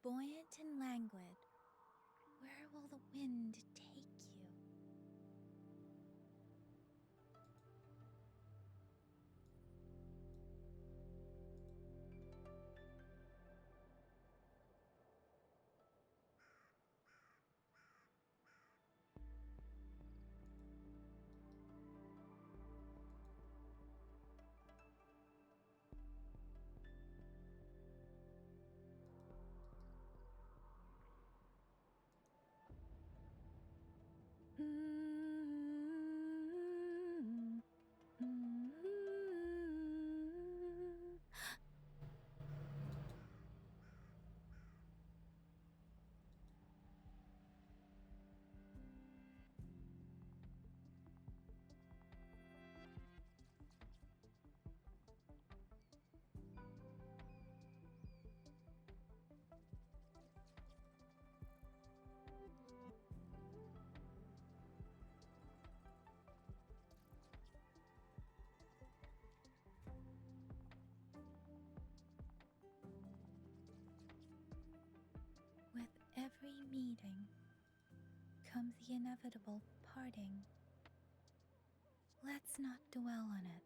Buoyant and languid, where will the wind take you? With every meeting comes the inevitable parting. Let's not dwell on it.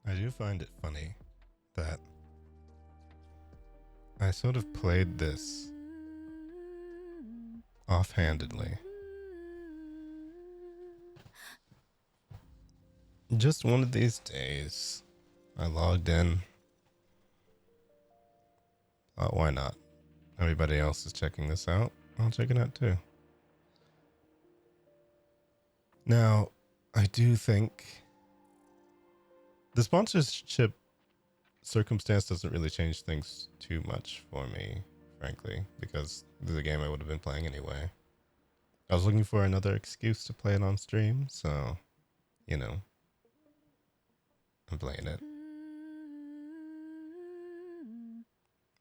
I do find it funny that I sort of played this offhandedly. Just one of these days, I logged in. Thought, why not? Everybody else is checking this out. I'll check it out too. Now, I do think the sponsorship circumstance doesn't really change things too much for me, frankly, because this is a game I would have been playing anyway. I was looking for another excuse to play it on stream, so, you know, I'm playing it.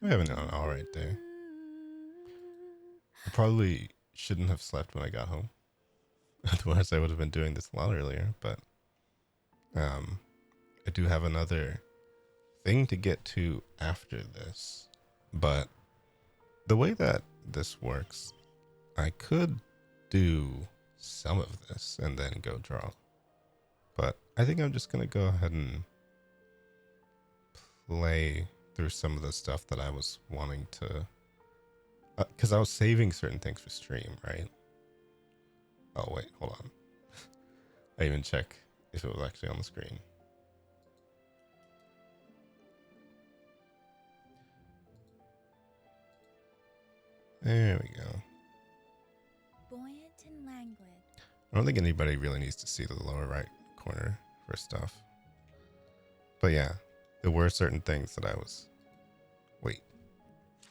We're having an alright day. I probably shouldn't have slept when I got home. Otherwise, I would have been doing this a lot earlier, but I do have another thing to get to after this. But the way that this works, I could do some of this and then go draw. But I think I'm just going to go ahead and play through some of the stuff that I was wanting to... Because I was saving certain things for stream, right? Oh, wait, hold on. I even check if it was actually on the screen. There we go. Buoyant and languid. I don't think anybody really needs to see the lower right corner for stuff. But yeah, there were certain things that I was... Wait,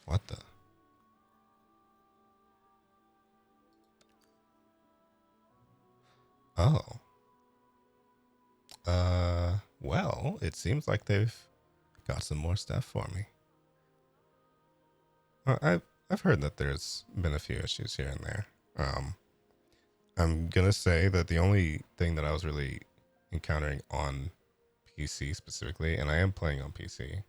what the... Oh. Well, it seems like they've got some more stuff for me. I've heard that there's been a few issues here and there. I'm gonna say that the only thing that I was really encountering on PC specifically, and I am playing on PC,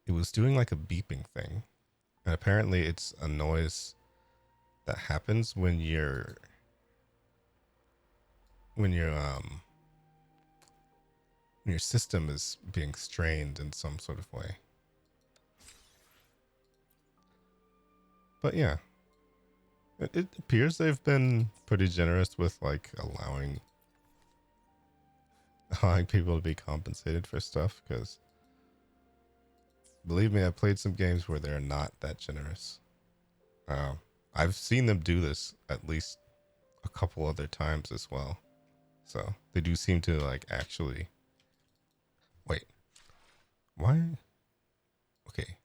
it was doing like a beeping thing, and apparently it's a noise that happens when your system is being strained in some sort of way. But yeah, it appears they've been pretty generous with like allowing people to be compensated for stuff, because believe me, I've played some games where they're not that generous. I've seen them do this at least a couple other times as well. So they do seem to like actually... Wait, why? Okay.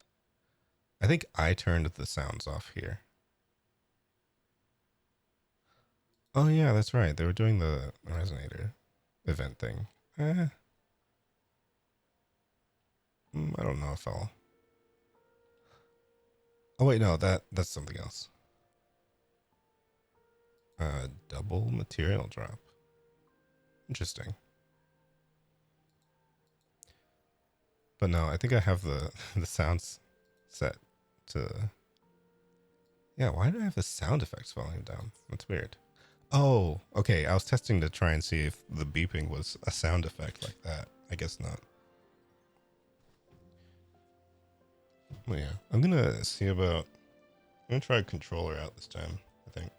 I think I turned the sounds off here. Oh yeah, that's right. They were doing the resonator. event thing. I don't know if I'll. Oh wait, no, that's something else. Double material drop. Interesting. But no, I think I have the the sounds set to. Yeah, why do I have the sound effects volume down? That's weird. Oh, okay. I was testing to try and see if the beeping was a sound effect like that. I guess not. Well, yeah, I'm gonna see about. I'm gonna try a controller out this time, I think.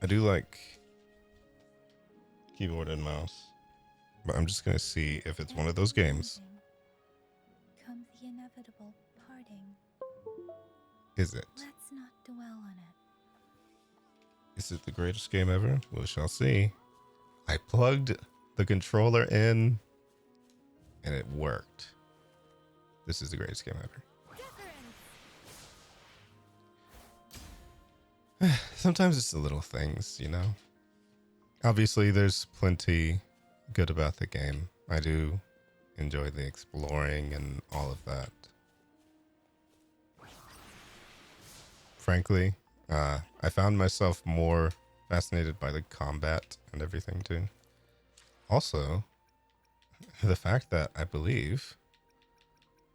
I do like keyboard and mouse, but I'm just gonna see if it's one of those games. Comes the inevitable parting. Is it? Let's not dwell on it. Is it the greatest game ever? We shall see. I plugged the controller in and it worked. This is the greatest game ever. Sometimes it's the little things, you know? Obviously, there's plenty good about the game. I do enjoy the exploring and all of that. Frankly, I found myself more fascinated by the combat and everything too. Also, the fact that I believe,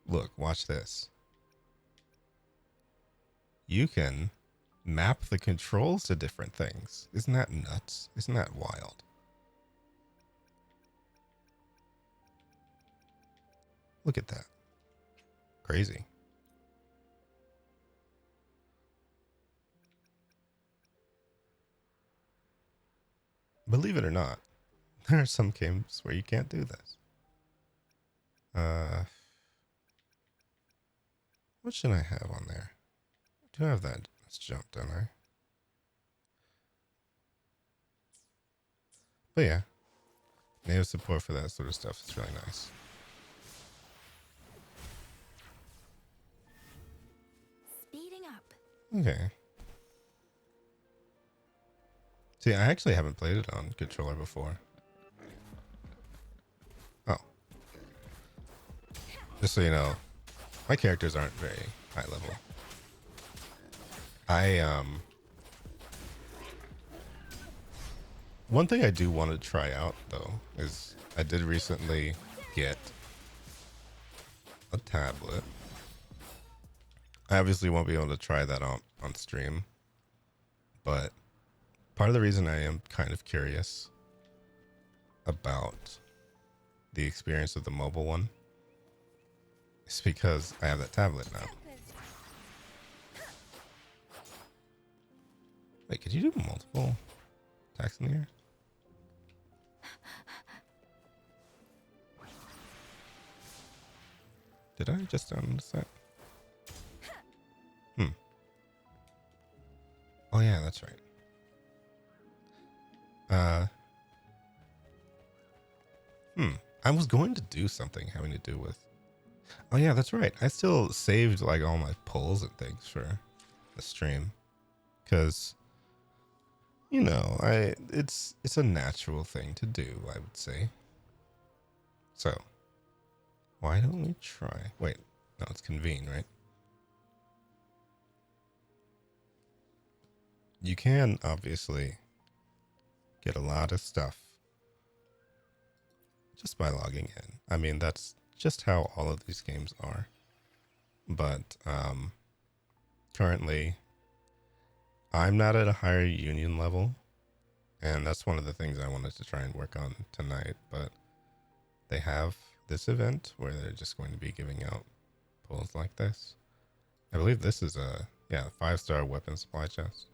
look, watch this. You can map the controls to different things. Isn't that nuts? Isn't that wild? Look at that. Crazy. Believe it or not, there are some games where you can't do this. What should I have on there? I do have that. Let's jump, don't I? But yeah, native support for that sort of stuff is really nice. Speeding up. Okay. See, I actually haven't played it on controller before. Oh. Just so you know, my characters aren't very high level. One thing I do want to try out though is I did recently get a tablet. I obviously won't be able to try that on stream, but part of the reason I am kind of curious about the experience of the mobile one is because I have that tablet now. Wait, could you do multiple attacks in the air? Did I just notice that? Oh yeah, that's right. I was going to do something having to do with. Oh yeah, that's right. I still saved like all my pulls and things for the stream, because you know, it's a natural thing to do, I would say. So why don't we try? Wait, no, it's convene, right? You can obviously get a lot of stuff just by logging in. I mean, that's just how all of these games are. But currently, I'm not at a higher union level, and that's one of the things I wanted to try and work on tonight. But they have this event where they're just going to be giving out pulls like this. I believe this is a 5-star weapon supply chest.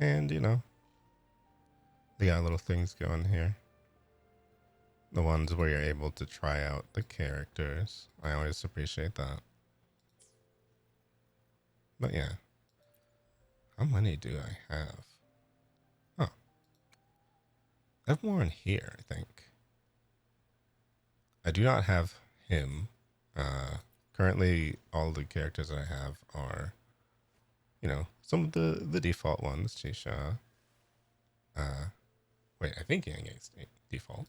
And, you know, they got little things going here. The ones where you're able to try out the characters. I always appreciate that. But yeah. How many do I have? Oh. I have more in here, I think. I do not have him. Currently, all the characters I have are some of the default ones, Chisha. Wait, I think Yang is default.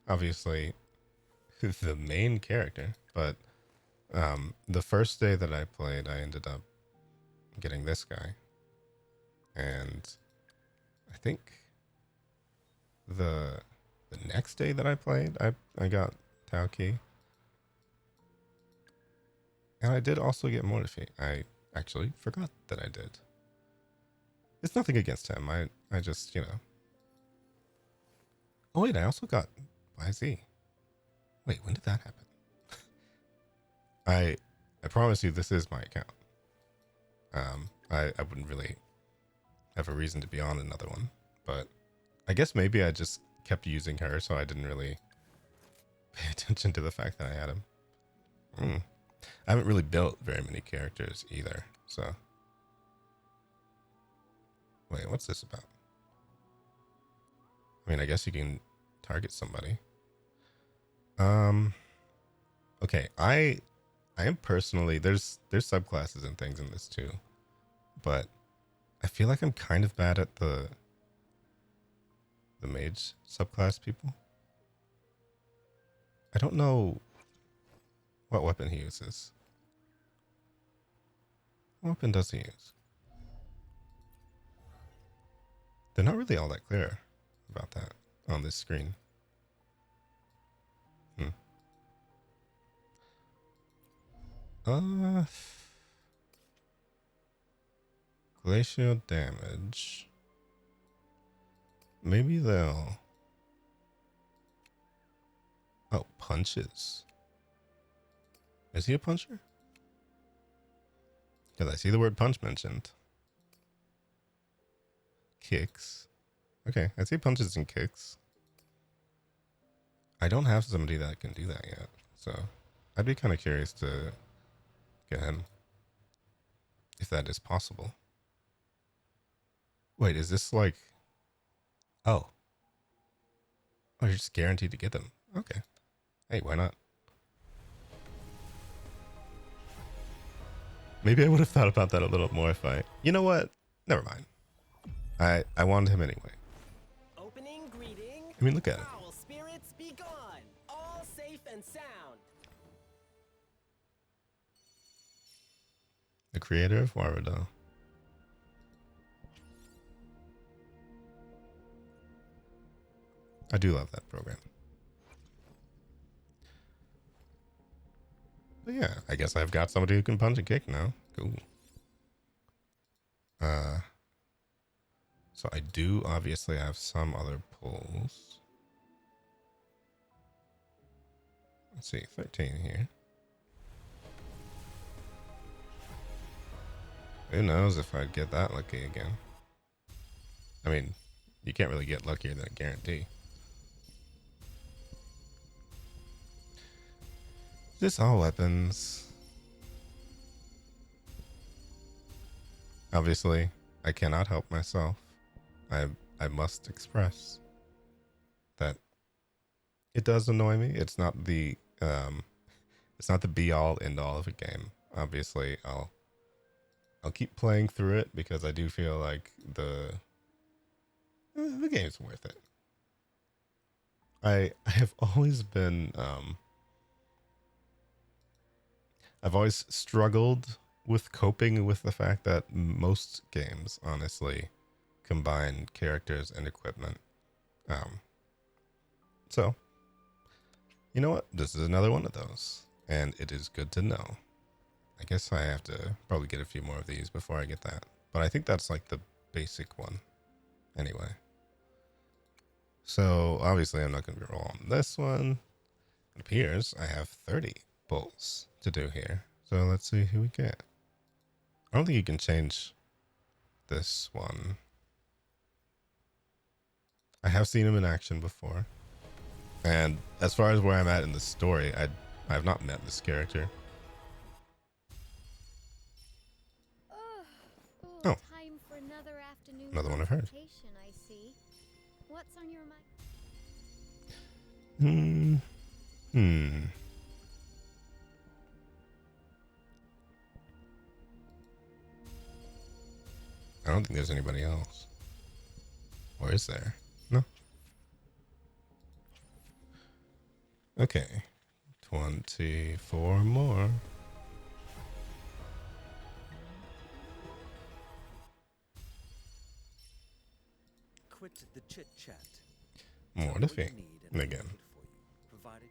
Obviously, the main character, but the first day that I played, I ended up getting this guy, and I think the next day that I played, I got Taoki, and I did also get Mortifi. I actually forgot that I did. It's nothing against him. I just Oh wait, I also got YZ. Wait, when did that happen? I promise you, this is my account. I wouldn't really have a reason to be on another one, but I guess maybe I just kept using her, so I didn't really pay attention to the fact that I had him. I haven't really built very many characters either, so. Wait, what's this about? I mean, I guess you can target somebody. Okay, I am personally, there's subclasses and things in this too, but I feel like I'm kind of bad at the mage subclass people. I don't know what weapon he uses. What weapon does he use? They're not really all that clear about that on this screen. Glacial damage. Maybe they'll... Oh, punches. Is he a puncher? Because I see the word punch mentioned. Kicks. Okay, I see punches and kicks. I don't have somebody that can do that yet, so I'd be kind of curious to get him, if that is possible. Wait, is this like... Oh, you're just guaranteed to get them. Okay. Hey, why not? Maybe I would have thought about that a little more if I... You know what? Never mind. I wanted him anyway. Opening greeting. I mean, look at him. Foul spirits be gone. All safe and sound. The creator of Warudo. I do love that program. But yeah, I guess I've got somebody who can punch and kick now. Cool. So I do obviously have some other pulls. Let's see, 13 here. Who knows if I'd get that lucky again. I mean, you can't really get luckier than a guarantee. This all weapons. Obviously, I cannot help myself. I must express that it does annoy me. It's not the be all end all of a game. Obviously, I'll keep playing through it because I do feel like the game's worth it. I have always been I've always struggled with coping with the fact that most games, honestly, combine characters and equipment. So, you know what? This is another one of those, and it is good to know. I guess I have to probably get a few more of these before I get that, but I think that's like the basic one. Anyway, so obviously I'm not going to be rolling this one. It appears I have 30 pulls to do here, so let's see who we get. I don't think you can change this one. I have seen him in action before. And as far as where I'm at in the story, I have not met this character. Oh. Time for another afternoon Another one I've heard. I see. What's on your mind? I don't think there's anybody else. Or is there? No. Okay. 24 more. Quit the chit chat. More Tell to me what you feed. need and I'll Again. make it for you, provided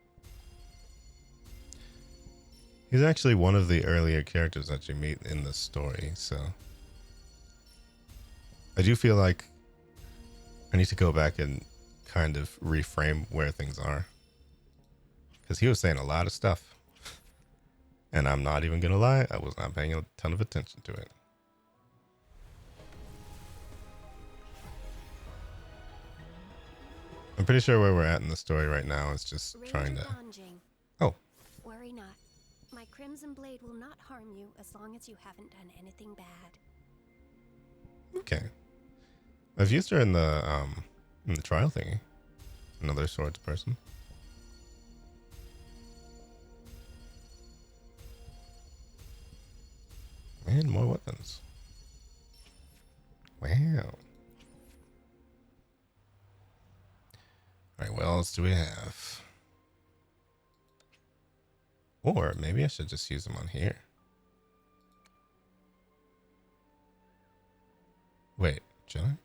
He's actually one of the earlier characters that you meet in the story, so I do feel like I need to go back and kind of reframe where things are. Because he was saying a lot of stuff. And I'm not even going to lie, I was not paying a ton of attention to it. I'm pretty sure where we're at in the story right now is just trying Ranger to... Donjing. Oh, Worry not. My Crimson Blade will not harm you as long as you haven't done anything bad. okay. I've used her in the trial thingy. Another swords person. And more weapons. Wow. Alright, what else do we have? Or maybe I should just use them on here. Wait, should I?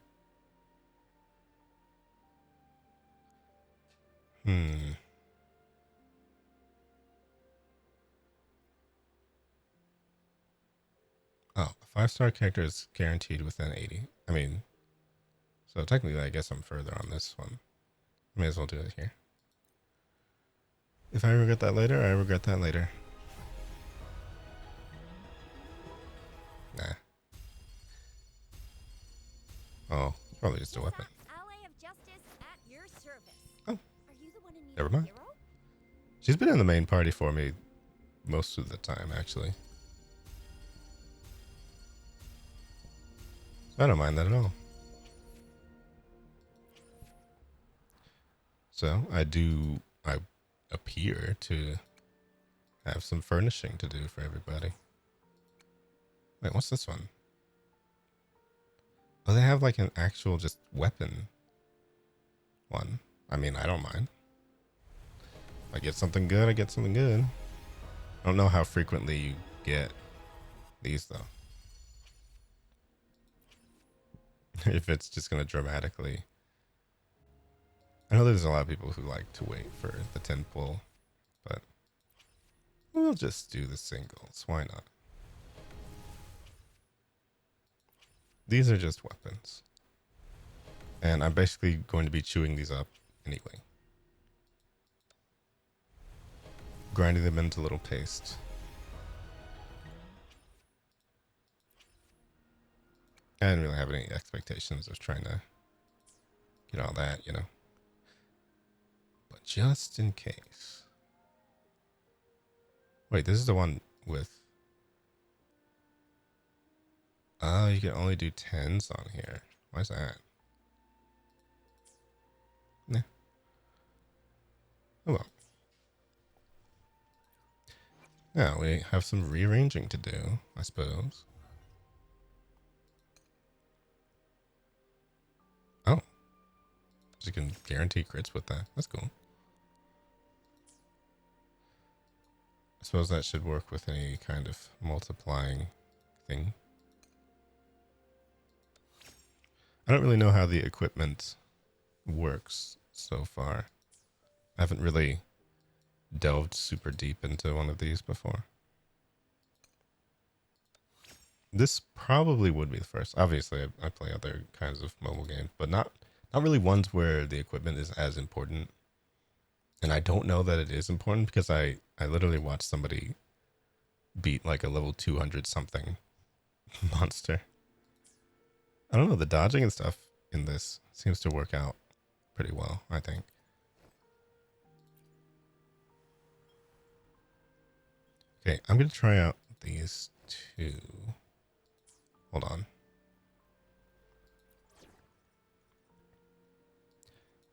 Oh, a 5-star character is guaranteed within 80. I mean, so technically I guess I'm further on this one. May as well do it here. If I regret that later, I regret that later. Nah. Oh, probably just a weapon. Ally of Justice at your service. Oh. Are you the one in need Never of mind. a hero? She's been in the main party for me most of the time, actually. I don't mind that at all. So, I appear to have some furnishing to do for everybody. Wait, what's this one? Oh, they have like an actual just weapon one. I mean, I don't mind. If I get something good, I get something good. I don't know how frequently you get these though. If it's just going to dramatically. I know there's a lot of people who like to wait for the 10 pull, but we'll just do the singles. Why not? These are just weapons. And I'm basically going to be chewing these up anyway. Grinding them into little paste. I didn't really have any expectations of trying to get all that, you know. But just in case. Wait, this is the one with... Oh, you can only do 10s on here. Why is that? Nah. Oh well. Now we have some rearranging to do, I suppose. Oh. So you can guarantee crits with that. That's cool. I suppose that should work with any kind of multiplying thing. I don't really know how the equipment works so far. I haven't really delved super deep into one of these before. This probably would be the first. Obviously, I play other kinds of mobile games, but not really ones where the equipment is as important. And I don't know that it is important because I literally watched somebody beat like a level 200 something monster. I don't know, the dodging and stuff in this seems to work out pretty well, I think. Okay, I'm going to try out these two. Hold on.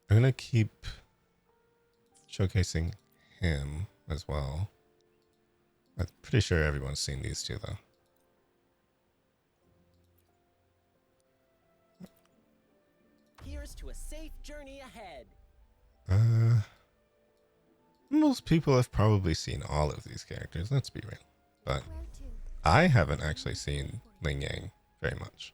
I'm going to keep showcasing him as well. I'm pretty sure everyone's seen these two, though. viewers to a safe journey ahead. Most people have probably seen all of these characters, let's be real. But Where to? I haven't actually seen Ling Yang very much.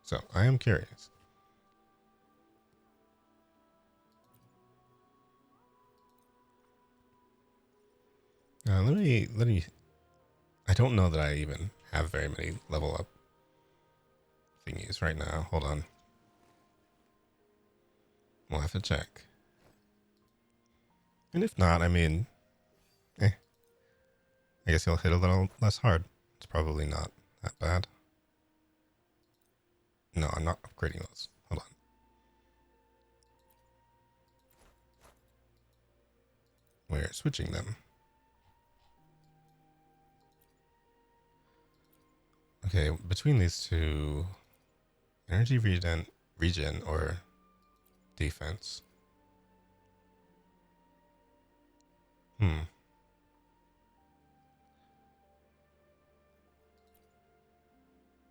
So I am curious. Let me. I don't know that I even have very many level up thingies right now. Hold on. We'll have to check. And if not, I mean, I guess he'll hit a little less hard. It's probably not that bad. No, I'm not upgrading those. Hold on. We're switching them. Okay, between these two, energy regen or defense.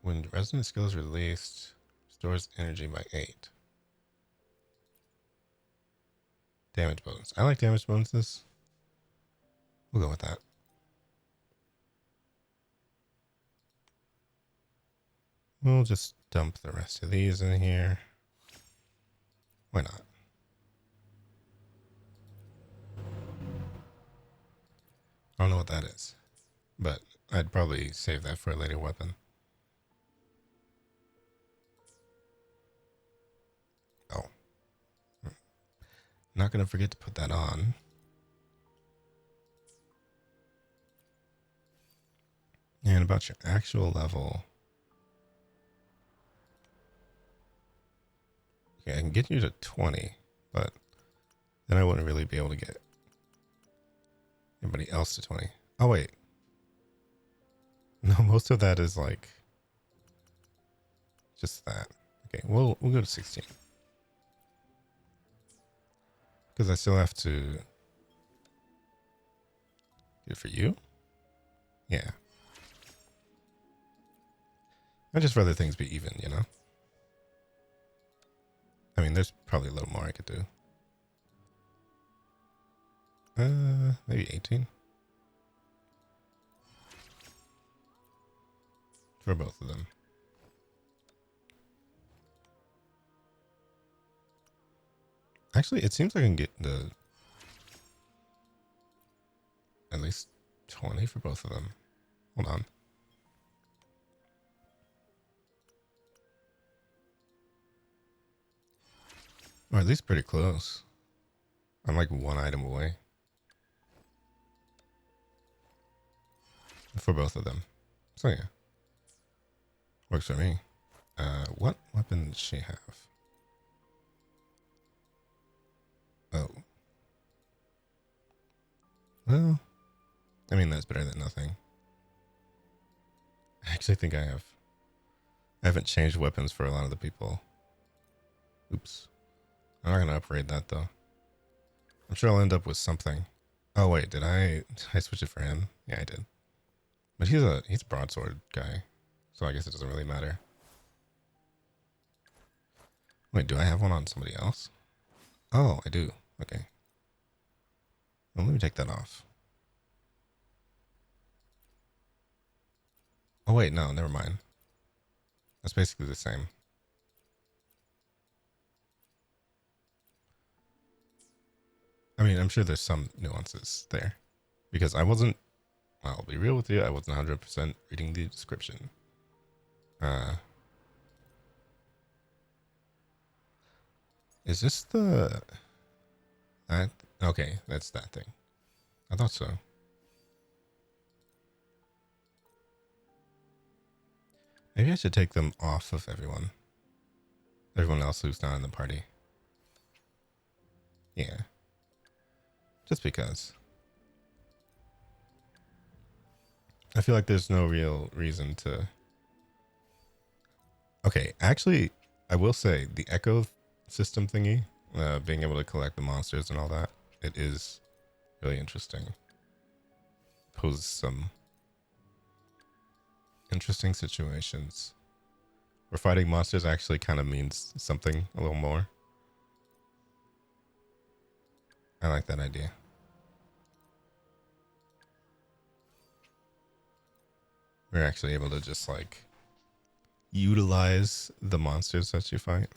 When resonant skill is released, stores energy by 8. Damage bonus. I like damage bonuses. We'll go with that. We'll just dump the rest of these in here. Why not? I don't know what that is, but I'd probably save that for a later weapon. Oh. Not going to forget to put that on. And about your actual level. Okay, I can get you to 20, but then I wouldn't really be able to get anybody else to 20. Oh, wait. No, most of that is like just that. Okay, we'll go to 16. Because I still have to do it for you? Yeah. I'd just rather things be even, you know? I mean, there's probably a little more I could do. Maybe 18. For both of them. Actually, it seems like I can get the at least 20 for both of them. Hold on. Or at least pretty close. I'm like one item away. For both of them. So yeah. Works for me. What weapon does she have? Oh. Well, I mean, that's better than nothing. I actually think I haven't changed weapons for a lot of the people. Oops. I'm not going to upgrade that, though. I'm sure I'll end up with something. Oh, wait, did I switch it for him? Yeah, I did. But he's a broadsword guy, so I guess it doesn't really matter. Wait, do I have one on somebody else? Oh, I do. Okay. Well, let me take that off. Oh, wait, no, never mind. That's basically the same. I mean, I'm sure there's some nuances there. Because I'll be real with you, I wasn't 100% reading the description. Is this that? Okay, that's that thing. I thought so. Maybe I should take them off of everyone. Everyone else who's not in the party. Yeah. Just because. I feel like there's no real reason to... Okay, actually, I will say the Echo system thingy, being able to collect the monsters and all that, it is really interesting. Poses some interesting situations where fighting monsters actually kind of means something a little more. I like that idea. We're actually able to just like utilize the monsters that you fight.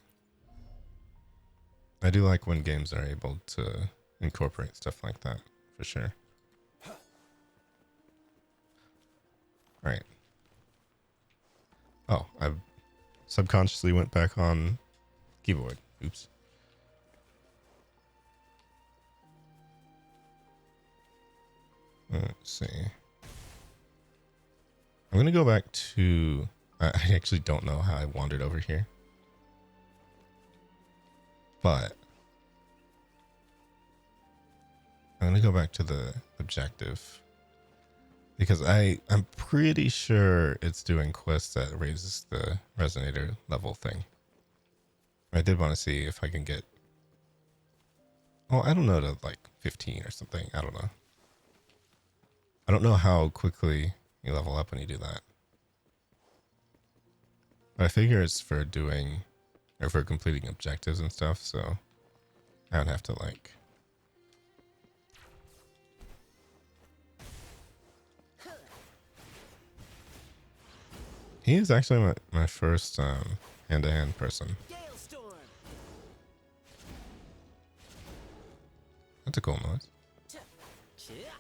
I do like when games are able to incorporate stuff like that, for sure. Alright. Oh, I subconsciously went back on keyboard. Oops. Let's see. I'm going to go back to... I actually don't know how I wandered over here. But I'm going to go back to the objective. Because I'm pretty sure it's doing quests that raises the resonator level thing. I did want to see if I can get... Oh, I don't know, to like 15 or something. I don't know. I don't know how quickly you level up when you do that. But I figure it's for doing... or for completing objectives and stuff, so I don't have to like... He is actually my first hand-to-hand person. Galestorm. That's a cool noise. Yeah.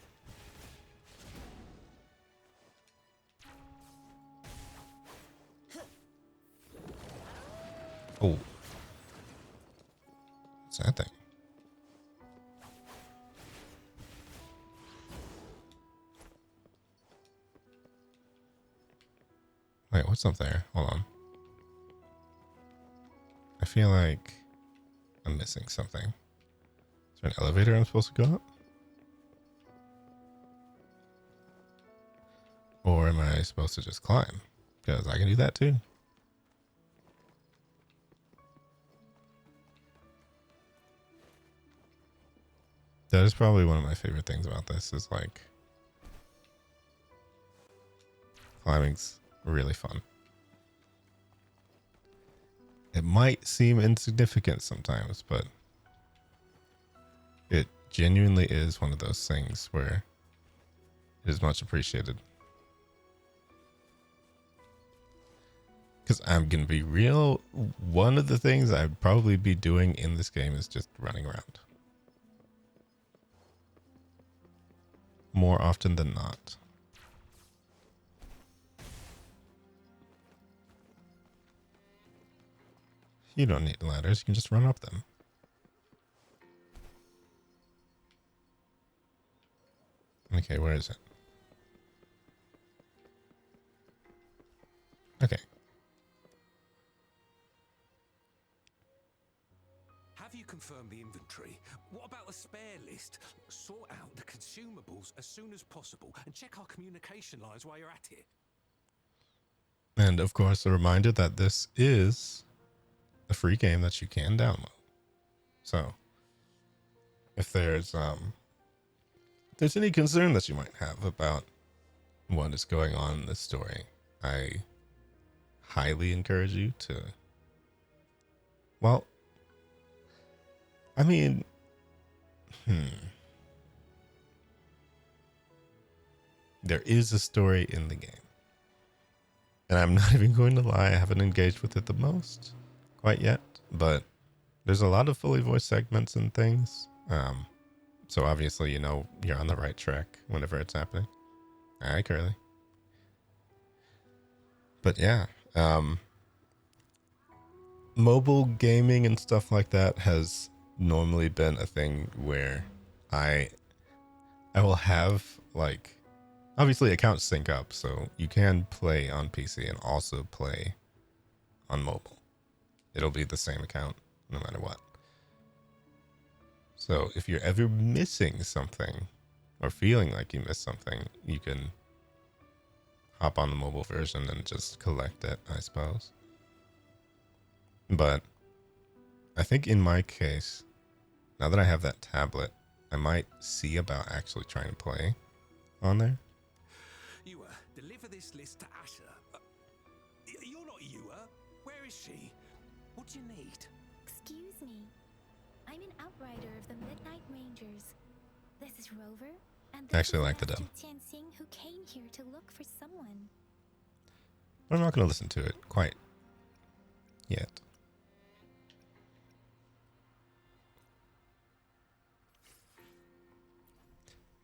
Oh. What's that thing? Wait, what's up there? Hold on. I feel like I'm missing something. Is there an elevator I'm supposed to go up? Or am I supposed to just climb? Because I can do that too. That is probably one of my favorite things about this is like climbing's really fun. It might seem insignificant sometimes, but it genuinely is one of those things where it is much appreciated. Because I'm going to be real, one of the things I'd probably be doing in this game is just running around. More often than not. You don't need ladders, you can just run up them. Okay, where is it? Okay. Have you confirmed the inventory? What about the spare list? Sort out the consumables as soon as possible and check our communication lines while you're at it. And of course, a reminder that this is a free game that you can download. So, if there's any concern that you might have about what is going on in this story, I highly encourage you to, well, I mean, there is a story in the game. And I'm not even going to lie, I haven't engaged with it the most quite yet, but there's a lot of fully voiced segments and things. So obviously, you know, you're on the right track whenever it's happening. All right, Curly. But yeah, mobile gaming and stuff like that has normally been a thing where I will have like, obviously accounts sync up, so you can play on PC and also play on mobile. It'll be the same account no matter what. So if you're ever missing something or feeling like you missed something, you can hop on the mobile version and just collect it, I suppose. But I think in my case, now that I have that tablet, I might see about actually trying to play on there. You Deliver this list to Asher. You're not Ewa. Where is she? What do you need? Excuse me. I'm an outrider of the Midnight Rangers. This is Rover, and this Actually, is like the Master dub. Tianxing, who came here to look for someone. But I'm not going to listen to it quite yet.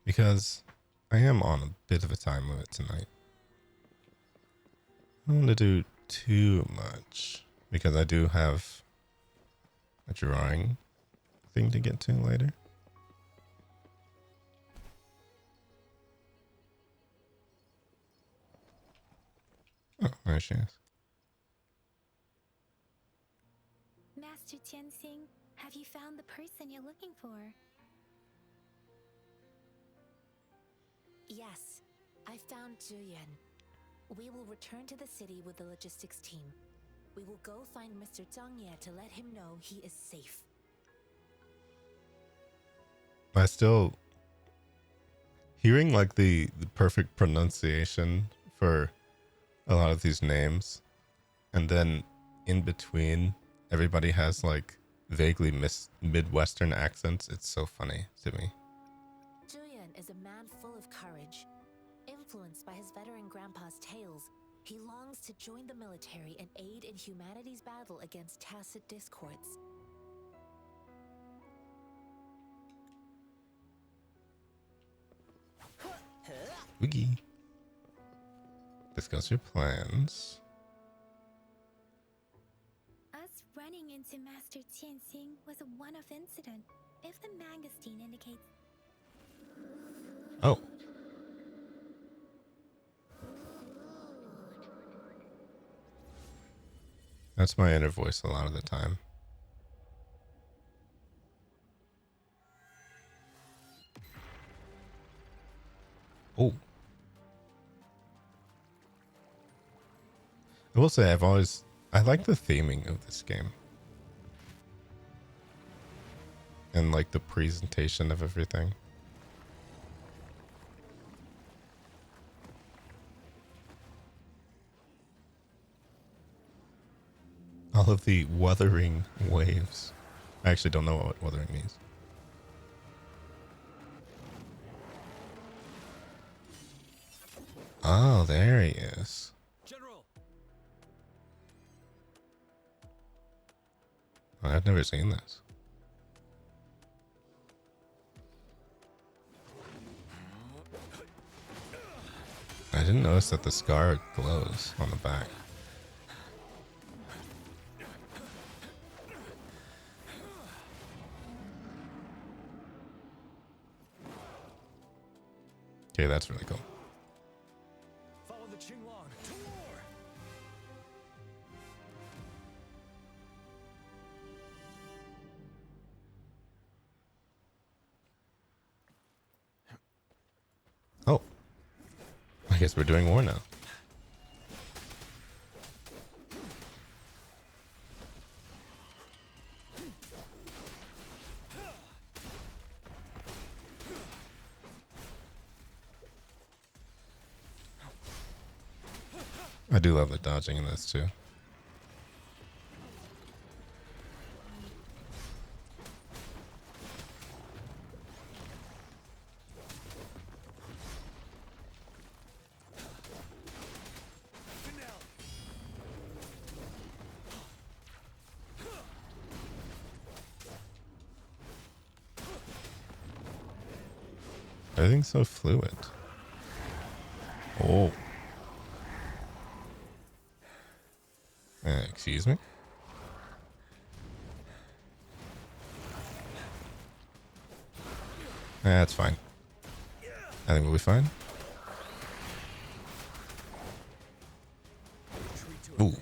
Because I am on a bit of a time limit tonight. I don't want to do too much because I do have a drawing thing to get to later. Oh, there she is. Master Tianxing, have you found the person you're looking for? Yes, I found Zhuyan. We will return to the city with the logistics team. We will go find Mr. Zhang Ye to let him know he is safe. I still hearing like the perfect pronunciation for a lot of these names, and then in between everybody has like vaguely Midwestern accents. It's so funny to me. Zhuyan is a man full of courage. Influenced by his veteran grandpa's tales, he longs to join the military and aid in humanity's battle against tacit discords. Wiggy. Discuss your plans. Us running into Master Tianxing was a one-off incident. If the magazine indicates... Oh. That's my inner voice a lot of the time. Oh. I will say I like the theming of this game. And like the presentation of everything. All of the wuthering waves. I actually don't know what wuthering means. Oh, there he is. General! I've never seen this. I didn't notice that the scar glows on the back. Okay, that's really cool. Follow the Qinglong to war! Oh. I guess we're doing war now. I do love the dodging in this too. Everything's so fluid. Oh. Excuse me? That's fine. I think we'll be fine. Ooh.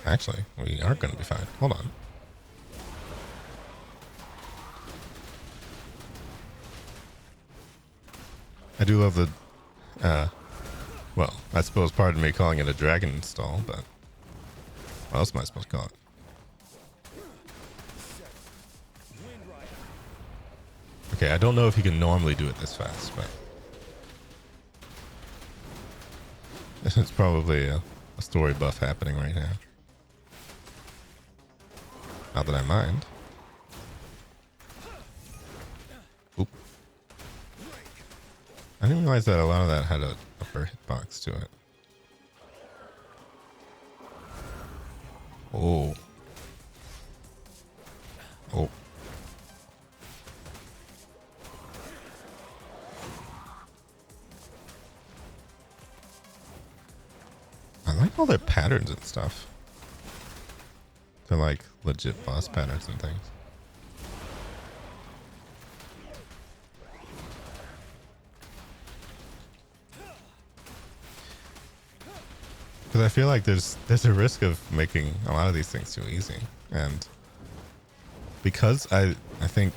Actually, we are going to be fine. Hold on. I do love the, well, I suppose pardon me calling it a dragon install, but what else am I supposed to call it? Okay, I don't know if he can normally do it this fast, but it's probably a story buff happening right now. Not that I mind. Oop. I didn't realize that a lot of that had a upper hitbox to it. Oh. Oh. I like all their patterns and stuff. They're like legit boss patterns and things. Because I feel like there's a risk of making a lot of these things too easy, and because I think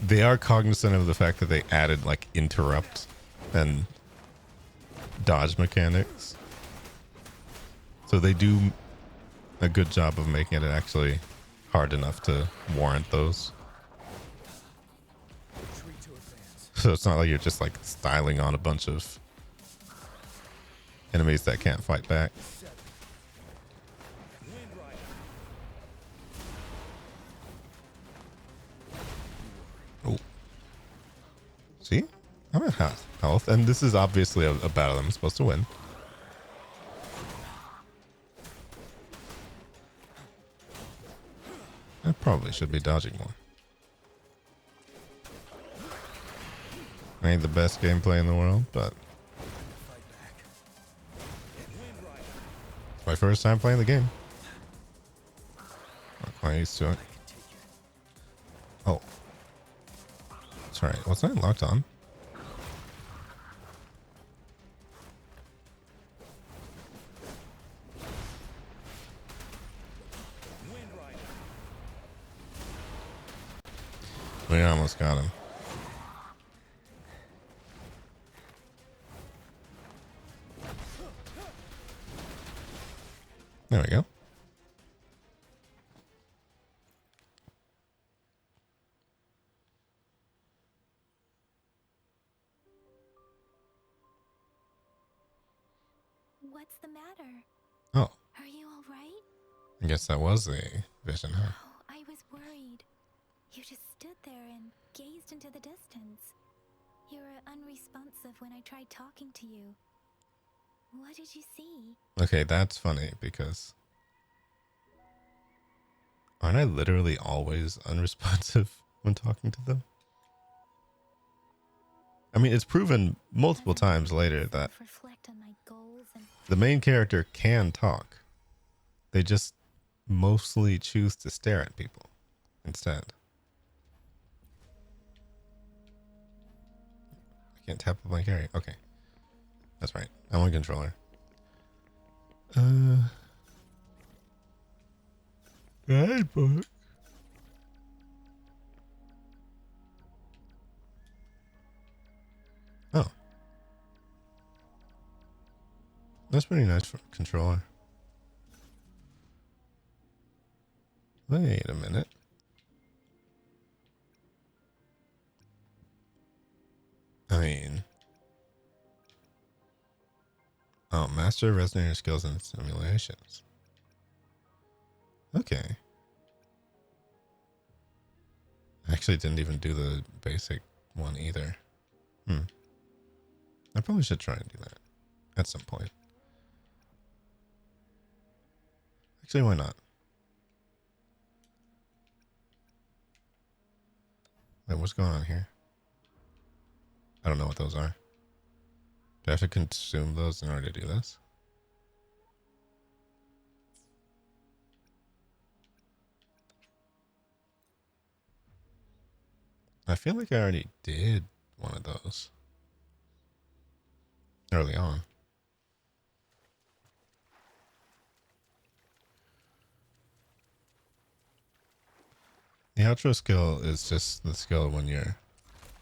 they are cognizant of the fact that they added like interrupt and dodge mechanics, so they do a good job of making it actually hard enough to warrant those. So it's not like you're just like styling on a bunch of enemies that can't fight back. Oh, see, I'm at half health, and this is obviously a battle I'm supposed to win. I probably should be dodging more. Ain't the best gameplay in the world, but it's my first time playing the game. Not quite used to it. Oh. Sorry, was that locked on? We almost got him. There we go. What's the matter? Oh, Are you all right? I guess that was the vision, huh? Oh, I was worried. You just stood there and gazed into the distance. You were unresponsive when I tried talking to you. What did you see? Okay, that's funny because aren't I literally always unresponsive when talking to them? I mean, it's proven multiple times later that Reflect on my goals and the main character can talk. They just mostly choose to stare at people instead. I can't tap with my carry. Okay. That's right. I'm on controller. Guidebook. Oh. That's pretty nice for a controller. Wait a minute. I mean, oh, master resonator skills and simulations. Okay. I actually didn't even do the basic one either. I probably should try and do that at some point. Actually, why not? Wait, what's going on here? I don't know what those are. Do I have to consume those in order to do this? I feel like I already did one of those early on. The outro skill is just the skill when you're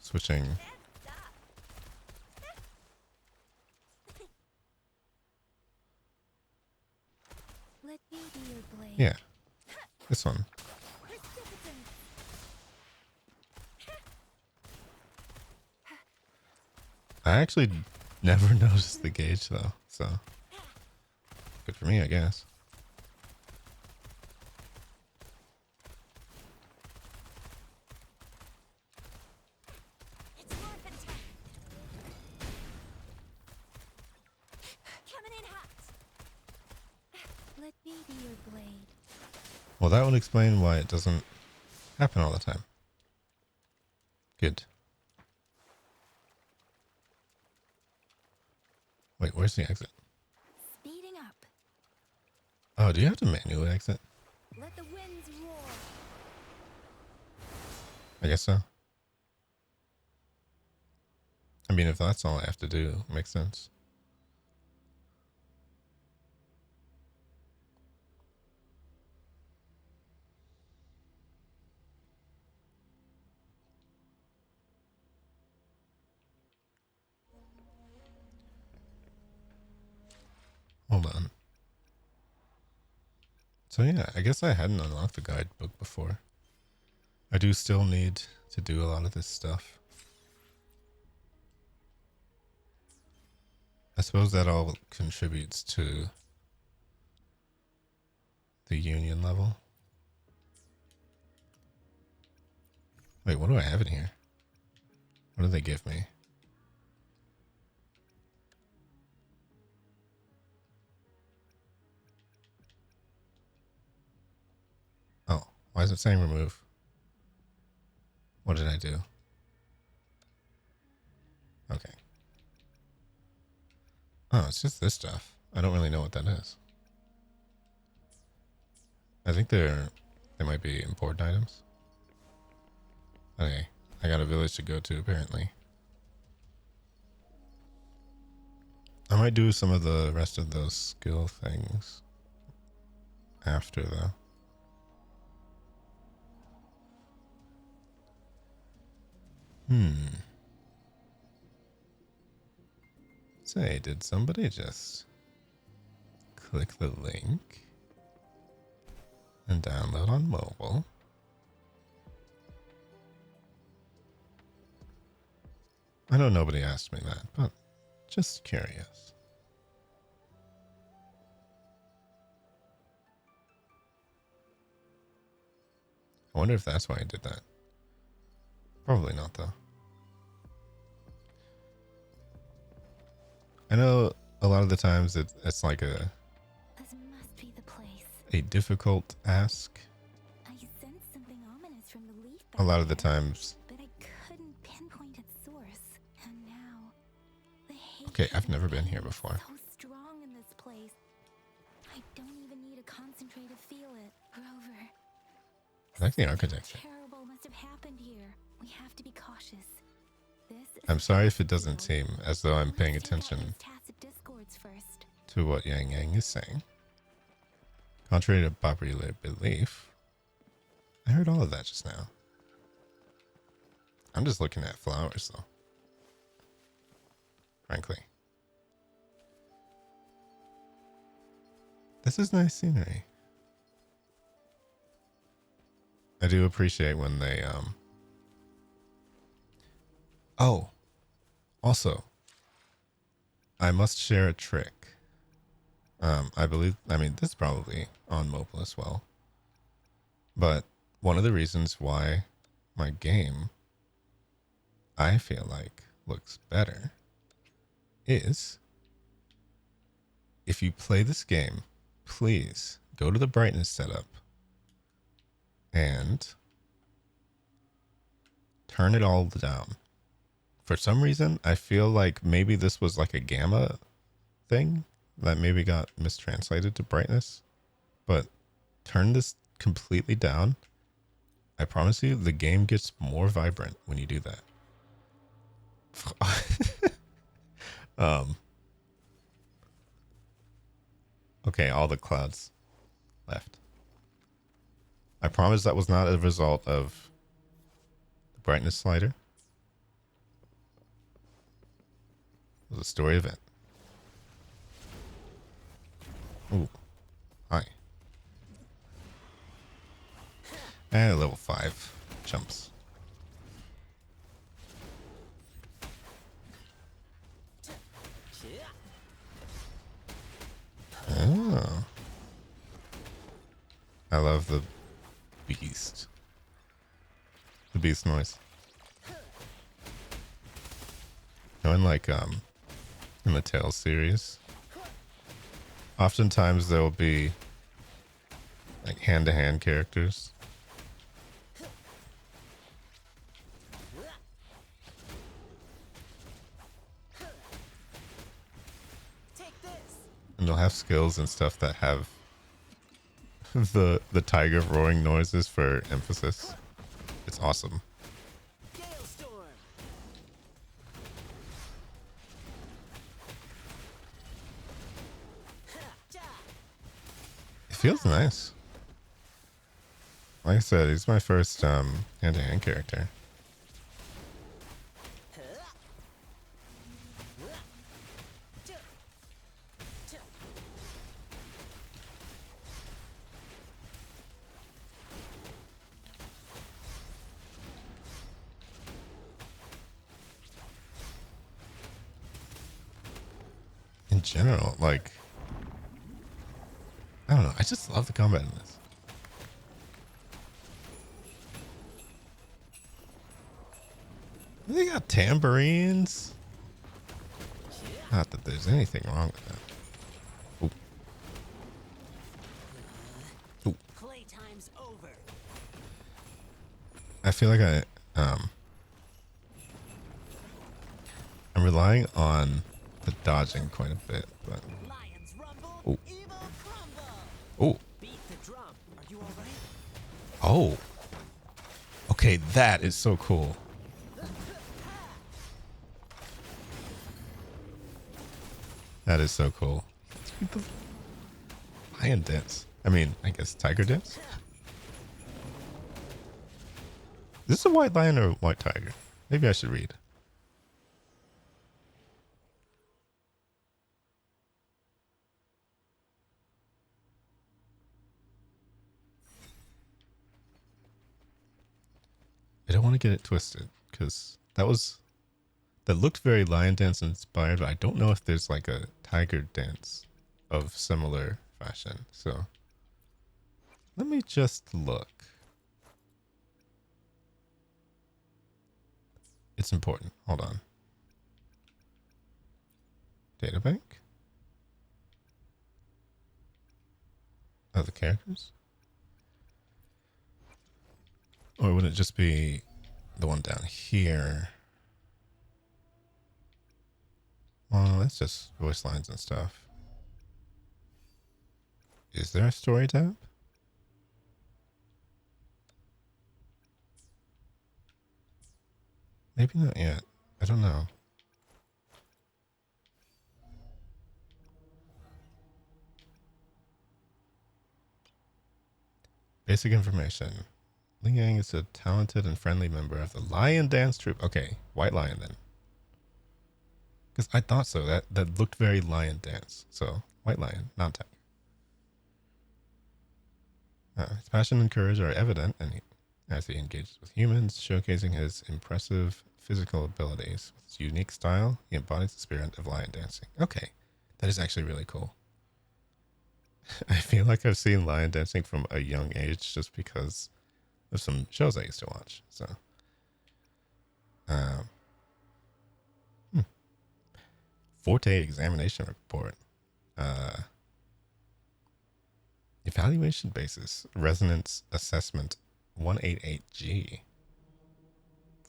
switching. let me be your blade. Yeah, this one. I actually never noticed the gauge though, so good for me, I guess. It's morphin' time. Coming in hot. Let me be your blade. Well, that would explain why it doesn't happen all the time. Good. Wait, where's the exit? Speeding up. Oh, do you have to manually exit? Let the winds roar. I guess so. I mean, if that's all I have to do, it makes sense. Hold on. So yeah, I guess I hadn't unlocked the guidebook before. I do still need to do a lot of this stuff. I suppose that all contributes to the union level. Wait, what do I have in here? What do they give me? Oh, why is it saying remove? What did I do? Okay. Oh, it's just this stuff. I don't really know what that is. I think they might be important items. Okay, I got a village to go to apparently. I might do some of the rest of those skill things after though. Say, did somebody just click the link and download on mobile? I know nobody asked me that, but just curious. I wonder if that's why I did that. Probably not, though. I know a lot of the times it's like This must be the place. a difficult ask. I sensed something ominous from the leaf. A lot of the back there, times. but I couldn't pinpoint its source. And now, the hate Okay, I've and never been here pain is before. So strong in this place. I don't even need to concentrate to feel it. Grover. I like the something architecture. terrible must have happened here. We have to be cautious. This is I'm sorry if it the doesn't field. seem as though I'm paying Let's take out attention those tacit discords first. to what Yang Yang is saying. Contrary to popular belief, I heard all of that just now. I'm just looking at flowers, though. Frankly. This is nice scenery. I do appreciate when they, Oh, also, I must share a trick. I mean, this is probably on mobile as well. But one of the reasons why my game, I feel like, looks better is if you play this game, please go to the brightness setup and turn it all down. For some reason, I feel like maybe this was like a gamma thing that maybe got mistranslated to brightness, but turn this completely down. I promise you, the game gets more vibrant when you do that. Okay, all the clouds left. I promise that was not a result of the brightness slider. It was a story event. Ooh. Hi. And level 5 jumps. I love the beast. The beast noise. Knowing like in the Tales series, oftentimes there will be like hand-to-hand characters. Take this. And they'll have skills and stuff that have the tiger roaring noises for emphasis. It's awesome. Galestorm. It feels nice. Like I said, he's my first hand-to-hand character. In general, like, I don't know, I just love the combat in this. They got tambourines. Not that there's anything wrong with that. Ooh. Ooh. Playtime's over. I feel like I'm relying on the dodging quite a bit, but Lions rumble. Ooh. Evil crumble. oh, Beat the drum. Are you all right? oh, okay, that is so cool. That is so cool. Lion dance. I mean, I guess tiger dance. Is this a white lion or a white tiger? Maybe I should read. I don't want to get it twisted because that looked very lion dance inspired, but I don't know if there's like a tiger dance of similar fashion. So let me just look. It's important. Hold on. Databank? Oh, the characters? Or would it just be the one down here? Well, that's just voice lines and stuff. Is there a story tab? Maybe not yet. I don't know. Basic information. Ling Yang is a talented and friendly member of the Lion Dance Troupe. Okay, White Lion then. Because I thought so. That looked very lion dance. So, White Lion, not tiger. His passion and courage are evident as he engages with humans, showcasing his impressive physical abilities. With his unique style, he embodies the spirit of lion dancing. Okay, that is actually really cool. I feel like I've seen lion dancing from a young age just because of some shows I used to watch. So, Forte examination report. Evaluation basis. Resonance assessment 188G.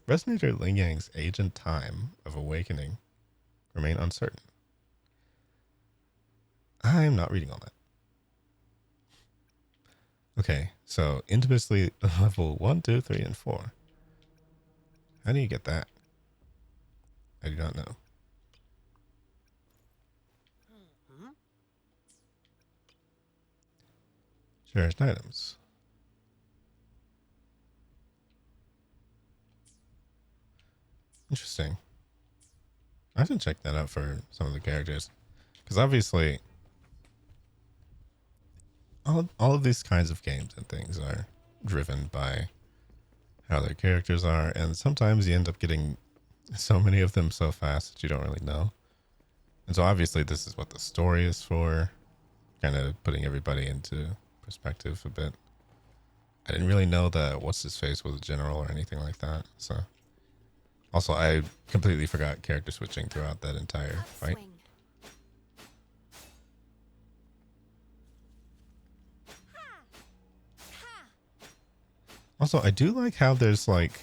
Resonator Ling Yang's age and time of awakening remain uncertain. I'm not reading all that. Okay, so intimacy level 1, 2, 3, and 4. How do you get that? I do not know. Cherished items. Interesting. I have to check that out for some of the characters. Because obviously, all of these kinds of games and things are driven by how their characters are. And sometimes you end up getting so many of them so fast that you don't really know. And so obviously this is what the story is for. Kind of putting everybody into perspective a bit. I didn't really know that what's his face was a general or anything like that. So, also I completely forgot character switching throughout that entire fight. Upswing. Also, I do like how there's like,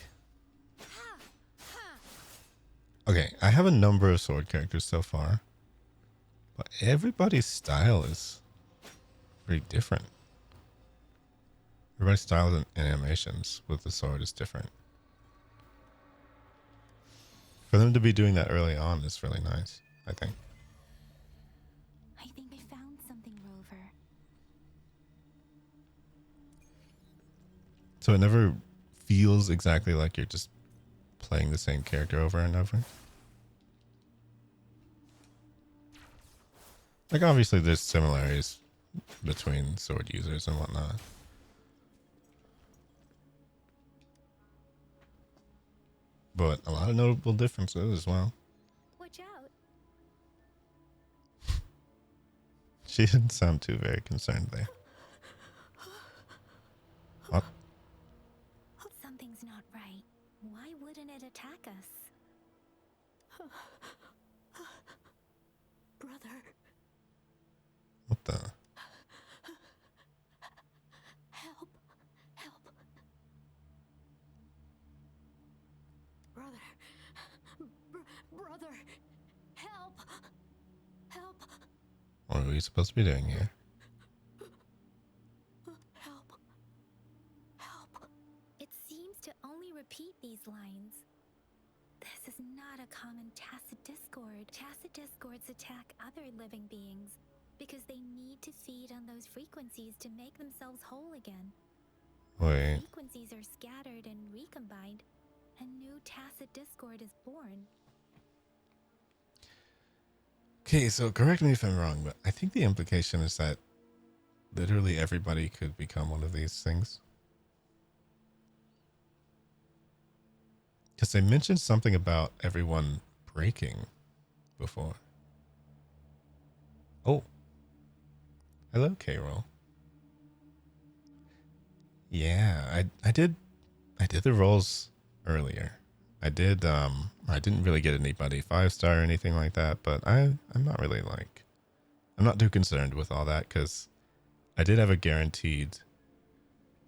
okay, I have a number of sword characters so far, but everybody's style is pretty different. Everybody's style and animations with the sword is different. For them to be doing that early on is really nice, I think. I think I found something, Rover. So it never feels exactly like you're just playing the same character over and over. Like, obviously there's similarities between sword users and whatnot. But a lot of notable differences as well. Watch out. She didn't sound too very concerned there. What? Something's not right. Why wouldn't it attack us? Brother, What the? help. Help. Brother. Brother. Help. Help. What are we supposed to be doing here? Help. Help. It seems to only repeat these lines. This is not a common Tacit Discord. Tacit Discords attack other living beings because they need to feed on those frequencies to make themselves whole again. Wait. Frequencies are scattered and recombined, a new Tacit Discord is born. Okay, so correct me if I'm wrong, but I think the implication is that literally everybody could become one of these things. Because they mentioned something about everyone breaking before. Oh. Hello, K-Roll. Yeah, I did the rolls earlier. I didn't really get anybody 5-star or anything like that, but I'm not really like, I'm not too concerned with all that because I did have a guaranteed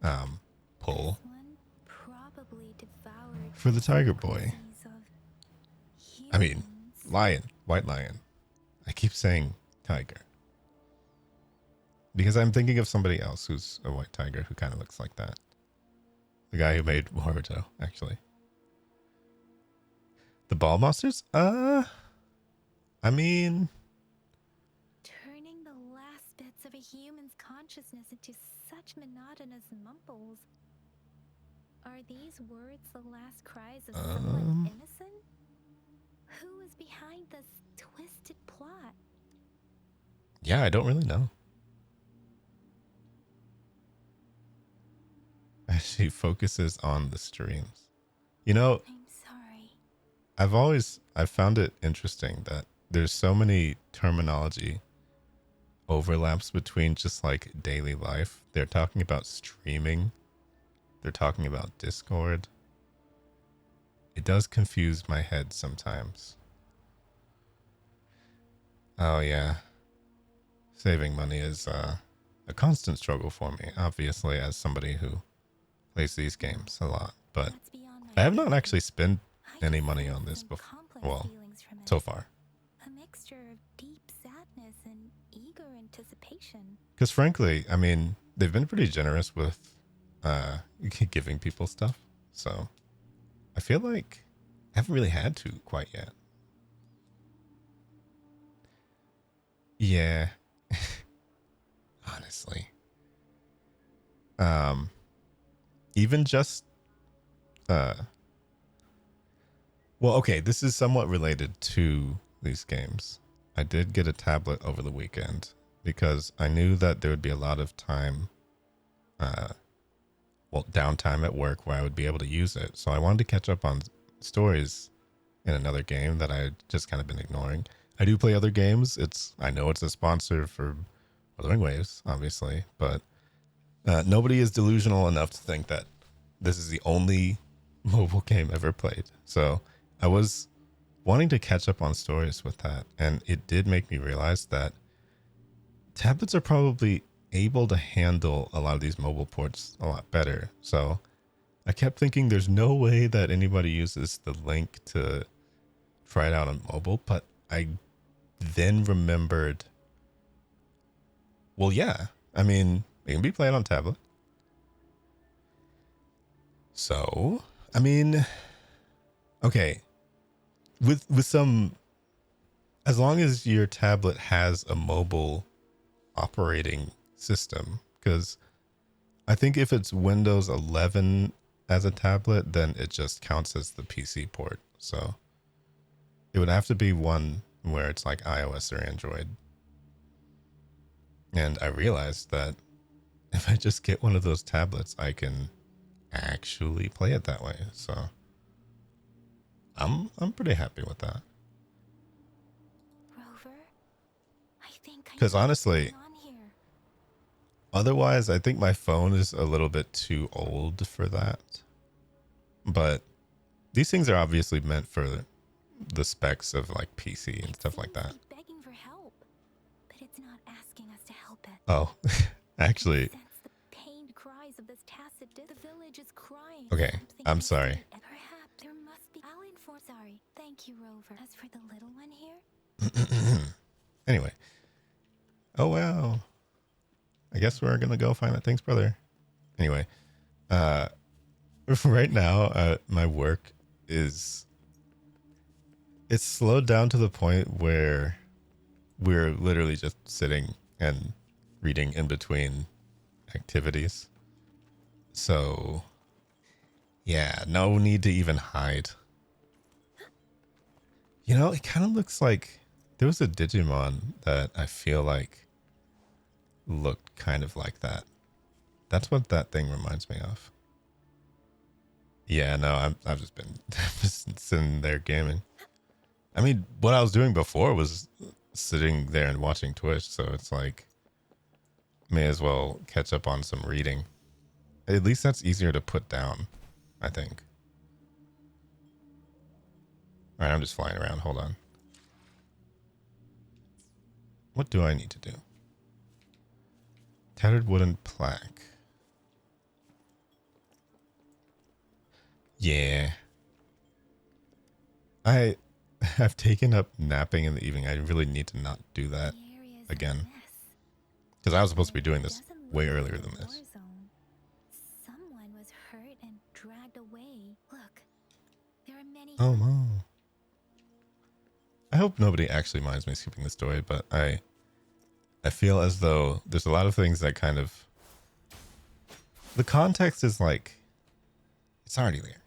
pull This one probably devoured for the Tiger Boy. frequencies of I mean, humans. lion, white lion. I keep saying tiger because I'm thinking of somebody else who's a white tiger who kind of looks like that. The guy who made Boruto, actually. The ball monsters? I mean, Turning the last bits of a human's consciousness into such monotonous mumbles. Are these words the last cries of someone innocent? Who is behind this twisted plot? yeah, I don't really know. She focuses on the streams. You know, I'm sorry. I've found it interesting that there's so many terminology overlaps between just like daily life. They're talking about streaming. They're talking about Discord. It does confuse my head sometimes. Oh yeah. Saving money is a constant struggle for me, obviously, as somebody who plays these games a lot. But That's beyond my I have not ability. actually spent I any just money feel on this some before. complex Well, feelings from it. so far. A mixture of deep sadness and eager anticipation. Because frankly, I mean, they've been pretty generous with giving people stuff. So I feel like I haven't really had to quite yet. Yeah. Honestly. Even just well, okay, this is somewhat related to these games. I did get a tablet over the weekend because I knew that there would be a lot of time downtime at work where I would be able to use it. So I wanted to catch up on stories in another game that I had just kind of been ignoring. I do play other games. I know it's a sponsor for Wuthering Waves, obviously, but Nobody is delusional enough to think that this is the only mobile game ever played. So I was wanting to catch up on stories with that, and it did make me realize that tablets are probably able to handle a lot of these mobile ports a lot better. So I kept thinking there's no way that anybody uses the link to try it out on mobile, but I then remembered, well, yeah, I mean, it can be played on tablet. So, I mean, okay, with some, as long as your tablet has a mobile operating system, because I think if it's Windows 11 as a tablet, then it just counts as the PC port. So it would have to be one where it's like iOS or Android. And I realized that if I just get one of those tablets, I can actually play it that way. So I'm pretty happy with that. Rover, I think I Because know what's honestly, going on here. otherwise, I think my phone is a little bit too old for that. But these things are obviously meant for the specs of like PC and It stuff like seems to that. be begging for help, but it's not asking us to help it. Oh, actually, Sense the pained cries of this tacit. The village is crying. okay, Something I'm must sorry. be- Perhaps there must be. I'll inform. Sorry. Thank you, Rover. As for the little one here, Anyway. Oh, wow. I guess we're going to go find that thing's brother. Anyway, right now, my work is, it's slowed down to the point where we're literally just sitting and reading in between activities. So, yeah, no need to even hide. You know, it kind of looks like there was a Digimon that I feel like looked kind of like that. That's what that thing reminds me of. Yeah, no, I've just been just sitting there gaming. I mean, what I was doing before was sitting there and watching Twitch, so it's like, may as well catch up on some reading. At least that's easier to put down, I think. All right, I'm just flying around. Hold on. What do I need to do? Tattered wooden plaque. Yeah. I've taken up napping in the evening. I really need to not do that the area is again. a mess. Because I was supposed to be doing this Doesn't look way like earlier a than war this. zone. Someone was hurt and dragged away. Look, there are many. Oh no. I hope nobody actually minds me skipping the story, but I feel as though there's a lot of things that kind of, the context is like, it's already there.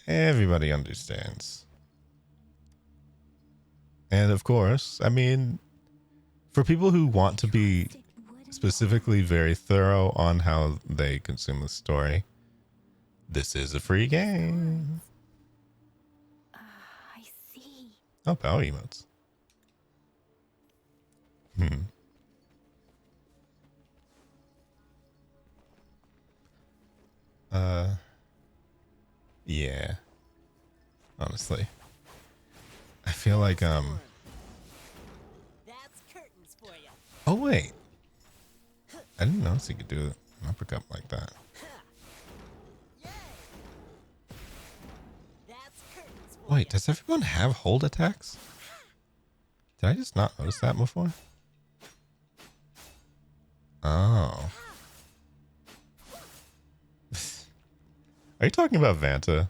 Everybody understands. And of course, I mean, for people who want to be Trusted wooden specifically very thorough on how they consume the story, this is a free game. I see. Oh, power emotes. Yeah. Honestly. I feel like, That's curtains for you. oh wait. I didn't notice you could do an uppercut like that. Yay! That's curtains for Wait, you. does everyone have hold attacks? Did I just not notice that before? Oh. Are you talking about Vanta?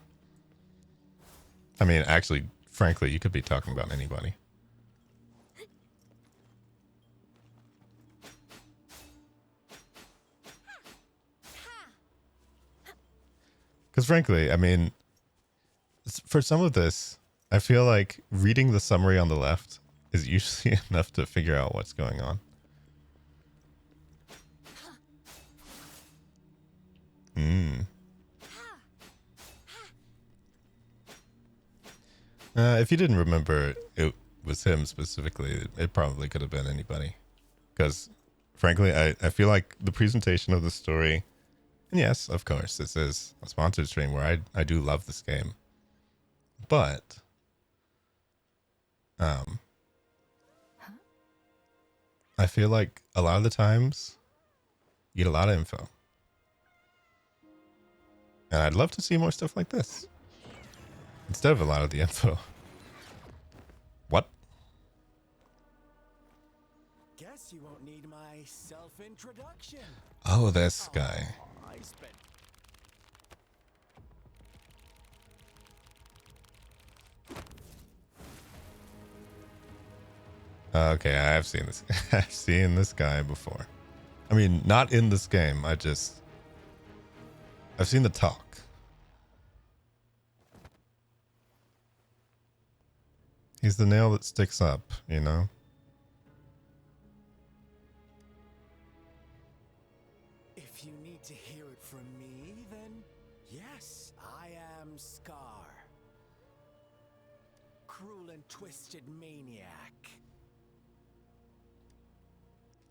I mean, actually, frankly, you could be talking about anybody. Because frankly, I mean, for some of this, I feel like reading the summary on the left is usually enough to figure out what's going on. If you didn't remember it was him specifically, it probably could have been anybody. Because frankly, I feel like the presentation of the story, and yes, of course, this is a sponsored stream where I do love this game, but I feel like a lot of the times you get a lot of info, and I'd love to see more stuff like this instead of a lot of the info. What? Guess you won't need my self-introduction. Oh, this guy. I spent Okay, I have seen this. I've seen this guy before. I mean, not in this game. I've seen the talk. He's the nail that sticks up, you know? If you need to hear it from me, then yes, I am Scar. Cruel and twisted maniac.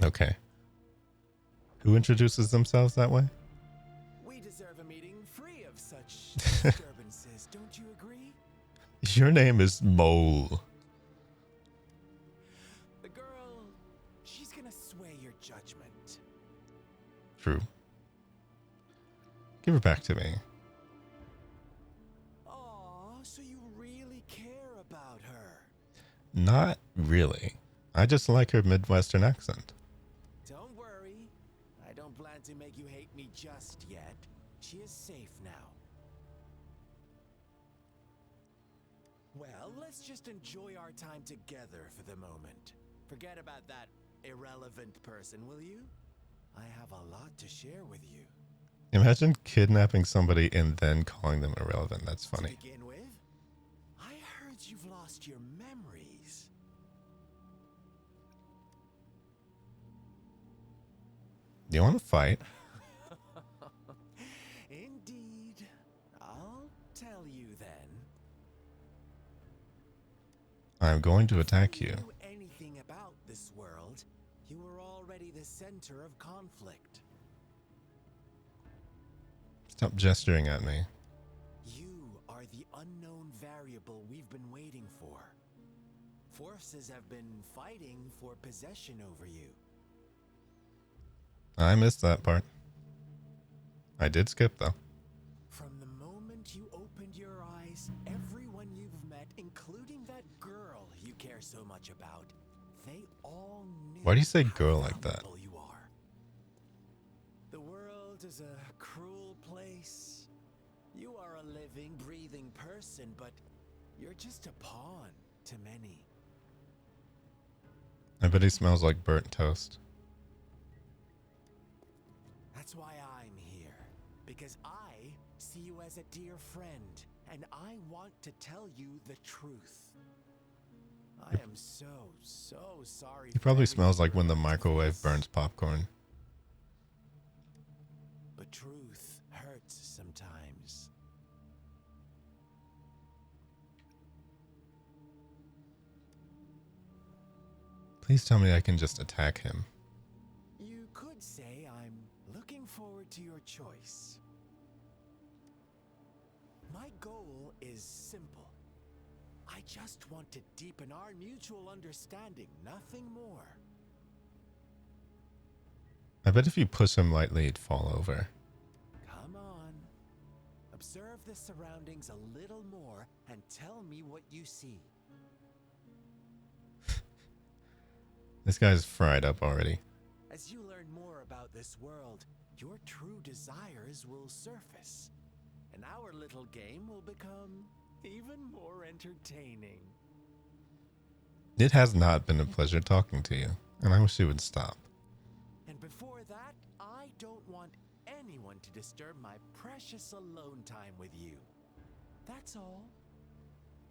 Okay. Who introduces themselves that way? We deserve a meeting free of such disturbances, don't you agree? Your name is Mole. The girl, she's gonna sway your judgment. True. Give her back to me. Aw, so you really care about her. Not really. I just like her Midwestern accent. Don't worry. I don't plan to make you hate me just yet. She is safe now. Well, let's just enjoy our time together for the moment. Forget about that irrelevant person, will you? I have a lot to share with you. Imagine kidnapping somebody and then calling them irrelevant. That's funny. To begin with, I heard you've lost your memories. Do you want to fight? Indeed. I'll tell you then. I'm going to attack you. If you knew anything about this world, you were already the center of conflict. Stop gesturing at me. You are the unknown variable we've been waiting for. Forces have been fighting for possession over you. I missed that part. I did skip though. From the moment you opened your eyes, everyone you've met, including that girl you care so much about, they all knew. Why do you say how girl like that? vulnerable you are. The world is a cruel place. You are a living, breathing person, but you're just a pawn to many. I bet he smells like burnt toast. That's why I'm here. Because I see you as a dear friend, and I want to tell you the truth. I am so sorry. He probably smells like when the microwave burns popcorn. But truth hurts sometimes. Please tell me I can just attack him. You could say I'm looking forward to your choice. My goal is simple. I just want to deepen our mutual understanding, nothing more. I bet if you push him lightly, he'd fall over. Come on. Observe the surroundings a little more and tell me what you see. This guy's fried up already. As you learn more about this world, your true desires will surface, and our little game will become even more entertaining. It has not been a pleasure talking to you, and I wish you would stop. And before that, I don't want anyone to disturb my precious alone time with you. That's all.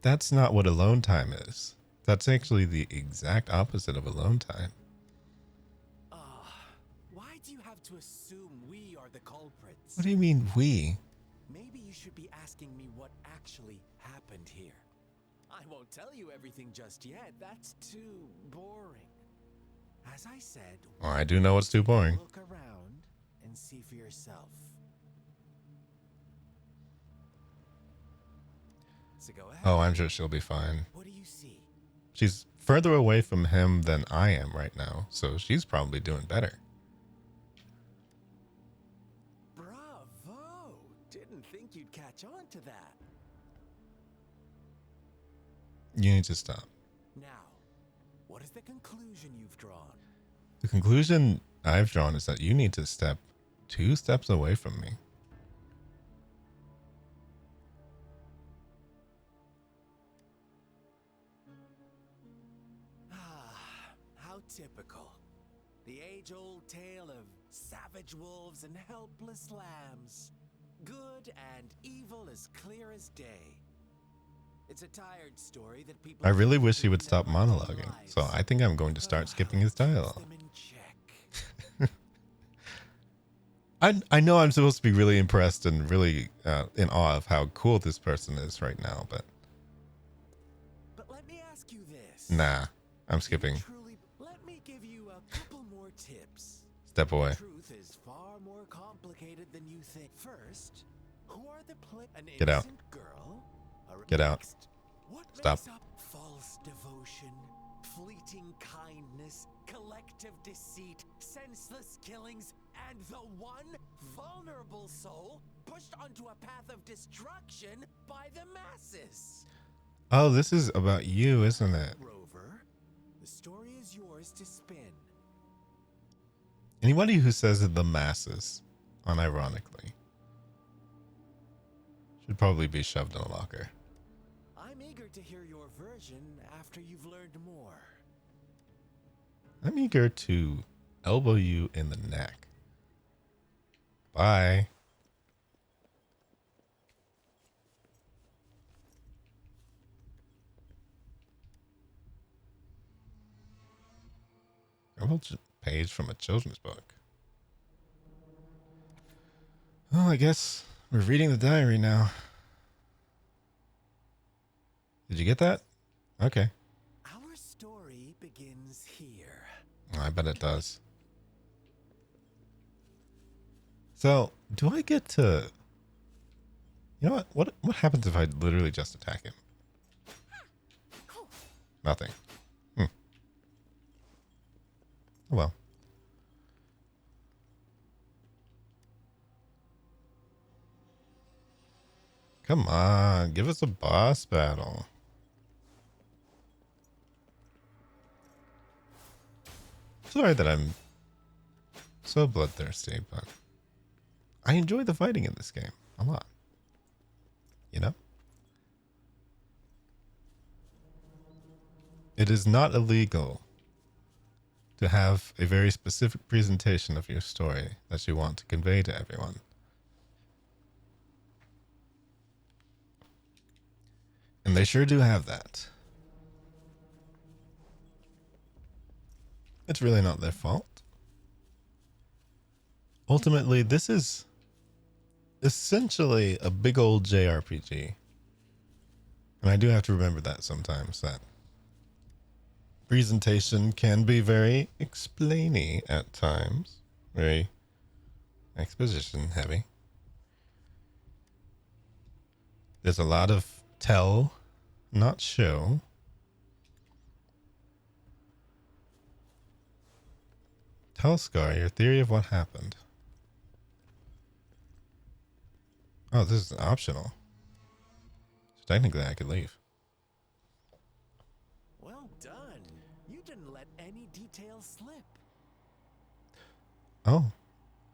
That's not what alone time is. That's actually the exact opposite of alone time. Why do you have to assume we are the culprits? What do you mean, we? Maybe you should be asking me what actually happened here. I won't tell you everything just yet. That's too boring. As I said, Well, I do know it's too boring. look around and see for yourself. So go ahead. Oh, I'm sure she'll be fine. What do you see? She's further away from him than I am right now, so she's probably doing better. Bravo! Didn't think you'd catch on to that. You need to stop. Now, what is the conclusion you've drawn? The conclusion I've drawn is that you need to step 2 steps away from me. Ah, how typical. The age-old tale of savage wolves and helpless lambs. Good and evil as clear as day. It's a tired story that people... I really wish he keep would in stop their own monologuing, lives. so I think I'm going to start skipping his dialogue. Keeps them in check. I know I'm supposed to be really impressed and really in awe of how cool this person is right now, but But let me ask you this. nah, I'm Do you skipping. truly... Let me give you a couple more tips. Step away. The truth is far more complicated than you think. First, who are the an Get out. innocent girl? Get out. Next, what Stop. makes up false devotion, fleeting kindness, collective deceit, senseless killings, and the one vulnerable soul pushed onto a path of destruction by the masses? Oh, this is about you, isn't it? Rover, the story is yours to spin. Anybody who says the masses, unironically, should probably be shoved in a locker. I'm eager to hear your version after you've learned more. I'm eager to elbow you in the neck. Bye. Page from a children's book. Well, I guess we're reading the diary now. Did you get that? Okay. Our story begins here. I bet it does. So, do I get to... You know what? What happens if I literally just attack him? Nothing. Oh well. Come on, give us a boss battle. Sorry that I'm so bloodthirsty, but I enjoy the fighting in this game a lot. You know? It is not illegal to have a very specific presentation of your story that you want to convey to everyone. And they sure do have that. It's really not their fault. Ultimately, this is essentially a big old JRPG. And I do have to remember that sometimes, that presentation can be very explainy at times. Very exposition heavy. There's a lot of tell, not show. Tell Scar your theory of what happened. Oh, this is optional. So technically I could leave. Well done. You didn't let any details slip. Oh,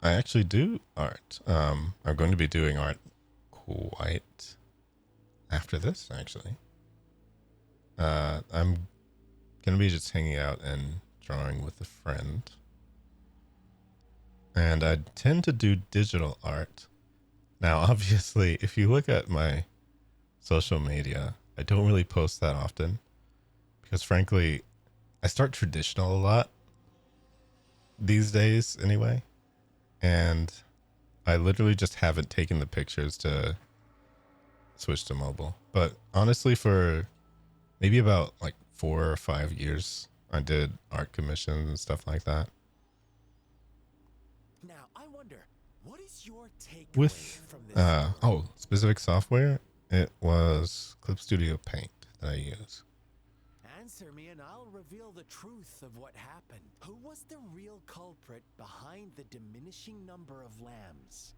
I actually do art. I'm going to be doing art quite after this, actually. I'm going to be just hanging out and drawing with a friend. And I tend to do digital art. Now, obviously, if you look at my social media, I don't really post that often. Because frankly, I start traditional a lot. These days, anyway. And I literally just haven't taken the pictures to switch to mobile. But honestly, for maybe about like 4 or 5 years I did art commissions and stuff like that. Now, I wonder, what is your takeaway With from this story? specific software, it was Clip Studio Paint that I use. Answer me and I'll reveal the truth of what happened. Who was the real culprit behind the diminishing number of lambs?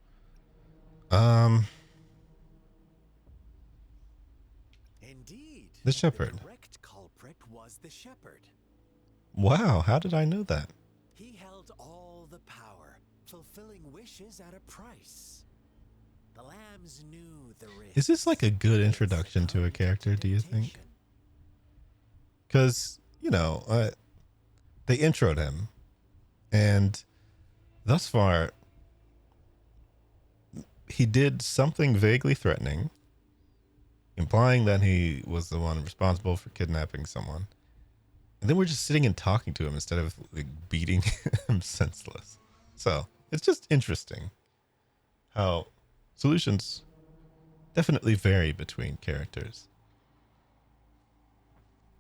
Indeed. The shepherd. The direct culprit was the shepherd. Wow, how did I know that? He held all the power, fulfilling wishes at a price. The lambs knew the risk. Is this like a good introduction to a character, do you think? Because, you know, they introed him, and thus far, he did something vaguely threatening, implying that he was the one responsible for kidnapping someone. And then we're just sitting and talking to him instead of like, beating him senseless. So it's just interesting how solutions definitely vary between characters.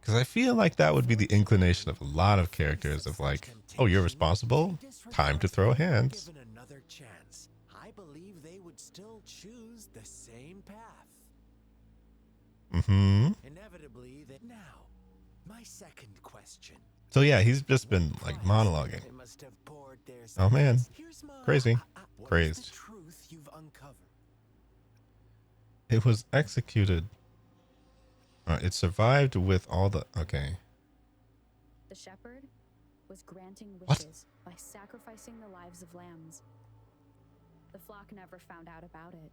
Because I feel like that would be the inclination of a lot of characters of like, oh, you're responsible? Time to throw hands. Given another chance, I believe they would still choose the same path. Mm-hmm. Inevitably, now, my second question. So yeah, he's just been like monologuing. They must have poured their Oh man, Here's my- crazy, what is crazed. the truth you've uncovered? It was executed. It survived with all the... Okay. The shepherd was granting What? wishes by sacrificing the lives of lambs. The flock never found out about it.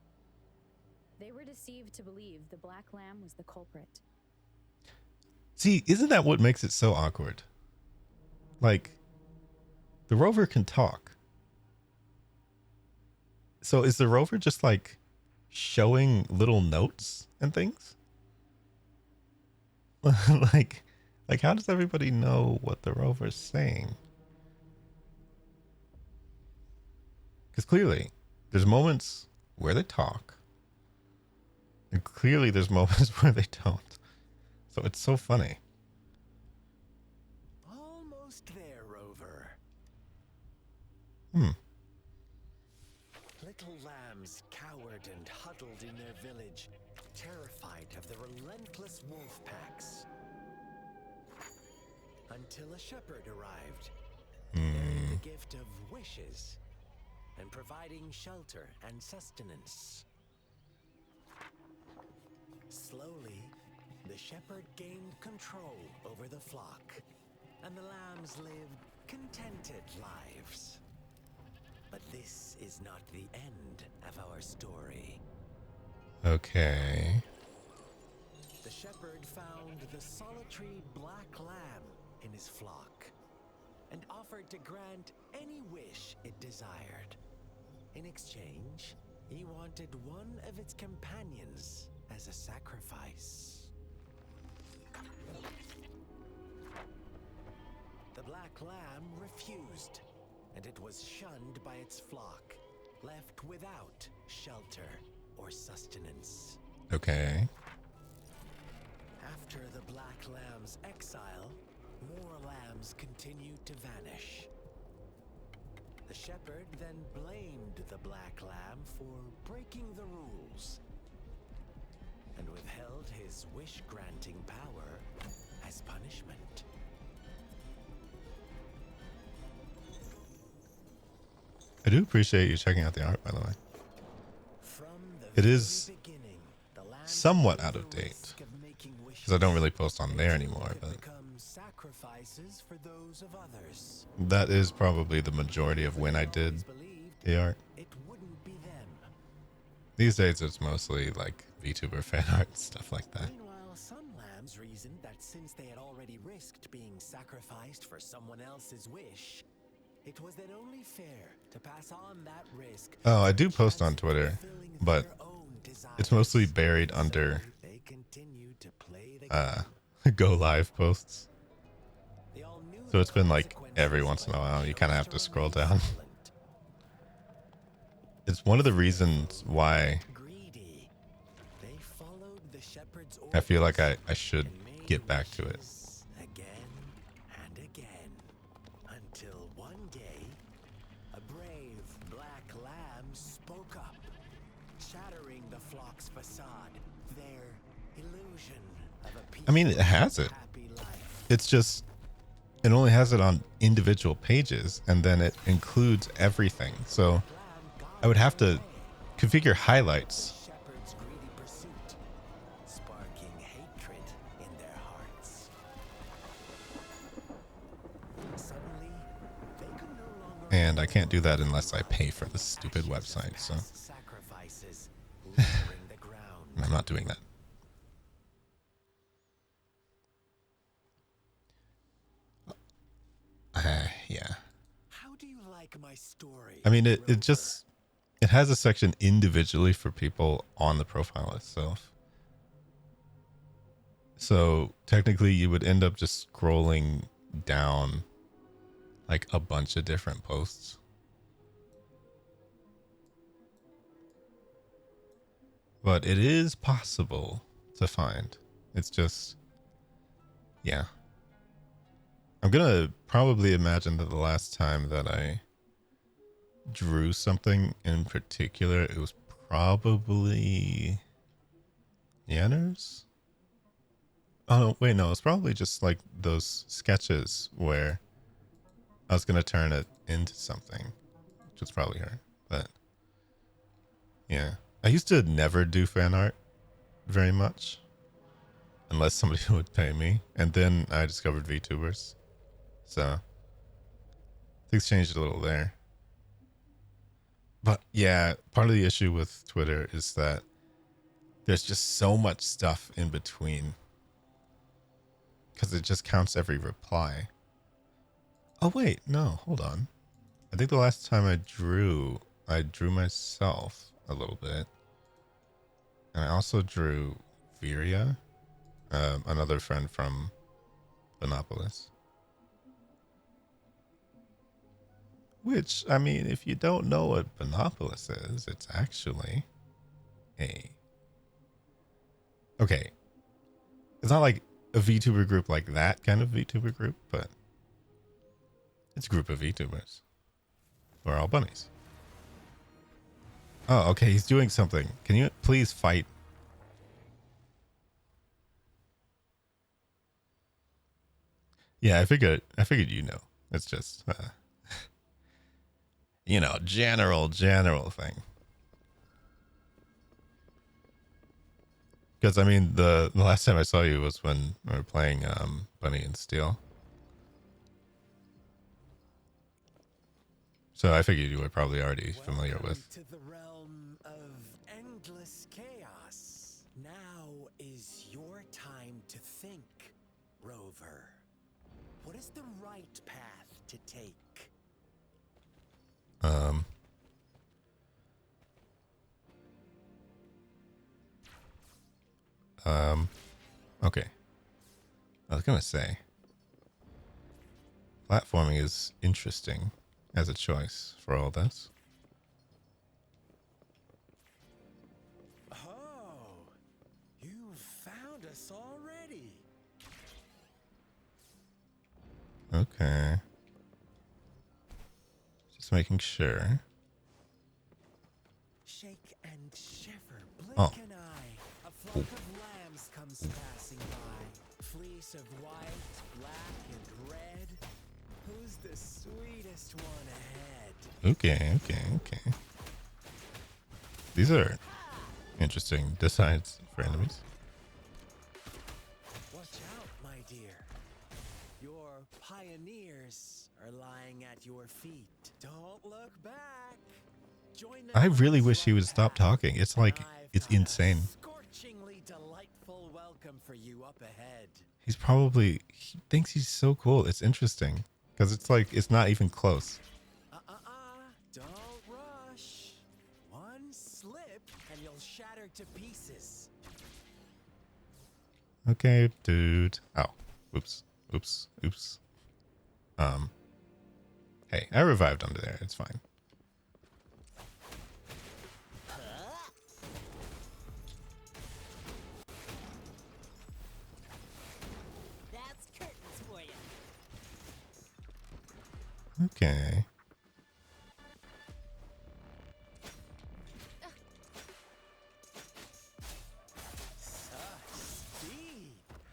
They were deceived to believe the black lamb was the culprit. See, isn't that what makes it so awkward? Like, the rover can talk. So is the rover just like showing little notes and things? like how does everybody know what the rover's saying? Because clearly there's moments where they talk, and clearly there's moments where they don't. So it's so funny. Almost there, Rover. Little lambs cowered and huddled in their village, terrified of the relentless wolf packs. Until a shepherd arrived, bearing the gift of wishes and providing shelter and sustenance. Slowly, the shepherd gained control over the flock, and the lambs lived contented lives. But this is not the end of our story. Okay. The shepherd found the solitary black lamb in his flock and offered to grant any wish it desired. In exchange, he wanted one of its companions as a sacrifice. The black lamb refused, and it was shunned by its flock, left without shelter or sustenance. Okay. After the black lamb's exile, more lambs continued to vanish. The shepherd then blamed the black lamb for breaking the rules and withheld his wish-granting power as punishment. I do appreciate you checking out the art, by the way. From the It very is beginning, the lambs somewhat knew out of the date, risk of making wishes. because I don't really post on They there too anymore, could but become sacrifices for those of others. that is probably the majority of when I did Always believed the art. it wouldn't be them. These days it's mostly like VTuber fan art and stuff like that. Meanwhile, some lambs reasoned that since they had already risked being sacrificed for someone else's wish, it was then only fair to pass on that risk. Oh, I do with a post chance on of Twitter, fulfilling but their own desires. it's mostly buried under So they continued to play the game. go live posts. They all knew So the it's been like consequences, every once in a but while you chose kind of have to scroll remain down. silent. It's one of the reasons why Greedy, they followed the shepherd's I feel like orders I should and made get back to it. wishes again and lambs spoke up, shattering the flock's facade, their illusion of a peaceful, I mean, it has it. happy life. It's just, it only has it on individual pages, and then it includes everything. So Lamb got I would have their to way. configure highlights. Shepherd's greedy pursuit, sparking hatred in their hearts. Suddenly, they could no longer And I can't do that unless I pay for this stupid ashes of website. So past sacrifices littering the ground. and I'm not doing that. Yeah. How do you like my story? I mean, it Rover? just, it has a section individually for people on the profile itself. So technically you would end up just scrolling down like a bunch of different posts. But it is possible to find. It's just, yeah. I'm gonna probably imagine that the last time that I drew something in particular, it was probably Yanners? Oh, no, wait, no, it's probably just like those sketches where I was gonna turn it into something, which was probably her. But yeah, I used to never do fan art very much unless somebody would pay me, and then I discovered VTubers, so things changed a little there. But yeah, part of the issue with Twitter is that there's just so much stuff in between because it just counts every reply. Oh wait, no, hold on. I think the last time I drew myself a little bit, and I also drew Viria, another friend from Bonopolis. Which, I mean, if you don't know what Bonopolis is, it's actually okay. It's not like a VTuber group like that kind of VTuber group, but it's a group of VTubers who are all bunnies. Oh, okay, he's doing something. Can you please fight? Yeah, I figured you know. It's just you know, general thing. Because I mean, the last time I saw you was when we were playing Bunny and Steel. So I figured you were probably already familiar Welcome with. to the realm of endless chaos. Now is your time to think, Rover. What is the right path to take? Okay. I was gonna say, platforming is interesting as a choice for all this. Oh, you found us already. Okay. Just making sure. Shake and shiver, blink Oh. an eye. A flock of lambs comes passing by. Fleece of white, black, and red. Who's the sweetest one ahead? Okay. These are interesting designs for enemies. Watch out, my dear. Your pioneers are lying at your feet. Don't look back. Join them I on really this wish he would right stop path. talking. It's like, I've it's got a insane. Scorchingly delightful welcome for you up ahead. He thinks he's so cool. It's interesting because it's like, it's not even close. Don't rush. One slip and you'll shatter to pieces. Okay, dude. Oh, oops. Hey, I revived under there. It's fine. That's curtains for you. Okay.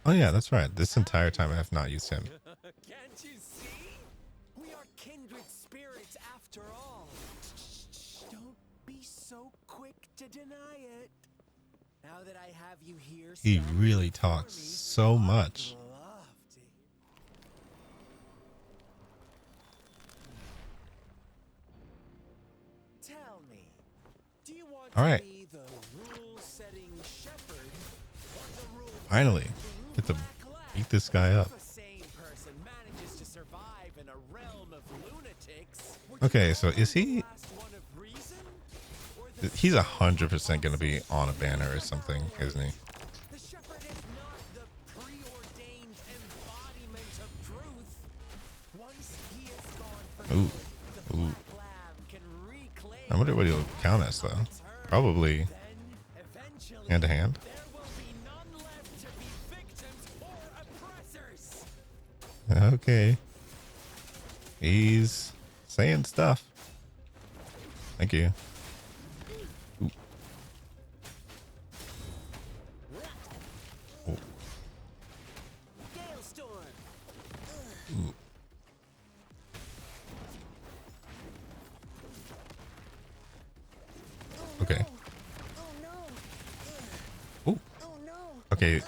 Oh yeah, that's right. This entire time I have not used him. Can't you see? We are kindred spirits after all. Shh, don't be so quick to deny it. Now that I have you here, He standing really before talks me, so I'd much. love to hear. Tell me, do you want All to right. be the rule-setting shepherd or the rule Finally, get to beat this guy up. If a sane person manages to survive in a realm of lunatics, would you Okay, so call is him the he? last one of reason? Or the He's 100% gonna be on a banner or something, isn't he? The shepherd is not the preordained embodiment of truth. Once he is gone for Ooh, good, the ooh. black lamb can reclaim I wonder what he'll count as though. Probably then eventually hand to hand. there will be none left to be victims or oppressors. Okay. He's saying stuff. Thank you. Ooh. Oh, Galestorm. ooh. Okay. Oh no. Ooh. Oh no. Okay.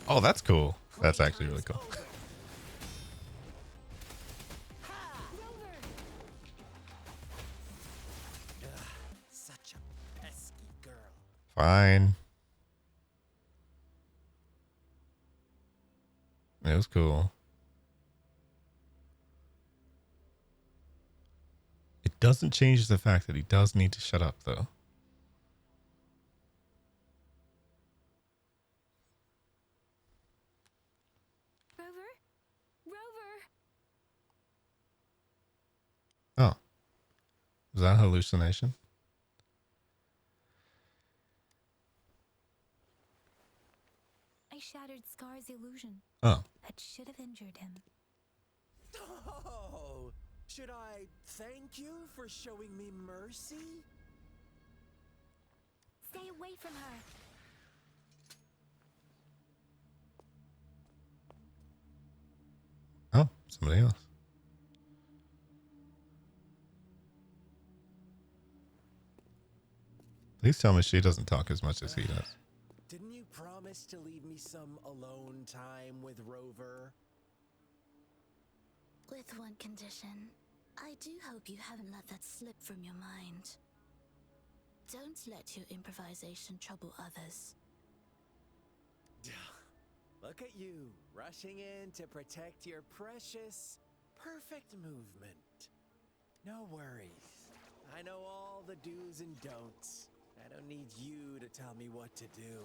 Oh, that's cool. That's actually really cool. Such a pesky girl. Fine. It was cool. It doesn't change the fact that he does need to shut up, though. Rover? Rover! Oh. Was that a hallucination? I shattered Scar's illusion. Oh. That should have injured him. Oh, should I thank you for showing me mercy? Stay away from her. Oh, somebody else. Please tell me she doesn't talk as much as he does. Didn't you promise to leave me some alone time with Rover? With one condition. I do hope you haven't let that slip from your mind. Don't let your improvisation trouble others. Look at you, rushing in to protect your precious, perfect movement. No worries. I know all the do's and don'ts. I don't need you to tell me what to do.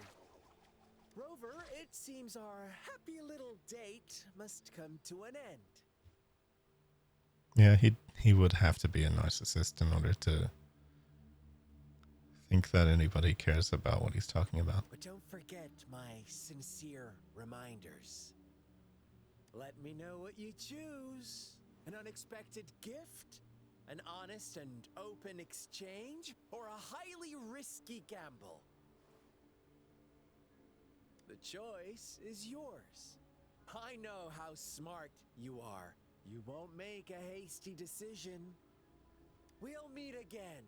Rover, it seems our happy little date must come to an end. Yeah, he would have to be a narcissist in order to think that anybody cares about what he's talking about. But don't forget my sincere reminders. Let me know what you choose. An unexpected gift? An honest and open exchange? Or a highly risky gamble? The choice is yours. I know how smart you are. You won't make a hasty decision. We'll meet again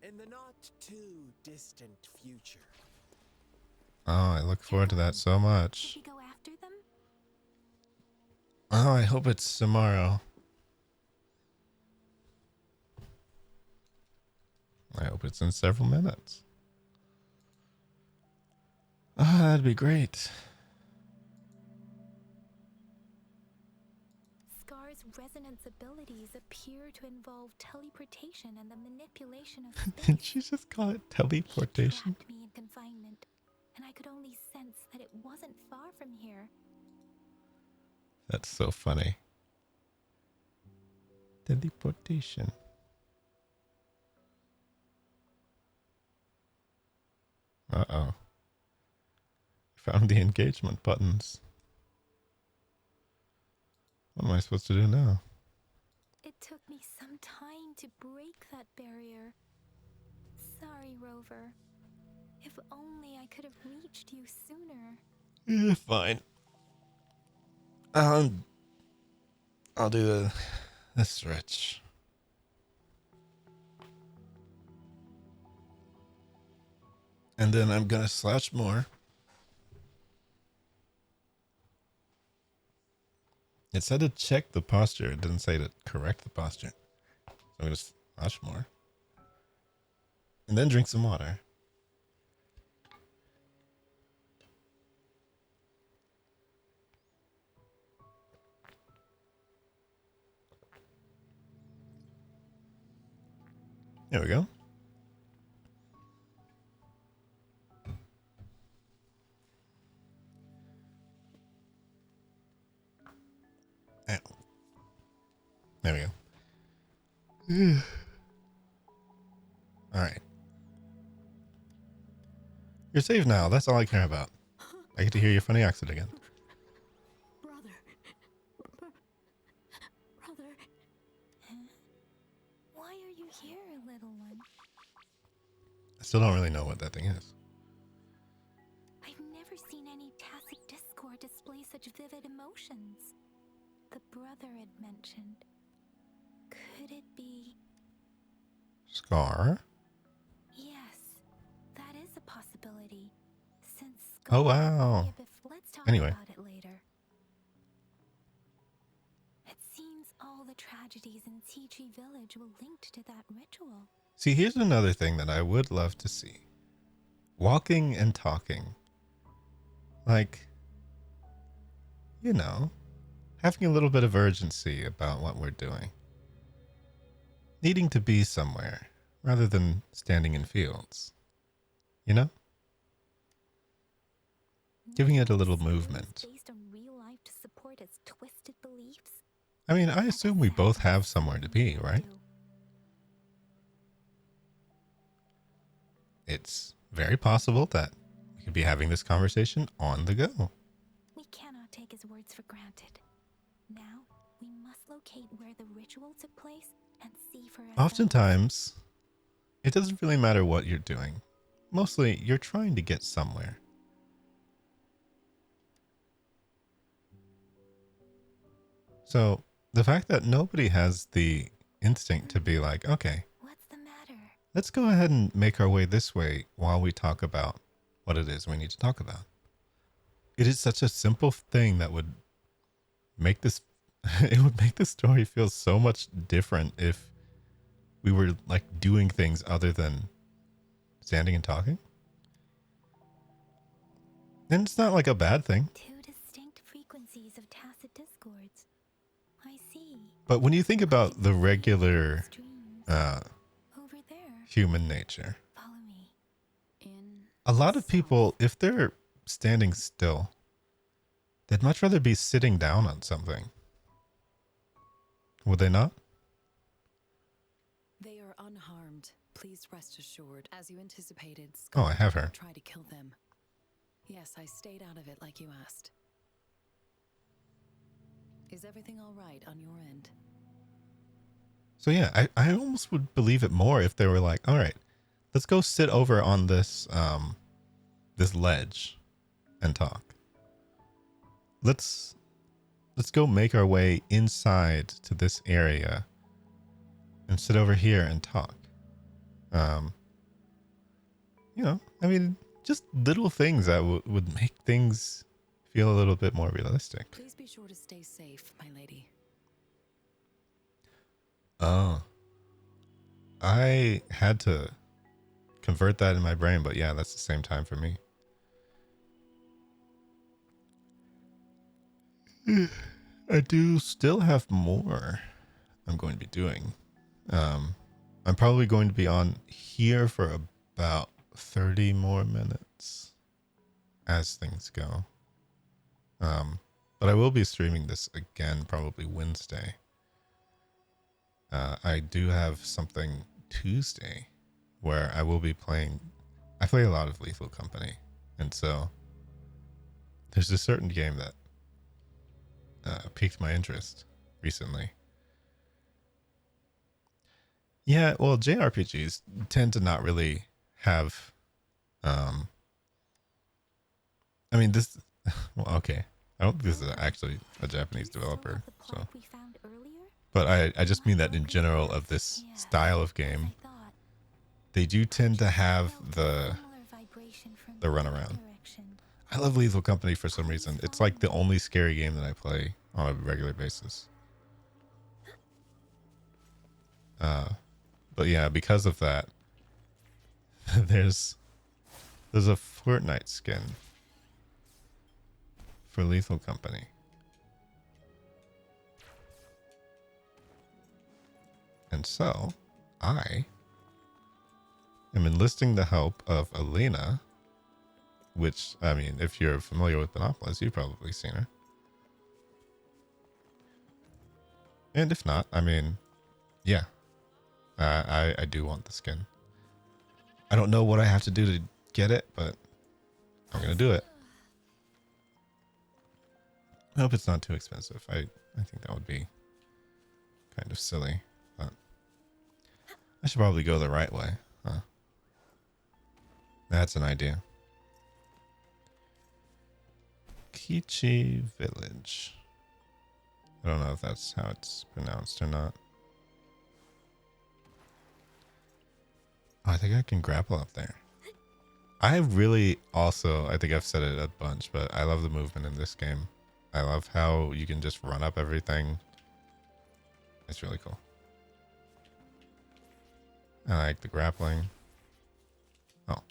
in the not too distant future. Oh, I look forward to that so Should much. we go after them? Oh, I hope it's tomorrow. I hope it's in several minutes. Ah, that'd be great. Scar's resonance abilities appear to involve teleportation and the manipulation of Did space. she just call it She teleportation? trapped me in confinement, and I could only sense that it wasn't far from here. That's so funny. Teleportation. Uh-oh. Found the engagement buttons. What am I supposed to do now? It took me some time to break that barrier. Sorry, Rover. If only I could have reached you sooner. Fine. I'll do the stretch. And then I'm gonna slash more. It said to check the posture. It didn't say to correct the posture. So I'm gonna slash more. And then drink some water. There we go. Ow. There we go. All right. You're safe now. That's all I care about. I get to hear your funny accent again. Brother. Brother. Why are you here, little one? I still don't really know what that thing is. I've never seen any tacit discord display such vivid emotions. The brother had mentioned. Could it be? Scar? Yes, that is a possibility. Since Oh, Scar wow. Let's talk Anyway. about it later. It seems all the tragedies in Tea Tree Village were linked to that ritual. See, here's another thing that I would love to see. Walking and talking. Like, you know, having a little bit of urgency about what we're doing. Needing to be somewhere rather than standing in fields. You know? Giving it a little movement. Based on real life to support its twisted beliefs. I mean, I assume we both have somewhere to be, right? It's very possible that we could be having this conversation on the go. We cannot take his words for granted. Now, we must locate where the ritual took place and see for ourselves. Oftentimes, it doesn't really matter what you're doing. Mostly, you're trying to get somewhere. So, the fact that nobody has the instinct to be like, okay, What's the matter? let's go ahead and make our way this way while we talk about what it is we need to talk about. It is such a simple thing that would make this, it would make the story feel so much different if we were like doing things other than standing and talking. And it's not like a bad thing. Two distinct frequencies of tacit discords. I see. But when you think about the regular Streams. Over there. human nature, Follow me. In a lot of people, if they're standing still, they'd much rather be sitting down on something. Would they not? They are unharmed. Please rest assured. As you anticipated, Oh, I have her. tried to kill them. Yes, I stayed out of it like you asked. Is everything all right on your end? So yeah, I almost would believe it more if they were like, all right, let's go sit over on this this ledge and talk. Let's go make our way inside to this area and sit over here and talk. You know, I mean, just little things that would make things feel a little bit more realistic. Please be sure to stay safe, my lady. Oh, I had to convert that in my brain, but yeah, that's the same time for me. I do still have more I'm going to be doing. I'm probably going to be on here for about 30 more minutes as things go. But I will be streaming this again probably Wednesday. I do have something Tuesday where I will be playing. I play a lot of Lethal Company, and so there's a certain game that piqued my interest recently. Yeah, well, JRPGs tend to not really have. I mean, Well, okay. I don't think this is actually a Japanese You still developer, have the so. plaque we found earlier? But I just mean that in Not general broken of this pieces. style of Yeah, game, as I thought. they do tend to have Felt a the similar vibration from the that runaround. direction. I love Lethal Company for some reason. It's like the only scary game that I play on a regular basis. But yeah, because of that, there's a Fortnite skin for Lethal Company. And so, I am enlisting the help of Elena, which, I mean, if you're familiar with Binopolis, you've probably seen her. And if not, I mean, yeah, I do want the skin. I don't know what I have to do to get it, but I'm going to do it. I hope it's not too expensive. I think that would be kind of silly, but I should probably go the right way. Huh? That's an idea. Kichi Village. I don't know if that's how it's pronounced or not. Oh, I think I can grapple up there. I really also, I think I've said it a bunch, but I love the movement in this game. I love how you can just run up everything. It's really cool. I like the grappling. Oh.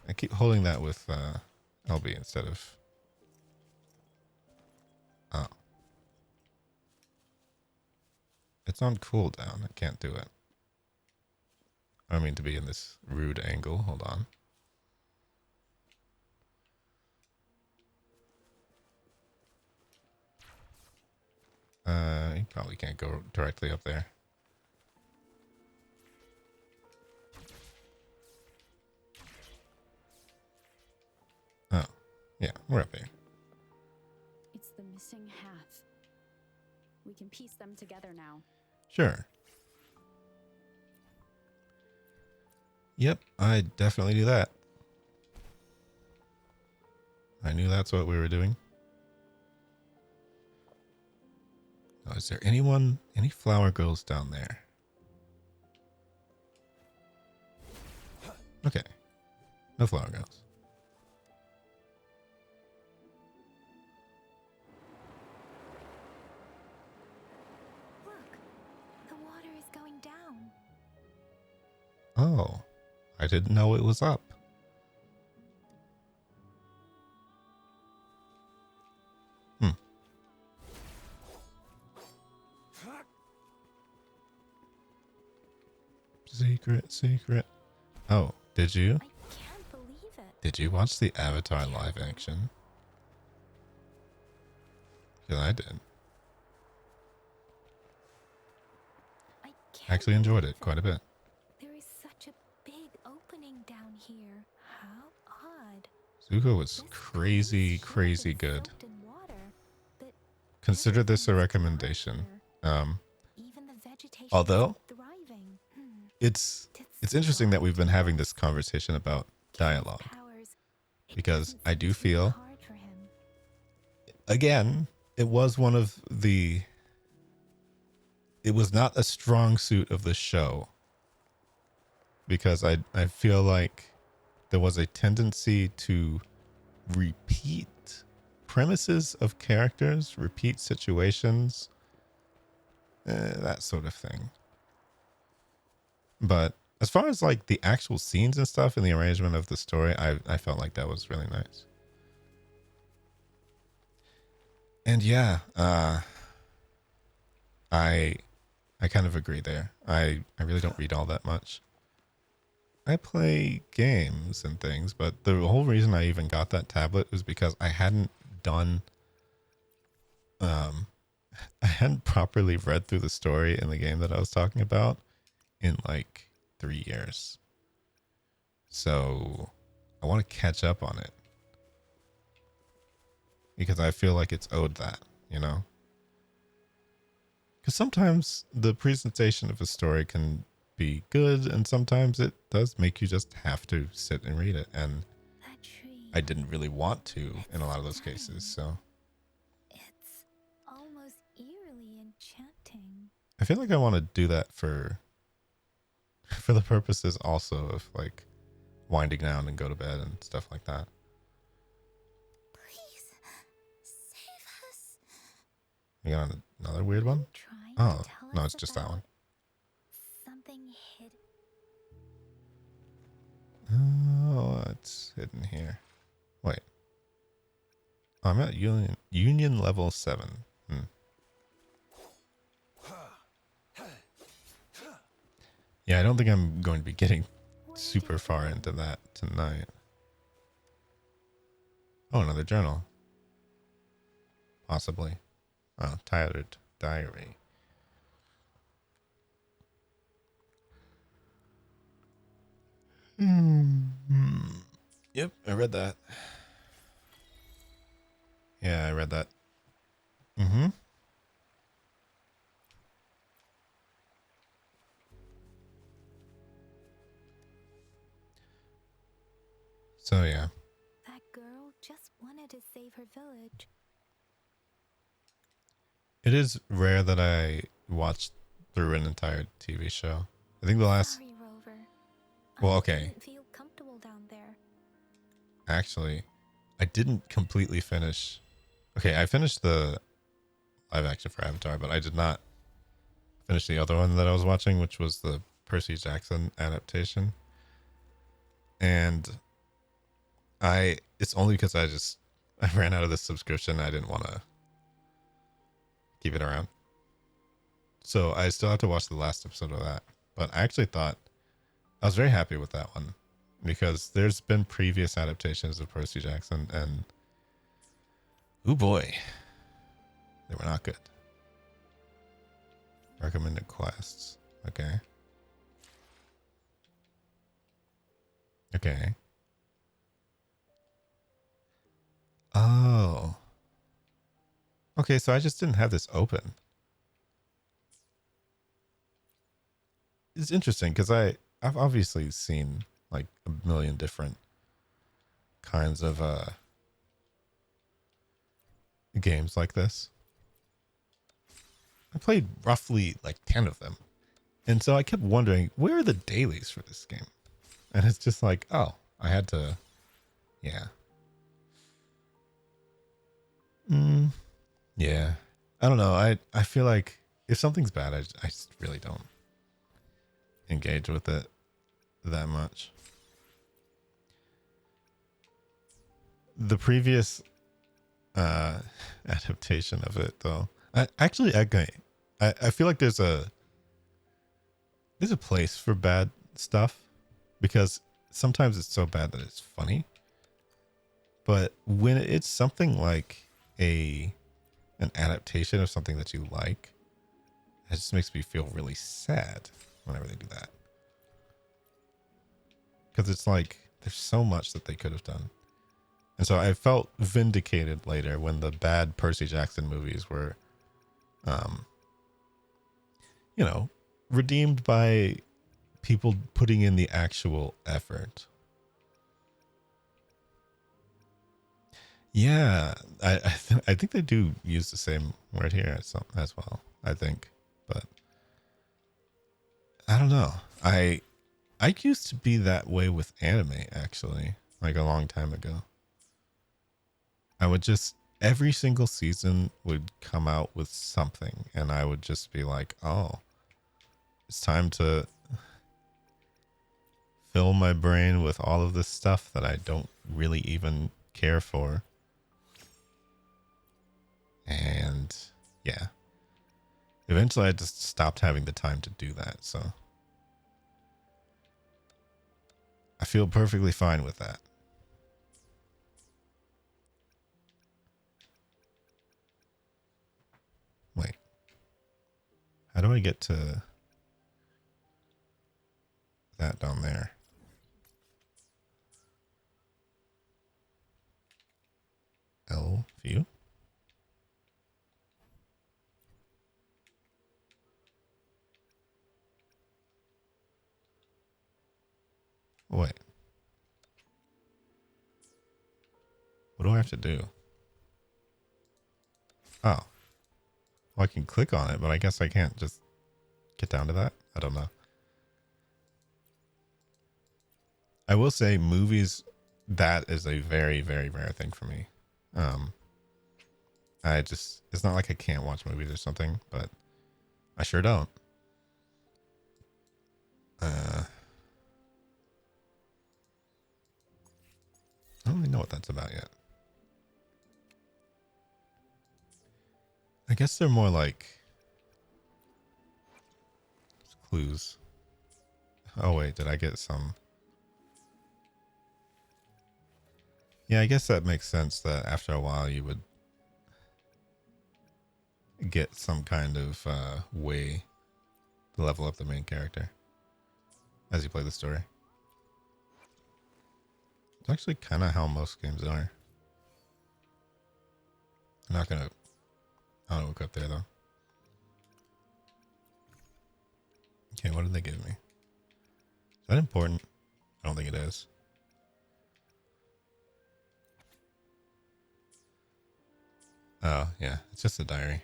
I keep holding that with LB instead of... Oh. It's on cooldown. I can't do it. I don't mean to be in this rude angle. Hold on. You probably can't go directly up there. Oh, yeah, we're up here. It's the missing half. We can piece them together now. Sure. Yep, I definitely do that. I knew that's what we were doing. Oh, is there any flower girls down there? Okay. No flower girls. Look, the water is going down. Oh, I didn't know it was up. Secret. Oh, did you? I can't believe it. Did you watch the Avatar live action? Yeah, I did. I can't Actually enjoyed believe it quite a bit. There is such a big opening down here. How odd. Zuko was This crazy place should have been good. soaked in water, but Consider this a everything is recommendation. alive here. Even the vegetation Although is thriving. it's Did interesting that Scott we've been give having us this conversation about King's dialogue, powers? It because doesn't I do seem too feel, hard for him. again, it was not a strong suit of the show, because I feel like there was a tendency to repeat premises of characters, repeat situations, that sort of thing. But as far as like the actual scenes and stuff and the arrangement of the story, I felt like that was really nice. And yeah, I kind of agree there. I really don't read all that much. I play games and things, but the whole reason I even got that tablet was because I hadn't done I hadn't properly read through the story in the game that I was talking about in like 3 years. So I want to catch up on it, because I feel like it's owed that, you know? Because sometimes the presentation of a story can be good, and sometimes it does make you just have to sit and read it. And That tree I didn't really want to in a lot of those cases. So It's almost eerily enchanting. I feel like I want to do that for the purposes also of like winding down and go to bed and stuff like that. Please save us. You got another weird one? Trying Oh, to tell no, us it's just that one. about something hidden. Oh, it's hidden here. Wait. Oh, I'm at Union level 7. Yeah, I don't think I'm going to be getting super far into that tonight. Oh, another journal. Possibly. Oh, tired diary. Yep, I read that. Yeah, I read that. So, yeah. That girl just wanted to save her village. It is rare that I watch through an entire TV show. I think the last... Sorry, Rover. Well, I okay. didn't feel comfortable down there. Actually, I didn't completely finish... Okay, I finished the live action for Avatar, but I did not finish the other one that I was watching, which was the Percy Jackson adaptation. And it's only because I ran out of this subscription. I didn't want to keep it around. So I still have to watch the last episode of that. But I actually thought I was very happy with that one because there's been previous adaptations of Percy Jackson and oh boy, they were not good. Recommended quests. Okay. Okay. Oh. Okay, so I just didn't have this open. It's interesting because I've obviously seen like a million different kinds of games like this. I played roughly like 10 of them. And so I kept wondering, where are the dailies for this game? And it's just like, oh, I had to, yeah. Yeah. I don't know. I feel like if something's bad, I just really don't engage with it that much. The previous adaptation of it, though, I feel like there's a place for bad stuff because sometimes it's so bad that it's funny. But when it's something like an adaptation of something that you like, it just makes me feel really sad whenever they do that. Because it's like there's so much that they could have done. And so I felt vindicated later when the bad Percy Jackson movies were, redeemed by people putting in the actual effort. Yeah, I think they do use the same word here as well, I think. But I don't know. I used to be that way with anime, actually, like a long time ago. I would just, every single season would come out with something, and I would just be like, oh, it's time to fill my brain with all of this stuff that I don't really even care for. And yeah, eventually I just stopped having the time to do that. So I feel perfectly fine with that. Wait, how do I get to that down there? L view? Wait. What do I have to do? Oh. Well, I can click on it, but I guess I can't just get down to that. I don't know. I will say movies, that is a very, very rare thing for me. It's not like I can't watch movies or something, but I sure don't. I don't really know what that's about yet. I guess they're more like clues. Oh wait, did I get some? Yeah, I guess that makes sense that after a while you would get some kind of way to level up the main character as you play the story. It's actually kind of how most games are. I'm not gonna look up there though. Okay, what did they give me? Is that important? I don't think it is. Oh, yeah, it's just a diary.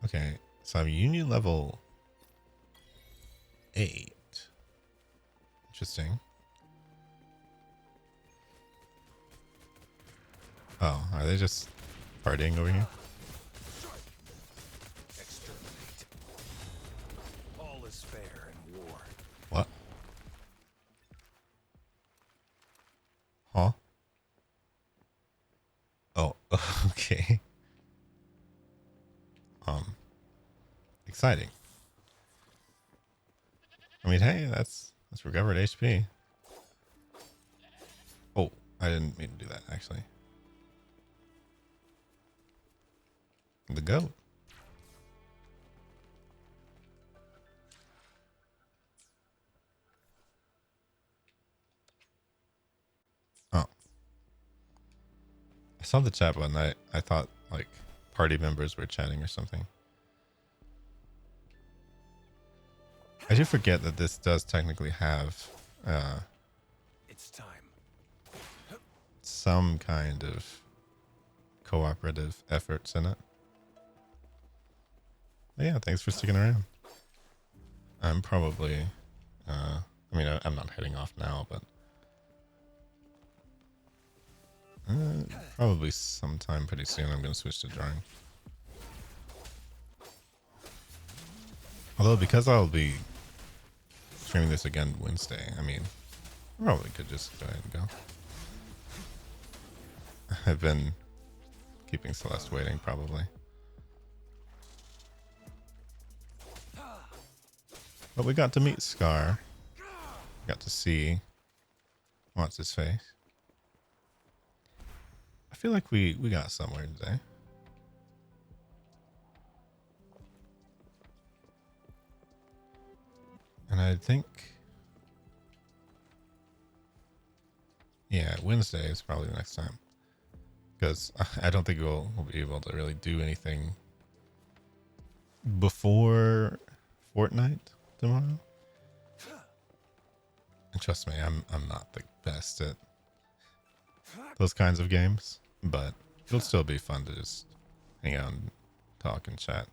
Okay, so I'm union level 8. Interesting. Oh, are they just partying over here? Exterminate. All is fair in war. What? Huh? Oh, okay. Exciting. I mean, hey, that's recovered HP. Oh, I didn't mean to do that, actually. The goat. Oh. I saw the chat button. I thought like party members were chatting or something. I do forget that this does technically have It's time. some kind of cooperative efforts in it. But yeah, thanks for sticking around. I'm probably, I mean, I'm not heading off now, but probably sometime pretty soon I'm going to switch to drawing. Although, because I'll be streaming this again Wednesday, I mean, I probably could just go ahead and go. I've been keeping Celeste waiting, probably. But we got to meet Scar. Got to see what's his face. I feel like we got somewhere today. And I think, yeah, Wednesday is probably the next time. Because I don't think we'll be able to really do anything before Fortnite tomorrow. And trust me, I'm not the best at those kinds of games, but it'll still be fun to just hang out and talk and chat.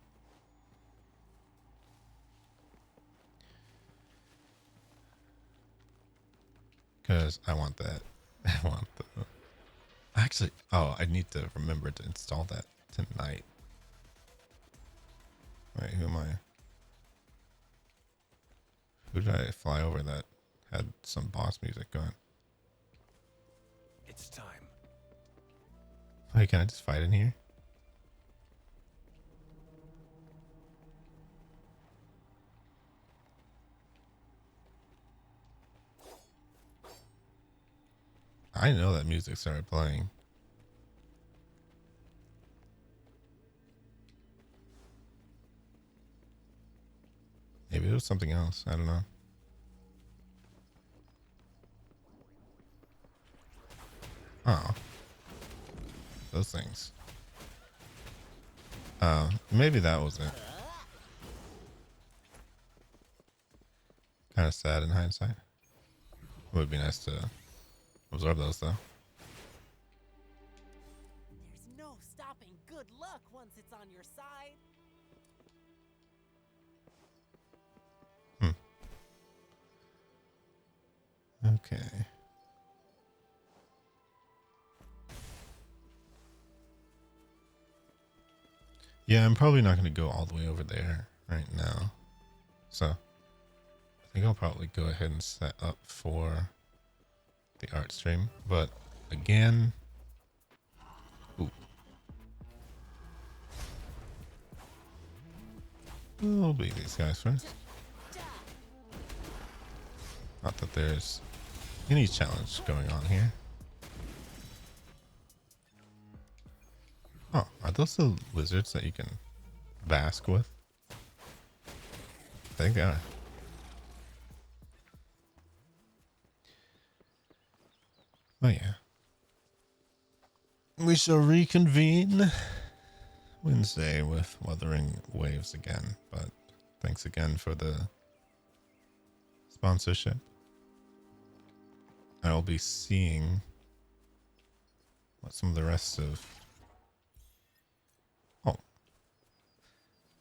Because I want that. I want the... Actually, oh, I need to remember to install that tonight. Wait, who am I? Who did I fly over that had some boss music going? It's time. Wait, can I just fight in here? I know that music started playing. Maybe it was something else. I don't know. Oh. Those things. Maybe that was it. Kind of sad in hindsight. It would be nice to absorb those though. There's no stopping good luck once it's on your side. Okay. Yeah, I'm probably not going to go all the way over there right now. So I think I'll probably go ahead and set up for the art stream. But again, ooh. We'll beat these guys first. Not that there's any challenge going on here. Oh, are those the lizards that you can bask with? I think they are. Oh yeah. We shall reconvene Wednesday with Wuthering Waves again, but thanks again for the sponsorship. I will be seeing what some of the rest of... Oh.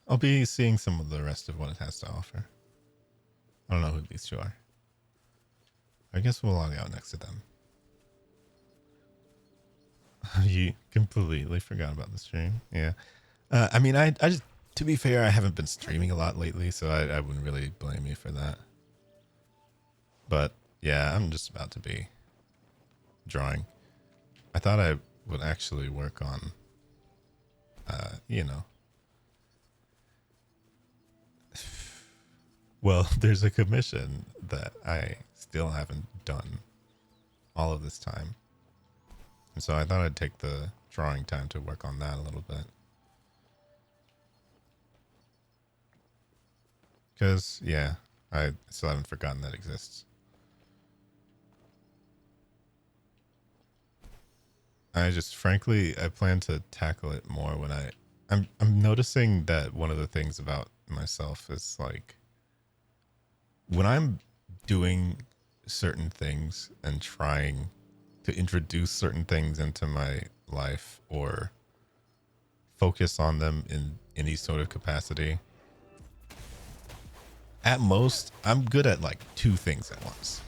I'll be seeing some of the rest of what it has to offer. I don't know who these two are. I guess we'll log out next to them. You completely forgot about the stream. Yeah. I mean, I just, to be fair, I haven't been streaming a lot lately, so I wouldn't really blame you for that. But yeah, I'm just about to be drawing. I thought I would actually work on, you know. Well, there's a commission that I still haven't done all of this time. And so I thought I'd take the drawing time to work on that a little bit. Because, yeah, I still haven't forgotten that exists. I just, frankly, I plan to tackle it more when I'm noticing that one of the things about myself is like, when I'm doing certain things and trying to introduce certain things into my life or focus on them in any sort of capacity, at most, I'm good at like 2 things at once.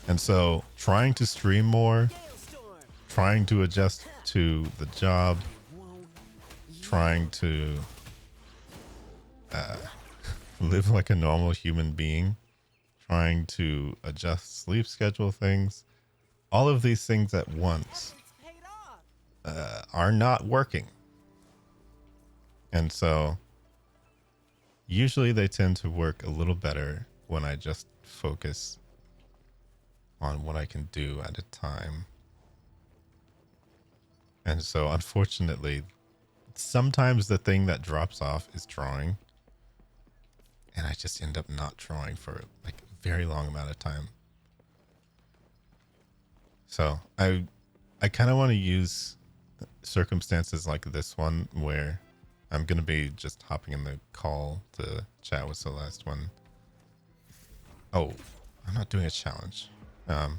And so trying to stream more, trying to adjust to the job, trying to live like a normal human being, trying to adjust sleep schedule things, all of these things at once are not working. And so usually they tend to work a little better when I just focus on what I can do at a time. And so unfortunately, sometimes the thing that drops off is drawing. And I just end up not drawing for like a very long amount of time. So I kind of want to use circumstances like this one where I'm going to be just hopping in the call to chat with Celeste when... Oh, I'm not doing a challenge. But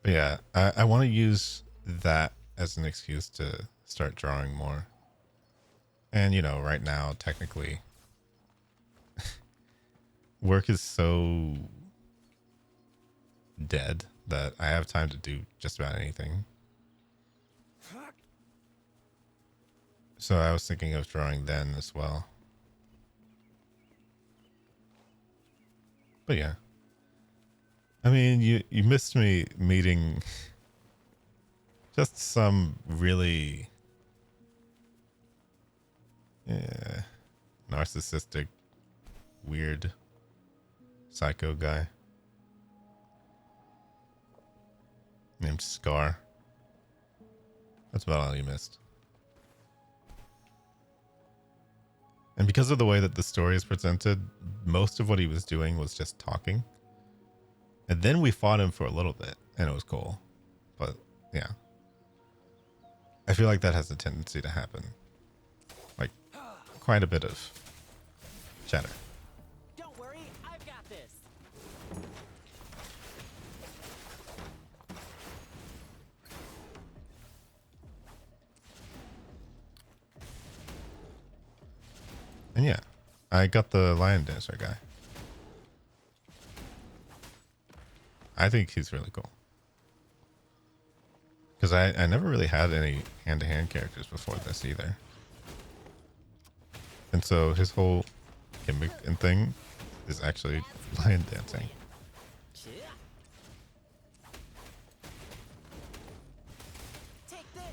yeah, I want to use that as an excuse to start drawing more. And, you know, right now, technically, work is so dead that I have time to do just about anything. So I was thinking of drawing then as well. But yeah. I mean, you missed me meeting just some really narcissistic, weird, psycho guy named Scar. That's about all you missed. And because of the way that the story is presented, most of what he was doing was just talking. And then we fought him for a little bit, and it was cool. But, yeah. I feel like that has a tendency to happen. Like, quite a bit of chatter. Don't worry, I've got this. I got the Lion Dancer guy. I think he's really cool. Because I never really had any hand-to-hand characters before this either. And so his whole gimmick and thing is actually lion dancing. Take this.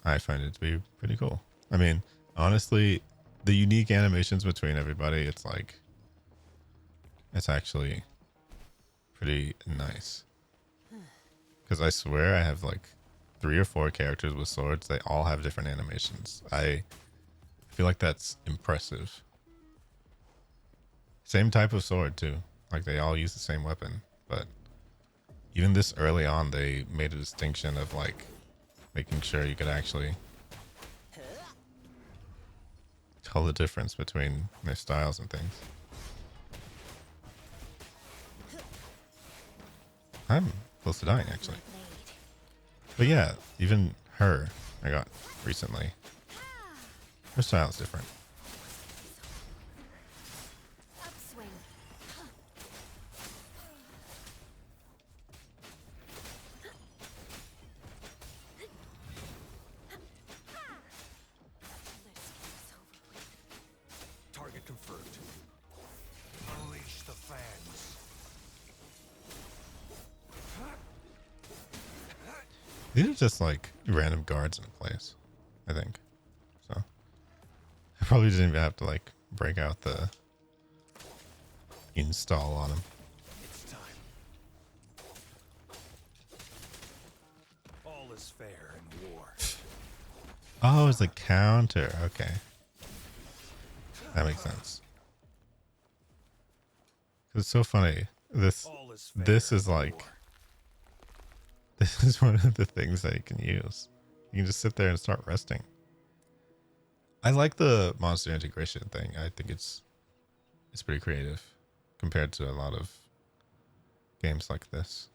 I find it to be pretty cool. I mean, honestly, the unique animations between everybody, it's like, it's actually pretty nice. Because I swear I have like 3 or 4 characters with swords. They all have different animations. I feel like that's impressive. Same type of sword too. Like they all use the same weapon. But even this early on, they made a distinction of like making sure you could actually tell the difference between their styles and things. I'm close to dying actually. But yeah, even her I got recently. Her style is different. Upswing. Target confirmed. Unleash the fans. These are just like random guards in a place, I think. So I probably didn't even have to like break out the install on them. It's time. All is fair in war. Oh, it's a counter. Okay. That makes sense. 'Cause it's so funny. This is like, this is one of the things that you can use. You can just sit there and start resting. I like the monster integration thing. I think it's pretty creative compared to a lot of games like this.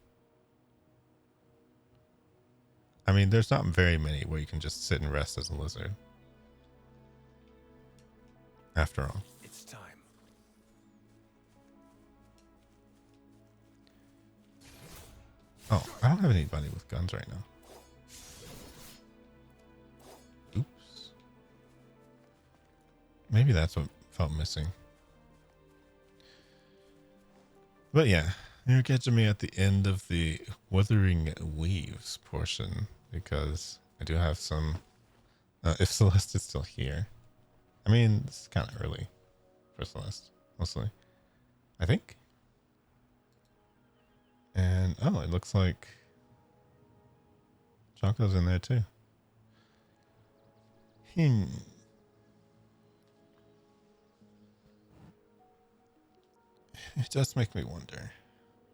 I mean, there's not very many where you can just sit and rest as a lizard. After all. It's time. Oh, I don't have anybody with guns right now. Oops. Maybe that's what felt missing. But yeah, you're catching me at the end of the Wuthering Waves portion because I do have some. If Celeste is still here, I mean, it's kind of early for Celeste, mostly, I think. And oh, it looks like Choco's in there too. It does make me wonder.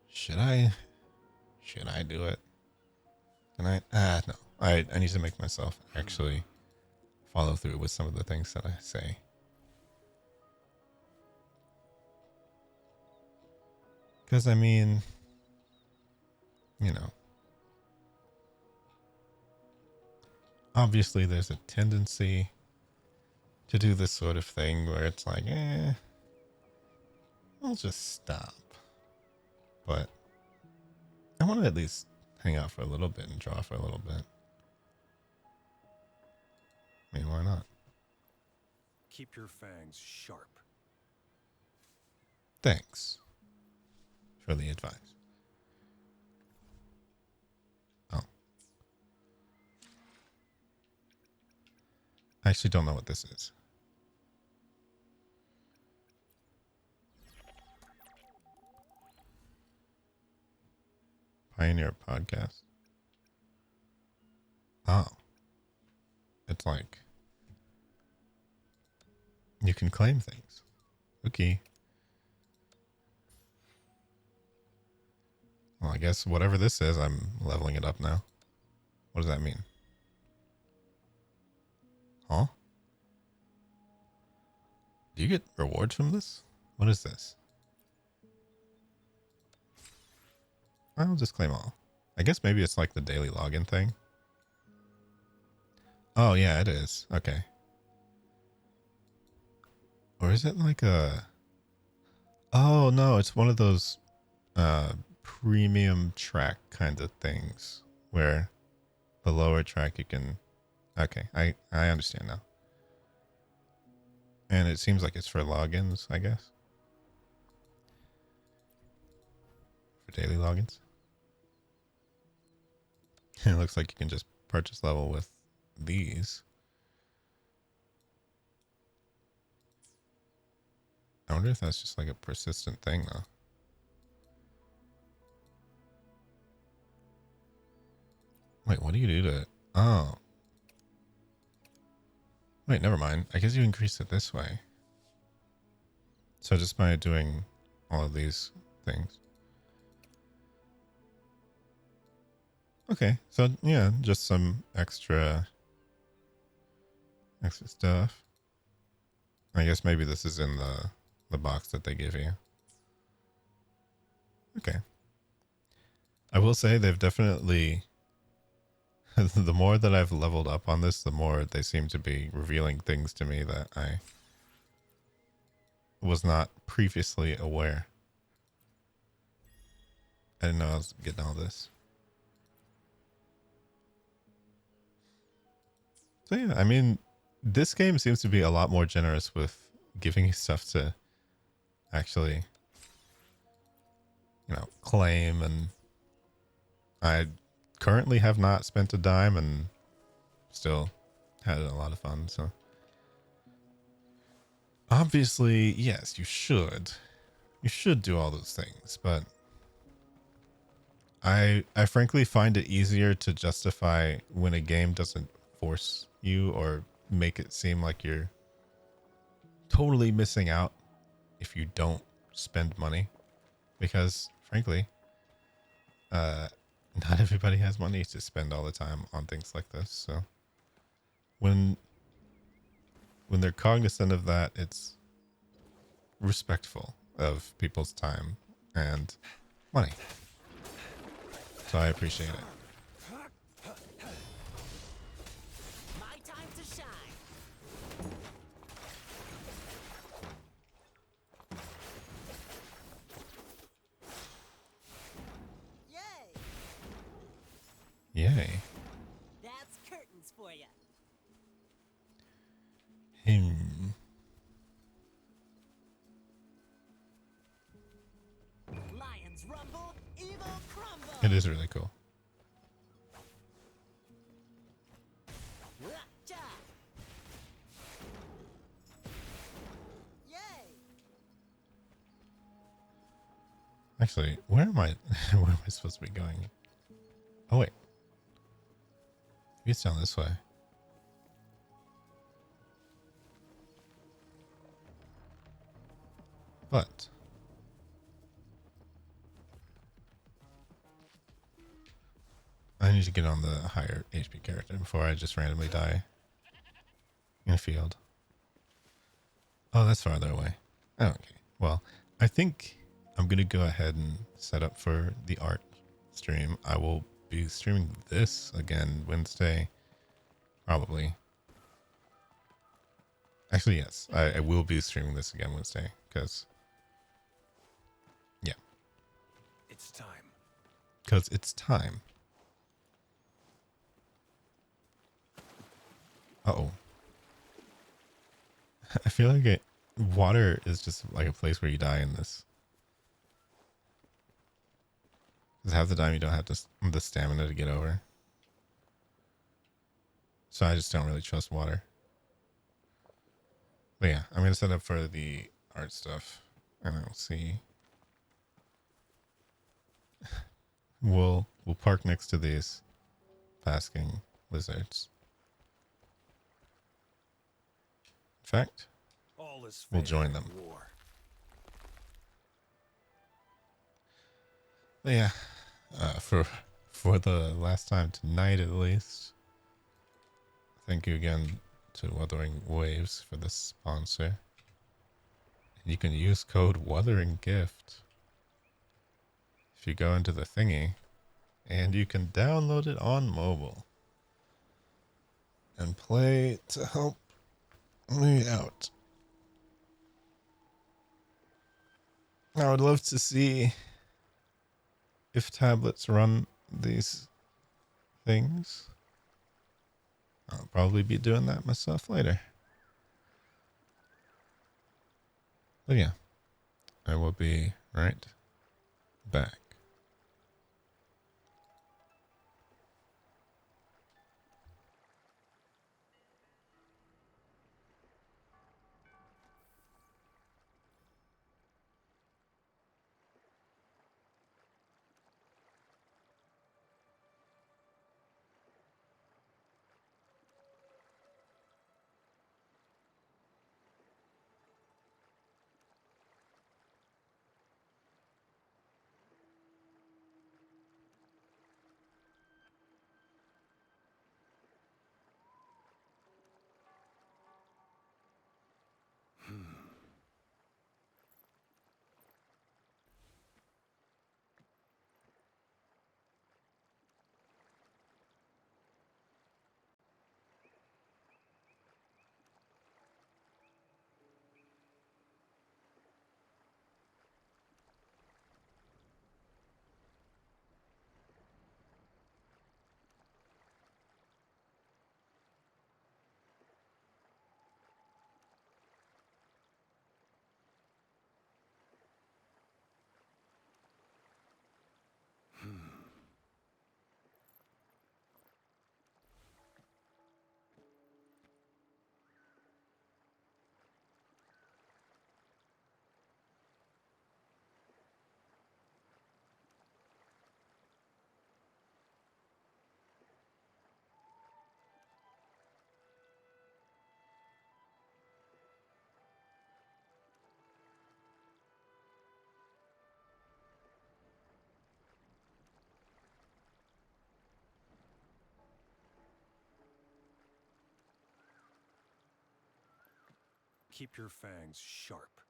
Should I do it? Can I? No. I need to make myself actually follow through with some of the things that I say. Because I mean, you know, obviously there's a tendency to do this sort of thing where it's like, I'll just stop. But I want to at least hang out for a little bit and draw for a little bit. I mean, why not? Keep your fangs sharp. Thanks for the advice. Oh. I actually don't know what this is. Pioneer podcast. Oh. It's like you can claim things. Okay. Well, I guess whatever this is, I'm leveling it up now. What does that mean? Huh? Do you get rewards from this? What is this? I'll just claim all. I guess maybe it's like the daily login thing. Oh yeah, it is. Okay. Or is it like a... Oh no, it's one of those premium track kind of things where the lower track you can... Okay, I understand now. And it seems like it's for logins, I guess. For daily logins. It looks like you can just purchase level with these. I wonder if that's just like a persistent thing though. Wait, what do you do to it? Oh. Wait, never mind. I guess you increase it this way. So just by doing all of these things. Okay, so yeah, just some extra stuff. I guess maybe this is in the box that they give you. Okay. I will say they've definitely... the more that I've leveled up on this, the more they seem to be revealing things to me that I was not previously aware. I didn't know I was getting all this. So yeah, I mean, this game seems to be a lot more generous with giving you stuff to actually, you know, claim, and I currently have not spent a dime and still had a lot of fun. So obviously, yes, you should do all those things, but I frankly find it easier to justify when a game doesn't force you or make it seem like you're totally missing out if you don't spend money, because frankly, not everybody has money to spend all the time on things like this. So when they're cognizant of that, it's respectful of people's time and money. So I appreciate it. My time to shine. Yay! Yay. That's curtains for you. Lions rumble, evil crumble. It is really cool. Cha. Yay! Actually, where am I? Where am I supposed to be going? Oh wait, it's down this way. But I need to get on the higher HP character before I just randomly die in a field. Oh, that's farther away. Oh, okay. Well, I think I'm going to go ahead and set up for the art stream. I will be streaming this again Wednesday, probably. Actually, yes, I will be streaming this again Wednesday, because, yeah. It's time. Because it's time. Uh-oh. I feel like water is just like a place where you die in this. Because half the time you don't have the stamina to get over. So I just don't really trust water. But yeah, I'm going to set up for the art stuff. And I'll see. We'll park next to these basking lizards. In fact, All is we'll fair join in them. war. But yeah, for the last time tonight at least, thank you again to Wuthering Waves for the sponsor. You can use code WutheringGift if you go into the thingy, and you can download it on mobile. and play to help me out. I would love to see if tablets run these things. I'll probably be doing that myself later. But yeah, I will be right back. Keep your fangs sharp.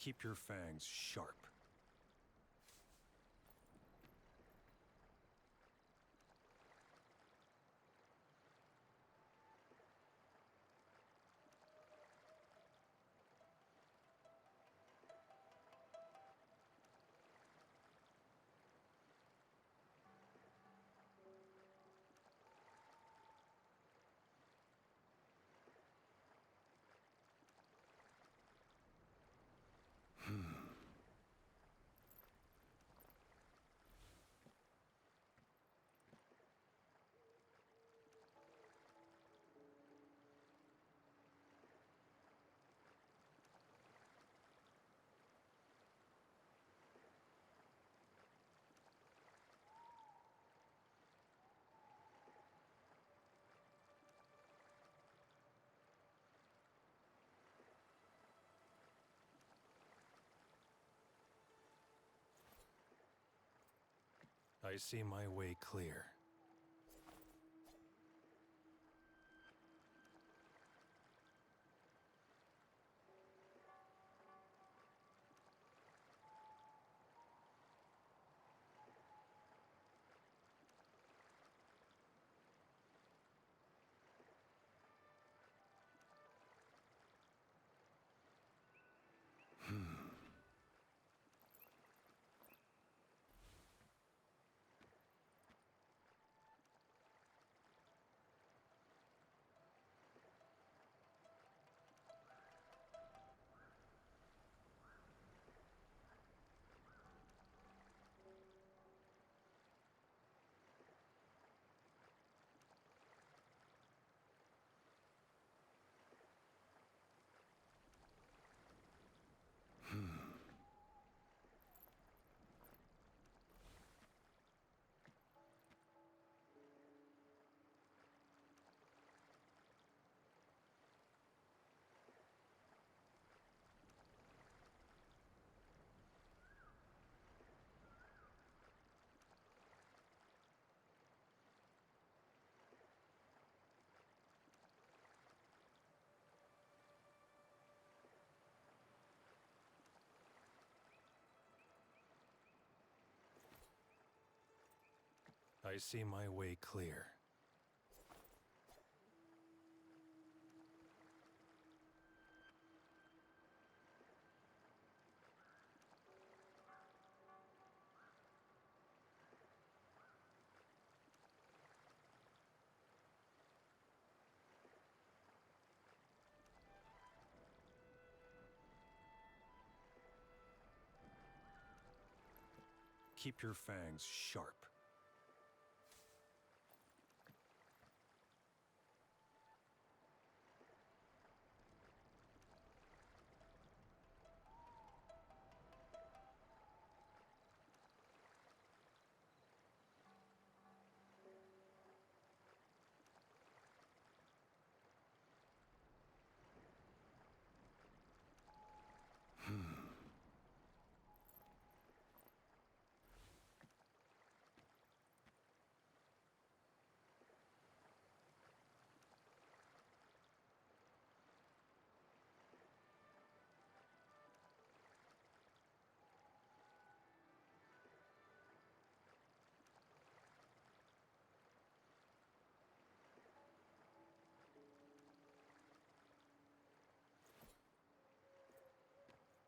Keep your fangs sharp. I see my way clear. I see my way clear. Keep your fangs sharp.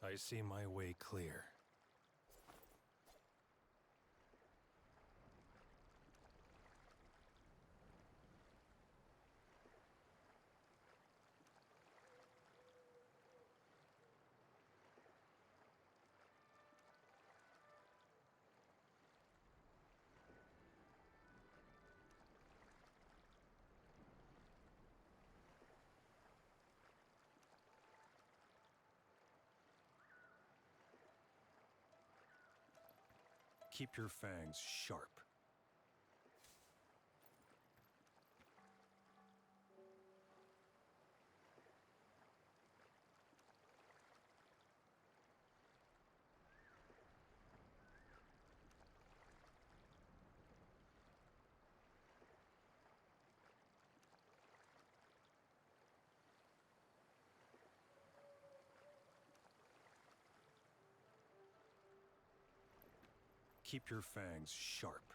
I see my way clear. Keep your fangs sharp. Keep your fangs sharp.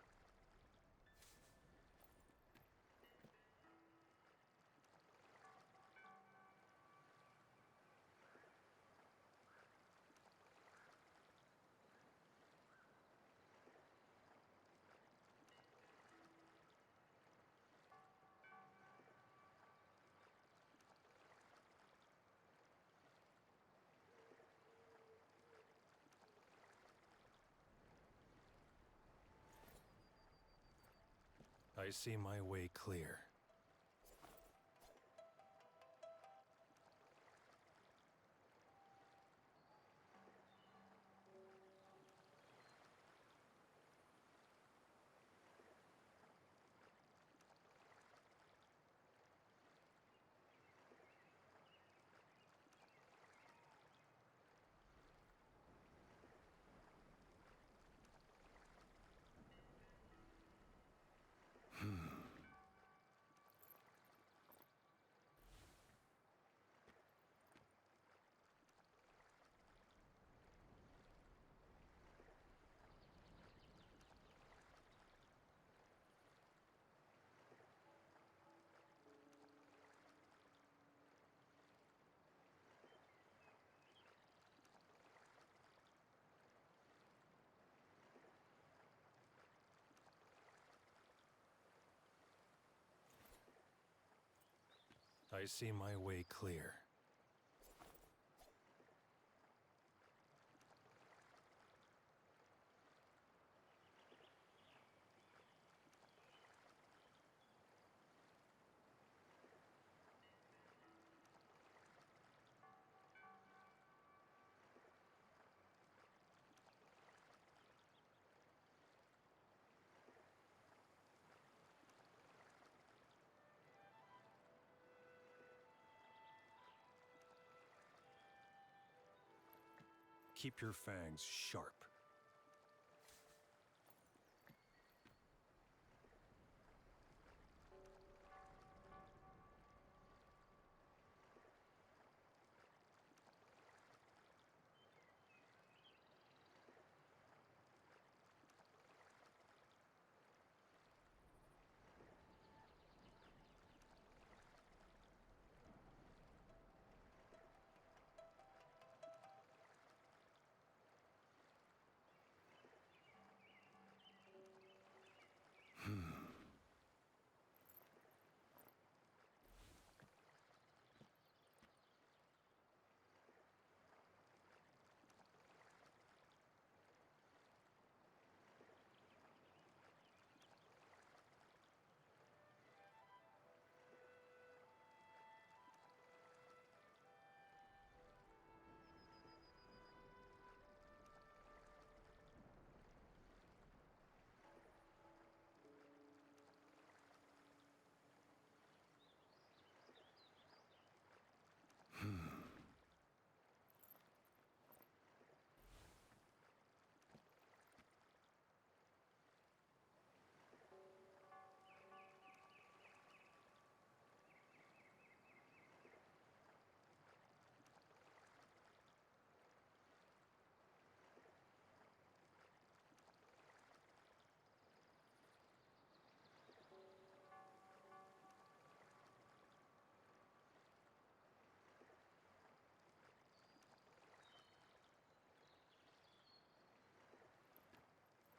I see my way clear. I see my way clear. Keep your fangs sharp.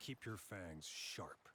Keep your fangs sharp.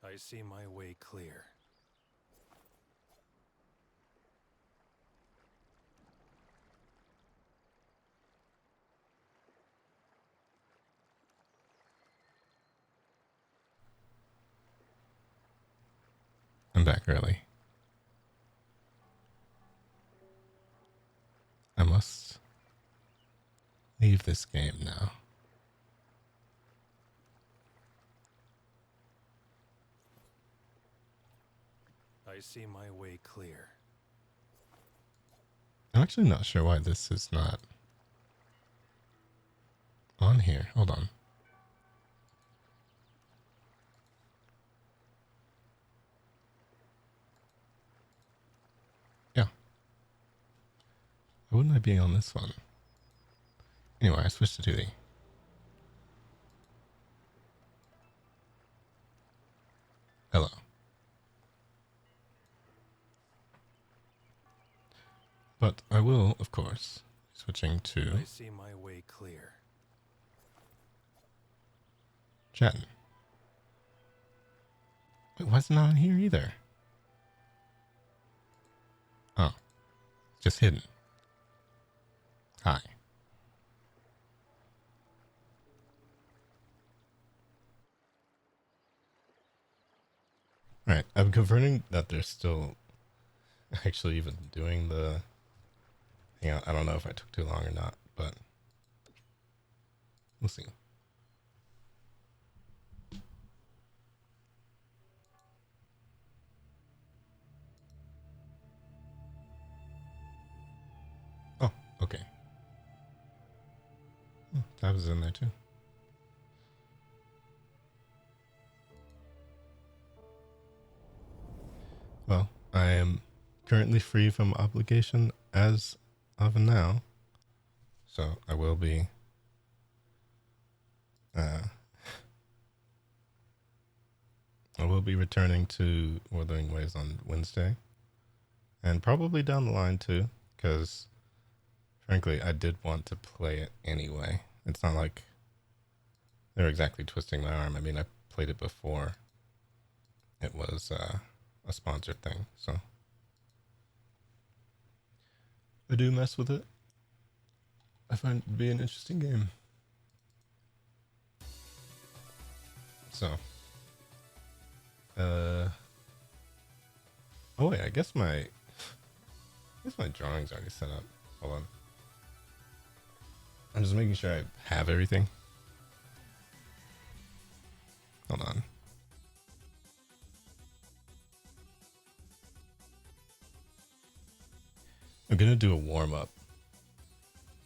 I see my way clear. I'm back early. I must leave this game now. I see my way clear. I'm actually not sure why this is not on here. Hold on. Yeah. Why wouldn't I be on this one? Anyway, I switched to 2D. Hello. But I will, of course, switching to I see my way clear. chatting. Wait, why is it not on here either? Oh, it's just hidden. Hi. Alright, I'm confirming that they're still actually even doing the... Hang on, I don't know if I took too long or not, but we'll see. Oh, okay. Oh, Tabs is in there too. Well, I am currently free from obligation as of now, so I will be returning to Wuthering Waves on Wednesday, and probably down the line too, because frankly I did want to play it anyway. It's not like they're exactly twisting my arm. I mean, I played it before it was a sponsored thing, so I do mess with it. I find it to be an interesting game. So, oh wait, I guess my drawing's already set up. Hold on. I'm just making sure I have everything. Hold on. I'm gonna do a warm-up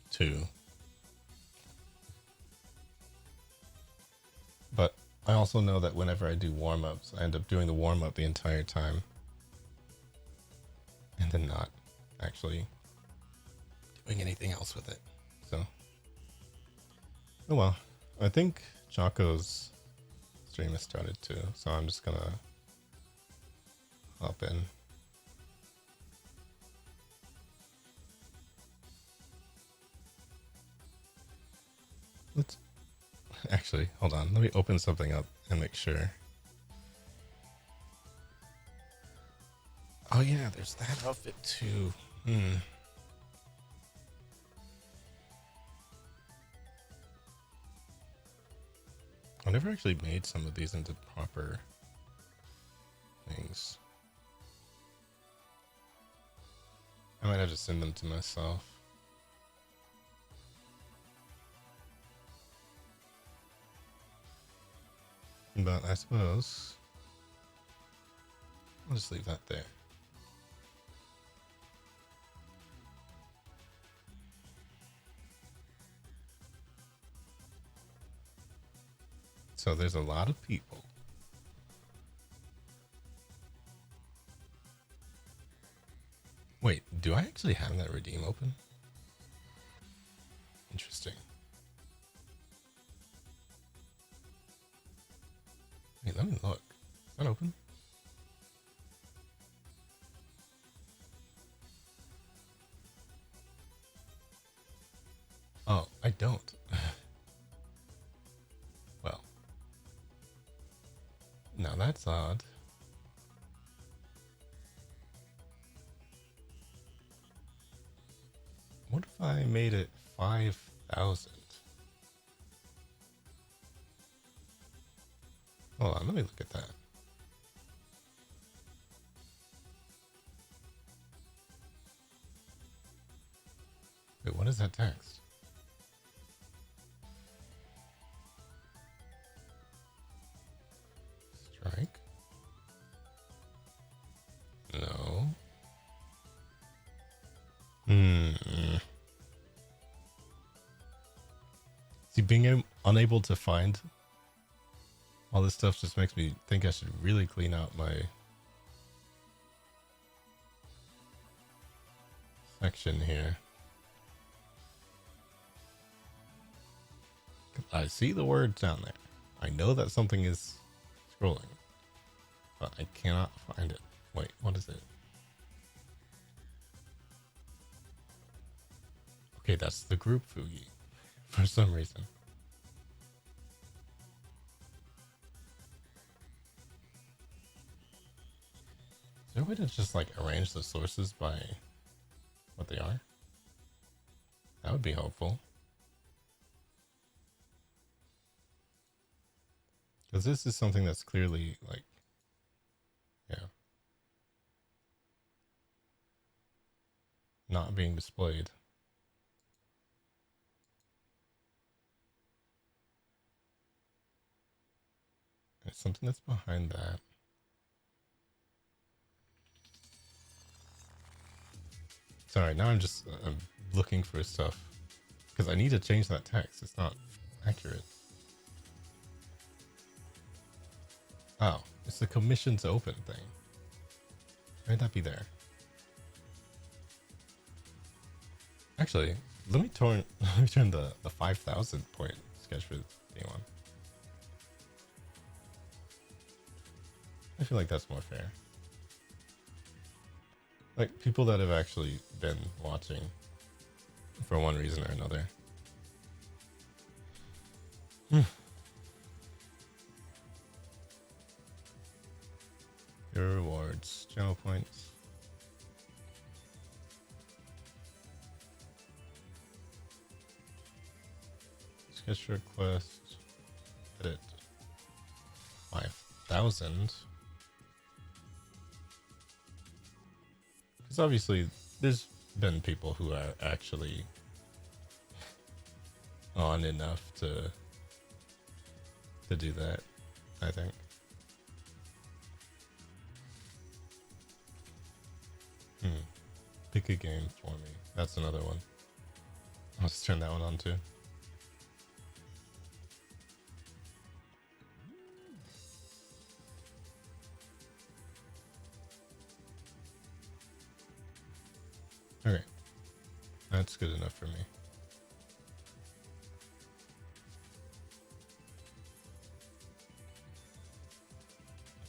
too. But I also know that whenever I do warm-ups, I end up doing the warm-up the entire time. And then not actually doing anything else with it. So, oh well. I think Jocko's stream has started too, so I'm just gonna hop in. Let's actually hold on. Let me open something up and make sure. Oh yeah, there's that outfit too. I never actually made some of these into proper things. I might have to send them to myself. But I suppose I'll just leave that there. So there's a lot of people. Wait, do I actually have that redeem open? Interesting. Wait, let me look. Is that open? Oh, I don't. Well. Now that's odd. What if I made it 5,000? Hold on, let me look at that. Wait, what is that text? Strike? No. See, being unable to find all this stuff just makes me think I should really clean out my section here. I see the words down there. I know that something is scrolling, but I cannot find it. Wait, what is it? Okay, that's the group Fugi for some reason. Is there a way to just like arrange the sources by what they are? That would be helpful. Because this is something that's clearly like, yeah, not being displayed. It's something that's behind that. Sorry, now I'm just looking for stuff because I need to change that text. It's not accurate. Oh, it's the commission to open thing. Why'd that be there? Actually, let me turn the 5,000 point sketch for D1. I feel like that's more fair. Like, people that have actually been watching for one reason or another. Your rewards, channel points. Sketch request. Edit. 5,000. Because obviously, there's been people who are actually on enough to do that, I think. Pick a game for me. That's another one. I'll just turn that one on too. That's good enough for me.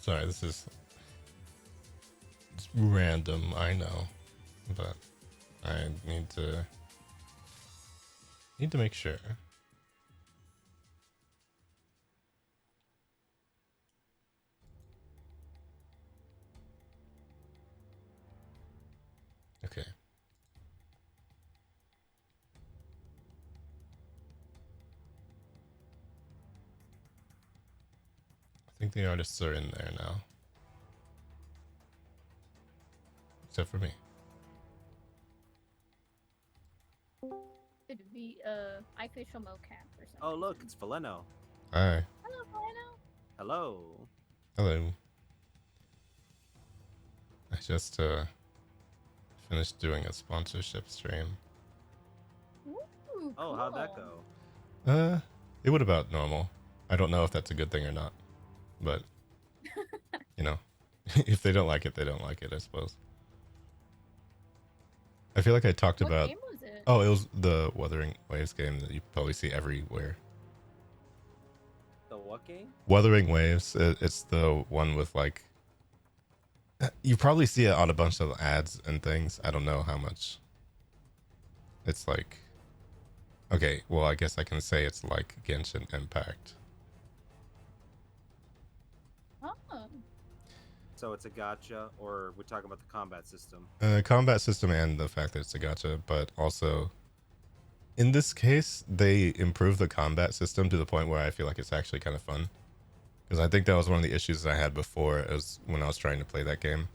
Sorry, this is it's random, I know, but I need to make sure. Okay. I think the artists are in there now. Except for me. It'd be iFacial mocap or something. Oh, look, it's Valeno. Hi. Hello, Valeno. Hello. Hello. I just finished doing a sponsorship stream. Ooh, Oh, how'd that cool. go? It went about normal. I don't know if that's a good thing or not, but you know, if they don't like it, they don't like it, I suppose. I feel like I talked What about. game was it? Oh, it was the Wuthering Waves game that you probably see everywhere. The what game? Wuthering Waves. It's the one with like. You probably see it on a bunch of ads and things. I don't know how much. It's like. Okay, well, I guess I can say it's like Genshin Impact. Oh. So it's a gacha, or we're talking about the combat system? Combat system and the fact that it's a gacha, but also in this case, they improved the combat system to the point where I feel like it's actually kind of fun. Because I think that was one of the issues I had before, as when I was trying to play that game.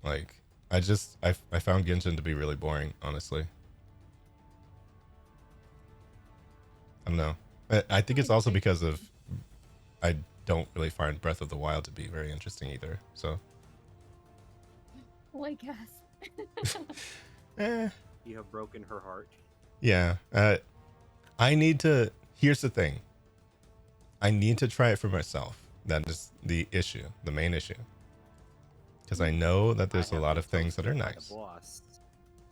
Like, I found Genshin to be really boring, honestly. I don't know. I think it's also because of I don't really find Breath of the Wild to be very interesting either. So, Well, I guess. You have broken her heart. yeah. I need to. Here's the thing. I need to try it for myself. That is the issue, the main issue. Because I know that there's a lot of things that are nice. Boss.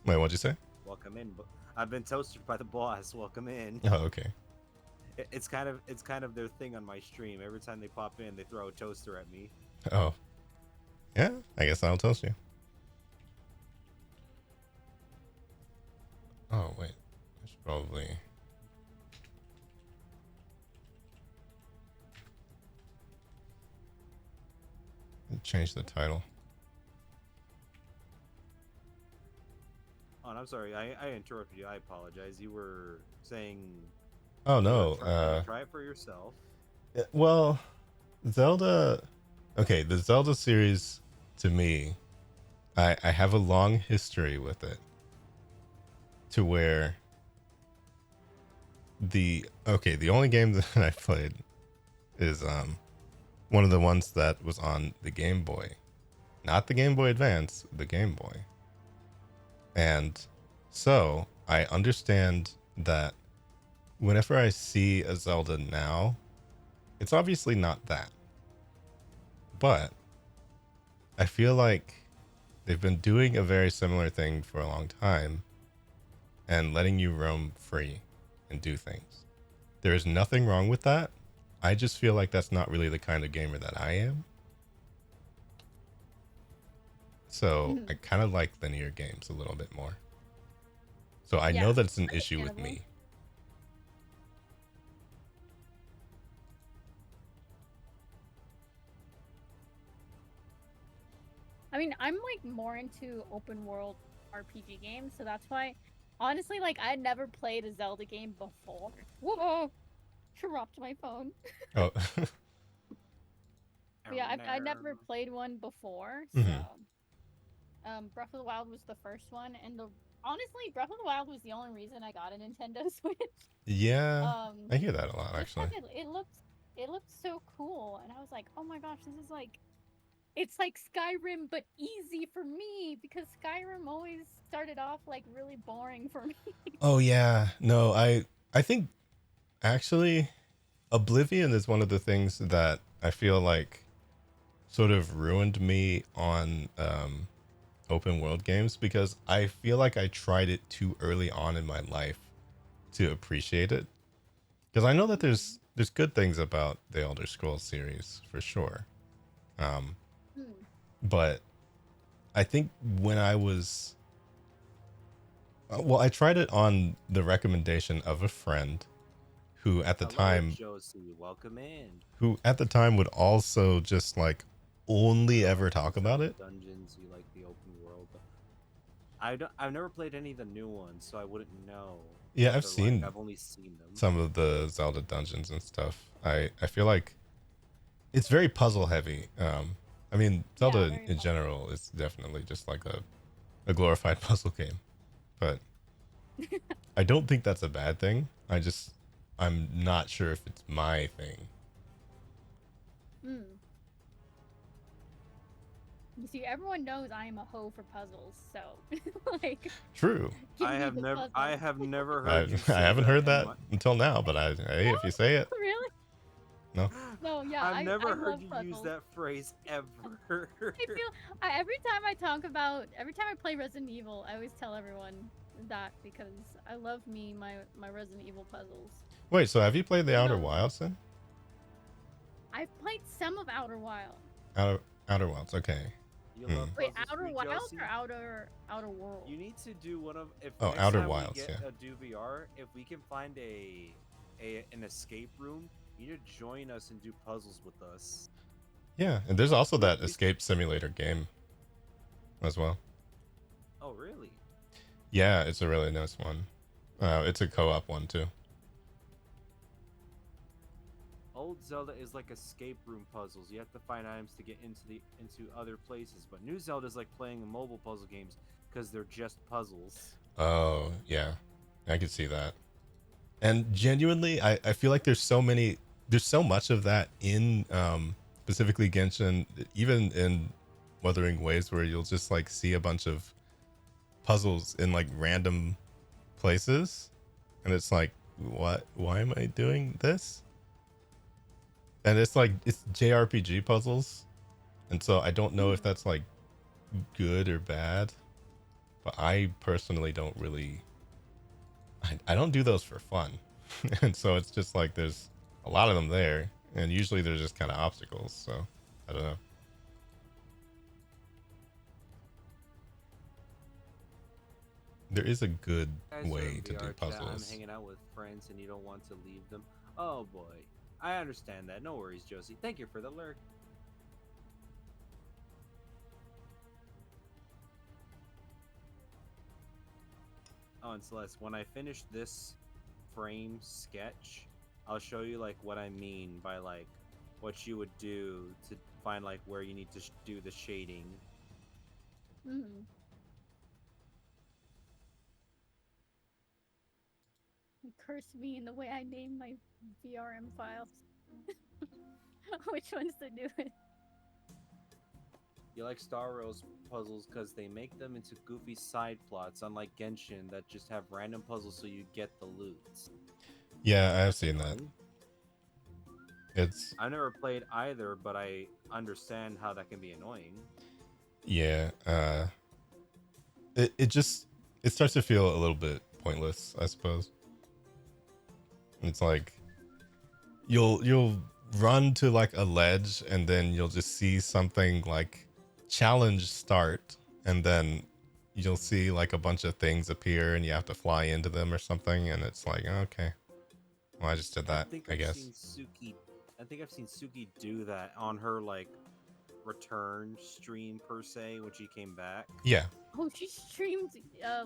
Wait, what'd you say? Welcome in. I've been toasted by the boss. Welcome in. Oh, okay. It's kind of their thing on my stream. Every time they pop in, they throw a toaster at me. Oh. Yeah, I guess I'll toast you. Oh, wait. I should probably... change the title. Oh, and I'm sorry. I interrupted you. I apologize. You were saying... Oh, no. Try it for yourself. Well, Zelda... Okay, the Zelda series, to me, I have a long history with it. To where... The only game that I played is one of the ones that was on the Game Boy. Not the Game Boy Advance, the Game Boy. And so I understand that whenever I see a Zelda now, it's obviously not that. But I feel like they've been doing a very similar thing for a long time and letting you roam free and do things. There is nothing wrong with that. I just feel like that's not really the kind of gamer that I am. So I kind of like linear games a little bit more. So I know that it's an issue with me. I mean, I'm like more into open world RPG games, so that's why, honestly, like I had never played a Zelda game before. Whoa! Dropped my phone. Oh. Yeah, I never played one before, so Breath of the Wild was the first one, and honestly, Breath of the Wild was the only reason I got a Nintendo Switch. Yeah, I hear that a lot, actually. It looked so cool, and I was like, oh my gosh, this is like, it's like Skyrim but easy for me, because Skyrim always started off like really boring for me. Oh yeah, no, I think actually Oblivion is one of the things that I feel like sort of ruined me on open world games because I feel like I tried it too early on in my life to appreciate it. Because I know that there's good things about the Elder Scrolls series for sure. But I think when I was well, I tried it on the recommendation of a friend who at the Hello, time Josie, welcome in. would also just like only ever talk about it. Dungeons, you like the open world. I've never played any of the new ones, so I wouldn't know. Yeah, what I've they're seen I've only seen them. some of the Zelda dungeons and stuff. I feel like it's very puzzle heavy. I mean, Zelda in general is definitely just like a glorified puzzle game, but I don't think that's a bad thing. I'm not sure if it's my thing. You see, everyone knows I am a hoe for puzzles, so like. True. I have never heard. I haven't heard that until now, but hey, if you say it. Really? No. No, yeah. I've never I heard love you puzzles. use that phrase ever. every time I play Resident Evil, I always tell everyone that because I love my Resident Evil puzzles. Wait, so have you played the Outer Wilds then? I've played some of Outer Wild. Outer Wilds, okay. You love Wait, puzzles, Outer Sweet Wilds Josie? or Outer World? You need to do one of next Outer time Wilds, we get yeah. a do VR, if we can find an escape room, you need to join us and do puzzles with us. Yeah, and there's also that escape simulator game as well. Oh, really? Yeah, it's a really nice one. It's a co-op one too. Old Zelda is like escape room puzzles. You have to find items to get into other places. But new Zelda is like playing mobile puzzle games because they're just puzzles. Oh, yeah. I can see that. And genuinely, I feel like there's so much of that in specifically Genshin, even in Wuthering Waves, where you'll just like see a bunch of puzzles in like random places. And it's like, why am I doing this? And it's like, it's JRPG puzzles. And so I don't know if that's like good or bad. But I personally don't really, I don't do those for fun. And so it's just like, there's a lot of them there. And usually they're just kind of obstacles. So I don't know. There is a good way to do puzzles. I'm hanging out with friends and you don't want to leave them. Oh boy. I understand that. No worries, Josie. Thank you for the alert. Oh, and Celeste, when I finish this frame sketch, I'll show you like what I mean by like what you would do to find like where you need to do the shading. Curse me in the way I name my VRM files. Which ones to do it? You like Star Wars puzzles because they make them into goofy side plots, unlike Genshin that just have random puzzles so you get the loot. Yeah, I've seen that. I never played either, but I understand how that can be annoying. Yeah, it starts to feel a little bit pointless, I suppose. It's like you'll run to like a ledge and then you'll just see something like challenge start, and then you'll see like a bunch of things appear and you have to fly into them or something, and it's like, okay, well, I just did that, I guess. I think I've seen Suki do that on her like return stream per se when she came back. Yeah. Oh, she streamed.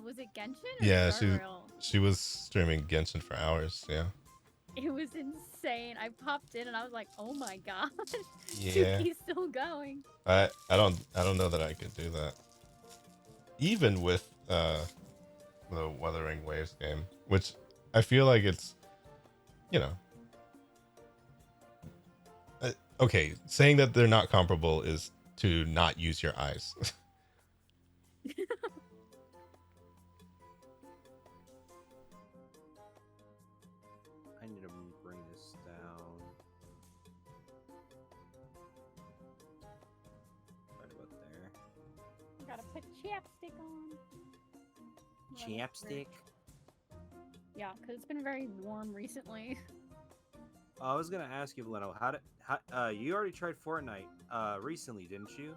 Was it Genshin? Or Yeah, Guardrail? she was streaming Genshin for hours. Yeah. It was insane. I popped in and I was like, "Oh my god, Yeah. Suki's still going." I don't know that I could do that. Even with the Wuthering Waves game, which I feel like it's, you know, okay, saying that they're not comparable is to not use your eyes. I need to bring this down. Right about there. Gotta put chapstick on. Well, that's great. Chapstick. Yeah, because it's been very warm recently. I was gonna ask you, Leno, you already tried Fortnite recently, didn't you?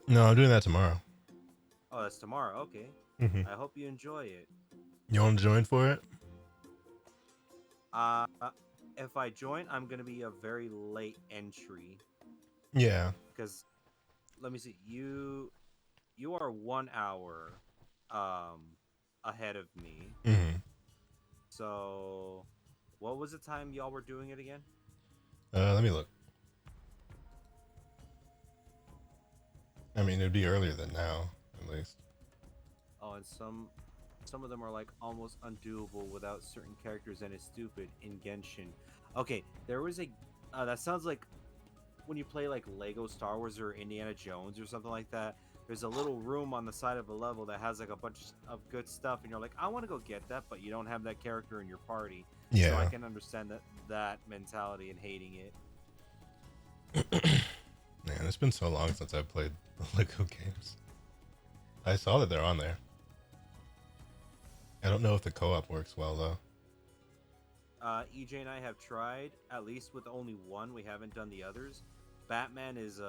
No, I'm doing that tomorrow. Oh, that's tomorrow. Okay. Mm-hmm. I hope you enjoy it. You want to join for it? If I join, I'm gonna be a very late entry Yeah. because let me see. You are 1 hour ahead of me. Mm-hmm. So, what was the time y'all were doing it again? Let me look. I mean, it'd be earlier than now, at least. Oh, and some of them are like almost undoable without certain characters, and it's stupid in Genshin. Okay, there was a that sounds like when you play like Lego Star Wars or Indiana Jones or something like that. There's a little room on the side of a level that has like a bunch of good stuff, and you're like, I want to go get that, but you don't have that character in your party. Yeah. So I can understand that mentality and hating it. Man, it's been so long since I've played Lego games. I saw that they're on there. I don't know if the co-op works well though. EJ and I have tried, at least with only one. We haven't done the others. Batman is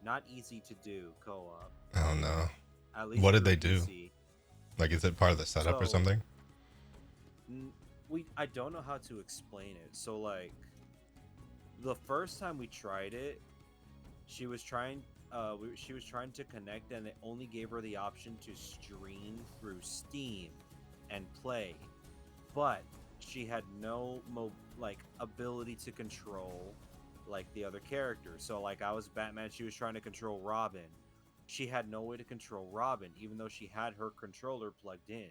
not easy to do co-op. Oh no. At least What did through they do? PC. Like, is it part of the setup or So, something? I don't know how to explain it. So like, the first time we tried it, she was trying to connect, and it only gave her the option to stream through Steam and play, but she had no ability to control like the other characters. So like, I was Batman, she was trying to control Robin. She had no way to control Robin, even though she had her controller plugged in.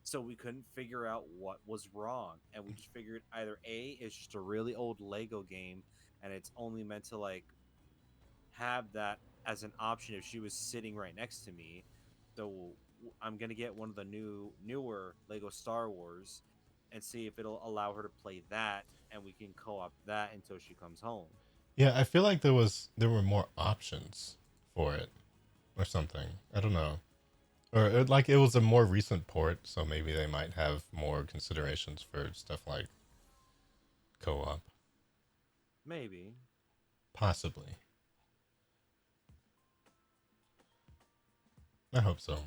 So we couldn't figure out what was wrong, and we just figured either A, it's just a really old Lego game, and it's only meant to like have that as an option if she was sitting right next to me. So I'm gonna get one of the newer Lego Star Wars and see if it'll allow her to play that, and we can co-op that until she comes home. Yeah, I feel like there were more options for it or something. I don't know. Or it was a more recent port, so maybe they might have more considerations for stuff like co-op. Maybe. Possibly. I hope so.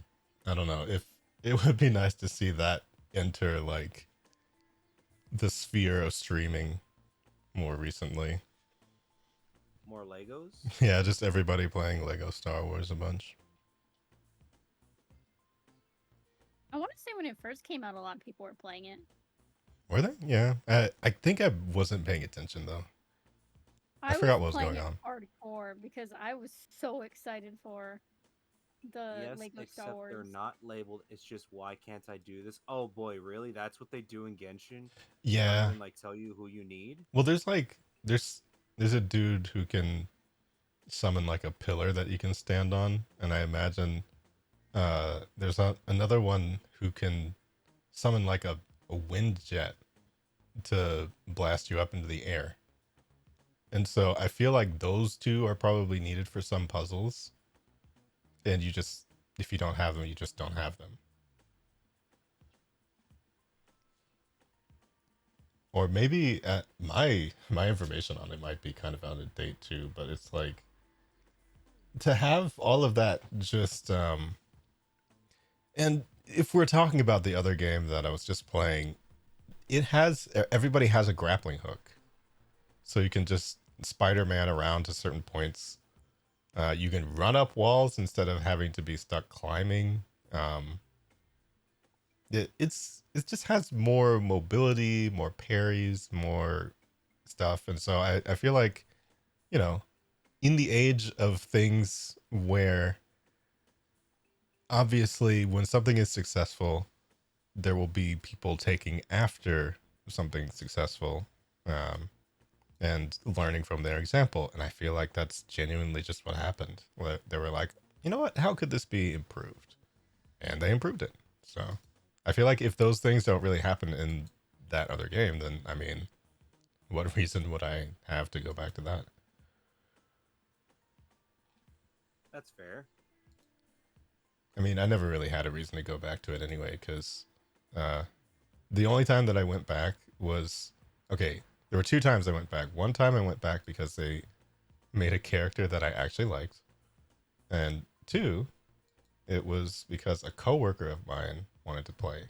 I don't know. If it would be nice to see that enter like the sphere of streaming more recently. More Legos? Yeah, just everybody playing Lego Star Wars a bunch. I want to say when it first came out, a lot of people were playing it. Were they? Yeah. I think I wasn't paying attention though. I forgot what was going on. Hardcore because I was so excited for the Yes, Lego except Star Wars. they're not labeled. It's just, why can't I do this? Oh boy, really? That's what they do in Genshin? They Yeah. don't even like tell you who you need? Well, there's a dude who can summon like a pillar that you can stand on, and I imagine there's another one who can summon like a wind jet to blast you up into the air. And so I feel like those two are probably needed for some puzzles. And if you don't have them, you just don't have them. Or maybe my information on it might be kind of out of date too, but it's like to have all of that just and if we're talking about the other game that I was just playing, everybody has a grappling hook. So you can just Spider-Man around to certain points. You can run up walls instead of having to be stuck climbing. It just has more mobility, more parries, more stuff. And so I feel like, in the age of things where obviously when something is successful, there will be people taking after something successful and learning from their example. And I feel like that's genuinely just what happened. They were like, you know what? How could this be improved? And they improved it. So I feel like if those things don't really happen in that other game, then, I mean, what reason would I have to go back to that? That's fair. I mean, I never really had a reason to go back to it anyway, because the only time that I went back was, okay, there were 2 times I went back. One time I went back because they made a character that I actually liked. And 2, it was because a coworker of mine wanted to play.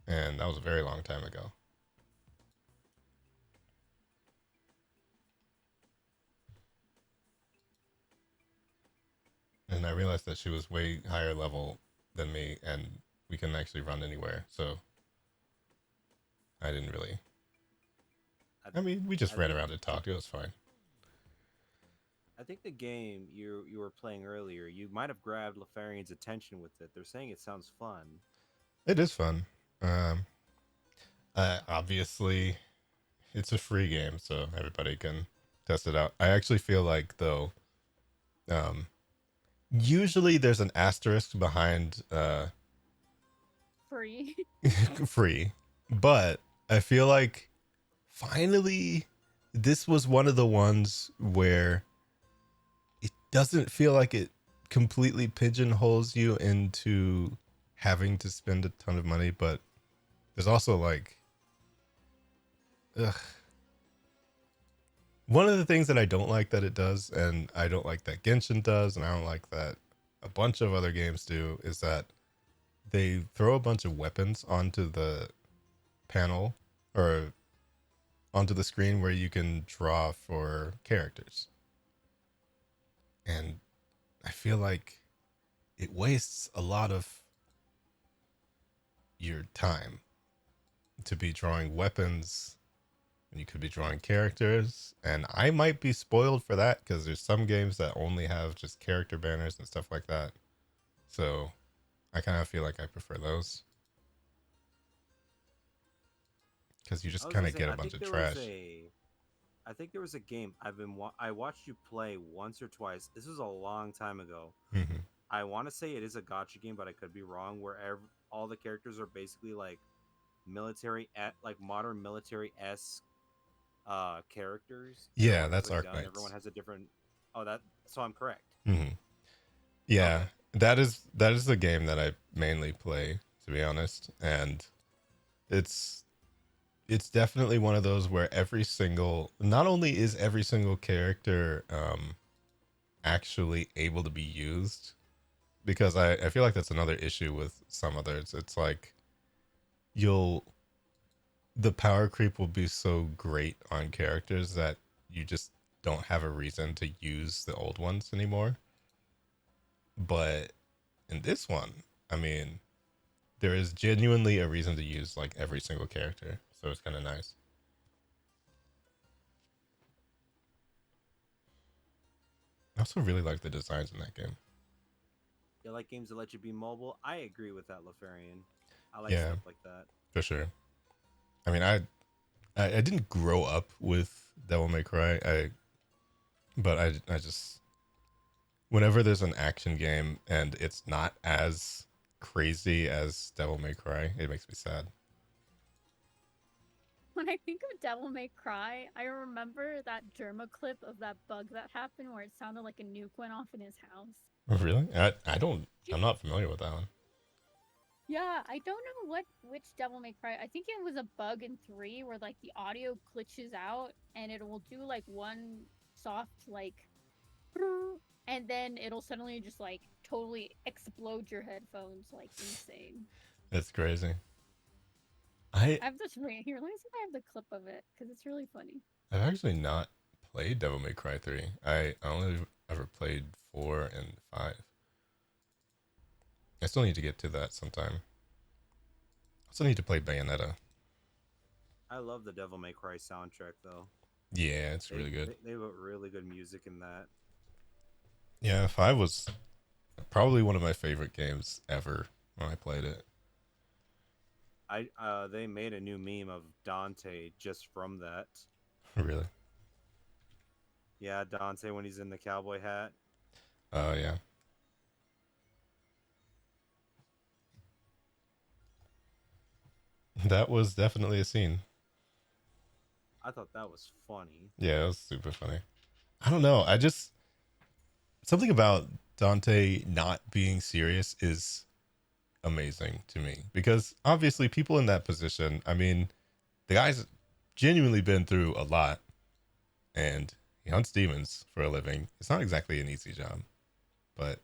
And that was a very long time ago. And I realized that she was way higher level than me, and we couldn't actually run anywhere. So I didn't really. I mean, we just ran around and talked. It was fine. I think the game you were playing earlier, you might have grabbed Lefarian's attention with it. They're saying it sounds fun. It is fun. Obviously, it's a free game, so everybody can test it out. I actually feel like, though, usually there's an asterisk behind Free. free, but I feel like finally this was one of the ones where it doesn't feel like it completely pigeonholes you into having to spend a ton of money, but there's also like, one of the things that I don't like that it does, and I don't like that Genshin does, and I don't like that a bunch of other games do, is that they throw a bunch of weapons onto the panel or onto the screen where you can draw for characters. And I feel like it wastes a lot of your time to be drawing weapons when you could be drawing characters. And I might be spoiled for that because there's some games that only have just character banners and stuff like that. So I kind of feel like I prefer those. Because you just kind of get a bunch of trash. I think there was a game I watched you play once or twice. This was a long time ago. Mm-hmm. I want to say it is a gacha game, but I could be wrong. Where all the characters are basically like military, like modern military-esque characters. Yeah, that's Arknights. Everyone has a different. So I'm correct. Mm-hmm. Yeah, okay. that is the game that I mainly play, to be honest, and it's definitely one of those where not only is every single character actually able to be used, because I feel like that's another issue with some others. It's like the power creep will be so great on characters that you just don't have a reason to use the old ones anymore. But in this one, I mean, there is genuinely a reason to use like every single character. So it's kind of nice. I also really like the designs in that game. You like games that let you be mobile? I agree with that, Lefarian. I like Yeah, stuff like that. For sure. I mean, I didn't grow up with Devil May Cry. But I just, whenever there's an action game and it's not as crazy as Devil May Cry, it makes me sad. When I think of Devil May Cry, I remember that Germa clip of that bug that happened where it sounded like a nuke went off in his house. Oh, really? I'm not familiar with that one. Yeah, I don't know which Devil May Cry. I think it was a bug in 3 where like the audio glitches out and it will do like one soft like, and then it'll suddenly just like totally explode your headphones like insane. It's crazy. I have this right here. Let me see if I have the clip of it because it's really funny. I've actually not played Devil May Cry 3. I only ever played 4 and 5. I still need to get to that sometime. I also need to play Bayonetta. I love the Devil May Cry soundtrack though. Yeah, it's really good. They have really good music in that. Yeah, 5 was probably one of my favorite games ever when I played it. They made a new meme of Dante just from that. Really? Yeah, Dante when he's in the cowboy hat. Oh, yeah. That was definitely a scene. I thought that was funny. Yeah, it was super funny. I don't know. Something about Dante not being serious is amazing to me, because obviously people in that position, I mean, the guy's genuinely been through a lot, and he hunts demons for a living. It's not exactly an easy job, but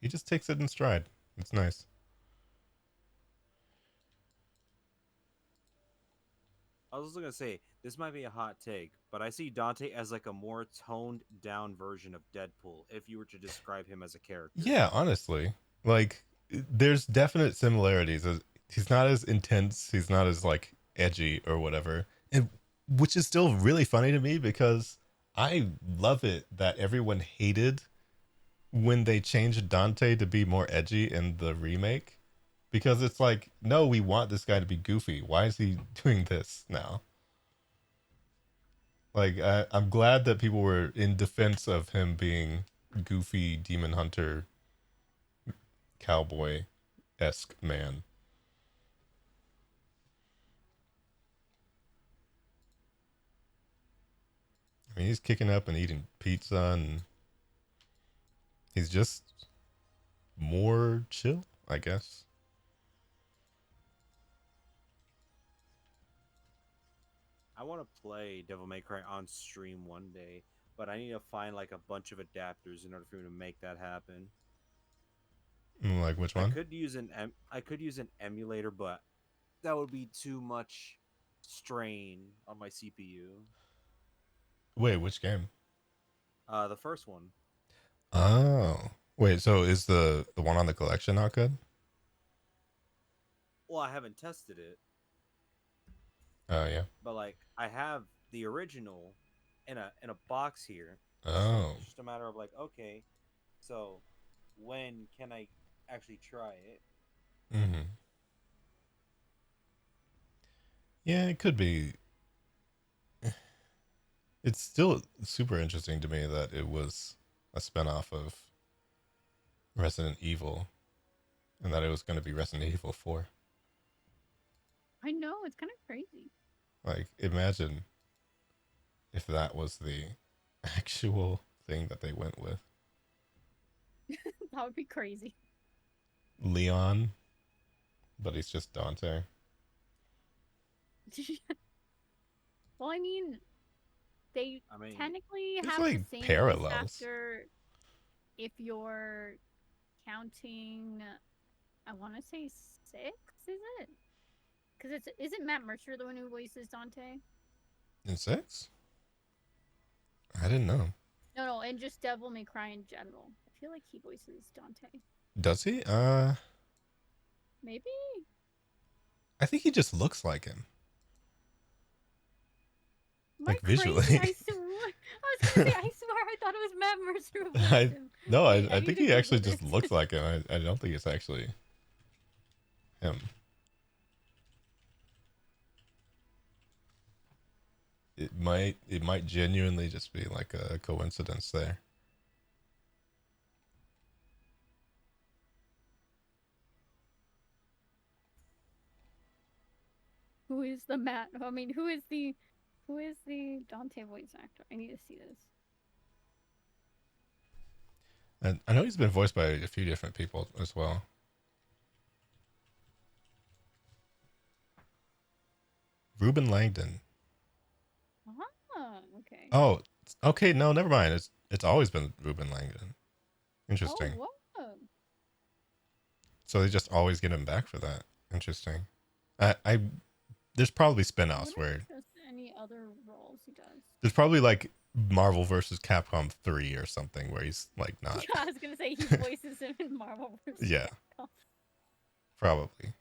he just takes it in stride. It's nice. I was also gonna say this might be a hot take, but I see Dante as like a more toned down version of Deadpool. If you were to describe him as a character, Yeah, honestly, like there's definite similarities. He's not as intense. He's not as like edgy or whatever, and which is still really funny to me because I love it that everyone hated when they changed Dante to be more edgy in the remake, because it's like, no, we want this guy to be goofy. Why is he doing this now? Like, I'm glad that people were in defense of him being goofy demon hunter cowboy-esque man. I mean, he's kicking up and eating pizza, and he's just more chill, I guess. I want to play Devil May Cry on stream one day, but I need to find like a bunch of adapters in order for me to make that happen. Like which one? I could use an emulator, but that would be too much strain on my CPU. Wait, which game? The first one. Oh, wait. So is the one on the collection not good? Well, I haven't tested it. Oh yeah. But like, I have the original in a box here. Oh. It's just a matter of like, okay, so when can I actually try it? Mm-hmm. Yeah, it could be. It's still super interesting to me that it was a spinoff of Resident Evil, and that it was going to be Resident Evil 4. I know, it's kind of crazy. Like, imagine if that was the actual thing that they went with. That would be crazy. Leon, but he's just Dante. Well, I mean, they technically there's, have like, the same parallels. after if you're counting, I want to say 6, is it? Because isn't Matt Mercer the one who voices Dante? In 6? I didn't know. No, and just Devil May Cry in general. I feel like he voices Dante. Does he? Maybe? I think he just looks like him. Am I Like, visually. crazy? I was gonna say, I swear I thought it was Matt Mercer who voiced him. No, I need think to he actually Google just this. looks like him. I don't think it's actually him. It might genuinely just be like a coincidence there. Who is the Matt? I mean, who is the Dante voice actor? I need to see this. And I know he's been voiced by a few different people as well. Ruben Langdon. Ah, okay. Oh, okay. No, never mind. It's always been Ruben Langdon. Interesting. Oh, whoa. So they just always get him back for that. Interesting. I there's probably spin-offs where Just any other roles he does. there's probably like Marvel versus Capcom 3 or something where he's like not. Yeah, I was gonna say he voices him in Marvel vs. Yeah. Capcom. Probably.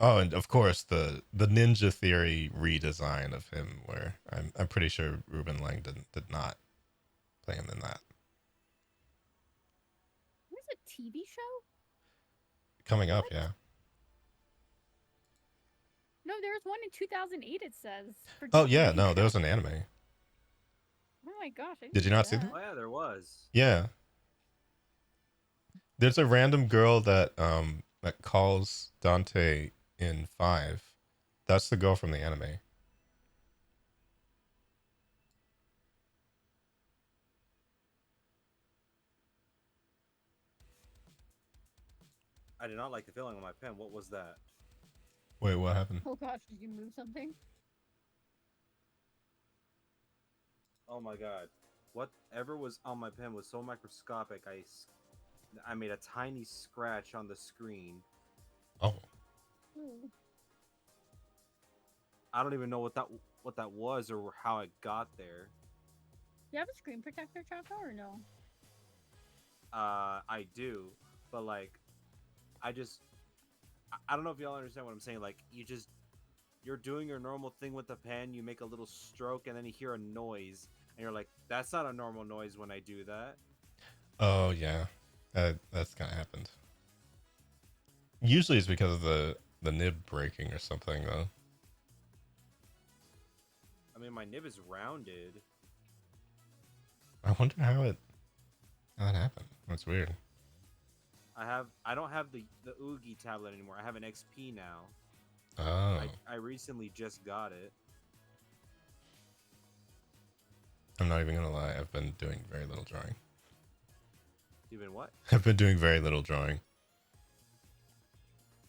Oh, and of course the Ninja Theory redesign of him, where I'm pretty sure Ruben Langdon did not play him in that. There's a TV show? Coming up, yeah. No, there was one in 2008. It says. For Oh Devil yeah, May no, Cry. there was an anime. Oh my gosh! I Did you know not see that? Oh yeah, there was. Yeah. There's a random girl that calls Dante in 5. That's the girl from the anime. I did not like the feeling on my pen. What was that? Wait, what happened? Oh gosh, did you move something? Oh my god. Whatever was on my pen was so microscopic. I made a tiny scratch on the screen. Oh, Ooh. I don't even know what that was or how it got there. Do you have a screen protector, Chaco, or no? I do, but like, I don't know if y'all understand what I'm saying. Like, you're doing your normal thing with the pen. You make a little stroke, and then you hear a noise, and you're like, "That's not a normal noise when I do that." oh yeah, that's kind of happened. Usually it's because of the nib breaking or something though. I mean, my nib is rounded. I wonder how it happened. That's weird. I don't have the Oogie tablet anymore. I have an XP now. Oh, I recently just got it. I'm not even gonna lie. I've been doing very little drawing. You've been what? I've been doing very little drawing.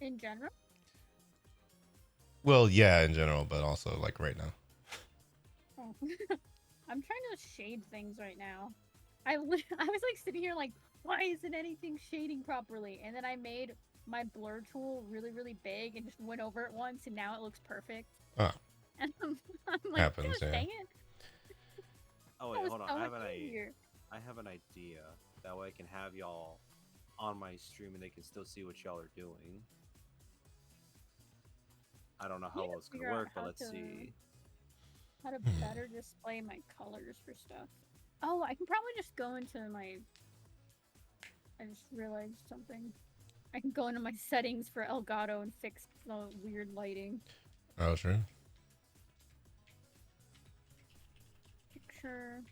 In general? Well, yeah, in general, but also like right now. Oh. I'm trying to shade things right now. I was like sitting here like, why isn't anything shading properly? And then I made my blur tool really, really big and just went over it once, and now it looks perfect. Oh. And I'm like, Happens, God yeah. dang it. Oh That wait, was hold on. so I much have easier. an idea. That way I can have y'all on my stream and they can still see what y'all are doing. I don't know how need to well it's gonna figure out work, but how let's to- see. How to better display my colors for stuff. Oh, I can probably just go into my... I just realized something. I can go into my settings for Elgato and fix the weird lighting. Oh, sure. Picture.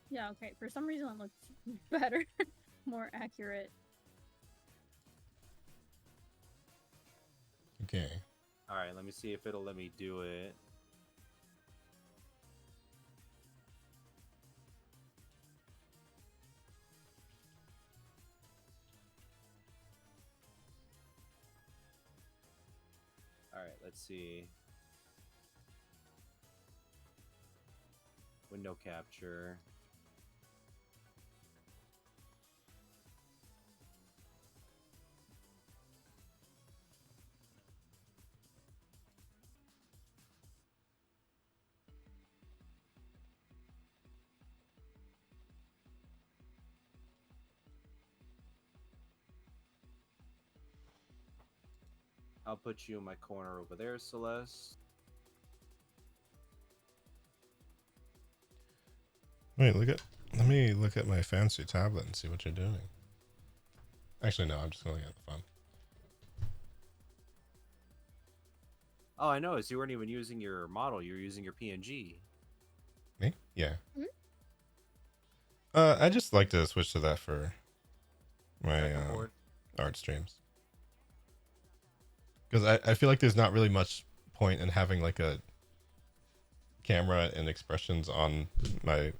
Yeah, okay. For some reason it looks better. More accurate. Okay. All right, let me see if it'll let me do it. All right, let's see. Window capture. I'll put you in my corner over there, Celeste. Wait, let me look at my fancy tablet and see what you're doing. Actually, no, I'm just looking at the phone. Oh, I noticed you weren't even using your model. You were using your PNG. Me? Yeah. Hmm? I just like to switch to that for my Second board. art streams. Because I feel like there's not really much point in having like a camera and expressions on my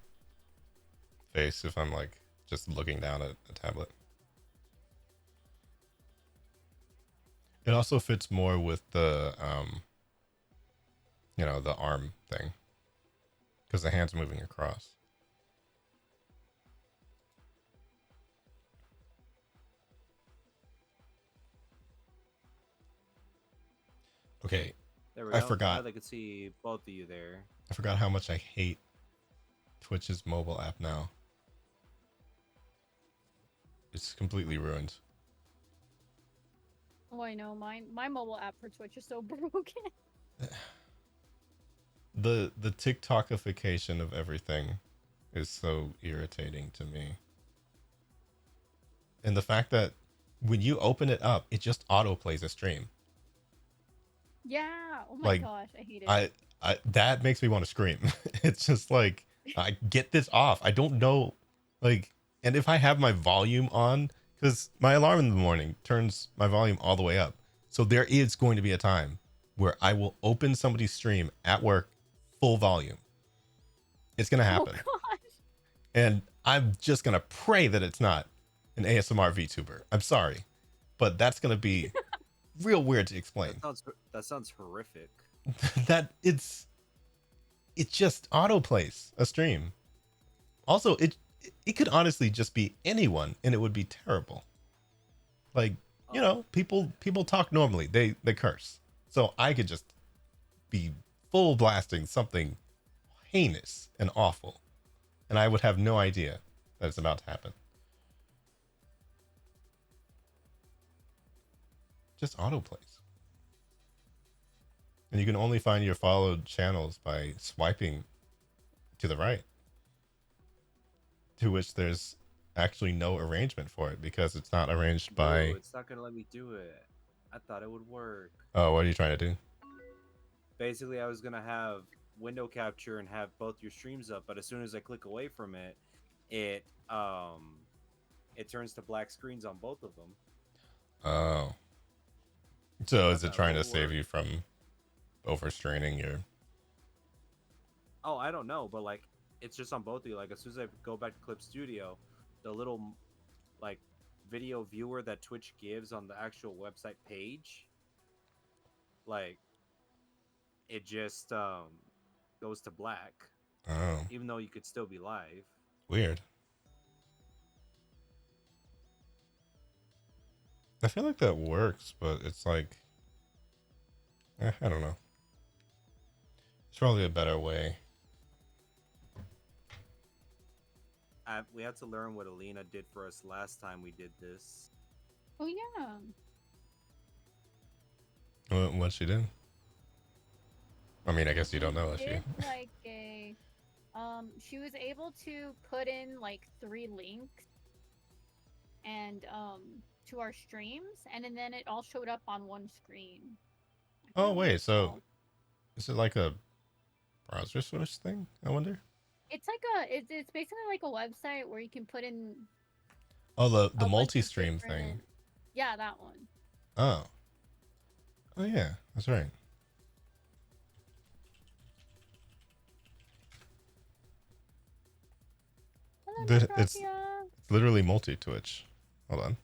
face if I'm like just looking down at a tablet. It also fits more with the you know, the arm thing, because the hand's moving across. Okay, There we I go. forgot. Now they could see both of you there. I forgot how much I hate Twitch's mobile app now. It's completely ruined. Oh, I know. My mobile app for Twitch is so broken. The TikTokification of everything is so irritating to me. And the fact that when you open it up, it just auto plays a stream. Yeah. Oh my Like, gosh, I hate it. I that makes me want to scream. It's just like, I get this off. I don't know, like, and if I have my volume on, because my alarm in the morning turns my volume all the way up. So there is going to be a time where I will open somebody's stream at work full volume. It's going to Oh happen. gosh. And I'm just going to pray that it's not an ASMR VTuber. I'm sorry, but that's going to be real weird to explain. That sounds horrific. That it just autoplays a stream. Also, it could honestly just be anyone and it would be terrible. Like, you know, people talk normally. They curse. So I could just be full blasting something heinous and awful. And I would have no idea that it's about to happen. Just autoplays. And you can only find your followed channels by swiping to the right. To which there's actually no arrangement for it because it's not arranged by... Ooh, it's not going to let me do it. I thought it would work. Oh, what are you trying to do? Basically, I was going to have window capture and have both your streams up, but as soon as I click away from it, it turns to black screens on both of them. Oh. So is it trying to save you from overstraining your... Oh, I don't know, but like it's just on both of you. Like as soon as I go back to Clip Studio, the little like video viewer that Twitch gives on the actual website page, like it just goes to black. Oh. Even though you could still be live. Weird. I feel like that works, but it's like, I don't know. It's probably a better way. We had to learn what Alina did for us last time we did this. Oh yeah. What she did? I mean, I guess you don't know if She you... did like a she was able to put in like 3 links and to our streams, and then it all showed up on one screen. Oh wait, so is it like a browser source thing? I wonder. It's like it's basically like a website where you can put in. Oh, the a bunch of multi-stream different- thing. Yeah, that one. Oh. Oh yeah, that's right. Hello, It's Necropia. literally multi-Twitch. Hold on.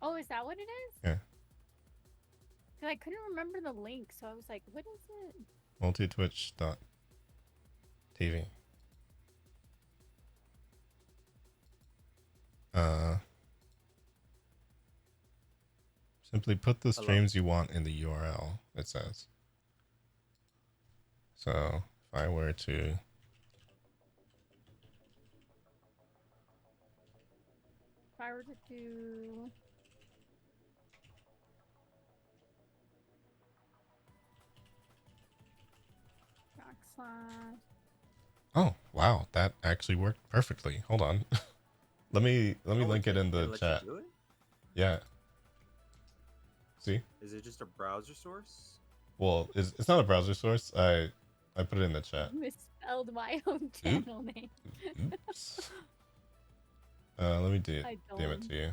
Oh, is that what it is? Yeah. Because I couldn't remember the link, so I was like, what is it? Multitwitch.tv. Simply put the streams you want in the URL, it says. So if I were to... If I were to do... / Oh, wow, that actually worked perfectly. Hold on. let me link it in the chat. Yeah. See? Is it just a browser source? Well, it's not a browser source. I put it in the chat. Misspelled my own channel name. Oops. Let me DM it don't. to you.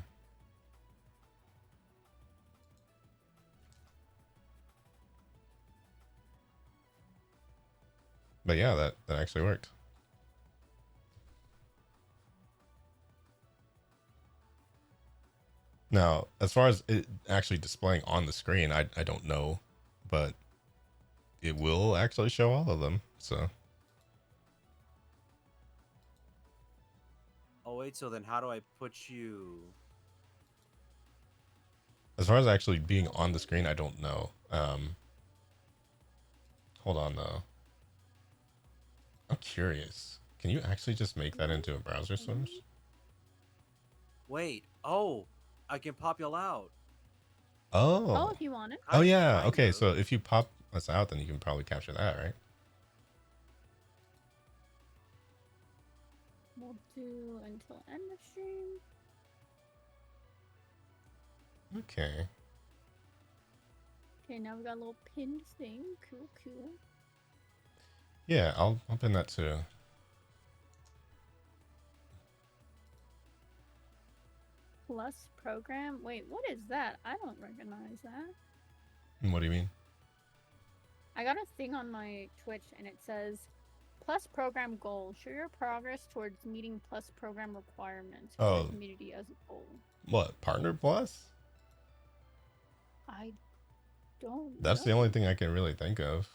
But yeah, that actually worked. Now, as far as it actually displaying on the screen, I don't know, but it will actually show all of them. So, Oh wait, so then how do I put you? as far as actually being on the screen, I don't know. Hold on though. I'm curious. Can you actually just make that into a browser source? Wait, oh, I can pop y'all out. Oh. If you want it. Oh yeah. Okay, so if you pop us out, then you can probably capture that, right? We'll do until end of stream. Okay. Okay, now we got a little pinned thing. Cool. Yeah, I'll pin that too. Plus program? Wait, what is that? I don't recognize that. What do you mean? I got a thing on my Twitch and it says Plus program goal. Show your progress towards meeting Plus program requirements for Oh. the community as a whole. What, Partner Plus? I don't That's the know. only thing I can really think of.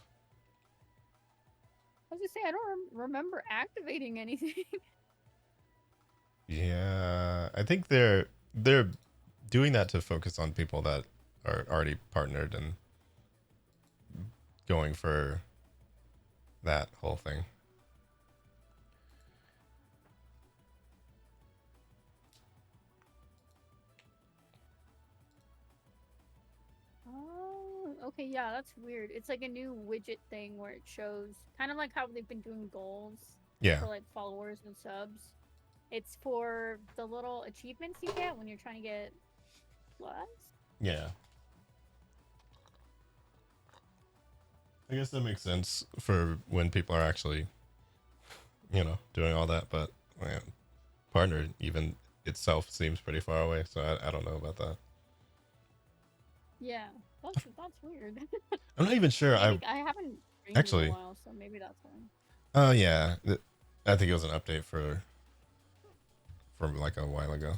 I was gonna say I don't remember activating anything. Yeah, I think they're doing that to focus on people that are already partnered and going for that whole thing. Oh, okay, yeah, that's weird. It's like a new widget thing where it shows kind of like how they've been doing goals Yeah. for like followers and subs. It's for the little achievements you get when you're trying to get plus. Yeah. I guess that makes sense for when people are actually, doing all that. But man, Partner even itself seems pretty far away. So I don't know about that. Yeah, that's weird. I'm not even sure. I haven't streamed Actually- in a while, so maybe that's why. Oh yeah, I think it was an update from like a while ago.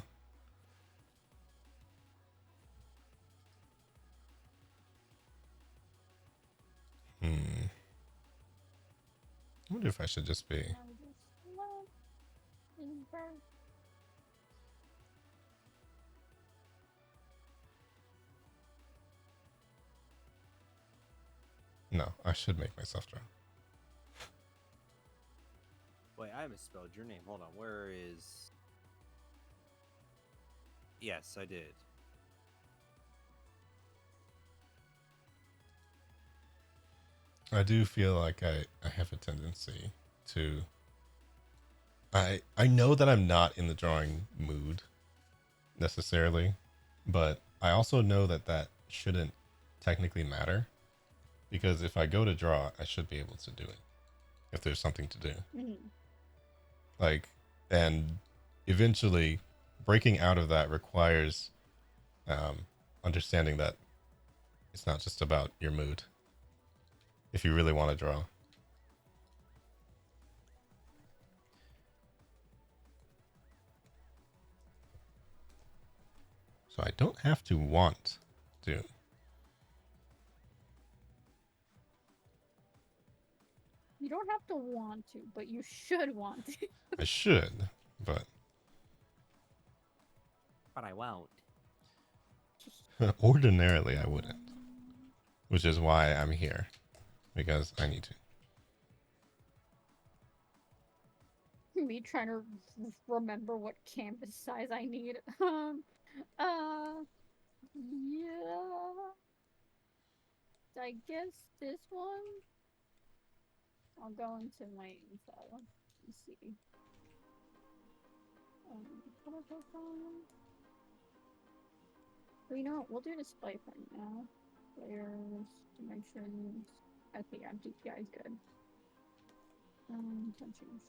I wonder if I should just be. No, I should make myself drown. Wait, I misspelled your name. Hold on. Where is... Yes, I did. I do feel like I have a tendency to... I know that I'm not in the drawing mood necessarily, but I also know that shouldn't technically matter, because if I go to draw, I should be able to do it if there's something to do. Like, and eventually breaking out of that requires understanding that it's not just about your mood if you really want to draw. So I don't have to want to. You don't have to want to, but you should want to. I should, but I won't. ordinarily I wouldn't. Which is why I'm here, because I need to. Me trying to remember what canvas size I need. Yeah. I guess this one. I'll go into my info and see. Well, you know what? We'll do display right now. Layers, dimensions. Okay, yeah, DPI is good. Tensions.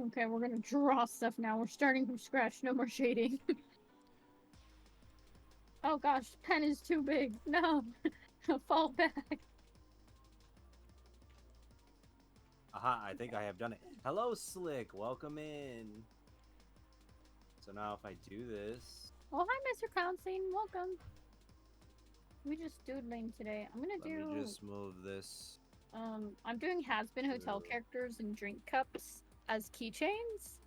Okay, we're gonna draw stuff now. We're starting from scratch. No more shading. Oh gosh, pen is too big. No, fall back. Aha, I think I have done it. Hello, Slick. Welcome in. So now if I do this... Oh, hi, Mr. Clownstein. Welcome. We just doodling today. I'm gonna Let do... me just move this. I'm doing has-been hotel characters and drink cups as keychains.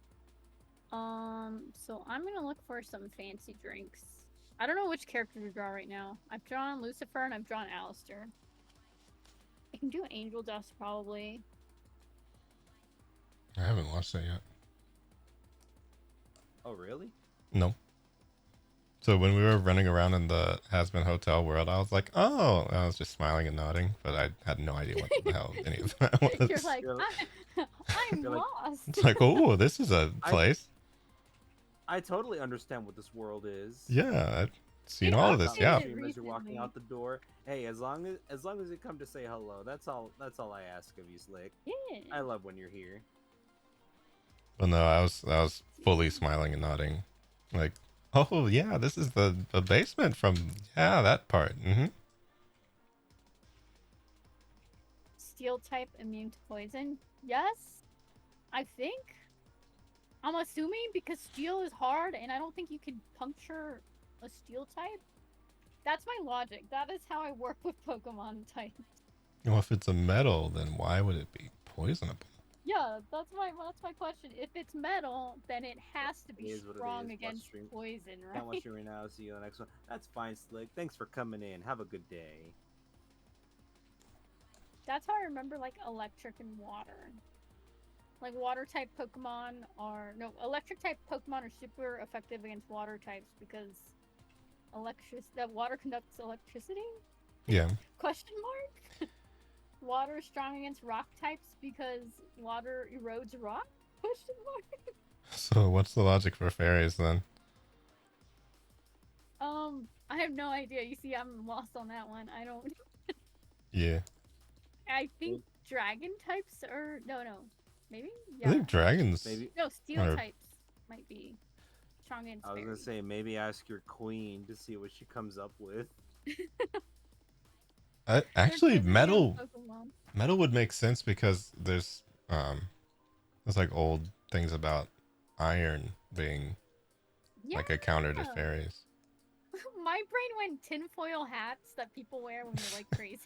So I'm gonna look for some fancy drinks. I don't know which character to draw right now. I've drawn Lucifer and I've drawn Alistair. I can do Angel Dust probably. I haven't watched that yet. Oh, really? No. So when we were running around in the Has-Been Hotel world, I was like, oh, I was just smiling and nodding, but I had no idea what the hell any of that was. You're like, I'm You're like- lost. It's like, oh, this is a place. I totally understand what this world is. Yeah, I've seen Yeah, all of this. I've Yeah. seen it. As you're walking Recently. out the door, hey, as long as you come to say hello, that's all I ask of you, Slick. Yeah. I love when you're here. But no, I was fully smiling and nodding, like, oh yeah, this is the basement from that part. Steel type immune to poison? Yes, I think. I'm assuming because steel is hard and I don't think you can puncture a steel type. That's my logic. That is how I work with Pokemon types. Well, if it's a metal, then why would it be poisonable? Yeah, that's my question. If it's metal, then it has to It be is what it strong is. against Watch stream. poison, Can't watch right? stream right now. See you on the next one. That's fine, Slick. Thanks for coming in. Have a good day. That's how I remember like electric and water. Like water type Pokemon are electric type Pokemon are super effective against water types because that water conducts electricity? Yeah. Question mark? Water is strong against rock types because water erodes rock? Question mark? So what's the logic for fairies then? I have no idea. You see, I'm lost on that one. I don't. Yeah. I think dragon types are no. Maybe I think dragons. Maybe. no steel Or- types might be strong against I was gonna fairies. say maybe ask your queen to see what she comes up with. Actually, They're metal Pokemon. metal would make sense because there's like old things about iron being like a counter to Yeah. fairies. My brain went tinfoil hats that people wear when they're like crazy.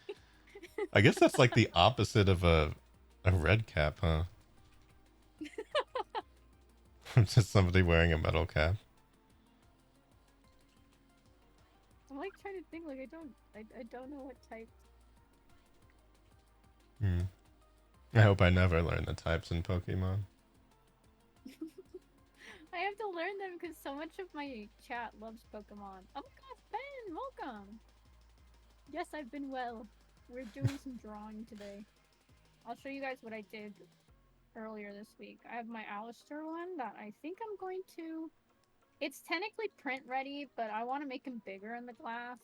I guess that's like the opposite of a red cap, huh? Just somebody wearing a metal cap. I'm like trying to think. Like I don't know what type. I hope I never learn the types in Pokemon. I have to learn them because so much of my chat loves Pokemon. Oh my gosh, Ben, welcome. Yes, I've been well. We're doing some drawing today. I'll show you guys what I did earlier this week. I have my Alistair one that I think I'm going to... It's technically print ready, but I want to make him bigger in the glass.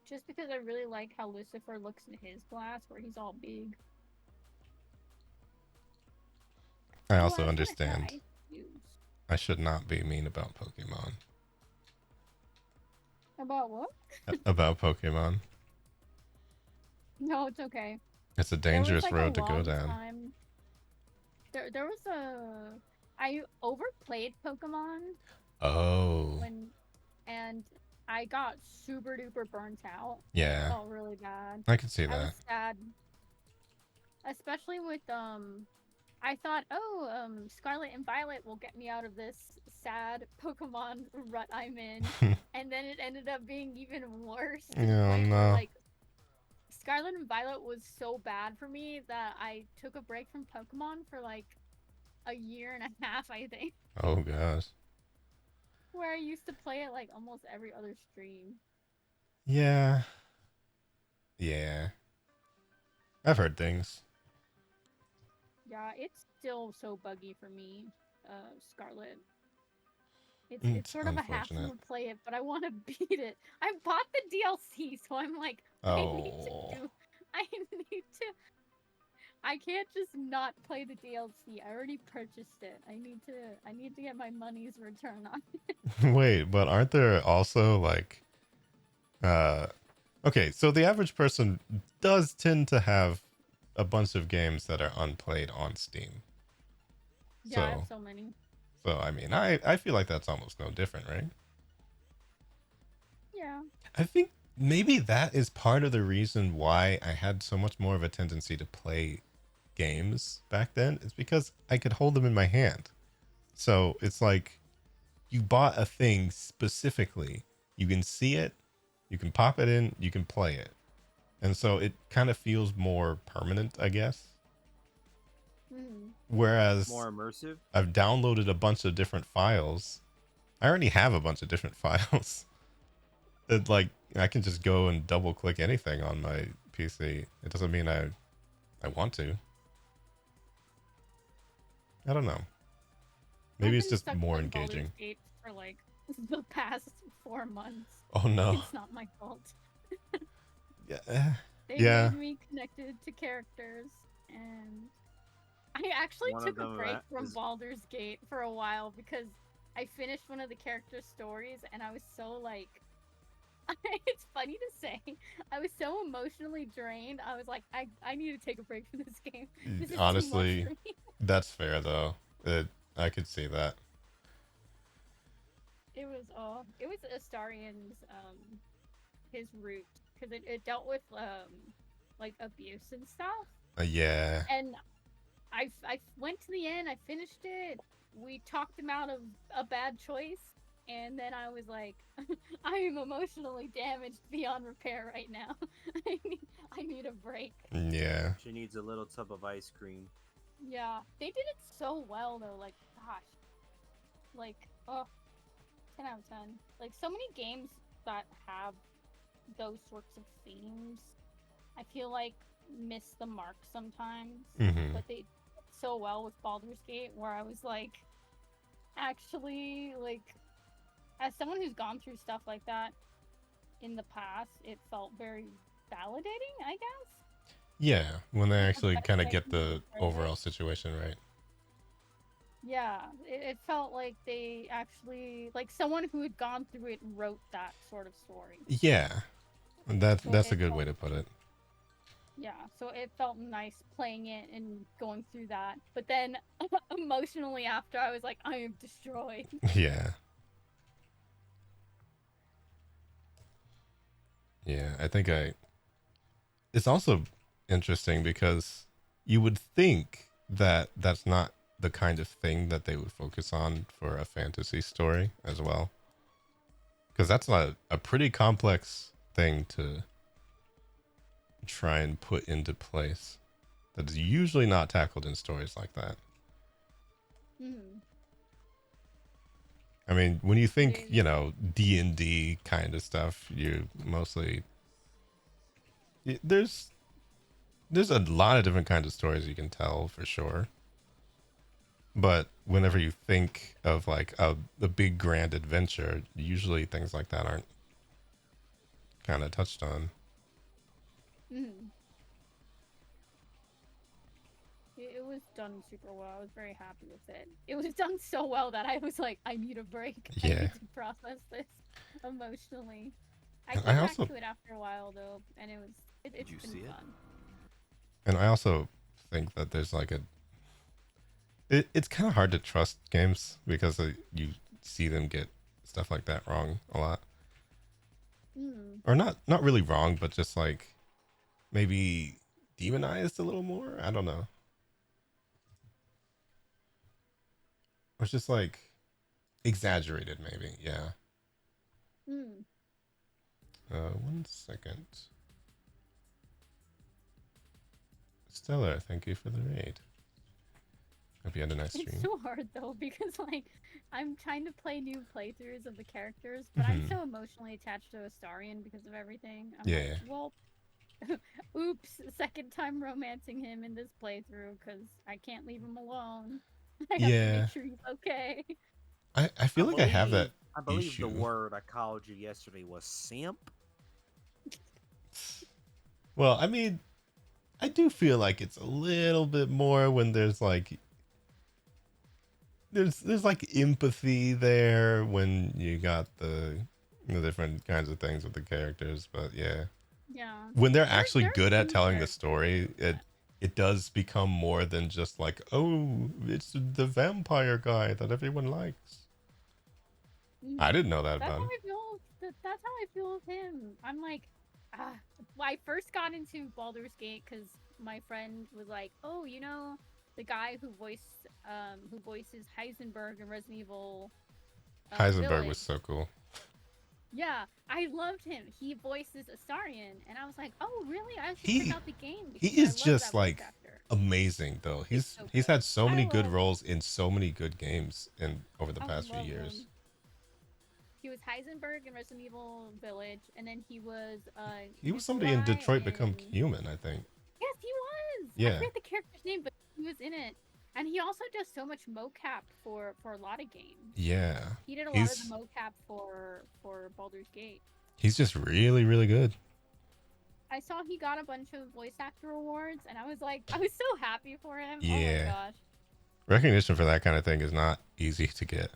Just because I really like how Lucifer looks in his glass, where he's all big. I Oh, also was gonna understand try. I should not be mean about Pokemon. About what? About Pokemon. No, it's okay. It's a There was, dangerous like, a road to go long down. time- There was a... I overplayed Pokemon Oh. and I got super duper burnt out. Yeah. I felt really bad. I can see I was that. sad. Especially with, I thought, Scarlet and Violet will get me out of this sad Pokemon rut I'm in. And then it ended up being even worse. to the Oh, point where, no. like, Scarlet and Violet was so bad for me that I took a break from Pokemon for like a year and a half, I think. Oh gosh. Where I used to play it like almost every other stream. Yeah. Yeah. I've heard things. Yeah, it's still so buggy for me, Scarlet. It's It's sort of a hassle unfortunate. to play it, but I want to beat it. I bought the DLC, so I'm like, Oh. I need to. I can't just not play the DLC. I already purchased it. I need to get my money's return on it. Wait, but aren't there also like okay, so the average person does tend to have a bunch of games that are unplayed on Steam. Yeah, I have so many. So I mean, I feel like that's almost no different, right? Yeah. I think maybe that is part of the reason why I had so much more of a tendency to play games back then. It's because I could hold them in my hand. So it's like you bought a thing specifically. You can see it, you can pop it in, you can play it. And so it kind of feels more permanent, I guess. Whereas More immersive? I've downloaded a bunch of different files. I already have a bunch of different files. It, like, I can just go and double click anything on my PC. It doesn't mean I want to. I don't know. Maybe I've it's been just stuck more playing Baldur's engaging. Gate for like the past 4 months. Oh, no. It's not my fault. Yeah. They Yeah. made me connected to characters, and I actually One of took a them break that from is- Baldur's Gate for a while because I finished one of the characters' stories and I was so like, it's funny to say, I was so emotionally drained. I was like, I need to take a break from this game. This is Honestly, too much for me. that's fair though. I could see that. It was Astarion's his route because it dealt with like abuse and stuff. Yeah. And I went to the end. I finished it. We talked him out of a bad choice, and then I was like, I am emotionally damaged beyond repair right now. I need a break. Yeah. She needs a little tub of ice cream. Yeah, they did it so well though. Like, gosh, like, oh, 10 out of 10. Like, so many games that have those sorts of themes, I feel like miss the mark sometimes. Mhm. But they did so well with Baldur's Gate, where I was like, actually, like, as someone who's gone through stuff like that in the past, it felt very validating, I guess. Yeah, when they actually That's kind of like get the right? overall situation right. Yeah, it felt like they actually, like, someone who had gone through it wrote that sort of story. Yeah. That's a it good felt- way to put it. Yeah, so it felt nice playing it and going through that. But then emotionally after, I was like, I am destroyed. Yeah. Yeah, I think it's also interesting because you would think that that's not the kind of thing that they would focus on for a fantasy story as well. Because that's not a pretty complex thing to try and put into place. That's usually not tackled in stories like that. I mean, when you think, you know, D&D kind of stuff, you mostly there's a lot of different kinds of stories you can tell for sure. But whenever you think of like a big grand adventure, usually things like that aren't kind of touched on. It was done super well. I was very happy with it. It was done so well that I was like, I need a break. I Yeah. need to process this emotionally. I And came I back also- to it after a while though, and it's you been see it? fun. And I also think that there's like it's kind of hard to trust games because you see them get stuff like that wrong a lot. Or not really wrong, but just like maybe demonized a little more. I don't know. Or it's just like exaggerated, maybe. Yeah. 1 second. Stellar, thank you for the raid. Hope you had a nice stream. It's so hard though because like I'm trying to play new playthroughs of the characters, but I'm so emotionally attached to Astarion because of everything. I'm Yeah. like, well, oops, second time romancing him in this playthrough because I can't leave him alone. I have to Yeah. make sure he's okay. I feel like I have that I believe issue. the word I called you yesterday was simp. Well, I mean, I do feel like it's a little bit more when there's like there's like empathy there when you got the different kinds of things with the characters, but yeah. Yeah. When they're There- actually there are good at things telling where- the story, it does become more than just like, oh, it's the vampire guy that everyone likes. I didn't know that That's about how him. I feel. That's how I feel with him. I'm like, when I first got into Baldur's Gate because my friend was like, "Oh, you know, the guy who voices Heisenberg in Resident Evil." Heisenberg Village." was so cool. Yeah, I loved him. He voices Astarion, and I was like, "Oh, really? I should He- check out the game." He because I is love just that voice like actor. amazing though. He's so he's good. had so I many good love- roles in so many good games in over the I past few love years. him. He was Heisenberg in Resident Evil Village, and then he was He was somebody in Nikolai Detroit Become in- Human, I think. Yes, he was. I Yeah. forget the character's name, but he was in it. And he also does so much mocap for a lot of games. Yeah. He did a lot of the mocap for Baldur's Gate. He's just really, really good. I saw he got a bunch of voice actor awards, and I was so happy for him. Oh Yeah. my gosh. Recognition for that kind of thing is not easy to get.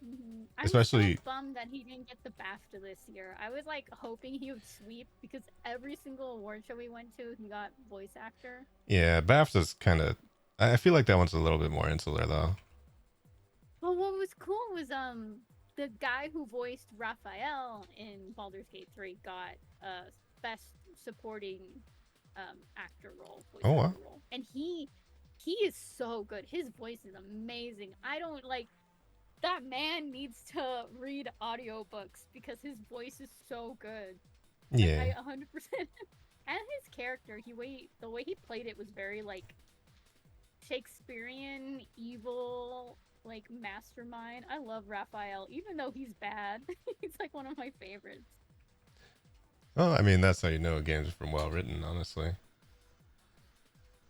I'm Especially- so bummed that he didn't get the BAFTA this year. I was like hoping he would sweep because every single award show we went to, he got voice actor. Yeah, BAFTA's kind of. I feel like that one's a little bit more insular though. Well, what was cool was the guy who voiced Raphael in Baldur's Gate 3 got best supporting actor role. Voice Oh, wow. actor role. And he is so good. His voice is amazing. I don't like that man needs to read audiobooks because his voice is so good. Like, Yeah. I 100%. And his character, the way he played it was very like Shakespearean, evil, like mastermind. I love Raphael, even though he's bad. He's like one of my favorites. Well, I mean, that's how you know a game's from well written, honestly.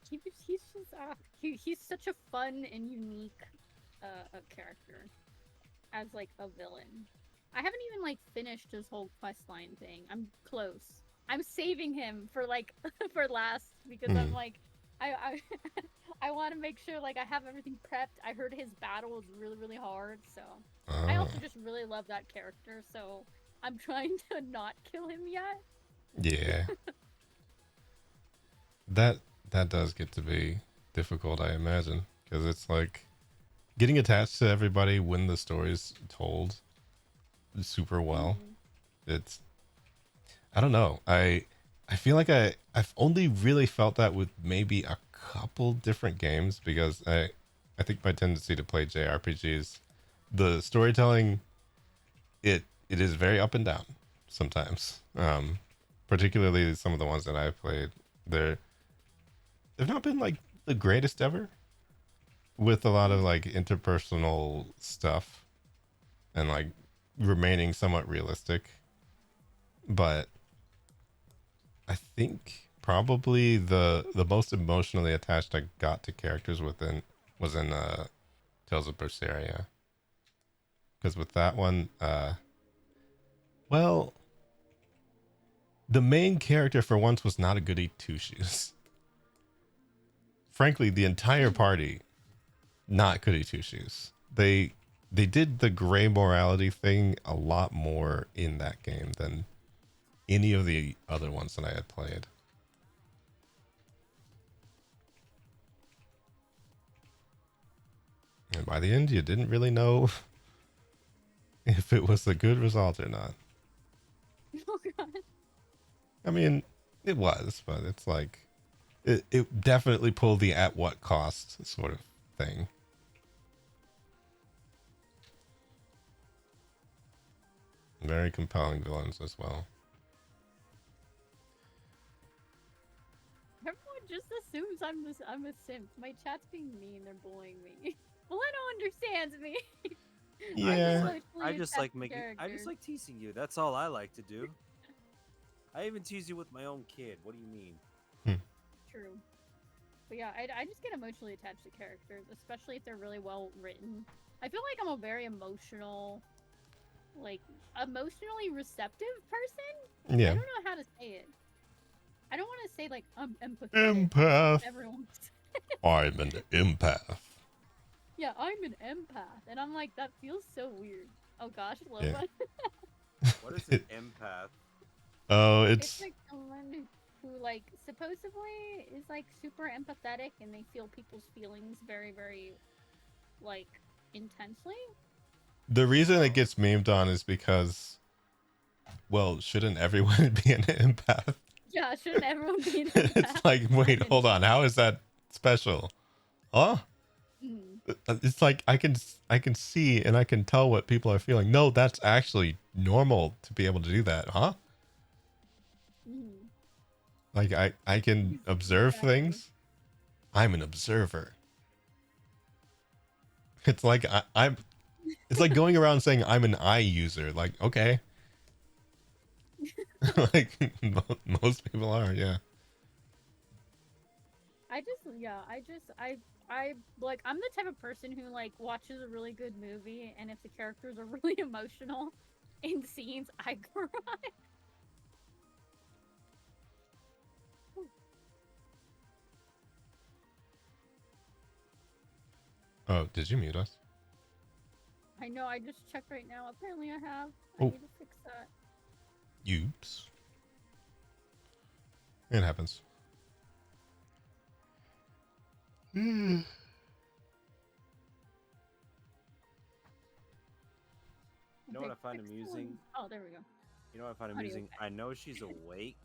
He's just he's such a fun and unique character as like a villain. I haven't even like finished his whole quest line thing. I'm close. I'm saving him for like for last because I'm like I I want to make sure like I have everything prepped. I heard his battle was really really hard, so I also just really love that character. So I'm trying to not kill him yet. Yeah. that does get to be difficult, I imagine, because it's like getting attached to everybody when the story's told super well. It's, I don't know. I feel like I've only really felt that with maybe a couple different games because I think my tendency to play JRPGs, the storytelling, it is very up and down sometimes. Particularly some of the ones that I've played, they've not been like the greatest ever, with a lot of like interpersonal stuff and like remaining somewhat realistic. But I think probably the most emotionally attached I got to characters was in Tales of Berseria. Because with that one, well, the main character for once was not a goody two-shoes. Frankly, the entire party, not goody two-shoes. They did the gray morality thing a lot more in that game than any of the other ones that I had played. And by the end, you didn't really know if it was a good result or not. Oh god. I mean, it was, but it's like, it definitely pulled the at what cost sort of thing. Very compelling villains as well. Everyone just assumes I'm a simp. My chat's being mean. They're bullying me. Well, understands me. Yeah. I just like teasing you. That's all I like to do. I even tease you with my own kid. What do you mean? True. But yeah, I just get emotionally attached to characters, especially if they're really well written. I feel like I'm a very emotionally receptive person. Yeah. I don't know how to say it. I don't want to say like I'm empathetic. Empath. Everyone. I'm an empath. Yeah, I'm an empath, and I'm like that feels so weird. Oh gosh, love Yeah. that. What is an empath? Oh, It's like someone who like supposedly is like super empathetic and they feel people's feelings very, very like intensely. the reason it gets memed on is because, well, shouldn't everyone be an empath? Yeah, shouldn't everyone be an It's empath? like, wait, hold on. How is that special? Huh? It's like I can see and I can tell what people are feeling. No, that's actually normal to be able to do that, huh? Like I can observe things. I'm an observer. It's like I'm. It's like going around saying I'm an eye user. Like, okay. Like most people are, yeah. I like I'm the type of person who like watches a really good movie and if the characters are really emotional in scenes, I cry. Oh, did you mute us? I know, I just checked right now. Apparently I have. Oh. I need to fix that. Oops. It happens. You know what I find amusing? Oh, there we go. You know what I find Audio amusing? effect. I know she's awake,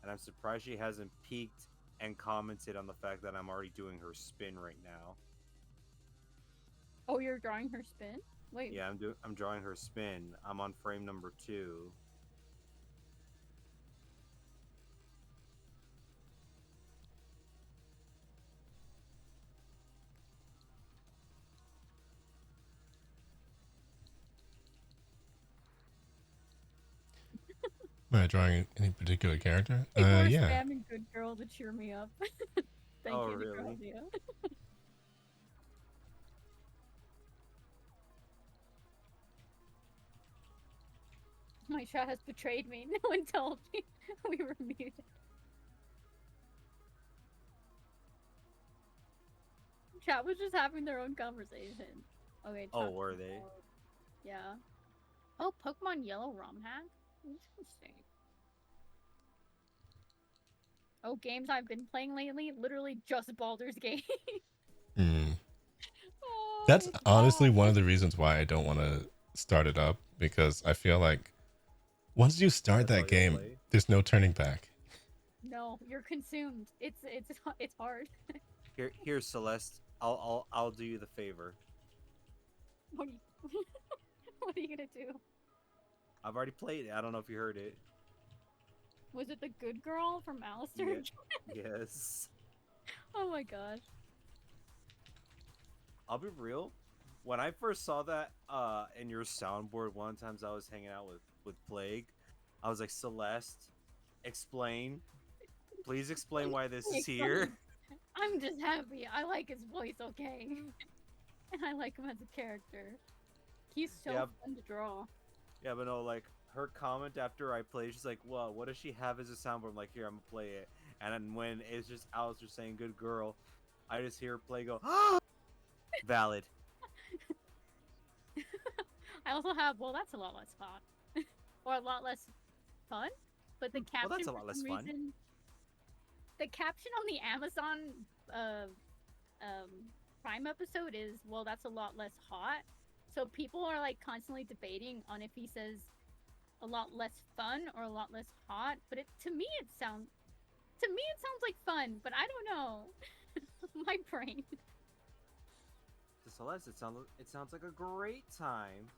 and I'm surprised she hasn't peeked and commented on the fact that I'm already doing her spin right now. Oh, you're drawing her spin? Wait. Yeah, I'm drawing her spin. I'm on frame number 2. Am I drawing any particular character? People are Yeah. spamming good girl to cheer me up. Thank Oh, you, really? Nickelodeon. My chat has betrayed me. No one told me we were muted. Chat was just having their own conversation. Okay. Oh, chat- were they? Yeah. Oh, Pokemon Yellow ROM hack? Interesting. Oh, games I've been playing lately? Literally just Baldur's Gate. Oh, That's it's honestly long. one of the reasons why I don't want to start it up, because I feel like once you start That's all that game, you'll play? there's no turning back. No, you're consumed. It's hard. Here, Celeste. I'll do you the favor. What are you, what are you gonna do? I've already played it. I don't know if you heard it. Was it the good girl from Alistair? Yes. Oh my gosh. I'll be real. When I first saw that in your soundboard one times I was hanging out with Plague, I was like, Celeste, explain. Please explain why this is here. I'm just happy. I like his voice, okay? And I like him as a character. He's so Yeah. fun to draw. Yeah, but no, like her comment after I played, she's like, "Well, what does she have as a soundboard?" I'm like, "Here, I'm gonna play it." And then when it's just Alistair saying "good girl," I just hear Play go, "Valid." I also have, well, that's a lot less fun. Or a lot less fun. But the caption, that's a for lot less some fun. reason, the caption on the Amazon Prime episode is, well, that's a lot less hot. So people are like constantly debating on if he says a lot less fun or a lot less hot. But to me it sounds like fun, but I don't know. My brain. To Celeste, it sounds like a great time.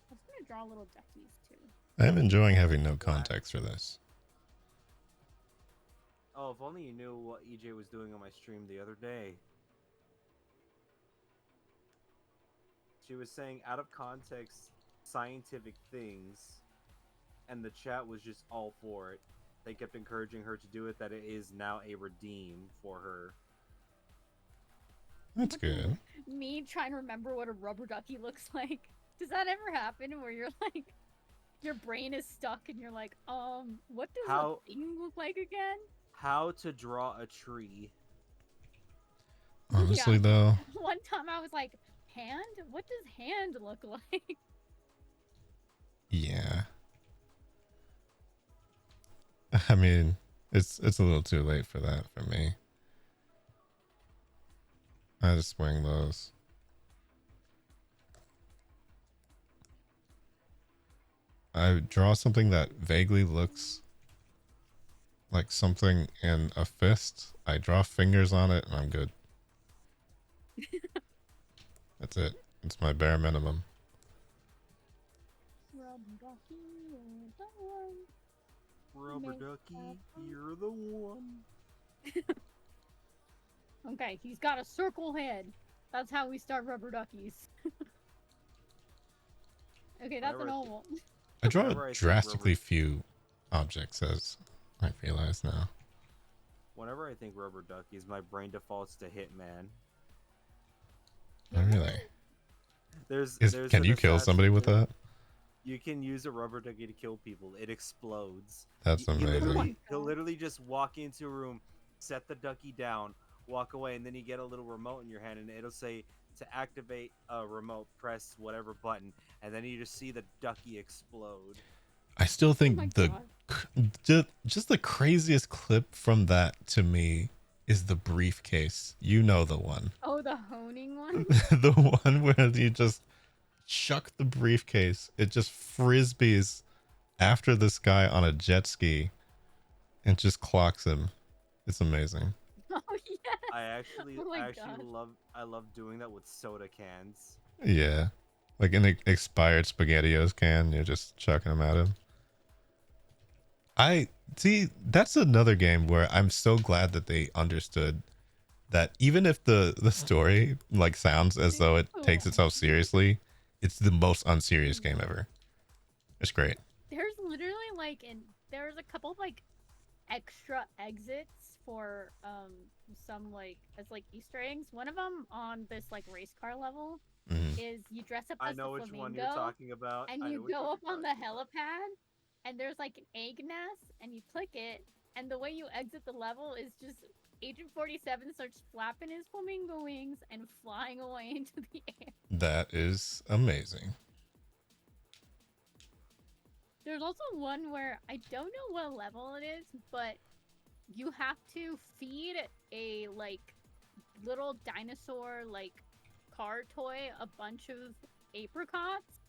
I was gonna draw little duckies too. I am enjoying having no context for this. Oh, if only you knew what EJ was doing on my stream the other day. She was saying out of context scientific things, and the chat was just all for it. They kept encouraging her to do it, that it is now a redeem for her. That's good. Me trying to remember what a rubber ducky looks like. Does that ever happen where you're like, your brain is stuck and you're like, what does How- a thing look like again? How to draw a tree. Honestly, Yeah. though, One time I was like, hand? What does hand look like? yeah. I mean, it's a little too late for that for me. I just swing those. I draw something that vaguely looks like something in a fist. I draw fingers on it and I'm good. That's it. It's my bare minimum. Rubber ducky, you're the one. Rubber Make ducky, that you're the one. Okay, he's got a circle head. That's how we start rubber duckies. Okay, that's Whenever an I oval. I draw Whenever I think drastically rubber- few objects, as I realize now. Whenever I think rubber duckies, my brain defaults to Hitman. Oh, really? There's Can an you kill somebody with assassin- that? You can use a rubber ducky to kill people. It explodes. That's He amazing. literally, he'll literally just walk into a room, set the ducky down, walk away, and then you get a little remote in your hand, and it'll say to activate a remote, press whatever button, and then you just see the ducky explode. I still my think the God. just the craziest clip from that to me is the briefcase. You know the one. Oh, the honing one? The one where you just chuck the briefcase. It just frisbees after this guy on a jet ski and just clocks him. It's amazing. Oh, yes. Oh my God. I love doing that with soda cans. Yeah. Like an expired SpaghettiOs can, you're just chucking them at him. I see, that's another game where I'm so glad that they understood that even if the story like sounds as though it takes itself seriously, it's the most unserious game ever. It's great. There's literally like there's a couple of like extra exits for some like as like Easter eggs. One of them on this like race car level is you dress up as I know the which flamingo, one you're talking about. and you go up on the helipad, and there's like an egg nest, and you click it, and the way you exit the level is just Agent 47 starts flapping his flamingo wings and flying away into the air. That is amazing. There's also one where I don't know what level it is, but you have to feed a like little dinosaur like car toy a bunch of apricots,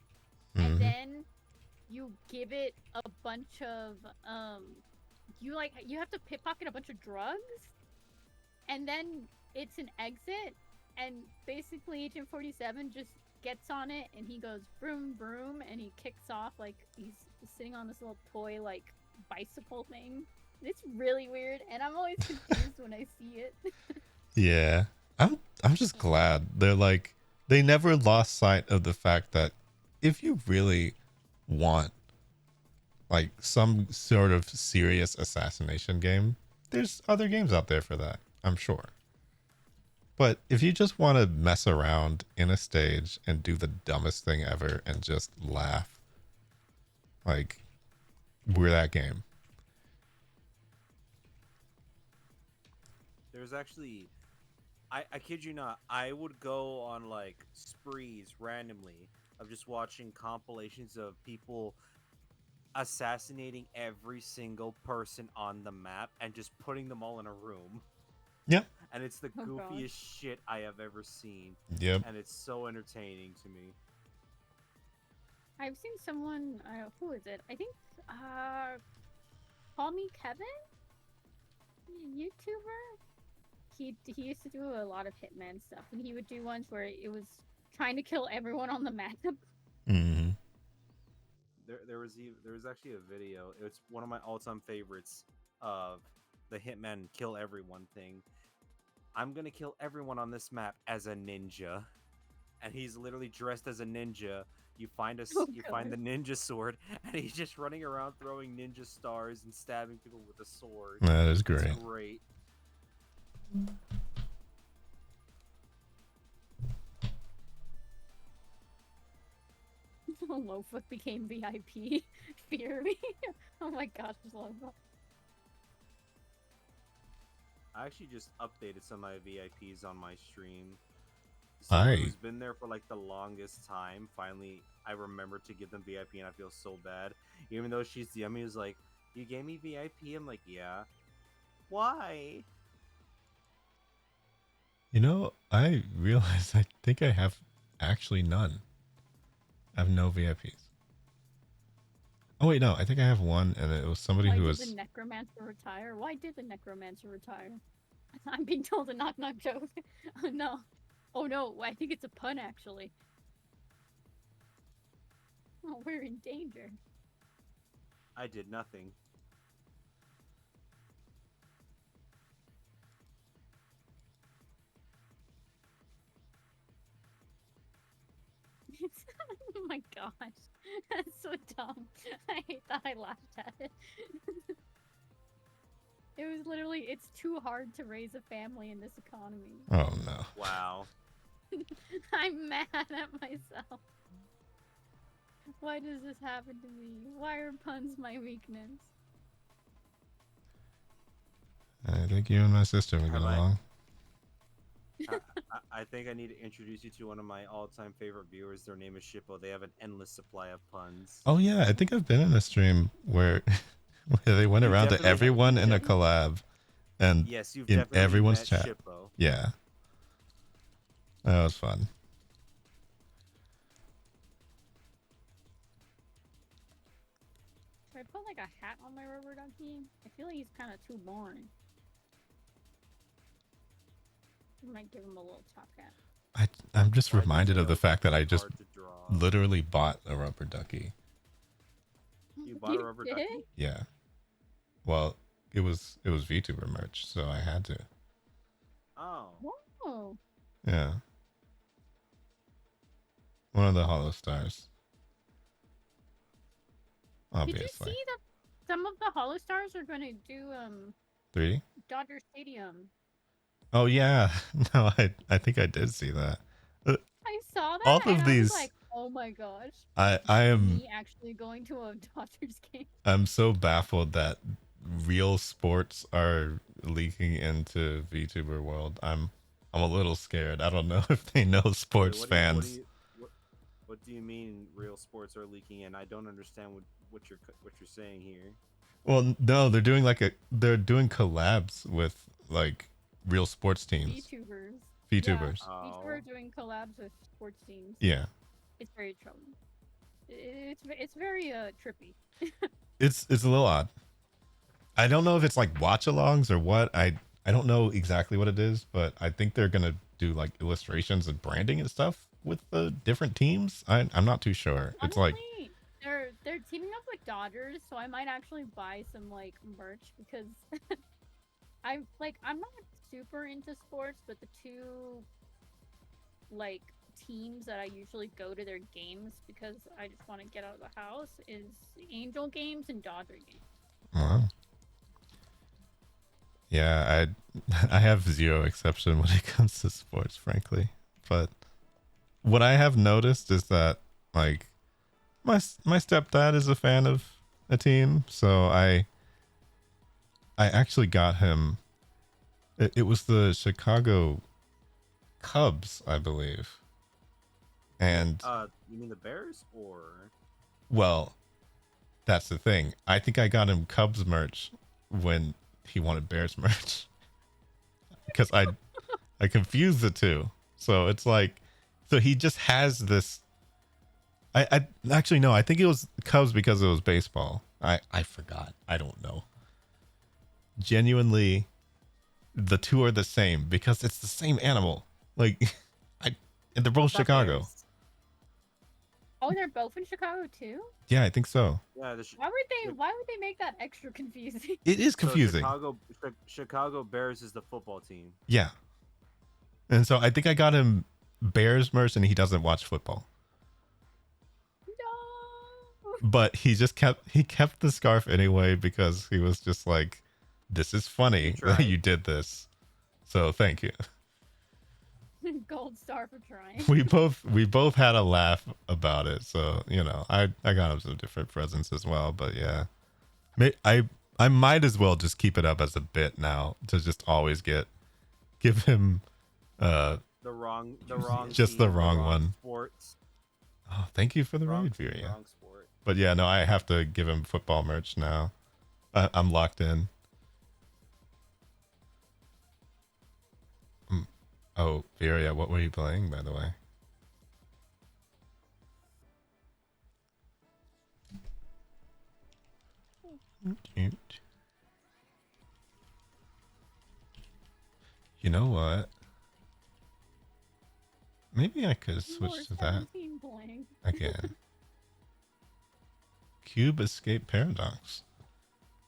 and then you give it a bunch of you have to pickpocket a bunch of drugs, and then it's an exit, and basically Agent 47 just gets on it and he goes vroom vroom and he kicks off like he's sitting on this little toy like bicycle thing. It's really weird, and I'm always confused when I see it. Yeah. I'm just glad they never lost sight of the fact that if you really want like some sort of serious assassination game, there's other games out there for that, I'm sure. But if you just want to mess around in a stage and do the dumbest thing ever and just laugh, like, we're that game. There's actually, I kid you not, I would go on like sprees randomly of just watching compilations of people assassinating every single person on the map and just putting them all in a room. Yep. And it's the goofiest shit I have ever seen. Yep. And it's so entertaining to me. I've seen someone, who is it? I think, Call Me Kevin? YouTuber? He used to do a lot of Hitman stuff, and he would do ones where it was trying to kill everyone on the map. Mm-hmm. There was actually a video. It's one of my all-time favorites of the Hitman kill everyone thing. I'm gonna kill everyone on this map as a ninja, and he's literally dressed as a ninja. You find find the ninja sword, and he's just running around throwing ninja stars and stabbing people with a sword. That is great. It's great. Lofoot became VIP. Fear me. Oh my gosh, Lofoot. I actually just updated some of my VIPs on my stream. Someone who's been there for like the longest time, finally I remembered to give them VIP, and I feel so bad. Even though she's the yummy, was like, "You gave me VIP?" I'm like, "Yeah." Why? You know, I realized I think I have actually none. I have no VIPs. Oh wait, no, I think I have one, and it was somebody who was. Why did the necromancer retire? Why did the necromancer retire? I'm being told a knock-knock joke. Oh no. Oh no, I think it's a pun actually. Oh, we're in danger. I did nothing. Oh my gosh. That's so dumb. I hate that I laughed at it. It was literally, it's too hard to raise a family in this economy. Oh no. Wow. I'm mad at myself. Why does this happen to me? Why are puns my weakness? I think you and my sister would get Alright. along. I think I need to introduce you to one of my all-time favorite viewers. Their name is Shippo. They have an endless supply of puns. Oh yeah, I think I've been in a stream where, where they went You around to definitely- everyone you in a definitely- collab, and Yes, you've in definitely everyone's met chat. Shippo. Yeah, that was fun. Should I put like a hat on my rubber ducky? I feel like he's kind of too boring. I might give him a little top hat. I'm just Why reminded of the details fact that I are just hard to draw. literally bought a rubber ducky. You bought a rubber did? ducky? Yeah. Well, it was VTuber merch, so I had to. Oh. Oh. Yeah. One of the Hollow Stars. Did you Obviously. see that some of the Hollow Stars are going to do 3D? Dodger Stadium? Oh yeah. No, I think I did see that. I saw that All of and I these- was like, oh my gosh. I am Me actually going to a Dodgers game. I'm so baffled that real sports are leaking into VTuber world. I'm a little scared. I don't know if they know Wait, sports what fans. What do you mean real sports are leaking in? I don't understand what you're saying here. Well, no, they're doing collabs with like real sports teams. VTubers. VTubers. Yeah, VTubers doing collabs with sports teams. Yeah. It's very troubling. It's very trippy. It's a little odd. I don't know if it's like watch-alongs or what. I don't know exactly what it is, but I think they're gonna do like illustrations and branding and stuff with the different teams. I'm not too sure. It's like Honestly, they're teaming up with Dodgers, so I might actually buy some like merch because I'm not super into sports, but the two like teams that I usually go to their games because I just want to get out of the house is Angel Games and Dodger Games. wow. Yeah, I have zero exception when it comes to sports, frankly. But what I have noticed is that like my stepdad is a fan of a team, so I actually got him. It was the Chicago Cubs, I believe. And You mean the Bears or? well, that's the thing. I think I got him Cubs merch when he wanted Bears merch. Because I confused the two. So it's like, so he just has this. I actually no, I think it was Cubs because it was baseball. I forgot. I don't know. Genuinely, the two are the same because it's the same animal. Like, and they're both Not Chicago. Bears. Oh, they're both in Chicago too? Yeah, I think so. Yeah, Why would they make that extra confusing? It is confusing. Chicago Bears is the football team. Yeah. And so I think I got him Bears merch and he doesn't watch football. No. But he kept the scarf anyway because he was just like, this is funny that you did this. So thank you. Gold star for trying. We both had a laugh about it. So, you know, I got him some different presents as well, but yeah. I might as well just keep it up as a bit now to just always give him The wrong just team, the wrong one. Sports. Oh, thank you for the Wrong raid, team, Furia. wrong sport. But yeah, no, I have to give him football merch now. I'm locked in. Oh, Furia, what were you playing, by the way? Cute. You know what? Maybe I could switch to that Playing. again. Cube Escape Paradox.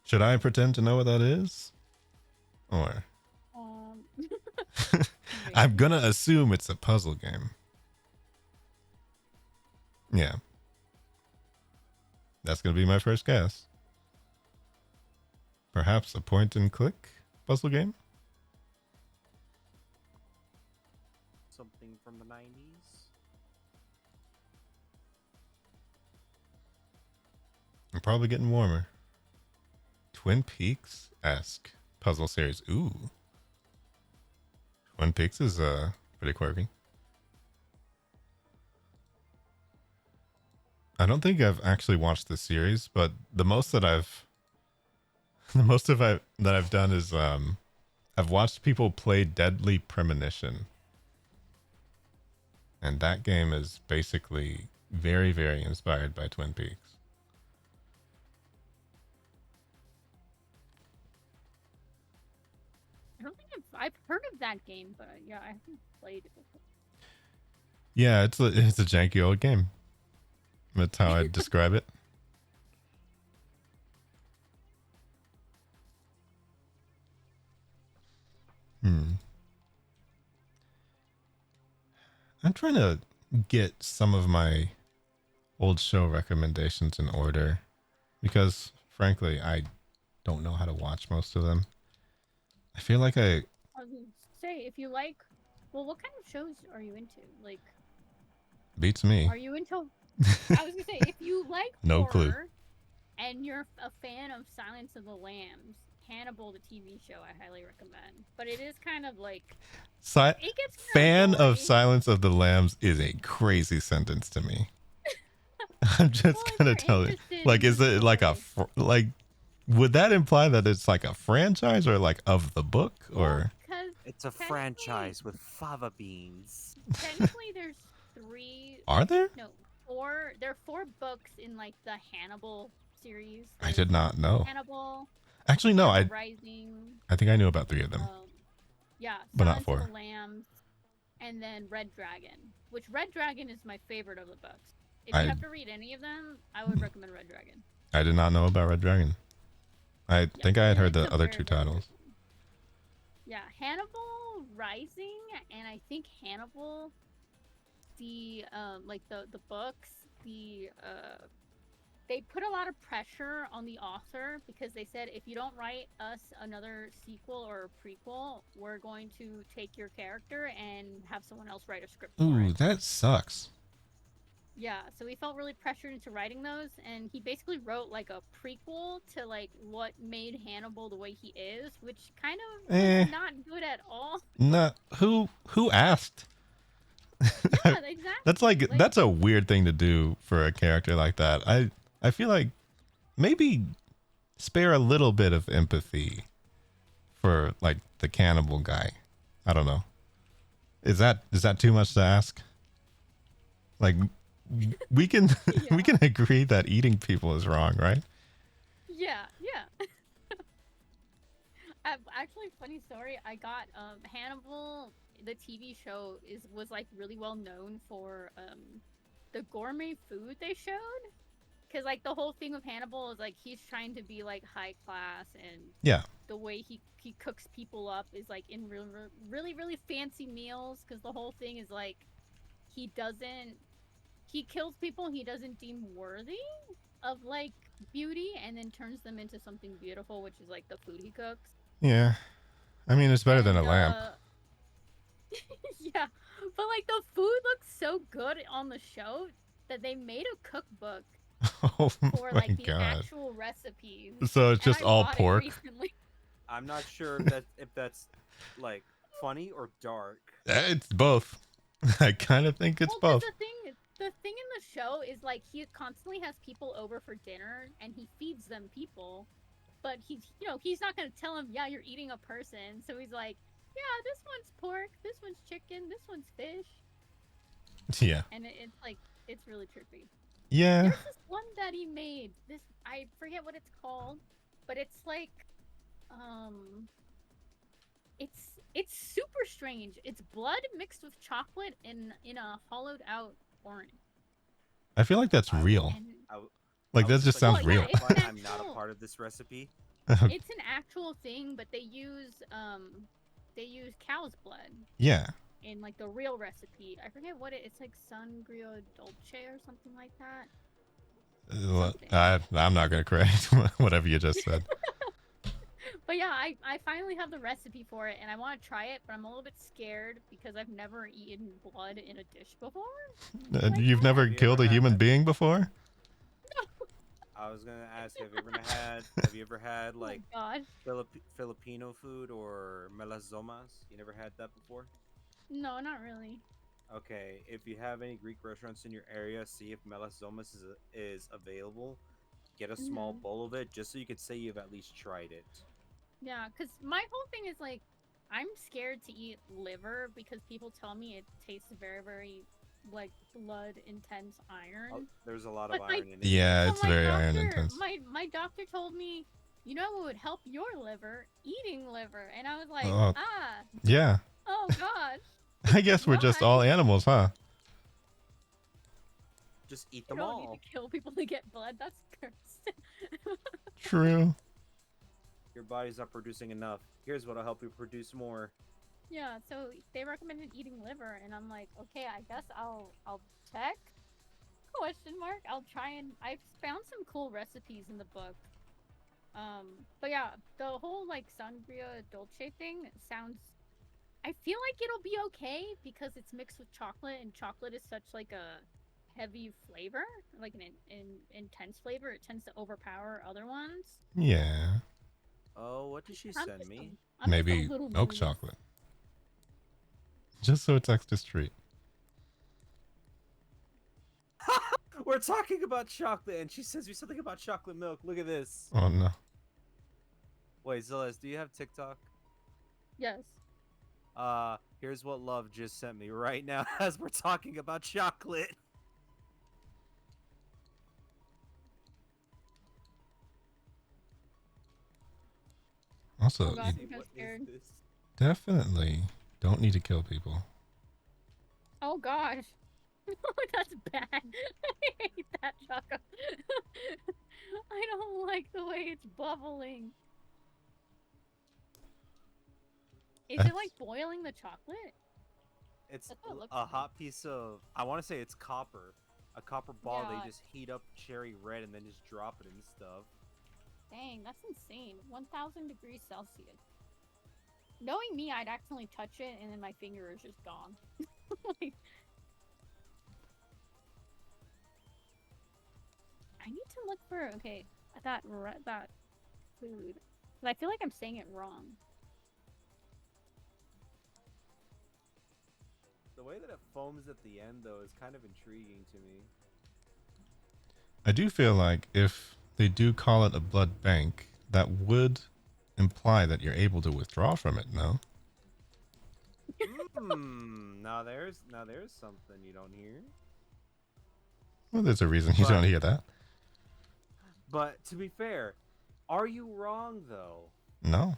Should I pretend to know what that is? Or I'm gonna assume it's a puzzle game. Yeah. That's gonna be my first guess. Perhaps a point and click puzzle game? Something from the 90s. I'm probably getting warmer. Twin Peaks-esque. puzzle series. Ooh. Twin Peaks is pretty quirky. I don't think I've actually watched the series, but the most that I've done is I've watched people play Deadly Premonition. And that game is basically very, very inspired by Twin Peaks. I don't think I've heard of that game, but yeah, I haven't played it before. Yeah, it's a janky old game. That's how I'd describe it. I'm trying to get some of my old show recommendations in order because, frankly, I don't know how to watch most of them. I feel like I was gonna say, if you like, well, what kind of shows are you into? Like, beats me. are you into? I was gonna say, if you like No horror, clue. and you're a fan of Silence of the Lambs, Hannibal, the TV show, I highly recommend. But it is kind of like it gets fan kinda of gory. Silence of the Lambs is a crazy sentence to me. I'm just gonna tell you, like, is it like like? Would that imply that it's like a franchise or like of the book or? It's a franchise with fava beans. Technically, there's 3. Are there? No, 4. There are 4 books in like the Hannibal series. I did not know. Hannibal. Actually, no. Hannibal Rising. I think I knew about 3 of them. Yeah, But not Silence of 4. the Lambs, and then Red Dragon. Which Red Dragon is my favorite of the books. If you have to read any of them, I would recommend Red Dragon. I did not know about Red Dragon. I think I had heard the other 2 titles. Yeah, Hannibal Rising, and I think Hannibal, the like the books, they put a lot of pressure on the author because they said if you don't write us another sequel or a prequel, we're going to take your character and have someone else write a script for Ooh, it. that sucks. Yeah, so he felt really pressured into writing those, and he basically wrote like a prequel to like what made Hannibal the way he is, which kind of was not good at all. Not who asked? Yeah, exactly. That's like that's a weird thing to do for a character like that. I feel like maybe spare a little bit of empathy for like the cannibal guy. I don't know. Is that too much to ask? Like we can we can agree that eating people is wrong, right? Yeah. Actually, funny story. I got Hannibal, the TV show, was like really well known for the gourmet food they showed. Because like the whole thing with Hannibal is like he's trying to be like high class, and the way he cooks people up is like in really fancy meals. Because the whole thing is like he kills people he doesn't deem worthy of like beauty, and then turns them into something beautiful, which is like the food he cooks. Yeah. I mean, it's better than a lamp. Yeah, but like the food looks so good on the show that they made a cookbook Oh for my like the god. actual recipes. So it's and just I all bought it pork? recently. I'm not sure if that's like funny or dark. It's both. I kind of think it's Well, 'cause both. the thing in the show is like he constantly has people over for dinner and he feeds them people, but he's not gonna tell them, yeah, you're eating a person. So he's like, yeah, this one's pork, this one's chicken, this one's fish. Yeah. And it's like it's really trippy. Yeah. There's this one that he made. I forget what it's called, but it's like it's super strange. It's blood mixed with chocolate in a hollowed out orange. I feel like that's real. Like that just sounds real. I'm not a part of this recipe. It's an actual thing, but they use cow's blood. Yeah. In like the real recipe. I forget what it's like sangria dolce or something like that. I'm not gonna correct whatever you just said. But yeah, I finally have the recipe for it, and I want to try it, but I'm a little bit scared because I've never eaten blood in a dish before. You've never killed a human being before? I was gonna ask, have you ever had like Oh my god. Filipino food or melaszomas? You never had that before? No, not really. Okay, if you have any Greek restaurants in your area, see if melaszomas is available. Get a small Mhm. bowl of it, just so you could say you've at least tried it. Yeah, because my whole thing is like, I'm scared to eat liver because people tell me it tastes very, very like blood intense iron. Oh, there's a lot But of my- iron in it. Yeah, So it's my very iron doctor- intense. My doctor told me, you know what would help your liver? Eating liver. And I was like, Oh. ah, Yeah. oh god. I guess we're just Why? all animals, huh? Just eat You them don't all. need to kill people to get blood. That's cursed. True. Your body's not producing enough. Here's what'll help you produce more. Yeah, so they recommended eating liver, and I'm like, okay, I guess I'll check. Question mark. I'll try and I've found some cool recipes in the book. But yeah, the whole like sangria dolce thing sounds. I feel like it'll be okay because it's mixed with chocolate, and chocolate is such like a heavy flavor, like an intense flavor. It tends to overpower other ones. Yeah. Oh, what did she I'm send just me? I'm just a Maybe little milk nervous. chocolate. Just so it's extra sweet. We're talking about chocolate, and she sends me something about chocolate milk. Look at this. Oh no. Wait, Celeste, do you have TikTok? Yes. Here's what Love just sent me right now as we're talking about chocolate. Also, Oh god, you I'm so scared. this? definitely don't need to kill people. Oh gosh. That's bad. I hate that chocolate. I don't like the way it's bubbling. Is it like boiling the chocolate? It's That's what it looks a like. hot piece of, I want to say it's copper. A copper ball Yeah. they just heat up cherry red and then just drop it in stuff. Dang, that's insane. 1000 degrees Celsius. Knowing me, I'd accidentally touch it and then my finger is just gone. Like, I need to look for, okay, that food. 'Cause I feel like I'm saying it wrong. The way that it foams at the end, though, is kind of intriguing to me. I do feel like if they do call it a blood bank, that would imply that you're able to withdraw from it, no? Now there's something you don't hear. Well, there's a reason you But- don't hear that. But to be fair, are you wrong though? No.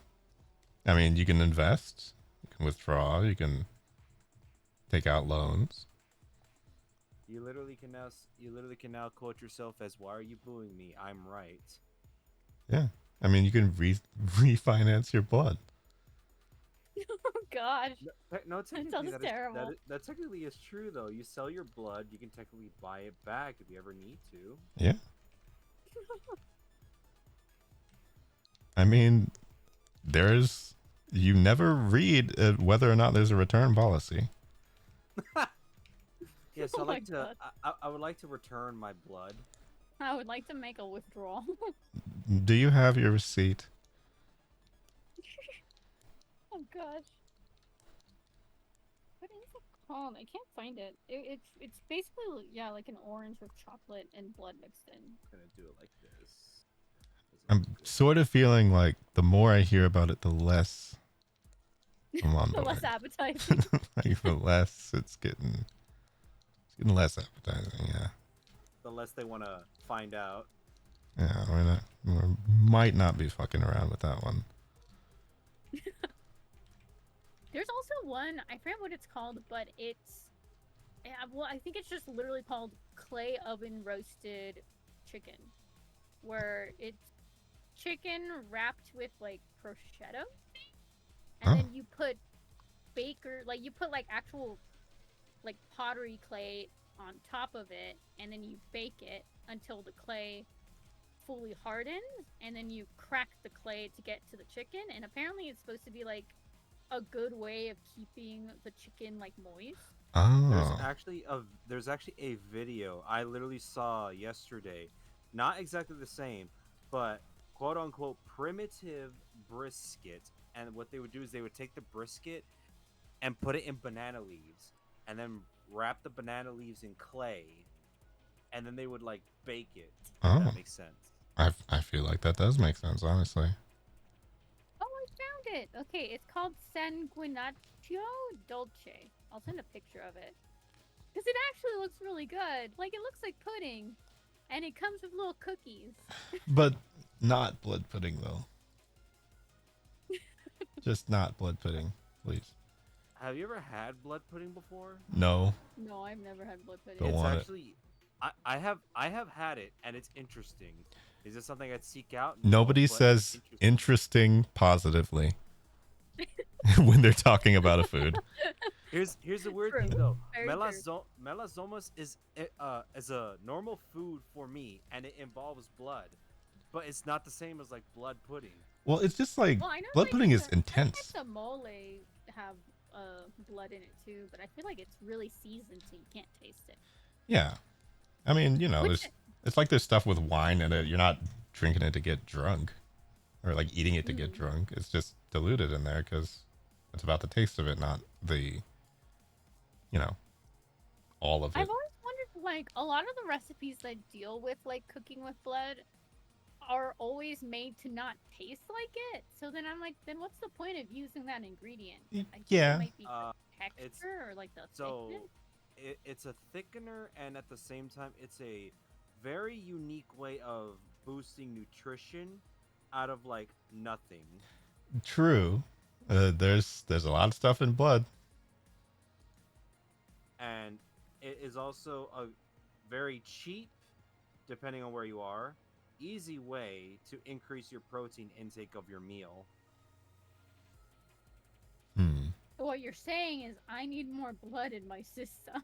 I mean, you can invest, you can withdraw, you can take out loans. You literally can now quote yourself as, "Why are you booing me? I'm right." Yeah. I mean, you can refinance your blood. Oh gosh. No, technically sounds that is- terrible. that technically is true though. You sell your blood, you can technically buy it back if you ever need to. Yeah. I mean, you never read whether or not there's a return policy. Yeah, so Oh my God. I would like to return my blood. I would like to make a withdrawal. Do you have your receipt? Oh gosh. What is it called? I can't find it. It's basically like an orange with chocolate and blood mixed in. I'm gonna do it like this. I'm sort of feeling like the more I hear about it, the less I'm on The board. less appetizing. Like the less it's getting less appetizing. Yeah. The less they want to find out. Yeah. We might not be fucking around with that one. There's also one, I forget what it's called, but I think it's just literally called clay oven roasted chicken, where it's chicken wrapped with like prosciutto, and then you put actual like pottery clay on top of it, and then you bake it until the clay fully hardens, and then you crack the clay to get to the chicken, and apparently it's supposed to be like a good way of keeping the chicken like moist. Oh. There's actually a video I literally saw yesterday not exactly the same, but quote unquote primitive brisket. And what they would do is they would take the brisket and put it in banana leaves, and then wrap the banana leaves in clay, and then they would like bake it. If Oh. that makes sense. I feel like that does make sense, honestly. Oh, I found it. Okay, it's called Sanguinaccio Dolce. I'll send a picture of it. Because it actually looks really good. Like, it looks like pudding. And it comes with little cookies. But not blood pudding, though. Just not blood pudding, please. Have you ever had blood pudding before? No. No, I've never had blood pudding. Don't It's want it. actually, I have had it, and it's interesting. Is this something I'd seek out? No, Nobody but it's says interesting positively when they're talking about a food. Here's the weird True. thing though. Very Melazomas is a normal food for me, and it involves blood, but it's not the same as like blood pudding. Well, it's just like Well, I know blood like pudding is the intense. mole have blood in it too, but I feel like it's really seasoned so you can't taste it. Yeah. I mean, you know, Which- it's like there's stuff with wine in it. You're not drinking it to get drunk or like eating it to get drunk. It's just diluted in there because it's about the taste of it, not the, you know, all of it. I've always wondered, like, a lot of the recipes that deal with like cooking with blood are always made to not taste like it. So then I'm like, then what's the point of using that ingredient? I think yeah. it might be Uh, the texture or like the So thickness. it's a thickener, and at the same time, it's a very unique way of boosting nutrition out of like nothing. True. There's a lot of stuff in blood. And it is also a very cheap, depending on where you are, easy way to increase your protein intake of your meal. So what you're saying is I need more blood in my system.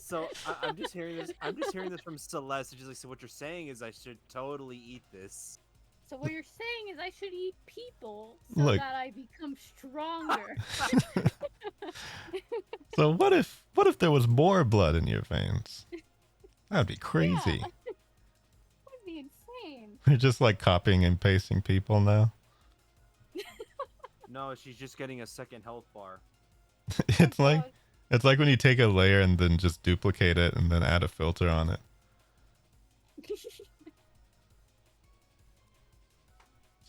So I'm just hearing this. I'm just hearing this from Celeste. She's like, so what you're saying is I should totally eat this. So what you're saying is I should eat people so Look. that I become stronger. So what if there was more blood in your veins? That'd be crazy. That would be insane. We're just like copying and pasting people now. No, she's just getting a second health bar. It's like when you take a layer and then just duplicate it and then add a filter on it. It's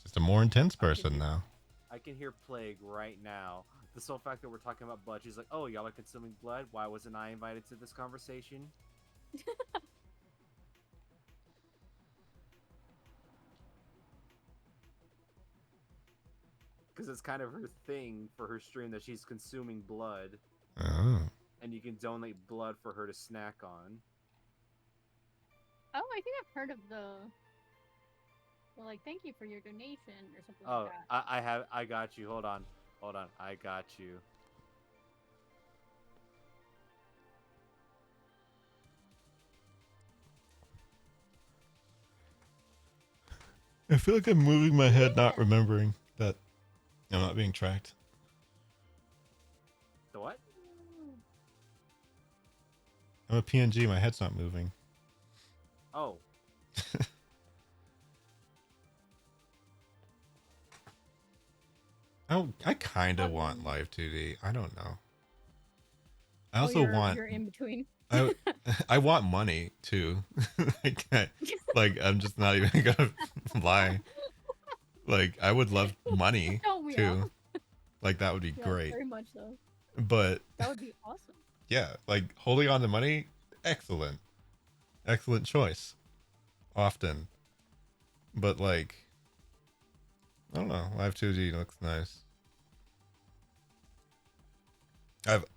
just a more intense person now. I can hear Plague right now. The sole fact that we're talking about blood, she's like, oh, y'all are consuming blood? Why wasn't I invited to this conversation? Because it's kind of her thing for her stream that she's consuming blood. Oh. And you can donate blood for her to snack on. Oh, I think I've heard of the. Well, like, thank you for your donation or something Oh, like that. I got you. Hold on. I got you. I feel like I'm moving my head, not remembering that I'm not being tracked. The what? I'm a PNG, my head's not moving. Oh. I kind of want live 2D. I don't know. I also you're in between. I want money too. I'm just not even gonna lie. Like I would love money Don't we too. all? Like that would be Yeah, great. very much so. But That would be awesome. yeah, like holding on to money, excellent. Excellent choice. Often. But like I don't know, live 2D looks nice.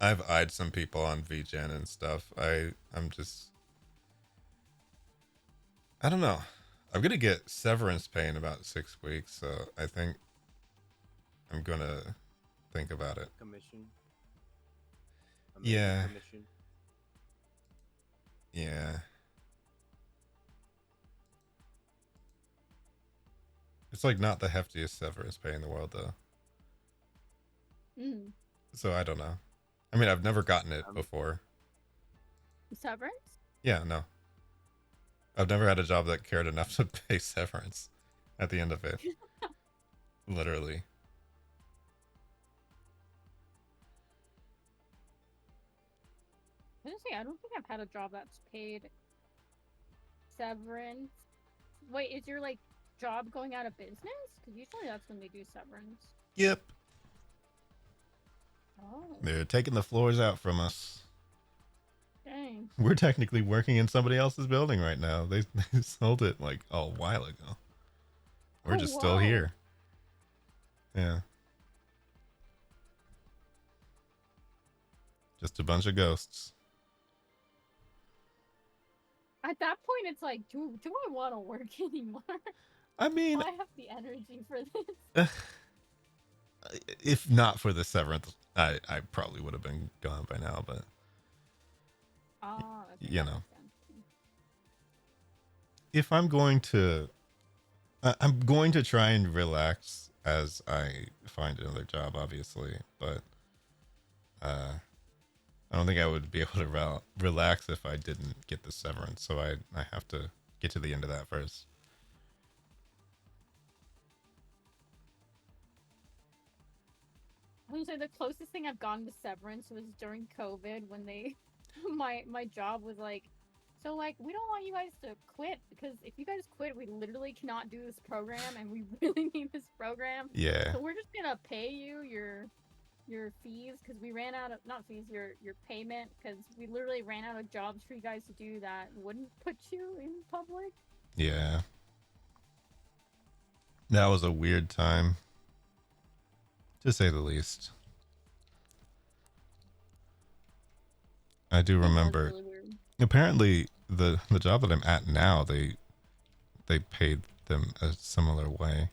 I've eyed some people on VGen and stuff. I'm just I don't know. I'm gonna get severance pay in about 6 weeks, so I think I'm gonna think about it. Commission. Yeah. Commission. Yeah. It's like not the heftiest severance pay in the world though. So I don't know. I mean, I've never gotten it before. Severance? Yeah, no. I've never had a job that cared enough to pay severance at the end of it. Literally. Honestly, I don't think I've had a job that's paid severance. Wait, is your like job going out of business? Because usually that's when they do severance. Yep. Oh, They're taking the floors out from us. dang. We're technically working in somebody else's building right now. They sold it like a while ago. We're Oh, just still wow. here. Yeah. Just a bunch of ghosts. At that point, it's like, do I want to work anymore? I mean, Do I have the energy for this? if not for the severance, I probably would have been gone by now, but Ah, okay, you that know. makes sense. If I'm going to I'm going to try and relax as I find another job, obviously, but I don't think I would be able to relax if I didn't get the severance, so I have to get to the end of that first. I would say the closest thing I've gotten to severance was during COVID when they, my job was like, so like we don't want you guys to quit because if you guys quit, we literally cannot do this program and we really need this program. Yeah. So we're just gonna pay you your fees because we ran out of not fees your payment because we literally ran out of jobs for you guys to do that wouldn't put you in public. Yeah. That was a weird time, to say the least. I do remember. Really weird. Apparently, the job that I'm at now, they paid them a similar way,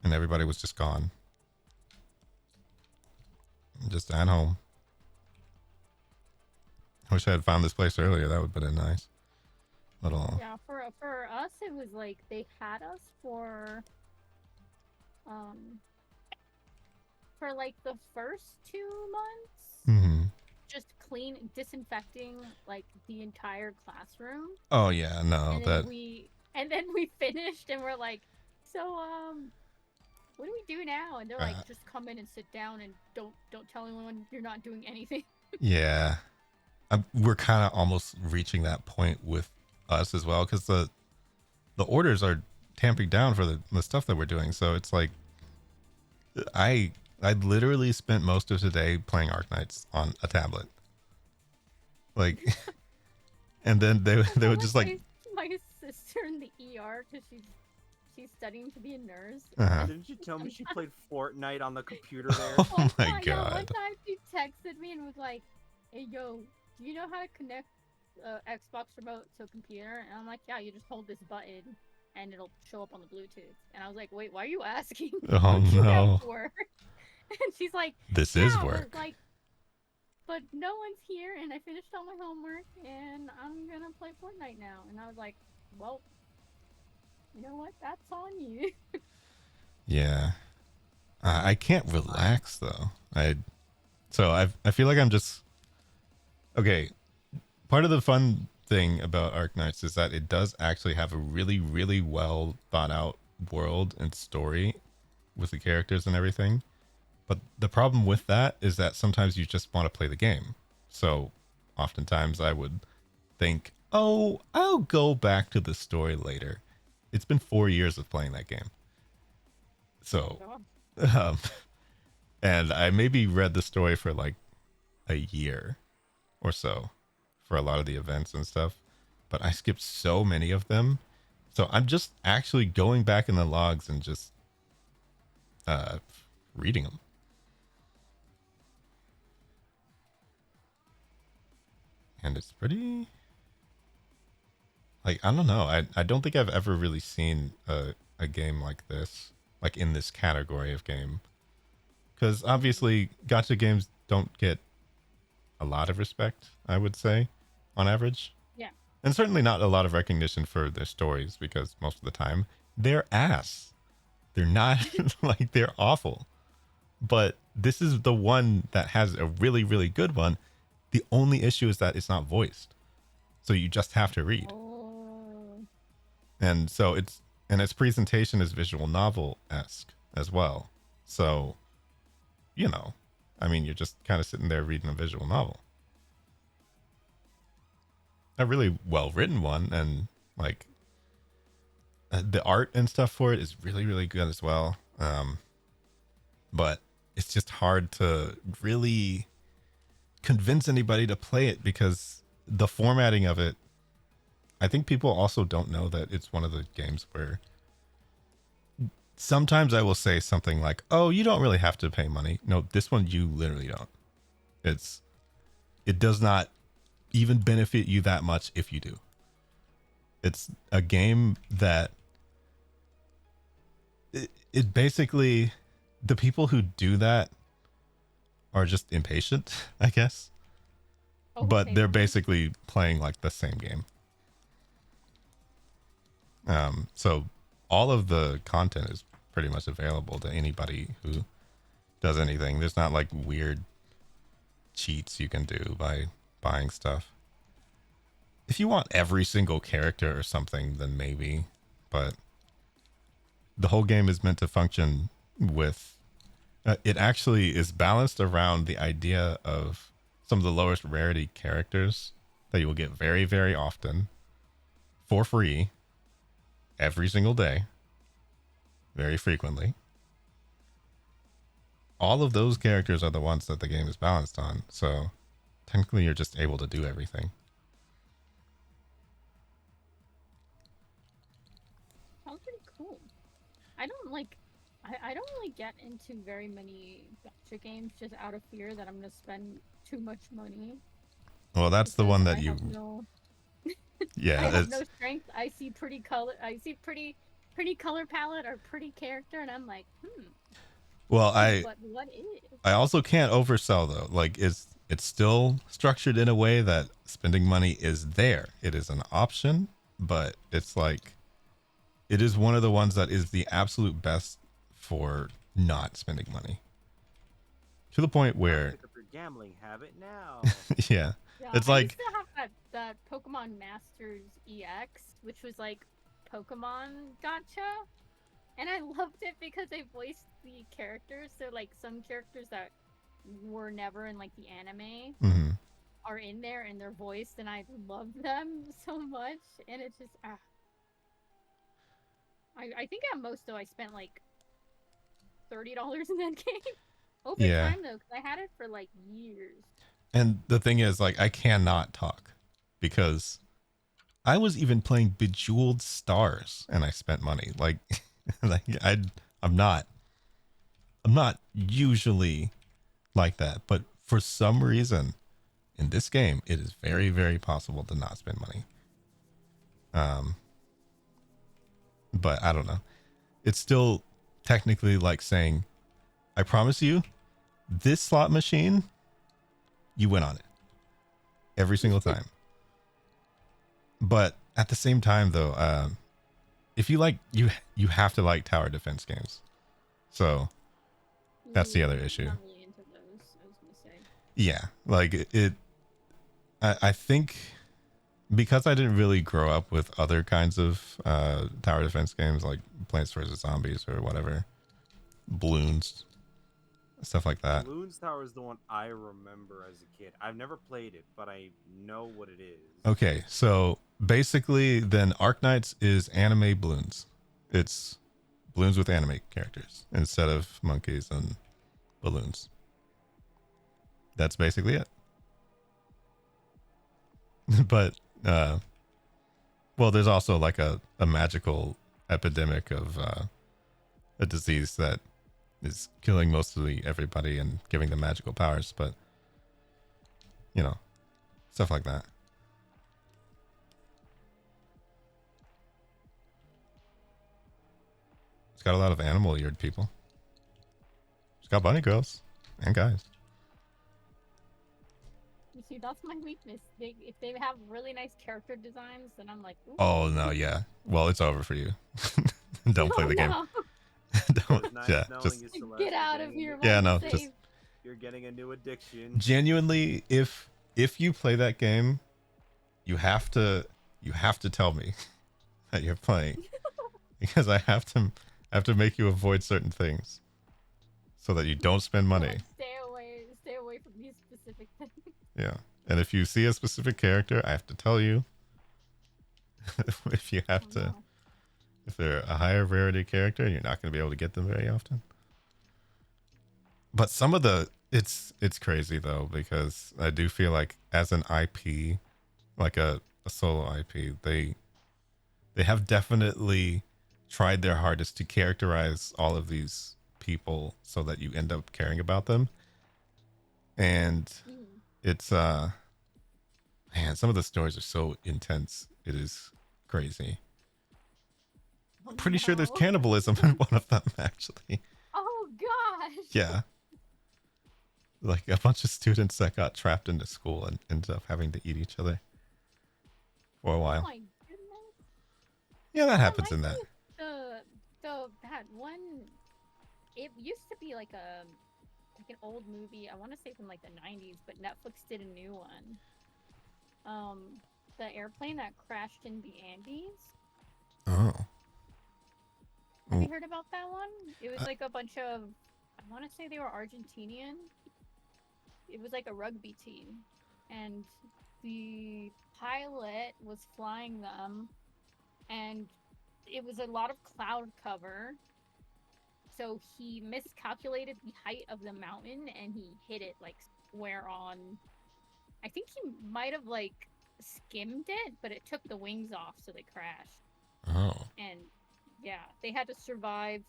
and everybody was just gone, just at home. I wish I had found this place earlier. That would have been nice. Little. Yeah, for us, it was like they had us for like the first 2 months, Mm-hmm. just disinfecting like the entire classroom. Oh yeah, no, And that. then we finished and we're like, so what do we do now? And they're like, just come in and sit down and don't tell anyone you're not doing anything. Yeah, we're kind of almost reaching that point with us as well, because the orders are tamping down for the stuff that we're doing. So it's like I literally spent most of today playing Arknights on a tablet, like, and then they would just like my sister in the ER because she's studying to be a nurse. Uh-huh. Didn't you tell me she played Fortnite on the computer there? Oh my Yeah, god. one time she texted me and was like, hey yo, do you know how to connect Xbox remote to a computer? And I'm like, yeah, you just hold this button and it'll show up on the Bluetooth. And I was like, wait, why are you asking? Oh, What'd you have no. for? And she's like, This is "Yeah," I was work. like, but no one's here and I finished all my homework and I'm gonna play Fortnite now. And I was like, well, you know what? That's on you. Yeah. I can't relax though. I feel like I'm just okay. Part of the fun thing about Arknights is that it does actually have a really, really well thought out world and story with the characters and everything. But the problem with that is that sometimes you just want to play the game. So oftentimes I would think, oh, I'll go back to the story later. It's been 4 years of playing that game. So, and I maybe read the story for like a year or so for a lot of the events and stuff, but I skipped so many of them. So I'm just actually going back in the logs and just reading them. And it's pretty, like, I don't know. I don't think I've ever really seen a game like this, like in this category of game. Because obviously gacha games don't get a lot of respect, I would say, on average. Yeah. And certainly not a lot of recognition for their stories, because most of the time they're ass. They're not like, they're awful. But this is the one that has a really, really good one. The only issue is that it's not voiced. So you just have to read. Oh. And so its presentation is visual novel-esque as well. So, you know, I mean, you're just kind of sitting there reading a visual novel. A really well-written one, and like the art and stuff for it is really, really good as well. But it's just hard to really convince anybody to play it because the formatting of it, I think people also don't know that it's one of the games where sometimes I will say something like, oh, you don't really have to pay money. No, this one you literally don't. It does not even benefit you that much if you do. It's a game that it basically, the people who do that are just impatient, I guess. Oh, But they're basically playing like the same game. So all of the content is pretty much available to anybody who does anything. There's not like weird cheats you can do by buying stuff. If you want every single character or something, then maybe. But the whole game is meant to function with... it actually is balanced around the idea of some of the lowest rarity characters that you will get very, very often for free every single day, very frequently. All of those characters are the ones that the game is balanced on. So technically you're just able to do everything. Sounds pretty cool. I don't like. I don't really get into very many gacha games just out of fear that I'm gonna spend too much money. Well, that's the one that I you... have no, Yeah, I have it's... no strength. I see pretty color. I see pretty color palette or pretty character, and I'm like, Well, But what is? I also can't oversell though. Like it's still structured in a way that spending money is there. It is an option, but it's like it is one of the ones that is the absolute best for not spending money. To the point where Pick up your gambling habit now. yeah. Yeah, It's I like used to have that Pokemon Masters EX, which was like Pokemon Gacha, and I loved it because they voiced the characters. So like some characters that were never in like the anime mhm. are in there and they're voiced, and I love them so much. And it's just I think at most though I spent like $30 in that game over Yeah. time though, because I had it for like years. And the thing is, like, I cannot talk because I was even playing Bejeweled Stars and I spent money. Like, I'm not usually like that, but for some reason in this game, it is very, very possible to not spend money. But I don't know. It's still technically like saying, I promise you, this slot machine, you win on it every single time. But at the same time though, if you like, you have to like tower defense games. So that's the other issue. Not really into those, I was gonna say. Yeah, like I think because I didn't really grow up with other kinds of tower defense games like Plants vs. Zombies or whatever, Bloons, stuff like that. Bloons Tower is the one I remember as a kid. I've never played it, but I know what it is. Okay, so basically then Arknights is anime Bloons. It's Bloons with anime characters instead of monkeys and balloons. That's basically it. But well, there's also like a magical epidemic of a disease that is killing mostly everybody and giving them magical powers, but you know, stuff like that. It's got a lot of animal-eared people. It's got bunny girls and guys. You see, that's my weakness. If they have really nice character designs, then I'm like, ooh. Oh no, yeah. Well, it's over for you. Don't play the game. No. Don't. Nice Yeah, knowing just you, Celeste. Get out You're of getting here. a- Yeah, no, Safe. just You're getting a new addiction. genuinely, if you play that game, you have to tell me that you're playing because I have to make you avoid certain things so that you don't spend money. Like, stay away from these specific things. Yeah. And if you see a specific character, I have to tell you. If you have to, no. if they're a higher rarity character, you're not going to be able to get them very often. But some of the, it's crazy though, because I do feel like as an IP, like a solo IP, they have definitely tried their hardest to characterize all of these people so that you end up caring about them. And it's man, some of the stories are so intense. It is crazy. I'm pretty sure there's cannibalism in one of them, actually. Oh gosh. Yeah. Like a bunch of students that got trapped into school and ended up having to eat each other for a while. Oh my goodness. Yeah, that happens in that. That one, it used to be like an old movie. I want to say from like the 90s, but Netflix did a new one. The airplane that crashed in the Andes. Oh. Have you heard about that one? It was like a bunch of, I want to say they were Argentinian. It was like a rugby team, and the pilot was flying them, and it was a lot of cloud cover, so he miscalculated the height of the mountain and he hit it like square on. I think he might have like skimmed it, but it took the wings off, so they crashed. Oh. And yeah, they had to survive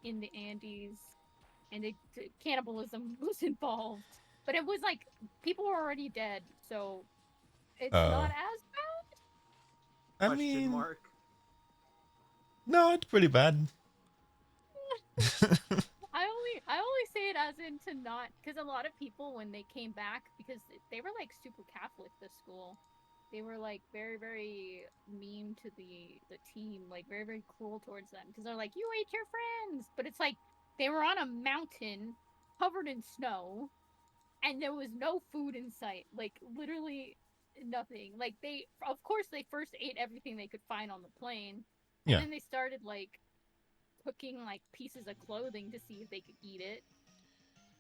in the Andes, and cannibalism was involved. But it was like people were already dead, so it's not as bad. I mean, Mark. No, it's pretty bad. I only say it as in to not, because a lot of people when they came back, because they were like super Catholic, the school, they were like very, very mean to the team, like very, very cruel towards them, because they're like, you ate your friends, but it's like they were on a mountain covered in snow and there was no food in sight, like literally nothing. Like they, of course, they first ate everything they could find on the plane, and then they started like cooking like pieces of clothing to see if they could eat it,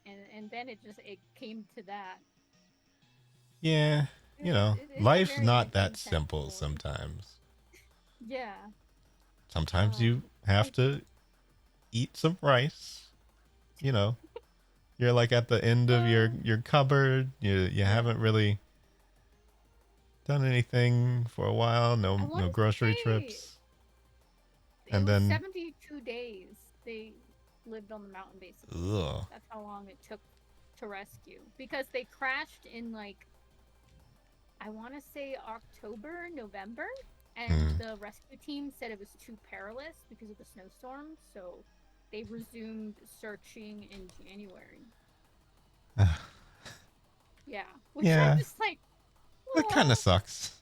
and then it came to that. Yeah, you know, life's not that simple sometimes. Yeah. Sometimes you have to eat some rice. You know, you're like at the end of your cupboard. You haven't really done anything for a while. No grocery trips. And then 72 days they lived on the mountain, basically. Ugh. That's how long it took to rescue, because they crashed in like, I want to say October, November, and the rescue team said it was too perilous because of the snowstorm, so they resumed searching in January. Yeah. Which I'm just like, that kind of sucks.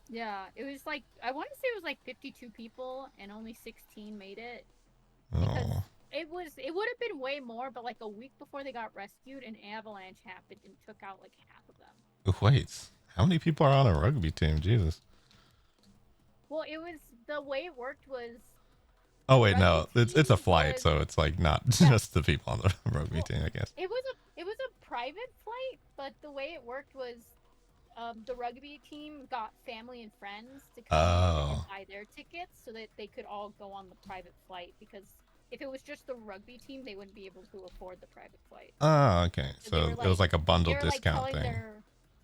Yeah, it was like, I want to say it was like 52 people and only 16 made it. Oh. It would have been way more, but like a week before they got rescued, an avalanche happened and took out like half of them. Wait, how many people are on a rugby team? Jesus. Well, it was, the way it worked was. Oh wait, no, it's a flight, so it's like not just the people on the rugby team, I guess. It was a private flight, but the way it worked was, the rugby team got family and friends to come and buy their tickets so that they could all go on the private flight, because if it was just the rugby team, they wouldn't be able to afford the private flight. Oh, okay. So it was like a bundle discount thing.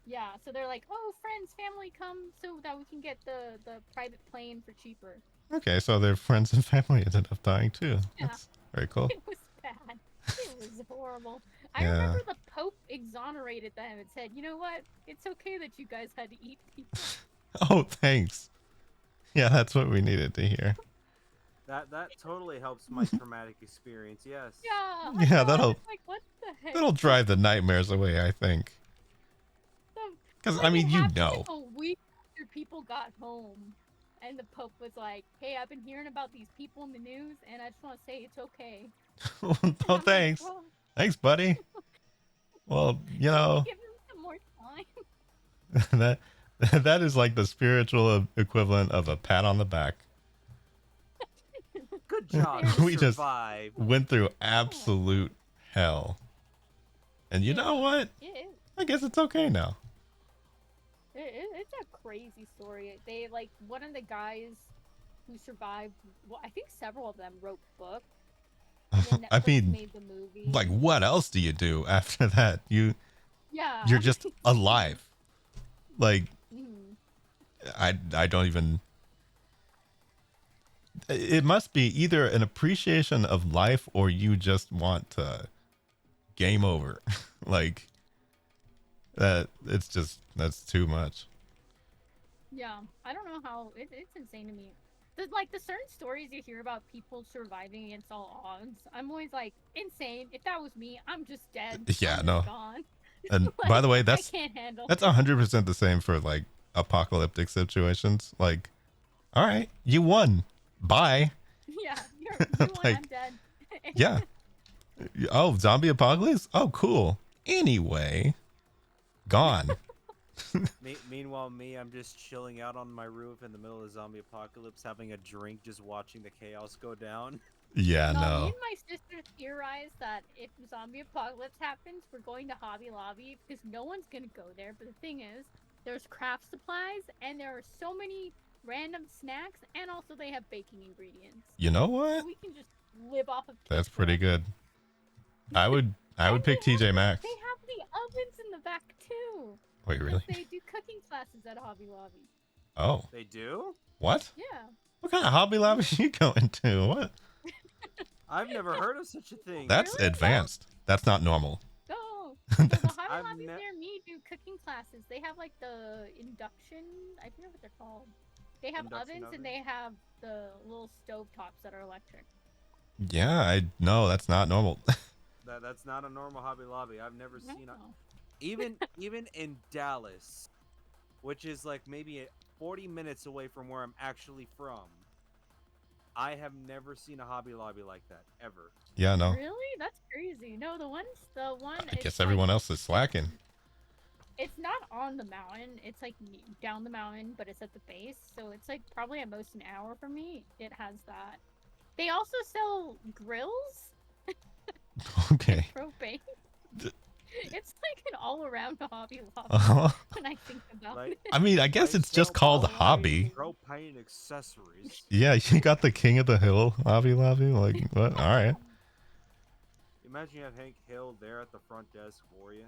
Yeah, so they're like, oh, friends, family, come so that we can get the private plane for cheaper. Okay, so their friends and family ended up dying too. Yeah. That's very cool. It was bad. It was horrible. I remember the Pope exonerated them and said, you know what? It's okay that you guys had to eat people. Oh, thanks. Yeah, that's what we needed to hear. That totally helps my traumatic experience, yes. Yeah. Yeah, that'll like, what the heck? that'll drive the nightmares away, I think. Because I mean, you know. Like a week after people got home, and the Pope was like, "Hey, I've been hearing about these people in the news, and I just want to say it's okay." Oh, thanks. Like, well, thanks, buddy. Well, you know. Give him some more time. That is like the spiritual equivalent of a pat on the back. Good job. We just survived. went through absolute hell. And you know what? I guess it's okay now. It's a crazy story. They like one of the guys who survived. Well, I think several of them wrote books. I mean, made the movie. like, what else do you do after that? You're just alive. Like, I don't even. It must be either an appreciation of life or you just want to game over. Like that. That's too much. Yeah, I don't know how it's insane to me. The certain stories you hear about people surviving against all odds, I'm always like, insane. If that was me, I'm just dead. Yeah, I'm no. just gone. And Like, by the way, I that's can't handle 100% the same for like apocalyptic situations. Like, all right, you won. Bye. Yeah, you won, Like, I'm dead. Yeah. Oh, zombie apocalypse? Oh, cool. Anyway, gone. Meanwhile, I'm just chilling out on my roof in the middle of the zombie apocalypse, having a drink, just watching the chaos go down. Yeah, Me no. and my sister theorized that if zombie apocalypse happens, we're going to Hobby Lobby because no one's gonna go there. But the thing is, there's craft supplies and there are so many random snacks, and also they have baking ingredients. You know what? So we can just live off of. That's pretty good. I would pick TJ Maxx. They have the ovens in the back too. Wait, really? They do cooking classes at Hobby Lobby. Oh. They do? What? Yeah. What kind of Hobby Lobby are you going to? What? I've never heard of such a thing. That's advanced. That's not normal. No. So the Hobby Lobby ne- near me do cooking classes. They have like the induction. I forget what they're called. They have Induction ovens oven? and they have the little stove tops that are electric. Yeah, I know that's not normal. That's not a normal Hobby Lobby. I've never seen a, No. even in Dallas, which is like maybe 40 minutes away from where I'm actually from. I have never seen a Hobby Lobby like that ever. Yeah, no. Really? That's crazy. No, the one. I guess everyone else is slacking. It's not on the mountain. It's like down the mountain, but it's at the base. So it's like probably at most an hour from me. It has that. They also sell grills. Okay. Propane. It's like an all-around Hobby Lobby Uh-huh. when I think about Like, it. I mean, I guess it's just called hobby. Propane accessories. Yeah, you got the King of the Hill Hobby Lobby. Like, what? All right. Imagine you have Hank Hill there at the front desk for you.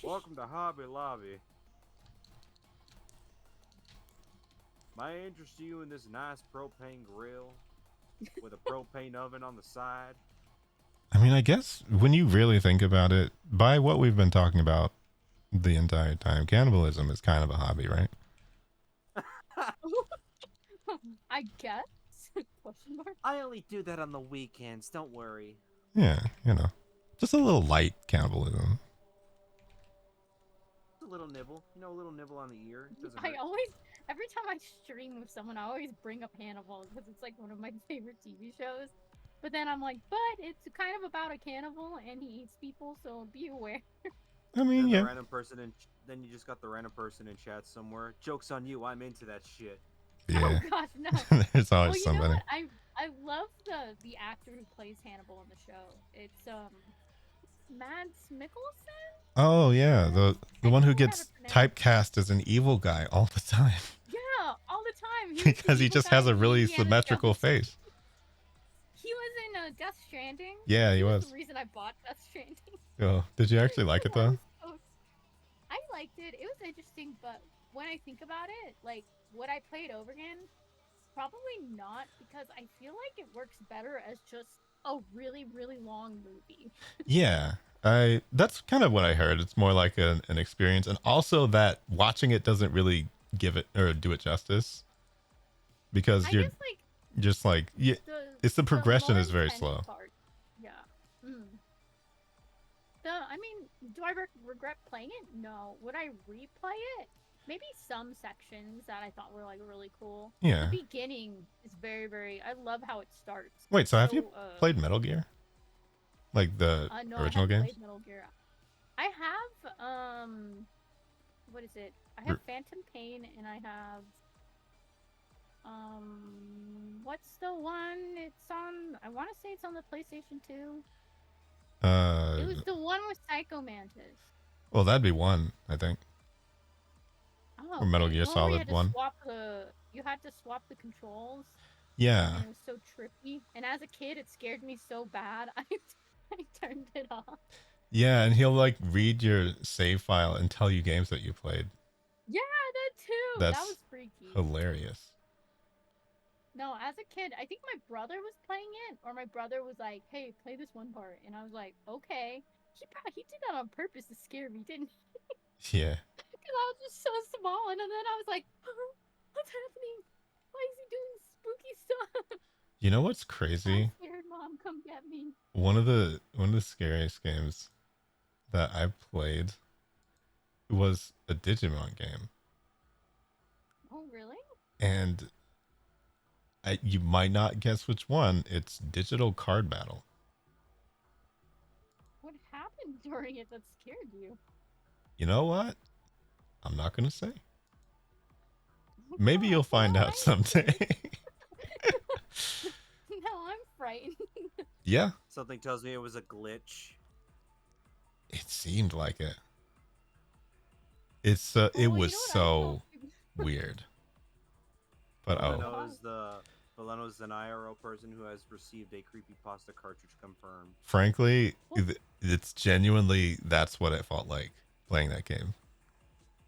Welcome to Hobby Lobby. May I interest you in this nice propane grill with a propane oven on the side? I mean, I guess when you really think about it, by what we've been talking about the entire time, cannibalism is kind of a hobby, right? I guess. Question mark. I only do that on the weekends, don't worry. Yeah, you know, just a little light cannibalism. A little nibble. You know, a little nibble on the ear. Doesn't I hurt. always, every time I stream with someone, I always bring up Hannibal because it's like one of my favorite TV shows. But then I'm like, but it's kind of about a cannibal and he eats people, so be aware. I mean, Then the yeah. random person in, then you just got the random person in chat somewhere. Joke's on you, I'm into that shit. Yeah. Oh gosh, no. There's always Well, you somebody. know what? I love the actor who plays Hannibal in the show. It's Mads Mikkelsen. Oh yeah, the one who gets typecast as an evil guy all the time Yeah, all the time. He was the because he evil just guy has a in really Indiana symmetrical Jones. face. He was in Death Stranding. Yeah, he was. The reason I bought Death Stranding. Oh, did you actually like it though? I liked it. It was interesting, but when I think about it, like, would I play it over again? Probably not, because I feel like it works better as just a really, really long movie. Yeah, that's kind of what I heard. It's more like an experience, and also that watching it doesn't really give it or do it justice because I you're guess, like, just like yeah, it's the progression is very slow. Part. Yeah. I mean, do I regret playing it? No. Would I replay it? Maybe some sections that I thought were like really cool. Yeah. The beginning is very, very. I love how it starts. Wait, so have you So, played Metal Gear? Like the no, original I haven't games? played Metal Gear. I have what is it? I have Phantom Pain and I have what's the one? It's on. I want to say it's on the PlayStation 2. It was the one with Psycho Mantis. Well, that'd be one, I think. Oh, Or Metal okay. Gear The one where Solid 1. You had to swap the controls. Yeah. And it was so trippy. And as a kid, it scared me so bad. I turned it off. Yeah, and he'll like read your save file and tell you games that you played. Yeah, that too. That's that was freaky. hilarious. No, as a kid, I think my brother was playing it, or my brother was like, "Hey, play this one part," and I was like, "Okay." He did that on purpose to scare me, didn't he? Yeah. Because I was just so small, and then I was like, "What's happening? Why is he doing spooky stuff?" You know what's crazy? I'm scared, Mom. Come get me. One of the scariest games that I played was a Digimon game. Oh, really? And you might not guess which one. It's Digital Card Battle. What happened during it that scared you? You know what? I'm not going to say. Maybe you'll find out someday. No, I'm frightened. Yeah. Something tells me it was a glitch. It seemed like it. It was so weird. But Valeno is an IRL person who has received a creepypasta cartridge confirmed. Frankly, it's genuinely, that's what it felt like playing that game.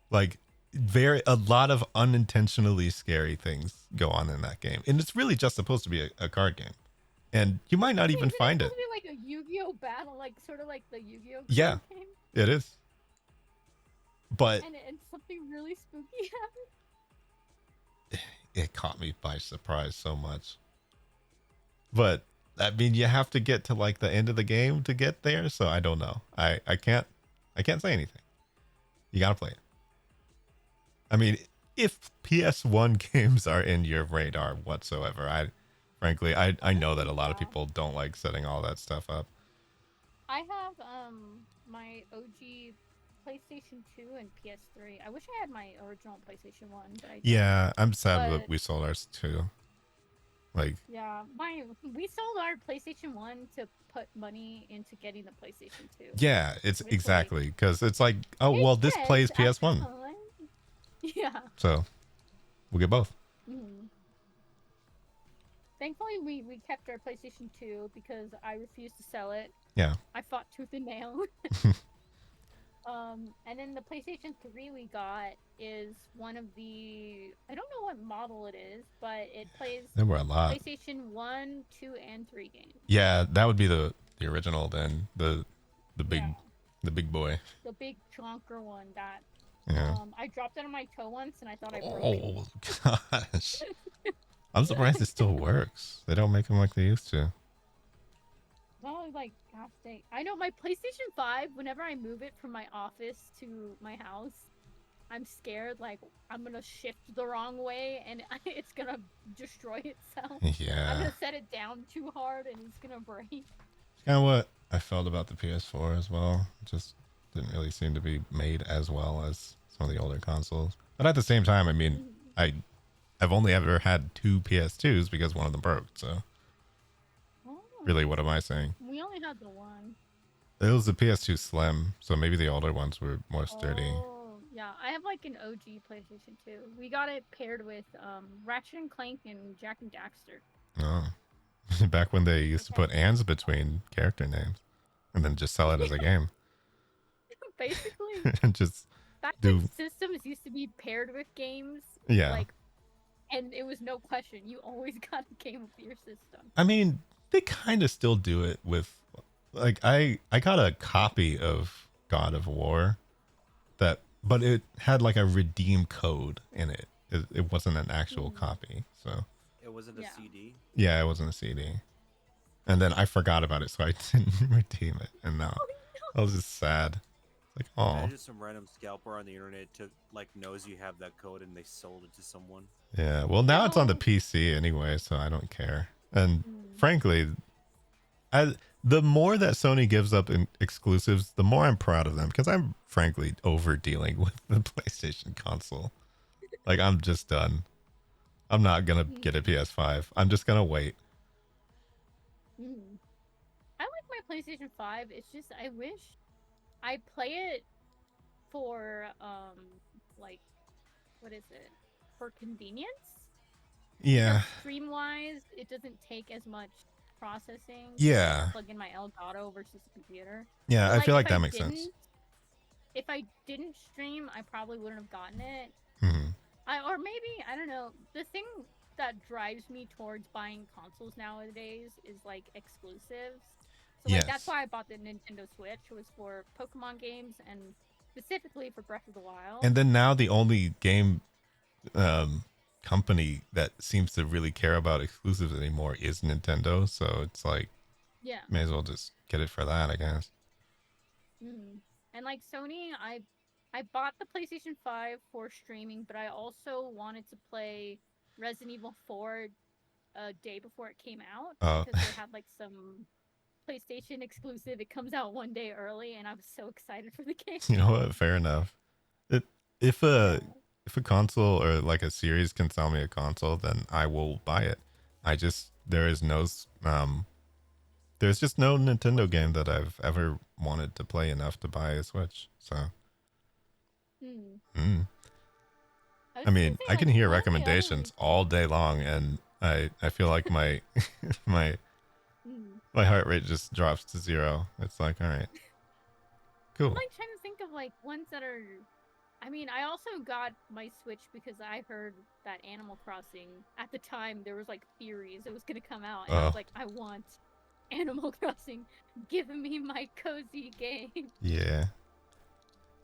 Like a lot of unintentionally scary things go on in that game, and it's really just supposed to be a card game, and you might not even find it. Like a Yu-Gi-Oh battle, like sort of like the Yu-Gi-Oh Yeah, game. it is. But and something really spooky happened. It caught me by surprise so much. But I mean, you have to get to like the end of the game to get there, so I don't know. I can't say anything. You gotta play it. I mean, if PS1 games are in your radar whatsoever, I know that a lot of people don't like setting all that stuff up. I have my OG PlayStation 2 and PS3. I wish I had my original PlayStation 1, but I don't. Yeah, I'm sad that we sold ours too. Like, yeah, we sold our PlayStation 1 to put money into getting the PlayStation 2. yeah, it's exactly because it's like, oh well, this plays PS1. Yeah. So we'll get both. Mm-hmm. Thankfully, we kept our PlayStation 2 because I refused to sell it. Yeah. I fought tooth and nail. And then the PlayStation 3 we got is one of the, I don't know what model it is, but it plays There were a lot. PlayStation 1, 2, and 3 games. Yeah, that would be the original then. The big boy. The big chonker one that Yeah. I dropped it on my toe once and I thought I broke it. Oh gosh. I'm surprised it still works. They don't make them like they used to. Well, like, gosh dang. I know my PlayStation 5, whenever I move it from my office to my house, I'm scared, like, I'm gonna shift the wrong way and it's gonna destroy itself. Yeah. I'm gonna set it down too hard and it's gonna break. It's kind of what I felt about the PS4 as well. It just didn't really seem to be made as well as some of the older consoles. But at the same time, I mean, I've only ever had 2 PS2s because one of them broke, so really, what am I saying? We only had the one. It was the PS2 Slim, so maybe the older ones were more sturdy. Oh, yeah. I have like an OG PlayStation 2. We got it paired with Ratchet and Clank and Jack and Daxter. Oh. Back when they used to put ands between character names and then just sell it as a game. Basically. And just back do... when systems used to be paired with games. Yeah. Like, and it was no question. You always got a game with your system. I mean, they kind of still do it with, like, I got a copy of God of War but it had like a redeem code in it. It wasn't an actual copy, so. It wasn't a CD? Yeah, it wasn't a CD. And then I forgot about it, so I didn't redeem it. And now I was just sad. Like, oh. Imagine some random scalper on the internet knows you have that code and they sold it to someone. Yeah, well, now it's on the PC anyway, so I don't care. And frankly, The more that Sony gives up in exclusives, the more I'm proud of them because I'm frankly over dealing with the PlayStation console. Like I'm just done. I'm not gonna get a PS5. I'm just gonna wait. I like my PlayStation 5. It's just I wish I play it for like what is it? For convenience? Yeah. Stream wise, it doesn't take as much processing. Yeah. Plug in my Elgato versus the computer. Yeah, But, I feel like if that makes sense. If I didn't stream, I probably wouldn't have gotten it. Mhm. Or maybe I don't know. The thing that drives me towards buying consoles nowadays is like exclusives. So like that's Yes. why I bought the Nintendo Switch was for Pokemon games and specifically for Breath of the Wild. And then now the only game company that seems to really care about exclusives anymore is Nintendo. So it's like, Yeah. may as well just get it for that, I guess. And like Sony, I bought the PlayStation 5 for streaming, but I also wanted to play Resident Evil 4 a day before it came out because they had like some PlayStation exclusive. It comes out one day early, and I was so excited for the game. You know what? Fair enough. If a console or like a series can sell me a console, then I will buy it. There's just no Nintendo game that I've ever wanted to play enough to buy a Switch. So, I mean, I can hear recommendations all day long, and I feel like my my heart rate just drops to 0. It's like, all right, cool. I'm like trying to think of like ones that are. I mean, I also got my Switch because I heard that Animal Crossing at the time there was like theories it was gonna come out, and I was like, I want Animal Crossing. Give me my cozy game. Yeah.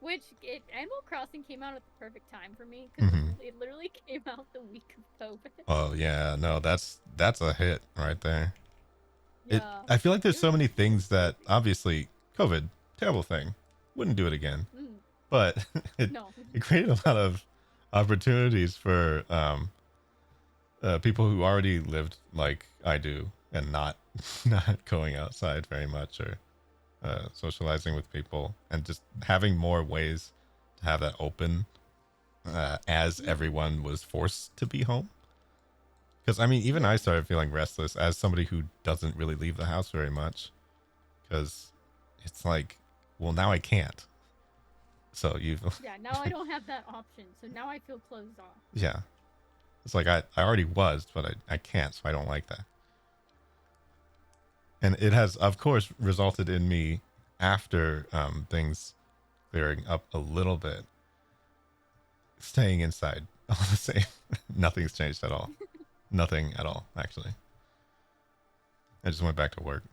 Animal Crossing came out at the perfect time for me because it literally came out the week of COVID. Oh yeah, no, that's a hit right there. Yeah. I feel like there's so many things that obviously COVID, terrible thing, wouldn't do it again, but it created a lot of opportunities for people who already lived like I do and not going outside very much or socializing with people and just having more ways to have that open as everyone was forced to be home. Because, I mean, even I started feeling restless as somebody who doesn't really leave the house very much. Because it's like, well, now I can't. So you've... Yeah, now I don't have that option. So now I feel closed off. Yeah. It's like I already was, but I can't, so I don't like that. And it has, of course, resulted in me after things clearing up a little bit, staying inside all the same. Nothing's changed at all. Nothing at all, actually. I just went back to work.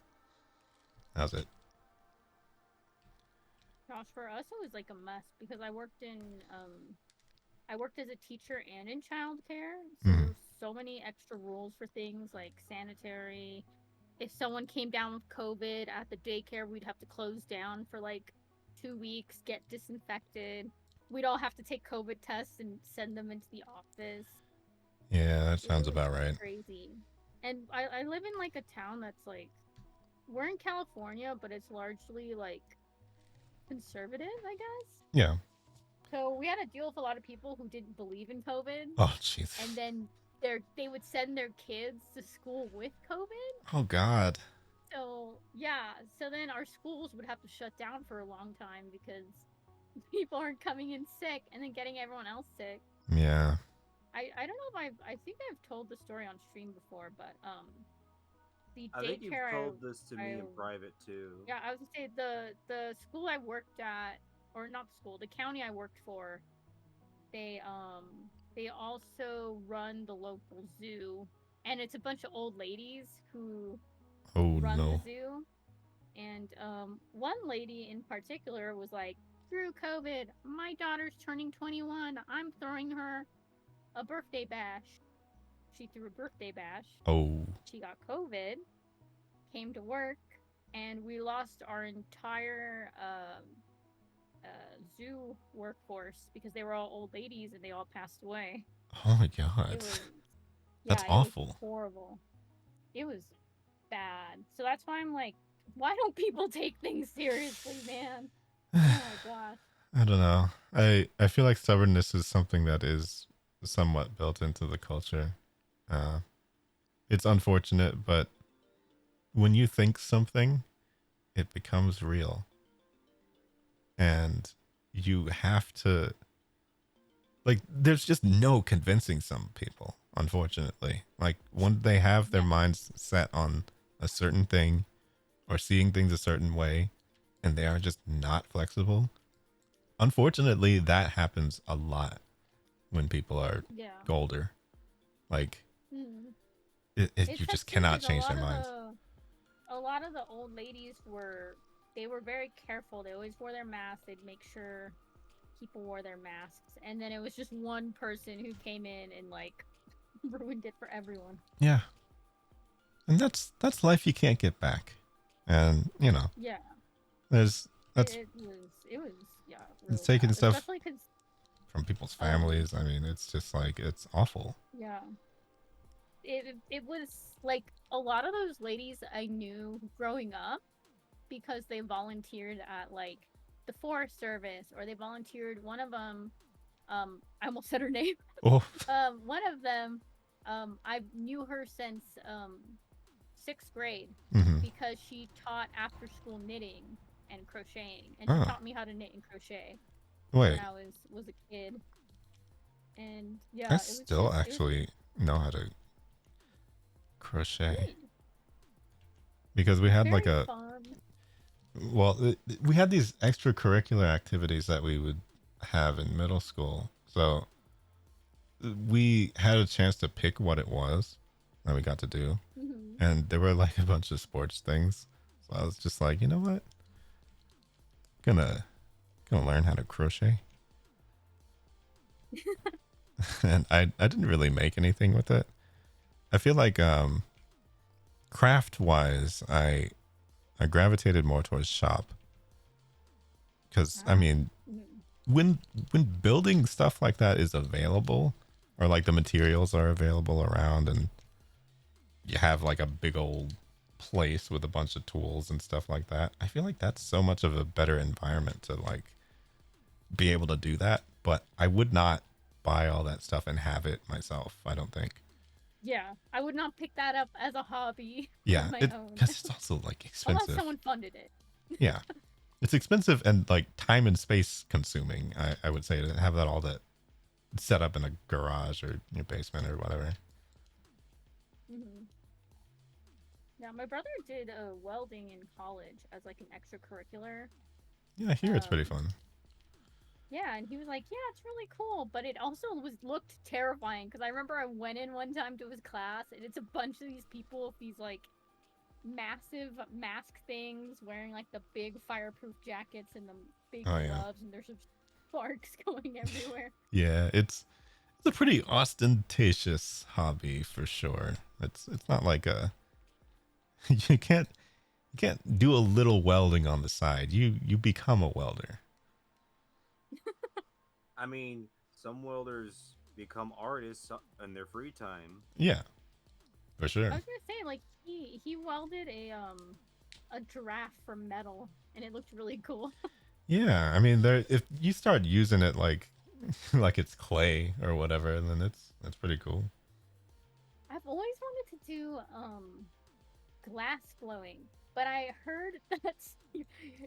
How's it? Gosh, for us it was like a mess because I worked as a teacher and in childcare. So there were so many extra rules for things like sanitary. If someone came down with COVID at the daycare, we'd have to close down for like 2 weeks, get disinfected. We'd all have to take COVID tests and send them into the office. Yeah, that sounds about right. Crazy. And I live in like a town that's like, we're in California, but it's largely like conservative, I guess. Yeah. So we had to deal with a lot of people who didn't believe in COVID. Oh, jeez. And then they would send their kids to school with COVID. Oh, God. So, yeah. So then our schools would have to shut down for a long time because people aren't coming in sick and then getting everyone else sick. Yeah. I don't know if I think I've told the story on stream before, but the I think you've daycare told this to me in private too. Yeah, I was gonna say the school I worked at, or not the school, the county I worked for, they also run the local zoo, and it's a bunch of old ladies who run the zoo. And one lady in particular was like, through COVID, my daughter's turning 21. I'm throwing her a birthday bash. She threw a birthday bash. Oh. She got COVID, came to work, and we lost our entire zoo workforce because they were all old ladies and they all passed away. Oh my God. That's awful. It was horrible. It was bad. So that's why I'm like, why don't people take things seriously, man? Oh my gosh. I don't know. I feel like stubbornness is something that is somewhat built into the culture. It's unfortunate, but when you think something, it becomes real. And you have to, like, there's just no convincing some people, unfortunately. Like, when they have their minds set on a certain thing or seeing things a certain way and they are just not flexible, unfortunately, that happens a lot when people are older. Like, you just cannot change their minds. A lot of the old ladies were very careful. They always wore their masks. They'd make sure people wore their masks. And then it was just one person who came in and like ruined it for everyone. Yeah. And that's life you can't get back. And, you know. Yeah. It was it's taking bad. stuff Especially 'cause, from people's families. I mean, it's just like, it's awful. yeah. It was like a lot of those ladies I knew growing up because they volunteered at like the Forest Service, or they volunteered. One of them, I almost said her name. Oh. One of them, I knew her since 6th grade because she taught after school knitting and crocheting, and she taught me how to knit and crochet when I was a kid. And yeah, I still actually know how to crochet because we had like a we had these extracurricular activities that we would have in middle school, so we had a chance to pick what it was that we got to do, and there were like a bunch of sports things, so I was just like, you know what, gonna learn how to crochet. And I didn't really make anything with it. I feel like craft wise I gravitated more towards shop, because I mean, when building stuff like that is available, or like the materials are available around, and you have like a big old place with a bunch of tools and stuff like that, I feel like that's so much of a better environment to like be able to do that. But I would not buy all that stuff and have it myself, I don't think. Yeah, I would not pick that up as a hobby. Yeah, on my own. because it's also like expensive. Unless someone funded it. Yeah, it's expensive and like time and space consuming. I would say, to have that all that set up in a garage or your basement or whatever. Yeah, my brother did welding in college as like an extracurricular. Yeah, I hear it's pretty fun. Yeah, and he was like, "Yeah, it's really cool," but it also looked terrifying, because I remember I went in one time to his class, and it's a bunch of these people with these like massive mask things, wearing like the big fireproof jackets and the big gloves, and there's just sparks going everywhere. Yeah, it's a pretty ostentatious hobby for sure. It's not like a you can't do a little welding on the side. You become a welder. I mean, some welders become artists in their free time. Yeah, for sure. I was gonna say, like, he welded a giraffe from metal, and it looked really cool. Yeah, I mean, if you start using it like like it's clay or whatever, then it's pretty cool. I've always wanted to do glass blowing, but I heard that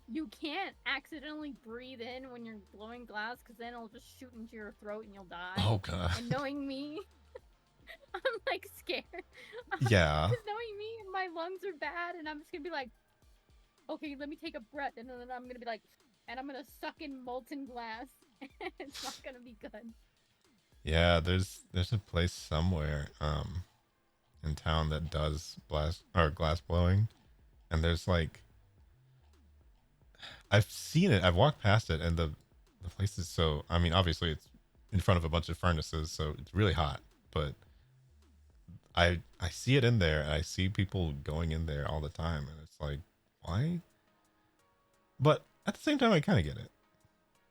you can't accidentally breathe in when you're blowing glass, because then it'll just shoot into your throat and you'll die. Oh god. And knowing me, I'm like scared. Yeah. Because knowing me, my lungs are bad, and I'm just gonna be like, okay, let me take a breath, and then I'm gonna be like, and I'm gonna suck in molten glass. It's not gonna be good. Yeah, there's a place somewhere in town that does glass blowing, and there's like, I've seen it, I've walked past it, and the place is so, I mean, obviously it's in front of a bunch of furnaces, so it's really hot, but I see it in there, and I see people going in there all the time, and it's like, why? But at the same time, I kind of get it.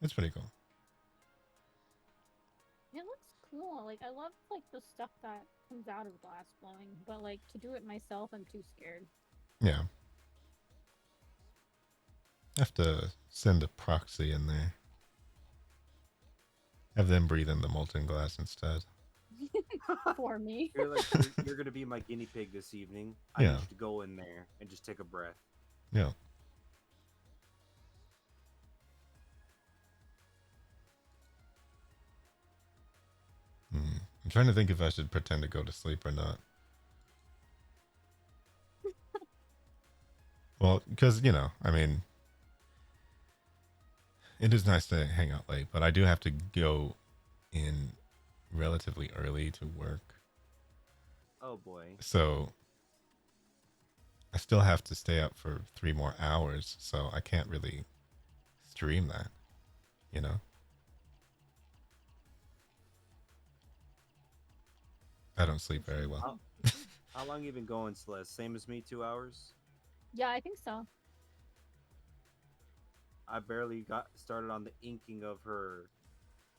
It's pretty cool. It looks cool. Like, I love like the stuff that comes out of glass blowing, but like to do it myself, I'm too scared. Yeah. I have to send a proxy in there. Have them breathe in the molten glass instead. For me. You're gonna be my guinea pig this evening. I Yeah. need you to go in there and just take a breath. Yeah. I'm trying to think if I should pretend to go to sleep or not. Well, because, you know, I mean, it is nice to hang out late, but I do have to go in relatively early to work. Oh boy. So I still have to stay up for 3 more hours, so I can't really stream that, you know? I don't sleep very well. How long you been going, Celeste? Same as me, 2 hours? Yeah, I think so. I barely got started on the inking of her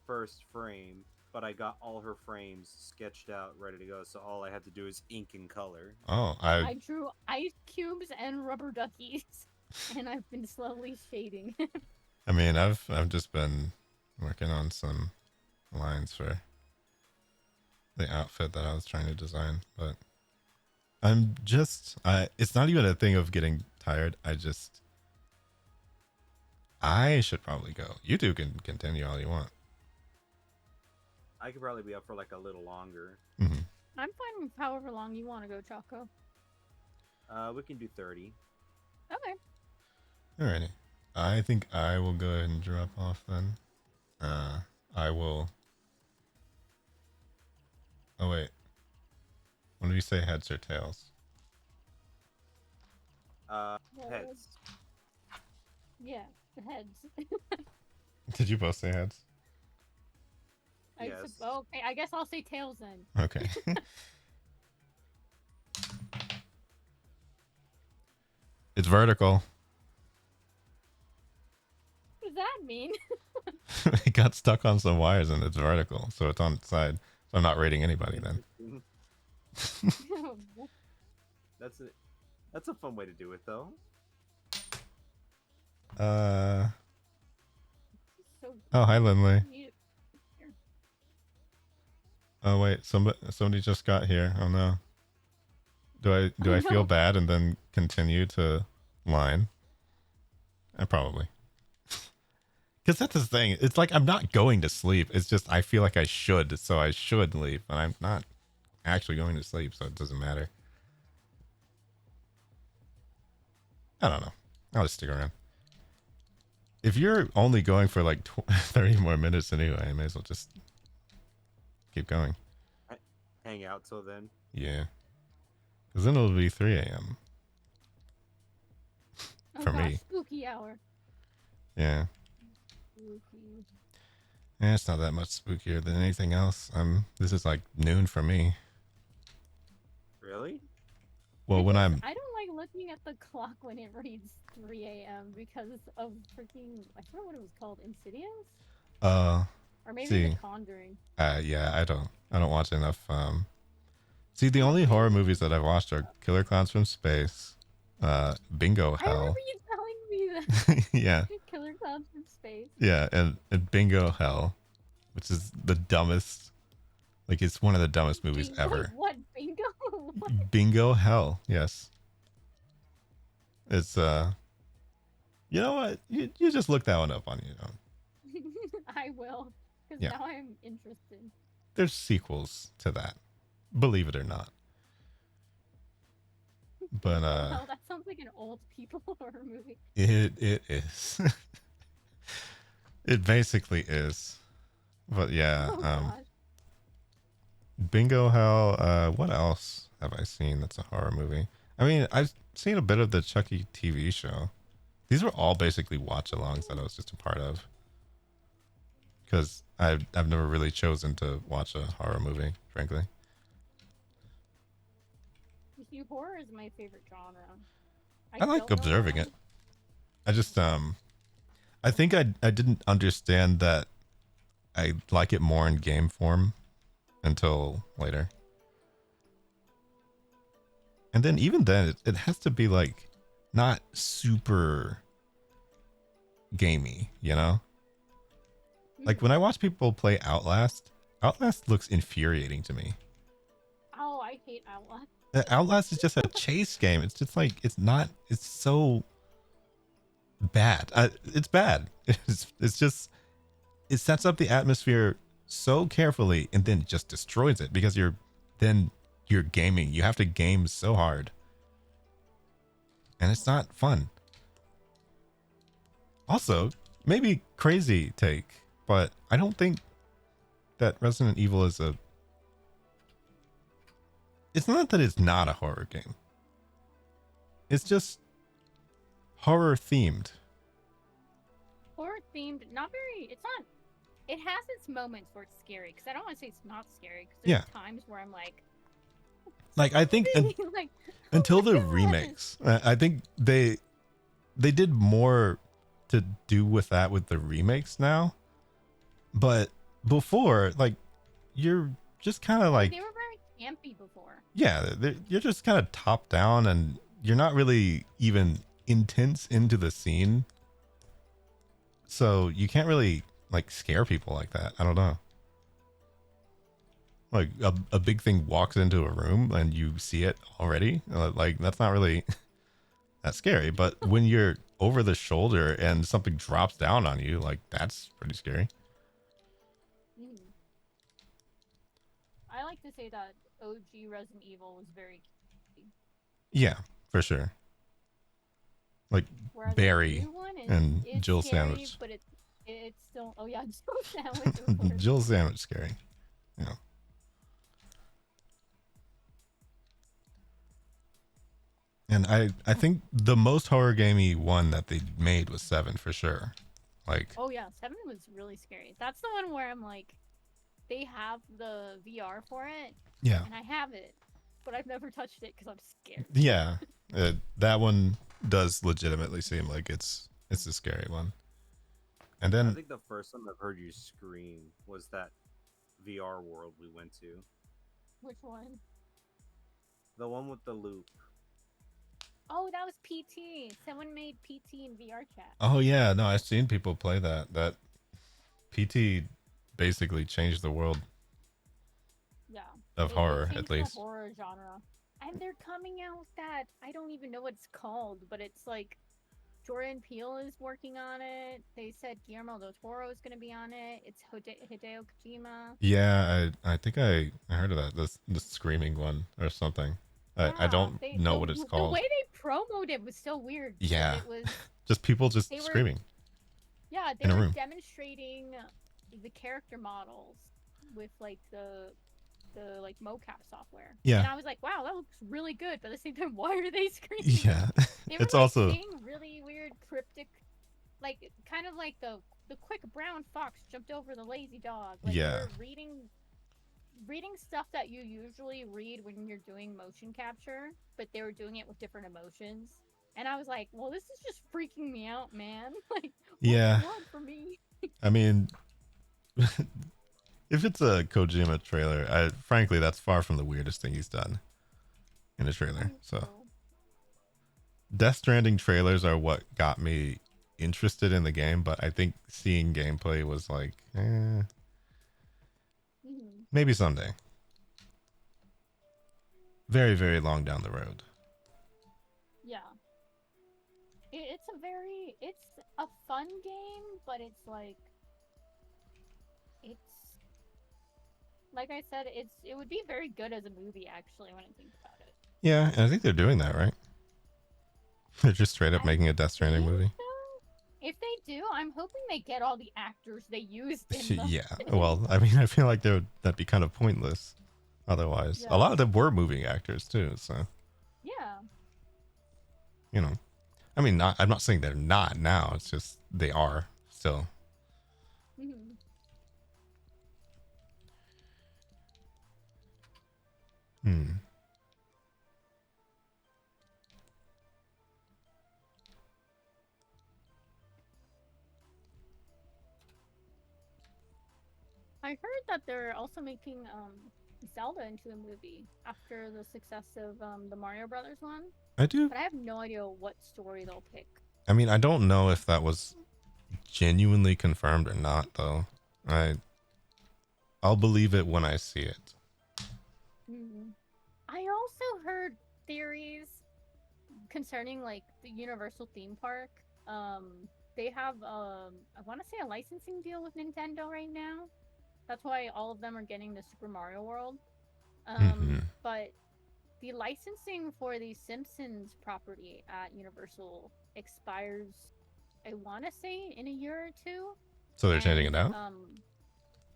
first frame, but I got all her frames sketched out, ready to go. So all I had to do is ink and color. Oh, I drew ice cubes and rubber duckies, and I've been slowly shading. I mean, I've just been working on some lines for the outfit that I was trying to design, but it's not even a thing of getting tired. I should probably go. You two can continue all you want. I could probably be up for like a little longer. Mm-hmm. I'm fine with however long you want to go, Choco. We can do 30. Okay. Alrighty. I think I will go ahead and drop off then. I will. Oh wait. When do you say heads or tails? Heads. Yeah, the heads. Did you both say heads? Yes. Okay, I guess I'll say tails then. Okay. It's vertical. What does that mean? It got stuck on some wires and it's vertical, so it's on its side. So I'm not rating anybody then. That's a fun way to do it, though. Oh, hi, Lindley. Oh wait, somebody just got here. Oh no. Do I feel bad and then continue to line? Probably. Because that's the thing. It's like I'm not going to sleep. It's just I feel like I should, so I should leave, and I'm not actually going to sleep, so it doesn't matter. I don't know. I'll just stick around. If you're only going for like 30 more minutes anyway, I may as well just keep going. Hang out till then. Yeah. Because then it'll be 3 a.m. for me. Spooky hour. Yeah. Spooky. Yeah, it's not that much spookier than anything else. This is like noon for me. Really? Well, when I'm... I don't like looking at the clock when it reads 3 a.m. because of freaking... I forgot what it was called. Insidious? Or maybe The Conjuring. Yeah, I don't watch enough. See, the only horror movies that I've watched are Killer Clowns from Space, Bingo Hell. I remember you telling me that. Yeah. Killer Clowns from Space. Yeah, and Bingo Hell, which is the dumbest. Like, it's one of the dumbest movies ever. What? Bingo? What? Bingo Hell, yes. It's, you know what? You just look that one up on your own. I will. Because Yeah. now I'm interested. There's sequels to that. Believe it or not. But, Well, that sounds like an old people horror movie. It is. It basically is. But yeah, Oh, gosh. Bingo Hell, what else have I seen that's a horror movie? I mean, I've seen a bit of the Chucky TV show. These were all basically watch-alongs that I was just a part of. Because I've never really chosen to watch a horror movie, frankly. You see, horror is my favorite genre. I like don't know observing why. it. I just, I think I didn't understand that I like it more in game form until later. And then even then, it has to be like not super gamey, you know? Like when I watch people play Outlast, Outlast looks infuriating to me. Oh, I hate Outlast. Outlast is just a chase game. It's just like it's so bad. It's bad. It's just it sets up the atmosphere so carefully and then just destroys it because you're gaming. You have to game so hard. And it's not fun. Also, maybe crazy take, but I don't think that Resident Evil is it's not that it's not a horror game. It's just horror themed. Horror themed, not very. It's not. It has its moments where it's scary. Because I don't want to say it's not scary. Because there's times where I'm like I think like, until the remakes, I think they did more to do with that with the remakes now. But before, like, you're just kind of like they were very campy before. Yeah, you're just kind of top down, and you're not really even intense into the scene. So you can't really like scare people like that. I don't know. Like a big thing walks into a room and you see it already. Like that's not really that scary. But when you're over the shoulder and something drops down on you, like that's pretty scary. I like to say that OG Resident Evil was very campy. Yeah, for sure. Like Whereas Barry the new one and it's Jill scary, Sandwich. but it's still Jill Sandwich. Of course. Jill Sandwich scary. Yeah. And I think the most horror gamey one that they made was 7 for sure. Like Oh yeah, 7 was really scary. That's the one where I'm like, they have the VR for it. Yeah. And I have it, but I've never touched it because I'm scared. Yeah, that one does legitimately seem like it's a scary one. And I then think the first time I've heard you scream was that VR world we went to. Which one? The one with the loop. Oh, that was PT. Someone made PT in VR chat. oh yeah, no, I've seen people play that. That PT basically changed the world Yeah. of It horror, changed at the least. horror genre. And they're coming out with that. I don't even know what it's called, but it's like Jordan Peele is working on it. They said Guillermo del Toro is going to be on it. It's Hideo Kojima. Yeah, I think I heard of that. The screaming one or something. I don't know what it's called. The way they promoted it was so weird. Yeah. It was Just people just they were- screaming. Yeah, in they a were room. demonstrating the character models with like the like mocap software. Yeah. And I was like, wow, that looks really good. But at the same time, why are they screaming? Yeah. They were It's like, also saying really weird cryptic, like kind of like the quick brown fox jumped over the lazy dog. Like Yeah. they're reading stuff that you usually read when you're doing motion capture, but they were doing it with different emotions. And I was like, well, this is just freaking me out, man. Like, what do you Yeah. want from me? I mean, if it's a Kojima trailer, frankly, that's far from the weirdest thing he's done in a trailer. So, Death Stranding trailers are what got me interested in the game, but I think seeing gameplay was like, maybe someday. Very, very long down the road. Yeah. It's a fun game, but it's like I said, it would be very good as a movie actually when I think about it. Yeah, and I think they're doing that, right? They're just straight up making a Death Stranding movie. If they do, I'm hoping they get all the actors they used in the Yeah, well, I mean, I feel like that'd be kind of pointless otherwise. Yeah. A lot of them were moving actors too, so Yeah. you know. I mean, I'm not saying they're not now. It's just they are still. Mhm. Hmm. I heard that they're also making Zelda into a movie after the success of the Mario Brothers one. I do. But I have no idea what story they'll pick. I mean, I don't know if that was genuinely confirmed or not, though. I'll believe it when I see it. I also heard theories concerning like the Universal theme park. They have I want to say a licensing deal with Nintendo right now. That's why all of them are getting the Super Mario World. But the licensing for the Simpsons property at Universal expires, I want to say, in a year or two. So they're changing it out?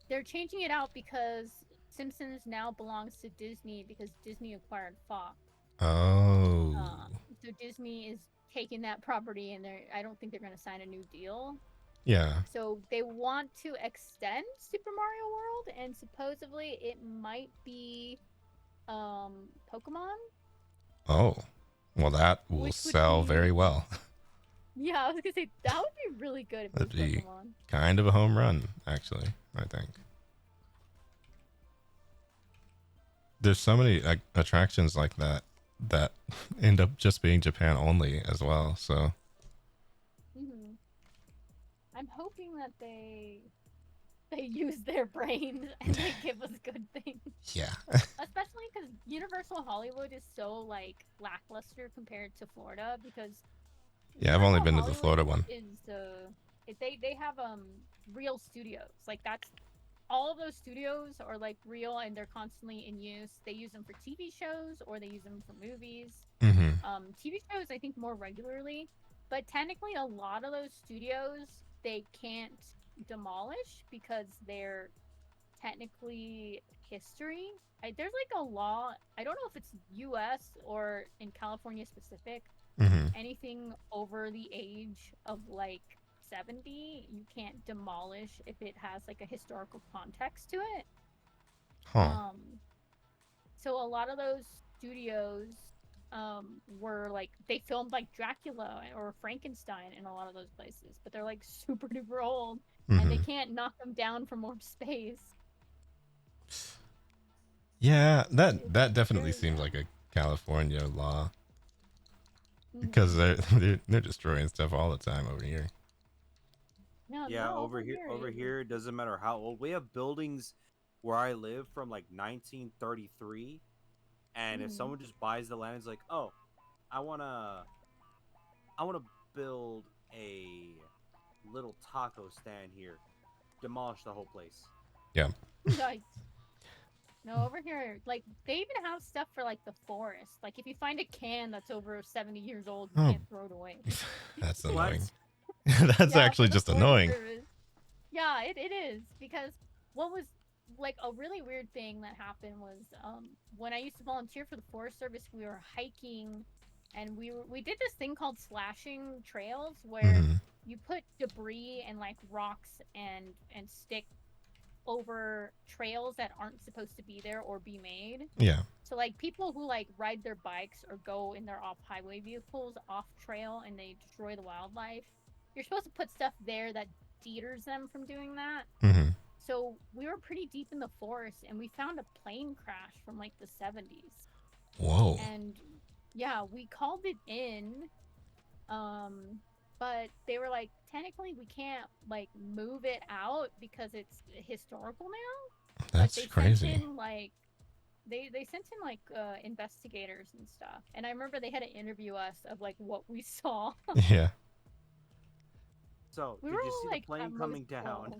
They're changing it out because Simpsons now belongs to Disney because Disney acquired Fox. Oh. So Disney is taking that property, and I don't think they're going to sign a new deal. Yeah. So they want to extend Super Mario World, and supposedly it might be Pokemon. Oh. Well, that will Which would sell be- very well. Yeah, I was going to say, that would be really good if it was That'd be Pokemon. kind of a home run, actually, I think. There's so many attractions like that end up just being Japan only as well, so. I'm hoping that they use their brains and they give us good things. Yeah. Especially because Universal Hollywood is so like lackluster compared to Florida because Yeah, I've only Universal been to the Florida Hollywood one. They have real studios. Like that's all of those studios are like real and they're constantly in use. They use them for TV shows or they use them for movies. TV shows I think more regularly, but technically a lot of those studios they can't demolish because they're technically history. There's like a law. I don't know if it's U.S. or in California specific. Anything over the age of like 70, you can't demolish if it has like a historical context to it. So a lot of those studios were like they filmed like Dracula or Frankenstein in a lot of those places, but they're like super duper old and they can't knock them down for more space. Yeah, that definitely seems like a California law. Because they're destroying stuff all the time over here. Yeah, over here it doesn't matter how old. We have buildings where I live from like 1933. And if someone just buys the land, it's like, oh, I wanna build a little taco stand here. Demolish the whole place. Yeah. Nice. No, over here, like they even have stuff for like the forest. Like if you find a can that's over 70 years old, you can't throw it away. That's annoying. That's actually just annoying. Service. Yeah, it is because what was like a really weird thing that happened was when I used to volunteer for the Forest Service, we were hiking and we did this thing called slashing trails where you put debris and like rocks and stick over trails that aren't supposed to be there or be made. Yeah. So like people who like ride their bikes or go in their off-highway vehicles off trail and they destroy the wildlife, you're supposed to put stuff there that deters them from doing that. So we were pretty deep in the forest and we found a plane crash from like the 70s. Whoa. And yeah, we called it in. But they were like, technically we can't like move it out because it's historical now. That's but they crazy. Sent in, like, they sent in like investigators and stuff. And I remember they had to interview us of like what we saw. Yeah. So We did were you all, see like, the plane at coming most down?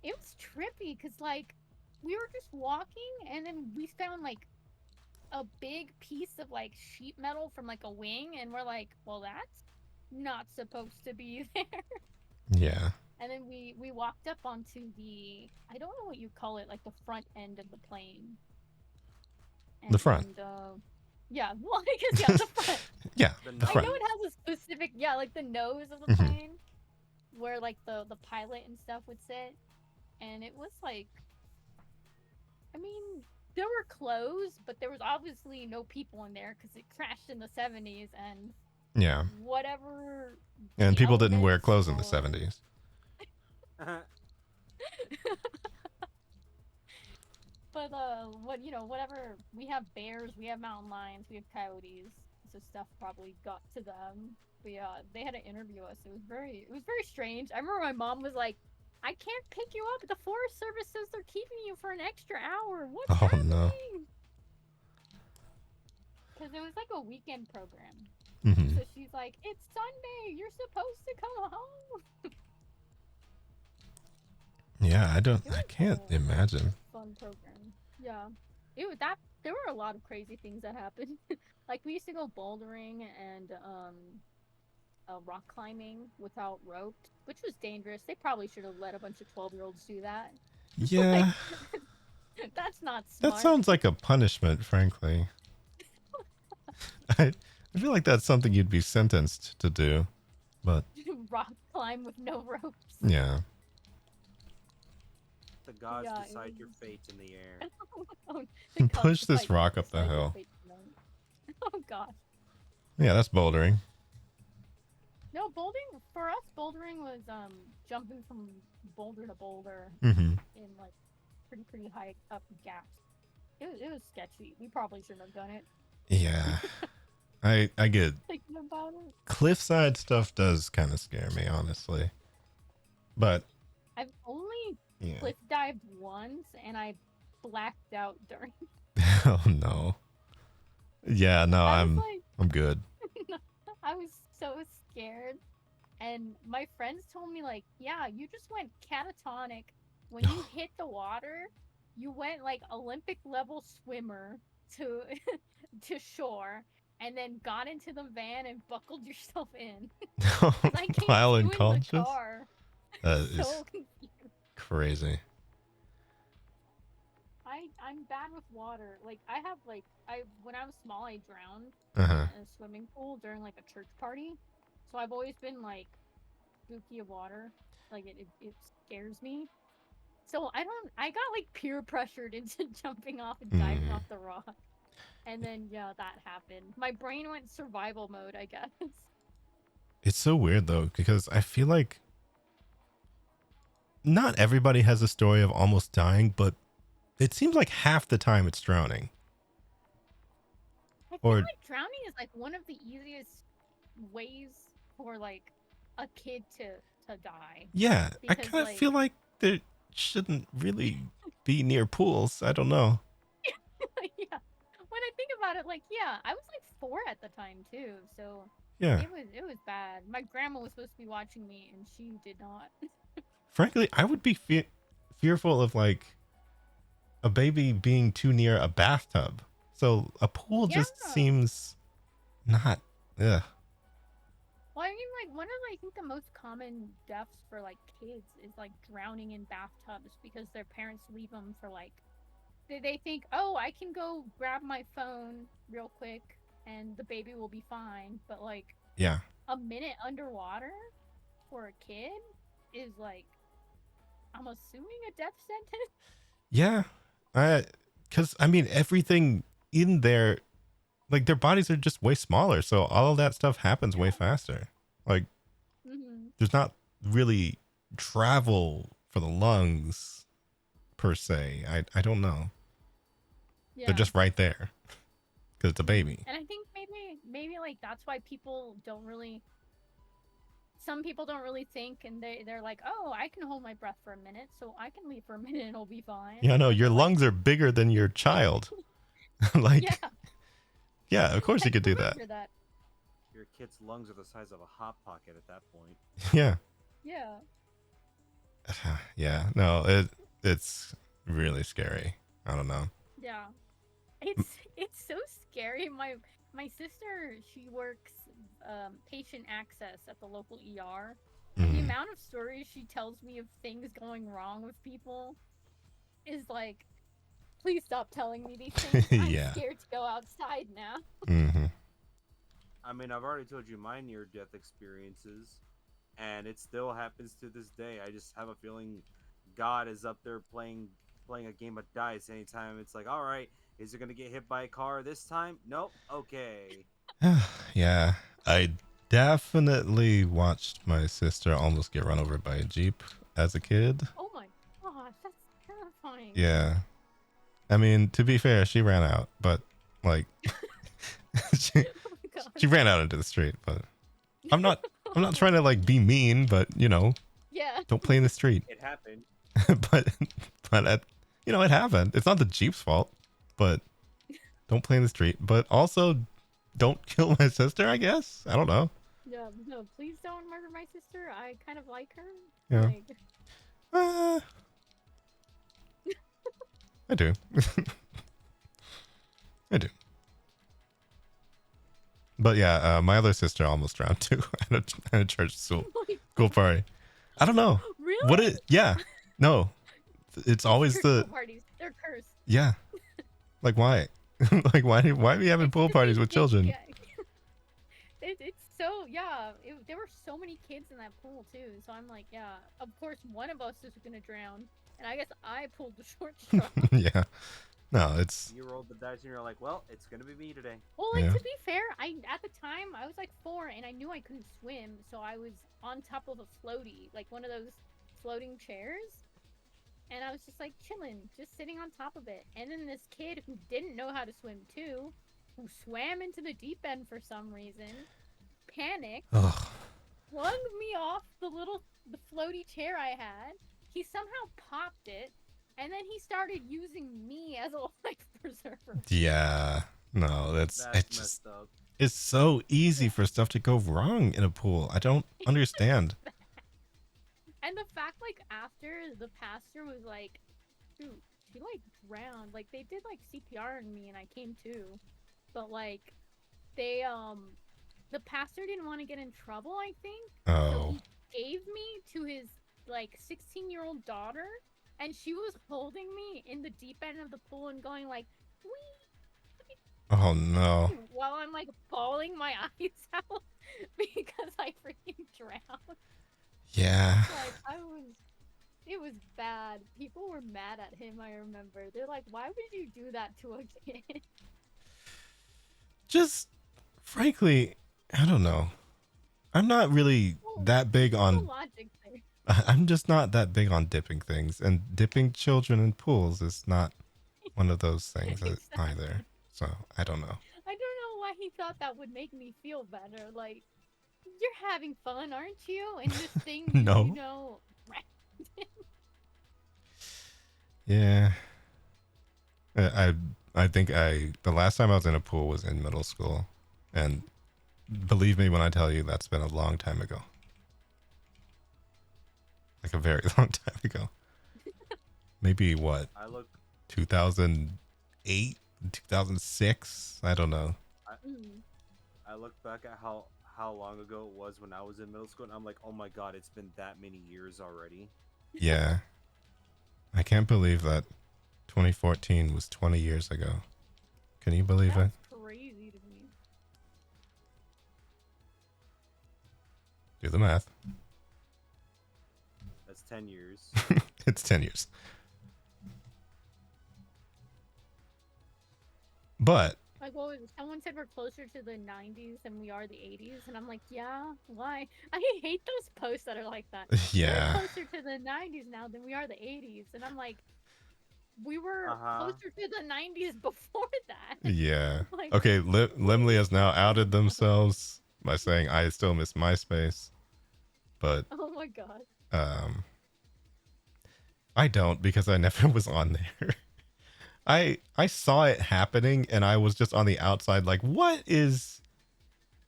It was trippy because like we were just walking and then we found like a big piece of like sheet metal from like a wing and we're like, well, that's not supposed to be there. Yeah. And then we walked up onto the, I don't know what you call it, like the front end of the plane. The front. Yeah, well, I guess yeah, the front. Yeah, the I front. know it has a specific, yeah, like the nose of the plane, where like the pilot and stuff would sit, and it was like, I mean, there were clothes, but there was obviously no people in there because it crashed in the 70s and Yeah. whatever. And the people didn't wear elements clothes in the or- 70s. But whatever. We have bears, we have mountain lions, we have coyotes. So stuff probably got to them. But yeah, they had to interview us. It was very strange. I remember my mom was like, "I can't pick you up. The Forest Service says they're keeping you for an extra hour. What's Oh, happening?" no. Because it was like a weekend program. Mhm. So she's like, "It's Sunday. You're supposed to come home." Yeah, It I was can't a imagine. fun program. Yeah. It was that there were a lot of crazy things that happened. Like we used to go bouldering and rock climbing without ropes, which was dangerous. They probably should have let a bunch of 12-year-olds do that. Yeah, That's not smart. that sounds like a punishment, frankly. I feel like that's something you'd be sentenced to do, but Rock climb with no ropes. yeah. The gods Yeah, it decide your was- fate in the air. Oh, the Push cubs this fight rock up the beside your hill. fate tonight. Oh gosh. Yeah, that's bouldering. No, bouldering was jumping from boulder to boulder Mm-hmm. in like pretty high up gaps. It was sketchy. We probably shouldn't have done it. Yeah. I get Thinking about it. cliffside stuff does kind of scare me, honestly. But I've only yeah. cliff dived once and I blacked out during. Oh no. Yeah, no, I was I'm like, good. I was so scared. And my friends told me like, yeah, you just went catatonic. When you hit the water, you went like Olympic level swimmer to to shore and then got into the van and buckled yourself in. And I came While to in the unconscious? car. That is So confused. crazy. I'm bad with water. Like I have like when I was small I drowned Uh-huh. in a swimming pool during like a church party. So I've always been like spooky of water. Like it scares me. So I got like peer pressured into jumping off and diving Mm. off the rock. And then yeah, that happened. My brain went survival mode, I guess. It's so weird though, because I feel like not everybody has a story of almost dying, but it seems like half the time it's drowning. I feel Or- like drowning is like one of the easiest ways for like a kid to die. Yeah, I Because, kind of like- feel like there shouldn't really be near pools. I don't know. Yeah. When I think about it, like, yeah, I was like 4 at the time too, so Yeah. it was bad. My grandma was supposed to be watching me, and she did not. Frankly, I would be fearful of like a baby being too near a bathtub. So a pool just Yeah. seems not. Ugh. Well, I mean, like one of I think the most common deaths for like kids is like drowning in bathtubs because their parents leave them for like they think, oh, I can go grab my phone real quick and the baby will be fine, but like Yeah. a minute underwater for a kid is like, I'm assuming a death sentence. Yeah. Because I mean, everything in there, like their bodies are just way smaller. So all of that stuff happens way faster. Like Mm-hmm. there's not really travel for the lungs per se. I don't know. Yeah. They're just right there because it's a baby. And I think maybe like that's why some people don't really think, and they're like, oh, I can hold my breath for a minute, so I can leave for a minute and it'll be fine. Yeah, no, your lungs are bigger than your child. Like, Yeah. yeah, of course you could do that. Remember that. Your kid's lungs are the size of a hot pocket at that point. Yeah. Yeah. Yeah. No, it's really scary. I don't know. Yeah. It's so scary. My sister, she works patient access at the local ER. The Mhm. amount of stories she tells me of things going wrong with people is like, please stop telling me these things. I'm Yeah. scared to go outside now. Hmm. I mean, I've already told you my near-death experiences, and it still happens to this day. I just have a feeling God is up there playing a game of dice anytime. It's like, all right, is it gonna get hit by a car this time? Nope. Okay. Yeah. I definitely watched my sister almost get run over by a Jeep as a kid. Oh my gosh, that's terrifying. Yeah. I mean, to be fair, she ran out, but like, she, she ran out into the street. But I'm not trying to like be mean, but you know, Yeah. don't play in the street. It happened. but you know, it happened. It's not the Jeep's fault, but don't play in the street. But also, don't kill my sister. I guess I don't know. Yeah, no, please don't murder my sister. I kind of like her. Yeah. Like, I do. I do. But yeah, my other sister almost drowned too at a church school party. I don't know. Really? What it? Yeah. No. It's always Church the pool parties. They're cursed. yeah. Like why? Like why are we having pool parties with children? Yeah. It's so there were so many kids in that pool too. So I'm like, yeah, of course one of us is gonna drown, and I guess I pulled the short straw. Yeah. No, it's You rolled the dice and you're like, well, it's gonna be me today. Well, like Yeah. to be fair, at the time I was like 4 and I knew I couldn't swim, so I was on top of a floaty, like one of those floating chairs, and I was just like chilling, just sitting on top of it. And then this kid who didn't know how to swim too, who swam into the deep end for some reason, panicked, ugh. flung me off the floaty chair I had. He somehow popped it, and then he started using me as a life preserver. Yeah. No, that's That's it just messed up. it's so easy for stuff to go wrong in a pool. I don't understand. And the fact, like, after the pastor was like, dude, she, like, drowned. Like, they did, like, CPR on me and I came to. But, like, they, the pastor didn't want to get in trouble, I think. So Oh. he gave me to his, like, 16-year-old daughter. And she was holding me in the deep end of the pool and going, like, wee, Oh no. while I'm, like, bawling my eyes out because I freaking drowned. Yeah. Like, it was bad. People were mad at him, I remember. They're like, why would you do that to a kid? Just frankly, I don't know. I'm not really that big No on logic there. I'm just not that big on dipping things, and dipping children in pools is not one of those things either. So, I don't know. I don't know why he thought that would make me feel better. Like, you're having fun, aren't you? And this thing, No. you know, Yeah. I think the last time I was in a pool was in middle school, and believe me when I tell you that's been a long time ago. Like a very long time ago. Maybe what? I look 2008, 2006? I don't know. I look back at how long ago it was when I was in middle school, and I'm like, oh my god, it's been that many years already. Yeah. I can't believe that 2014 was 20 years ago. Can you believe it? that's crazy to me. Do the math. That's 10 years. It's 10 years. But Like, well, someone said we're closer to the 90s than we are the 80s, and I'm like, yeah, why? I hate those posts that are like that. Yeah. We're closer to the 90s now than we are the 80s, and I'm like, we were closer to the 90s before that. Yeah. Like- Okay, Limley has now outed themselves by saying I still miss MySpace. But Oh my god. I don't, because I never was on there. I saw it happening and I was just on the outside like, what is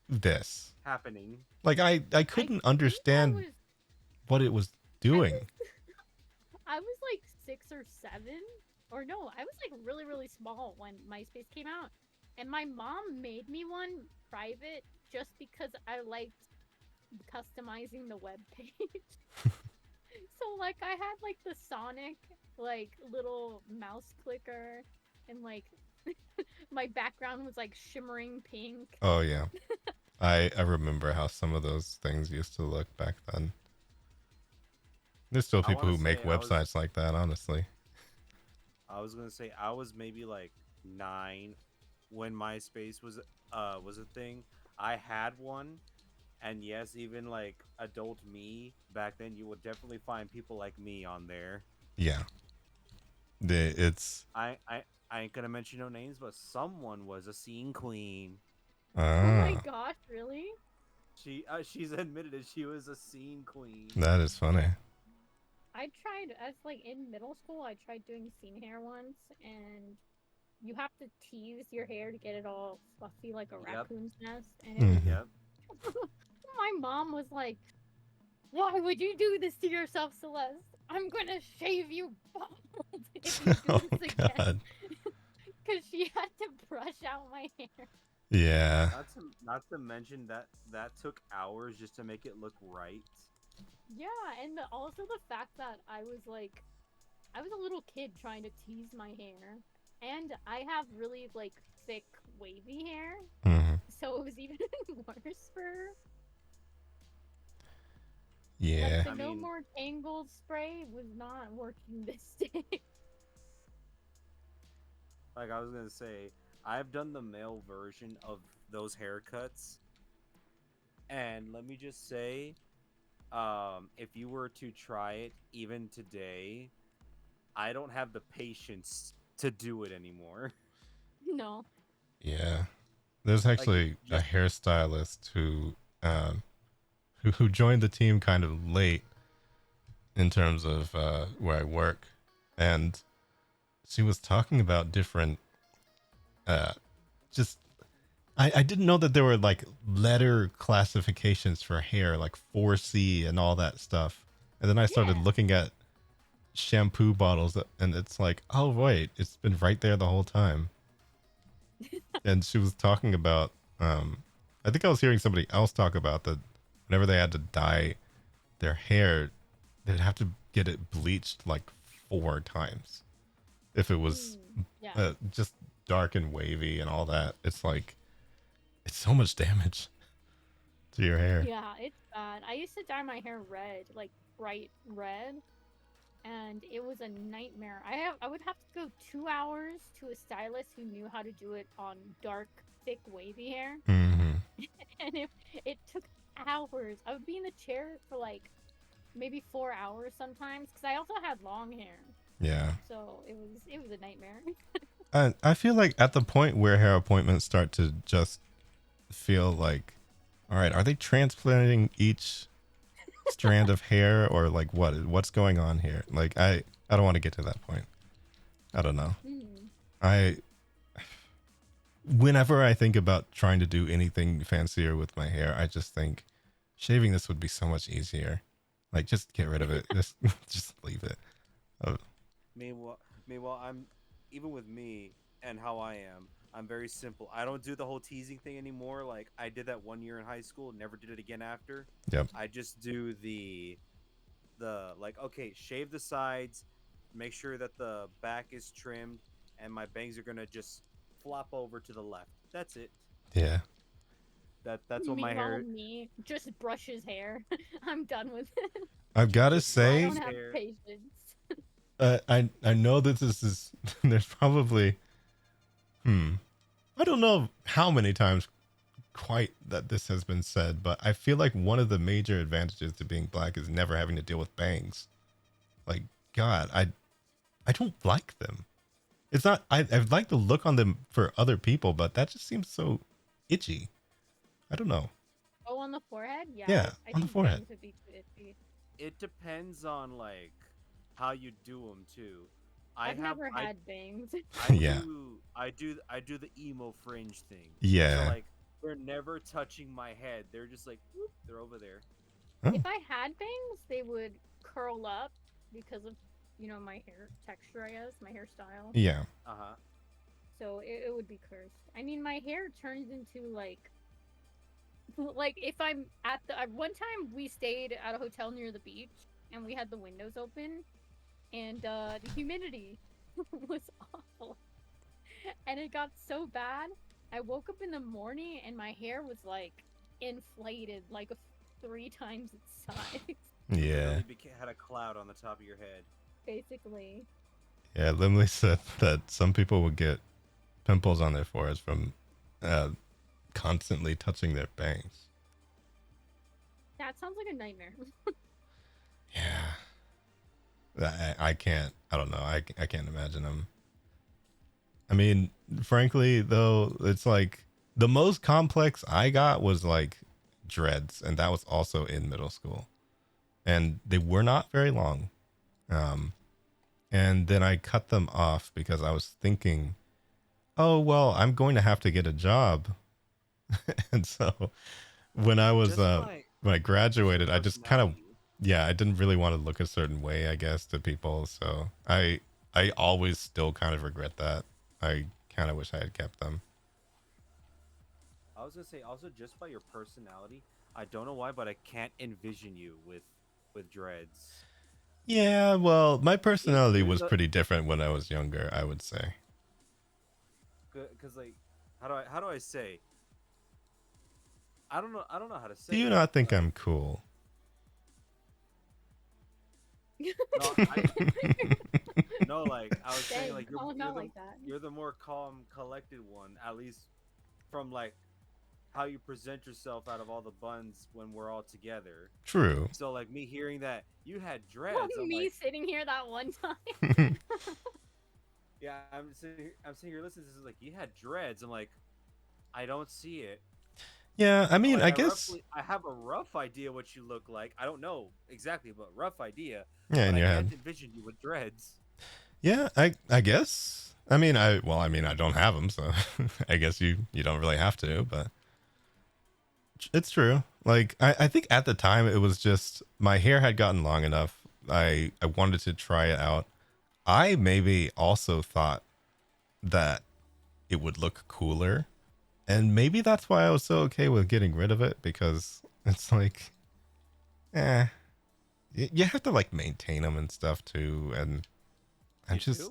this? Happening. Like I couldn't understand what it was doing. I was like 6 or 7, or no, I was like really, really small when MySpace came out, and my mom made me one private just because I liked customizing the web page. So like I had like the Sonic like little mouse clicker, and like my background was like shimmering pink. Oh yeah. I remember how some of those things used to look back then. There's still I people wanna who make say I was- websites like that, honestly. I was gonna say I was maybe like 9 when MySpace was a thing. I had one, and yes, even like adult me back then, you would definitely find people like me on there. Yeah. It's I ain't gonna mention no names, but someone was a scene queen. Oh my ah, gosh, really? She's admitted it. She was a scene queen. that is funny. I tried as like in middle school. I tried doing scene hair once, and you have to tease your hair to get it all fluffy like a Yep. raccoon's nest. And Mhm. Yep. my mom was like, "Why would you do this to yourself, Celeste? I'm gonna shave you bald if you do Oh this again." god. Because she had to brush out my hair. Yeah. Not to mention that took hours just to make it look right. Yeah, and also the fact that I was a little kid trying to tease my hair, and I have really like thick wavy hair, hmm so it was even worse for her. Yeah. Like the I No mean- More Tangled spray was not working this day. Like I was gonna say, I've done the male version of those haircuts, and let me just say, if you were to try it even today, I don't have the patience to do it anymore. No. Yeah. There's actually a just- hairstylist who joined the team kind of late in terms of where I work, and she was talking about different just I didn't know that there were like letter classifications for hair, like 4C and all that stuff. And then I started Yeah. looking at shampoo bottles and it's like, oh wait, it's been right there the whole time. And she was talking about I think I was hearing somebody else talk about that whenever they had to dye their hair, they'd have to get it bleached like 4 times. If it was Yeah. just dark and wavy and all that, it's like it's so much damage to your hair. Yeah, it's bad. I used to dye my hair red, like bright red, and it was a nightmare. I would have to go 2 hours to a stylist who knew how to do it on dark, thick, wavy hair, hmm and it took hours. I would be in the chair for like maybe 4 hours sometimes, because I also had long hair, Yeah. so it was a nightmare. I feel like at the point where hair appointments start to just feel like, all right, are they transplanting each strand of hair or like what's going on here? Like I don't want to get to that point. I don't know. Whenever I think about trying to do anything fancier with my hair, I just think shaving this would be so much easier. Like just get rid of it. Just leave it. Meanwhile, I'm even with me and how I am. I'm very simple. I don't do the whole teasing thing anymore. Like I did that 1 year in high school, never did it again after. Yep. I just do the like okay, shave the sides, make sure that the back is trimmed, and my bangs are gonna just flop over to the left. That's it. Yeah. That's what my Meanwhile, hair. me just brush his hair. I'm done with it. I've got to I say, don't have hair. patience. I know that this is there's probably I don't know how many times quite that this has been said, but I feel like one of the major advantages to being black is never having to deal with bangs. Like God, I don't like them. It's not I like the look on them for other people, but that just seems so itchy. I don't know. Oh, on the forehead? Yeah. Yeah, I on the think forehead. bangs would be too itchy. It depends on like how you do them too. I've never had bangs. Yeah. I do the emo fringe thing. Yeah. So like they're never touching my head. They're just like whoop, they're over there. If I had bangs, they would curl up because of, my hair texture, I guess, my hairstyle. Yeah. Uh-huh. So it would be cursed. I mean, my hair turns into like if I'm at one time we stayed at a hotel near the beach and we had the windows open and the humidity was awful. And it got so bad, I woke up in the morning and my hair was like inflated like 3 times its size. Yeah. Had a cloud on the top of your head. Basically. Yeah, Limley said that some people would get pimples on their foreheads from constantly touching their bangs. That sounds like a nightmare. Yeah. I can't. I don't know. I can't imagine them. I mean, frankly, though, it's like the most complex I got was like dreads, and that was also in middle school, and they were not very long. And then I cut them off because I was thinking, oh well, I'm going to have to get a job, and so when I was when I graduated, I just kind of I didn't really want to look a certain way, I guess, to people. So I always still kind of regret that. I kind of wish I had kept them. I was gonna say also just by your personality, I don't know why, but I can't envision you with dreads. Yeah, well, my personality was pretty different when I was younger, I would say. Cause like, how do I say? I don't know how to say. Do you not think I'm cool? No, like I was saying, like you're the more calm, collected one, at least from like how you present yourself out of all the buns when we're all together. True. So like me hearing that you had dreads, Well, me like, sitting here that one time. yeah, I'm sitting here listening to this, like you had dreads. I'm like, I don't see it. Yeah, I mean, like, I guess I have a rough idea what you look like. I don't know exactly, but rough idea. Yeah, in your head. I can't envision you with dreads. Yeah, I guess. I mean, I don't have them, so I guess you don't really have to, but it's true. Like I think at the time it was just my hair had gotten long enough. I wanted to try it out. I maybe also thought that it would look cooler. And maybe that's why I was so okay with getting rid of it, because it's like, you have to like maintain them and stuff too. And I'm just,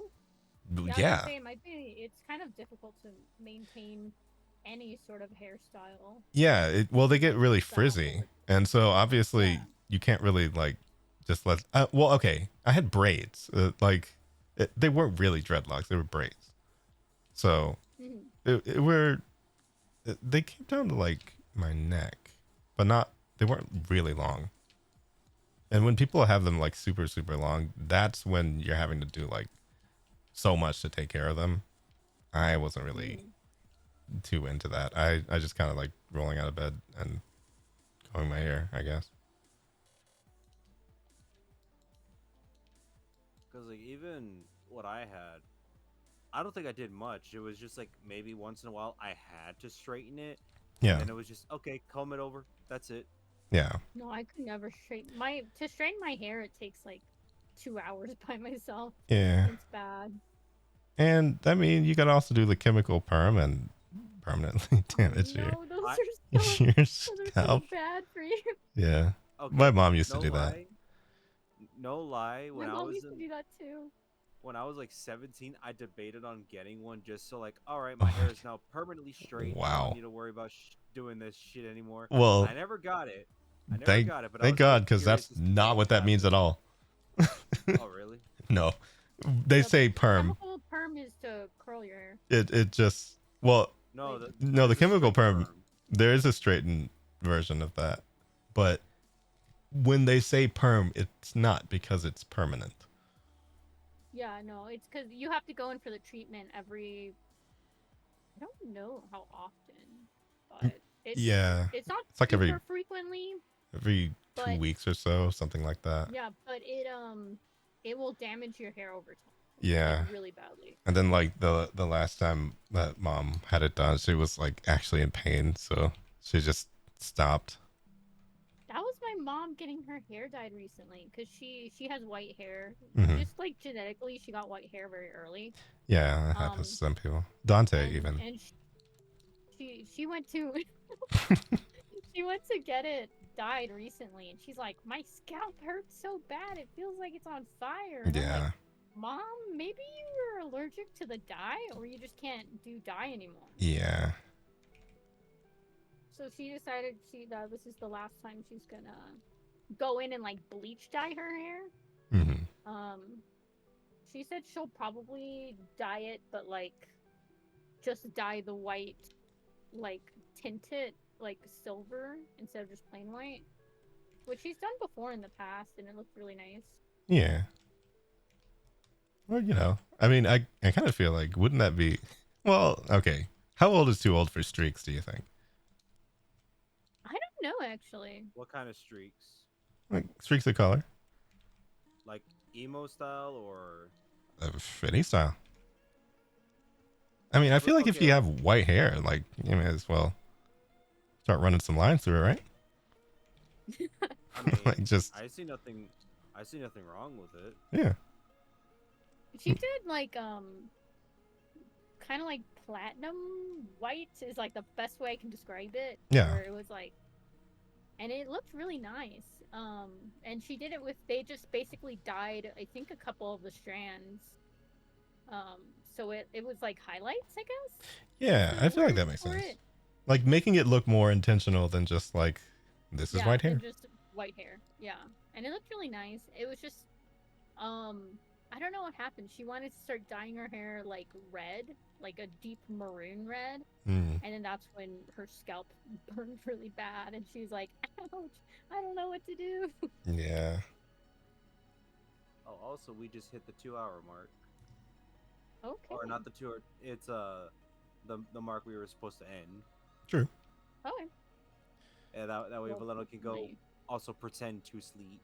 yeah. It's kind of difficult to maintain any sort of hairstyle. Yeah. Well, they get really frizzy. And so obviously you can't really like just let, well, okay. I had braids, they weren't really dreadlocks. They were braids. So they came down to like my neck, but they weren't really long. And when people have them like super, super long, that's when you're having to do like so much to take care of them. I wasn't really too into that. I just kind of like rolling out of bed and combing my hair, I guess. Because like even what I had, I don't think I did much. It was just like maybe once in a while I had to straighten it. Yeah. And it was just okay, comb it over. That's it. Yeah. No, I could never straighten to straighten my hair. It takes like 2 hours by myself. Yeah. It's bad. And I mean, you gotta also do the chemical perm and permanently damage your scalp. So bad for you. Yeah. Okay, My mom used to do that. No lie. My mom used to do that too. When I was like 17, I debated on getting one just so like, all right, my hair is now permanently straight. Wow. I don't need to worry about doing this shit anymore. Well, I never got it. Thank God, because that's not what that means at all. Oh, really? No. They say perm. Chemical perm is to curl your hair. It just, well, no, the chemical perm, there is a straightened version of that. But when they say perm, it's not because it's permanent. Yeah, no, it's because you have to go in for the treatment every. I don't know how often, but it's it's not it's like super frequently. Every 2 weeks or so, something like that. Yeah, but it will damage your hair over time. Yeah, like, really badly. And then like the last time that mom had it done, she was like actually in pain, so she just stopped. That was my mom getting her hair dyed recently because she has white hair. Mm-hmm. Just like genetically, she got white hair very early. Yeah, that happens to some people. Dante even. And she went to she went to get it dyed recently, and she's like, "My scalp hurts so bad, it feels like it's on fire." And yeah. I'm like, Mom, maybe you were allergic to the dye, or you just can't do dye anymore. Yeah. So she decided that this is the last time she's gonna go in and like bleach dye her hair. Mm-hmm. She said she'll probably dye it, but like just dye the white, like tint it like silver instead of just plain white, which she's done before in the past, and it looked really nice. Yeah. Or, you know, I mean, I kind of feel like, wouldn't that be, well, okay. How old is too old for streaks, do you think? I don't know actually. What kind of streaks? Like streaks of color? Like emo style or? Any style. I mean, I feel like if Okay. you have white hair, like, you may as well start running some lines through it, right? I mean, Like, just, I see nothing wrong with it. yeah. She did like kind of like platinum white is like the best way I can describe it. Yeah. Where it was like, and it looked really nice. And she did it with, they just basically dyed, I think, a couple of the strands. So it was like highlights, I guess. Yeah, I feel like that makes for sense. it. Like making it look more intentional than just like, this is Yeah, white than hair. just white hair. Yeah, and it looked really nice. It was just, I don't know what happened. She wanted to start dyeing her hair like red, like a deep maroon red, Mm. and then that's when her scalp burned really bad, and she was like, "Ouch! I don't know what to do." Yeah. Oh, also we just hit the 2-hour mark. Okay. Or not the 2 hour. It's the mark we were supposed to end. True. Okay. And that way Well, Valeno can go nice. also pretend to sleep.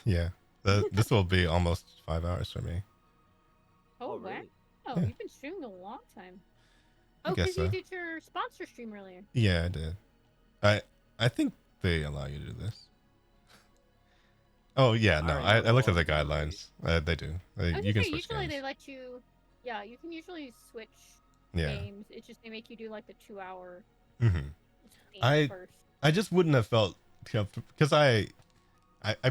Yeah. This will be almost 5 hours for me. Oh, Oh, wow. really? Oh, Yeah. you've been streaming a long time. I Oh, guess because you so. did your sponsor stream earlier. Yeah, I did. I think they allow you to do this. Oh yeah, no, already know I looked at the the laws already. guidelines. They do. I was You can gonna say, switch usually games. they let you. Yeah, you can usually switch Yeah. games. It's just they make you do like the 2-hour hmm thing I first. I just wouldn't have felt because I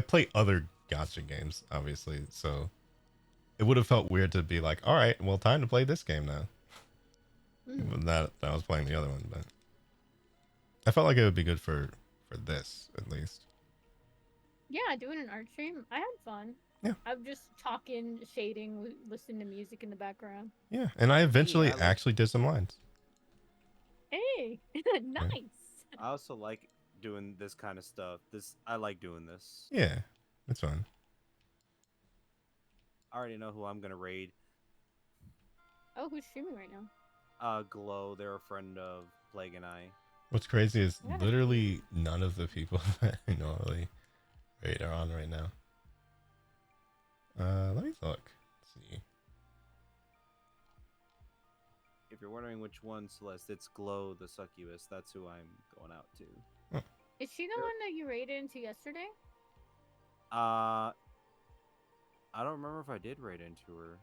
play other gacha games, obviously, so it would have felt weird to be like, all right, well, time to play this game now. Mhm. But that I was playing the other one, but I felt like it would be good for this at least. Yeah, doing an art stream, I had fun. Yeah. I'm just talking, shading, listening to music in the background. Yeah, and I eventually I like- actually did some lines. Hey, nice. I also like doing this kind of stuff. I like doing this. Yeah, it's fun. I already know who I'm gonna raid. Oh, who's streaming right now? Glow. They're a friend of Plague and I. What's crazy is Yeah. literally none of the people that I normally raid are on right now. Let me look. Let's see. If you're wondering which one, Celeste, it's Glow the Succubus. That's who I'm going out to. Is she the Yeah. one that you raided into yesterday? I don't remember if I did raid into her.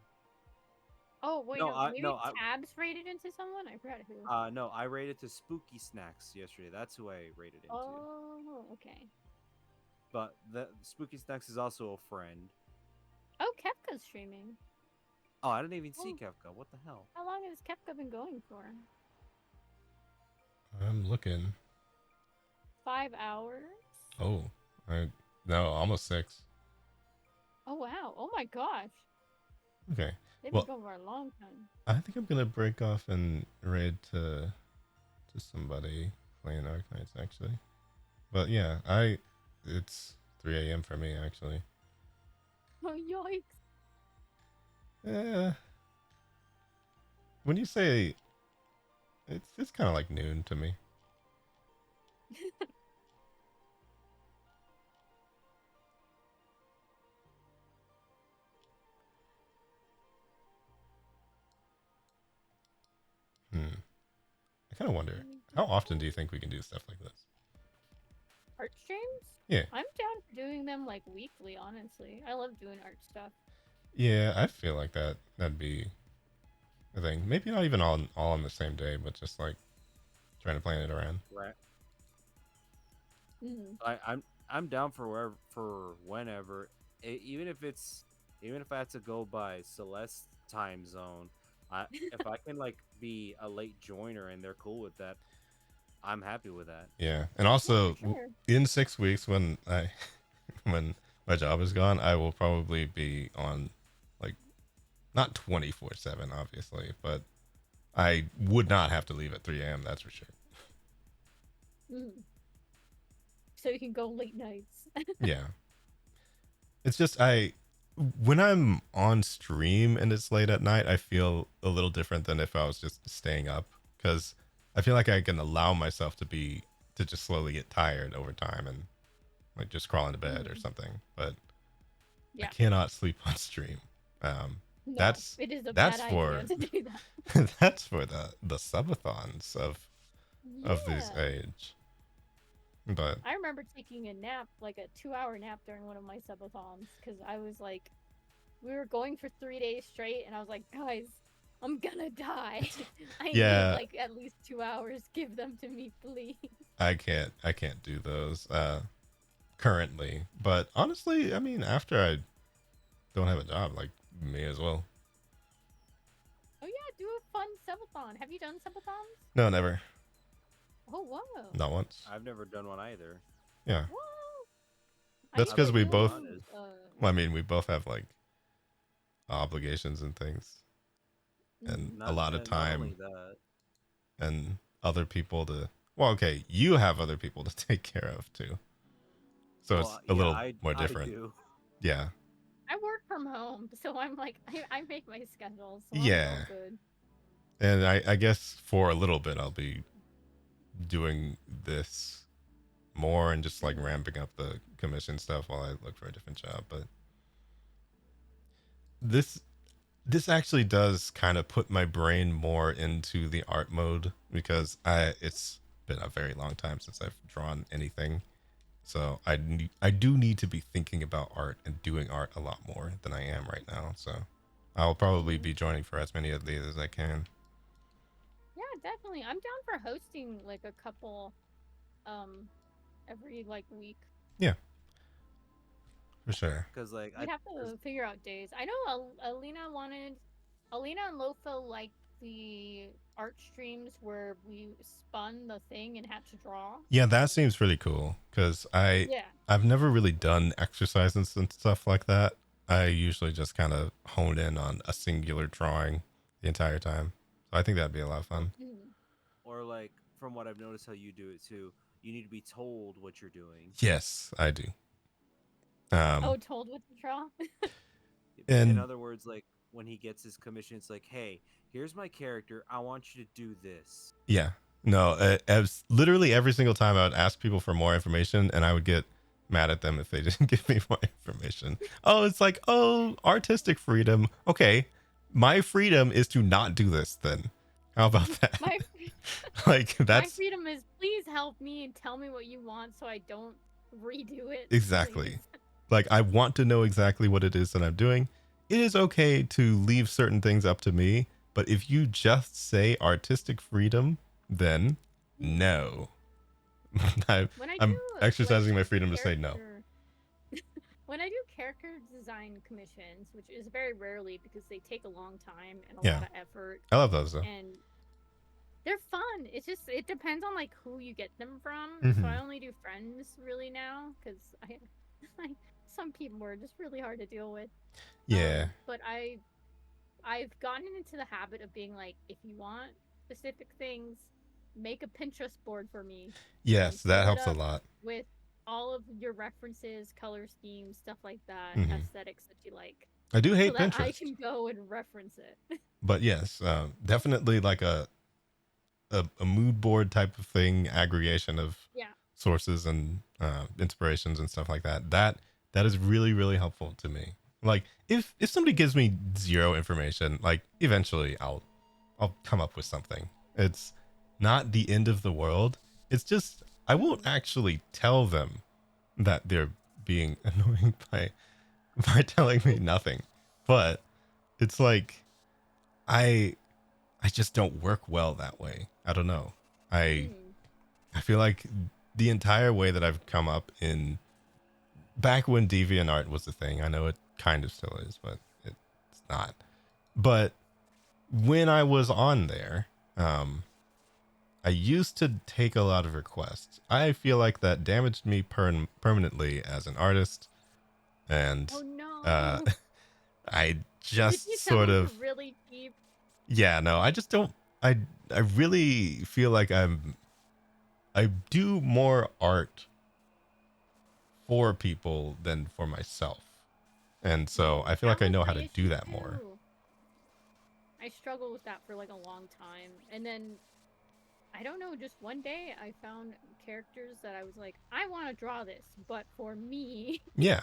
Oh, wait, No, no, maybe no, I- Tabs raided into someone? I forgot who. No, I raided to Spooky Snacks yesterday. That's who I raided into. Oh, okay. But the Spooky Snacks is also a friend. Oh, Kefka's streaming. Oh, I didn't even see Oh. Kefka. What the hell? How long has Kefka been going for? I'm looking. 5 hours? Oh, no, almost 6. Oh, wow. Oh, my gosh. Okay. They've Well- been going for a long time. I think I'm gonna break off and raid to somebody playing Arknights actually. But yeah, it's 3 a.m. for me actually. Oh, yikes. When you say it's kind of like noon to me. I kind of wonder, how often do you think we can do stuff like this? Art streams? Yeah. I'm down for doing them like weekly, honestly. I love doing art stuff. Yeah, I feel like that'd be a thing. Maybe not even all on the same day, but just like trying to plan it around. Right. Mm. I'm down for whenever. Even if I have to go by Celeste time zone. If I can like be a late joiner and they're cool with that, I'm happy with that. Yeah, and also for sure. in 6 weeks when when my job is gone, I will probably be on like not 24/7, obviously, but I would not have to leave at 3 a.m. That's for sure. Mm. So you can go late nights. Yeah, it's just I when I'm on stream and it's late at night, I feel a little different than if I was just staying up, because I feel like I can allow myself to just slowly get tired over time and like just crawl into bed or something. But I Yeah. cannot sleep on stream. No, That's it is a that's bad for idea to do that. that's for the subathons of this Yeah. age. But I remember taking a nap, like a 2-hour nap during one of my subathons, because I was like, we were going for 3 days straight, and I was like, guys, I'm gonna die. I Yeah. need like at least 2 hours. Give them to me, please. I can't do those currently. But honestly, I mean, after I don't have a job, like, may as well. Oh yeah, do a fun subathon. Have you done subathons? No, never. Oh whoa. Not once. I've never done one either. Yeah. Whoa. I That's used 'cause to we do both- them, Well, I mean, we both have like obligations and things, and a lot of not only time, that. and other people to. Well, okay, you have other people to take care of too, so Well, it's a little I more different. do. Yeah. I work from home, so I'm like, I make my schedule. So Yeah. I'm all good. And I guess for a little bit I'll be doing this more and just like ramping up the commission stuff while I look for a different job. But this actually does kind of put my brain more into the art mode, because it's been a very long time since I've drawn anything. So I do need to be thinking about art and doing art a lot more than I am right now. So I'll probably be joining for as many of these as I can. Yeah, definitely. I'm down for hosting like a couple, every like week. For sure. Because like We'd have to figure out days. I know Alina and Lofa liked the art streams where we spun the thing and had to draw. Yeah, that seems really cool, because Yeah. I've never really done exercises and stuff like that. I usually just kind of hone in on a singular drawing the entire time. So I think that'd be a lot of fun. or like from what I've noticed how you do it too, you need to be told what you're doing. Yes, I do. Oh, told what to draw? And- in other words, like when he gets his commission, it's like, hey, here's my character. I want you to do this. Yeah. No, as literally every single time I would ask people for more information, and I would get mad at them if they didn't give me more information. Oh, it's like, oh, artistic freedom. Okay, my freedom is to not do this then. How about that? My, Like, my that's freedom is please help me and tell me what you want so I don't redo it. exactly. please. Like, I want to know exactly what it is that I'm doing. It is okay to leave certain things up to me, but if you just say artistic freedom, then no. When I I'm do, exercising like, my freedom to say no. character- When I do character design commissions, which is very rarely because they take a long time and a Yeah. lot of effort, I love those though. and they're fun. It's just it depends on like who you get them from. Mhm. So I only do friends really now because some people are just really hard to deal with. Yeah. But I've gotten into the habit of being like, if you want specific things, make a Pinterest board for me Yes, fill that it helps a up lot. with all of your references, color schemes, stuff like that, Mhm. aesthetics that you like. I do hate so that I Pinterest. can go and reference it. But yes, definitely like a mood board type of thing, aggregation of Yeah. sources and inspirations and stuff like that. That is really, really helpful to me. Like if somebody gives me zero information, like eventually I'll come up with something. It's not the end of the world. It's just I won't actually tell them that they're being annoying by telling me nothing. But it's like I just don't work well that way. I don't know. I feel like the entire way that I've come up in back when DeviantArt was the thing, I know it kind of still is, but it's not. But when I was on there, I used to take a lot of requests. I feel like that damaged me permanently as an artist, and Oh no. I Did just you sort sound of really deep? yeah, no, I just don't. I really feel like I do more art for people than for myself. And so I feel like I was know my how to do issue that more. too. I struggled with that for like a long time, and then I don't know, just one day I found characters that I was like, I want to draw this, but for me. Yeah.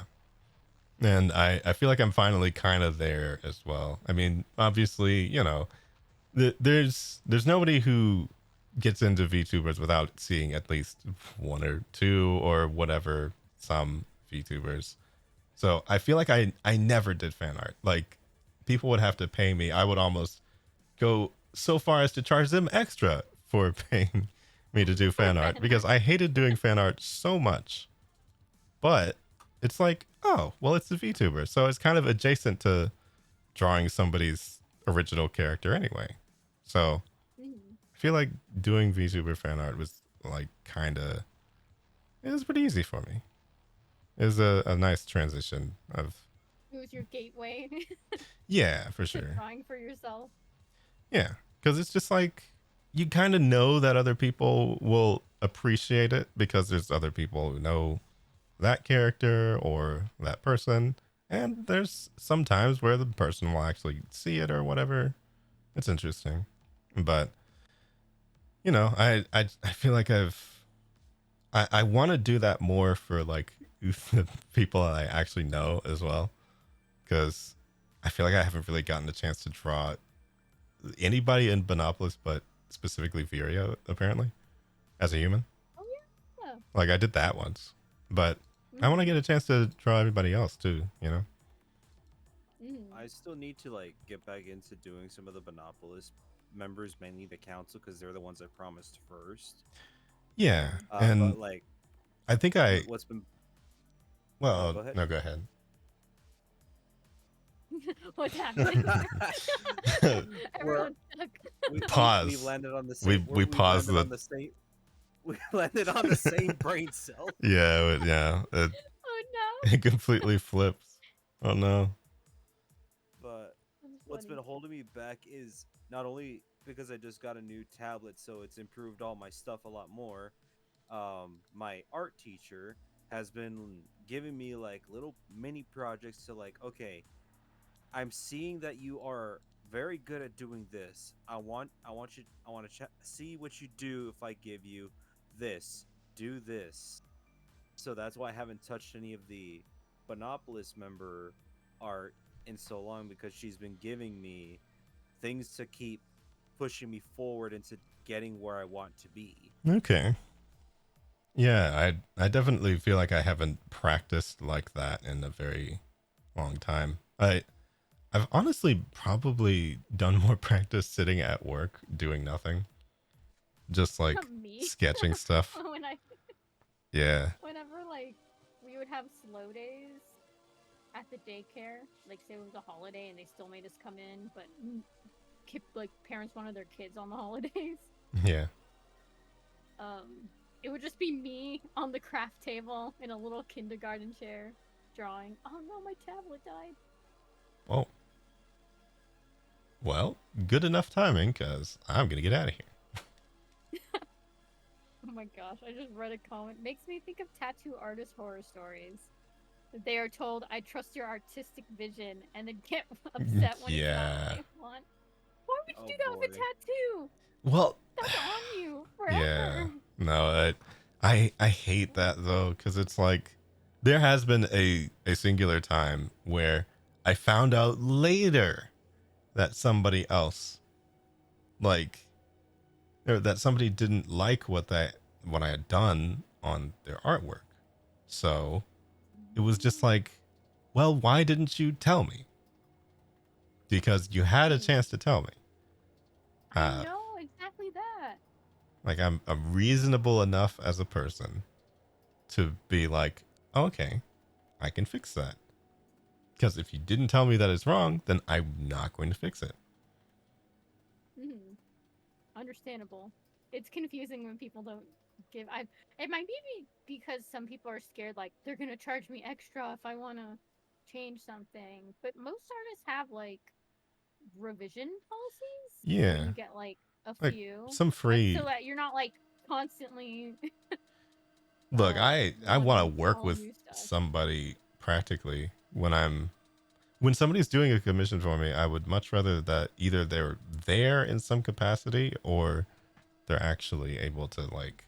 And I feel like I'm finally kind of there as well. I mean, obviously, you know, there's nobody who gets into VTubers without seeing at least one or two or whatever, some VTubers. So I feel like I never did fan art. Like, people would have to pay me. I would almost go so far as to charge them extra for paying me to do fan art because I hated doing fan art so much. But it's like, oh, well, it's a VTuber, so it's kind of adjacent to drawing somebody's original character anyway. So I feel like doing VTuber fan art was like it was pretty easy for me. It was a nice transition of. It was your gateway. Yeah, for to sure. drawing for yourself. Yeah, because it's just like you kind of know that other people will appreciate it because there's other people who know that character or that person, and there's some times where the person will actually see it or whatever. It's interesting, but you know, I feel like I want to do that more for like the people that I actually know as well, because I feel like I haven't really gotten a chance to draw anybody in Binopolis, but specifically Virio, apparently, as a human. Oh yeah. Like I did that once, but I want to get a chance to draw everybody else too, you know? I still need to like get back into doing some of the Binopolis members, mainly the council, because they're the ones I promised first. Yeah, and but, like, I think what's been. Well, go ahead. no, go ahead. What's happening? Everyone's stuck. Pause. We've landed on the same. We paused landed on the same. We landed on the same brain cell. Yeah, yeah. Oh no. It completely flips. Oh no. But what's been holding me back is not only because I just got a new tablet, so it's improved all my stuff a lot more. My art teacher has been giving me like little mini projects to like, okay, I'm seeing that you are very good at doing this. I want to see what you do if I give you this. Do this. So that's why I haven't touched any of the Binopolis member art in so long, because she's been giving me things to keep pushing me forward into getting where I want to be. Okay. Yeah, I definitely feel like I haven't practiced like that in a very long time. I've honestly probably done more practice sitting at work doing nothing. Just like sketching stuff. Yeah. Whenever like we would have slow days at the daycare, like say it was a holiday and they still made us come in, but like parents wanted their kids on the holidays. Yeah. It would just be me on the craft table in a little kindergarten chair drawing. Oh no, my tablet died. Oh. Well, good enough timing, because I'm going to get out of here. Oh my gosh, I just read a comment. Makes me think of tattoo artist horror stories. They are told, I trust your artistic vision, and then get upset when it's not what they want. Why would you do that with a tattoo? Well, that's on you forever. Yeah. No, I hate that though, because it's like there has been a singular time where I found out later that somebody else that somebody didn't like what I had done on their artwork. So it was just like, well, why didn't you tell me? Because you had a chance to tell me. I know, exactly that. Like I'm reasonable enough as a person to be like, oh, okay, I can fix that. Because if you didn't tell me that it's wrong, then I'm not going to fix it. Understandable. It's confusing when people don't give. It might be because some people are scared, like they're gonna charge me extra if I want to change something. But most artists have like revision policies. Yeah. Where you get like a few. Some free. So that you're not like constantly. Look, I want to work with somebody practically when I'm when somebody's doing a commission for me, I would much rather that either they're there in some capacity or they're actually able to like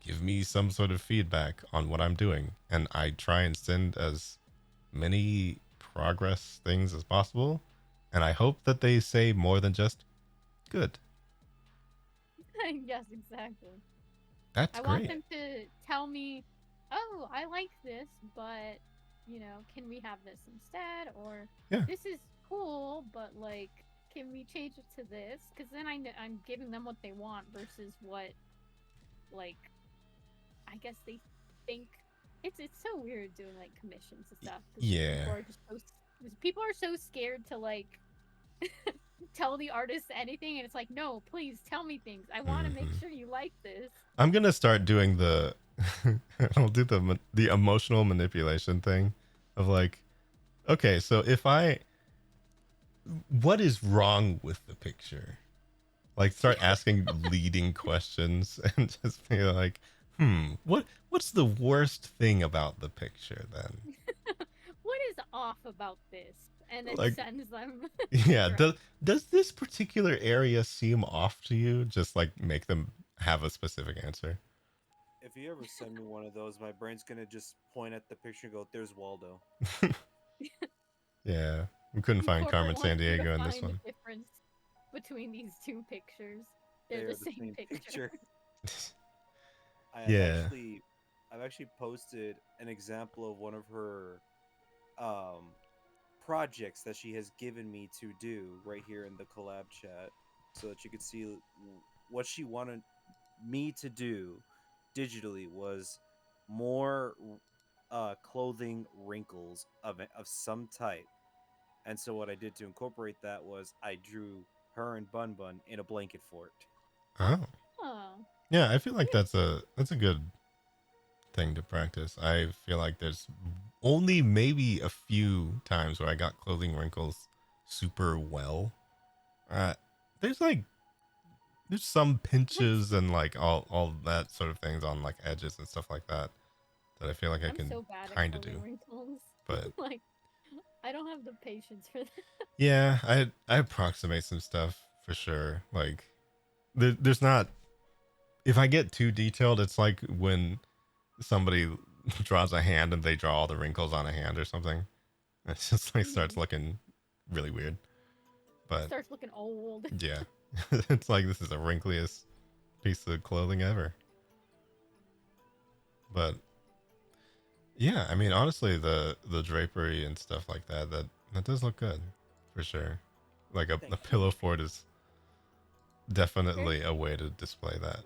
give me some sort of feedback on what I'm doing. And I try and send as many progress things as possible. And I hope that they say more than just good. Yes, exactly. That's I want great. them to tell me, oh, I like this, but, you know, can we have this instead? Or Yeah. this is cool, but, like, can we change it to this? Because then I'm giving them what they want versus what, like, I guess they think. It's so weird doing, like, commissions and stuff. 'Cause Yeah. people are so scared to, like, tell the artist anything, and it's like, no, please tell me things. I want to make sure you like this. I'm gonna start doing the I'll do the emotional manipulation thing of like, okay, so if what is wrong with the picture? Like start asking leading questions and just be like, what's the worst thing about the picture then? What is off about this? And then Like, sends them. Yeah, does this particular area seem off to you? Just like make them have a specific answer. If you ever send me one of those, my brain's gonna just point at the picture and go, "There's Waldo." Yeah, we couldn't find Corporate Carmen wants you to Sandiego in this find one. the difference between these two pictures. They're the same picture. Yeah. I've actually posted an example of one of her projects that she has given me to do right here in the collab chat, so that you could see what she wanted me to do digitally was more clothing wrinkles of some type. And so what I did to incorporate that was I drew her and Bun Bun in a blanket fort. Oh. Oh. Yeah, I feel like that's a good thing to practice. I feel like there's only maybe a few times where I got clothing wrinkles super well. There's some pinches and like all that sort of things on like edges and stuff like that I feel like I I'm can so bad at kind of clothing do. wrinkles. But like, I don't have the patience for that. yeah, I approximate some stuff for sure. Like there's not, if I get too detailed, it's like when somebody draws a hand and they draw all the wrinkles on a hand or something. It just like starts looking really weird. But Starts looking old. yeah, it's like this is the wrinkliest piece of clothing ever. But yeah, I mean, honestly, the drapery and stuff like that does look good for sure. Like a pillow fort is definitely a way to display that.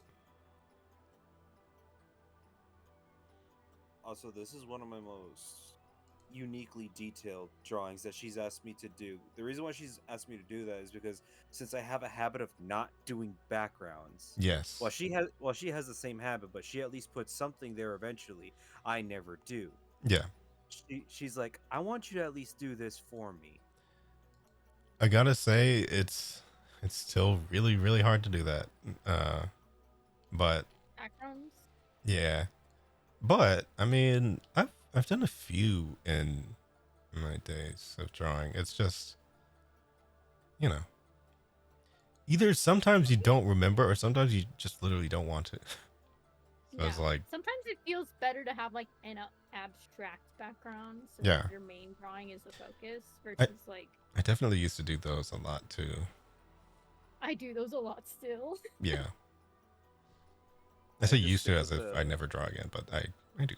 Also, this is one of my most uniquely detailed drawings that she's asked me to do. The reason why she's asked me to do that is because since I have a habit of not doing backgrounds. Yes. Well, she has the same habit, but she at least puts something there eventually. I never do. Yeah. She's like, I want you to at least do this for me. I gotta say, it's still really, really hard to do that. But Backgrounds? yeah. But I mean, I've done a few in my days of drawing. It's just, you know, either sometimes you don't remember or sometimes you just literally don't want to. So it's like, sometimes it feels better to have like an abstract background, so yeah, your main drawing is the focus versus like. I definitely used to do those a lot too. I do those a lot still. Yeah. I say used to as if I never draw again, but I do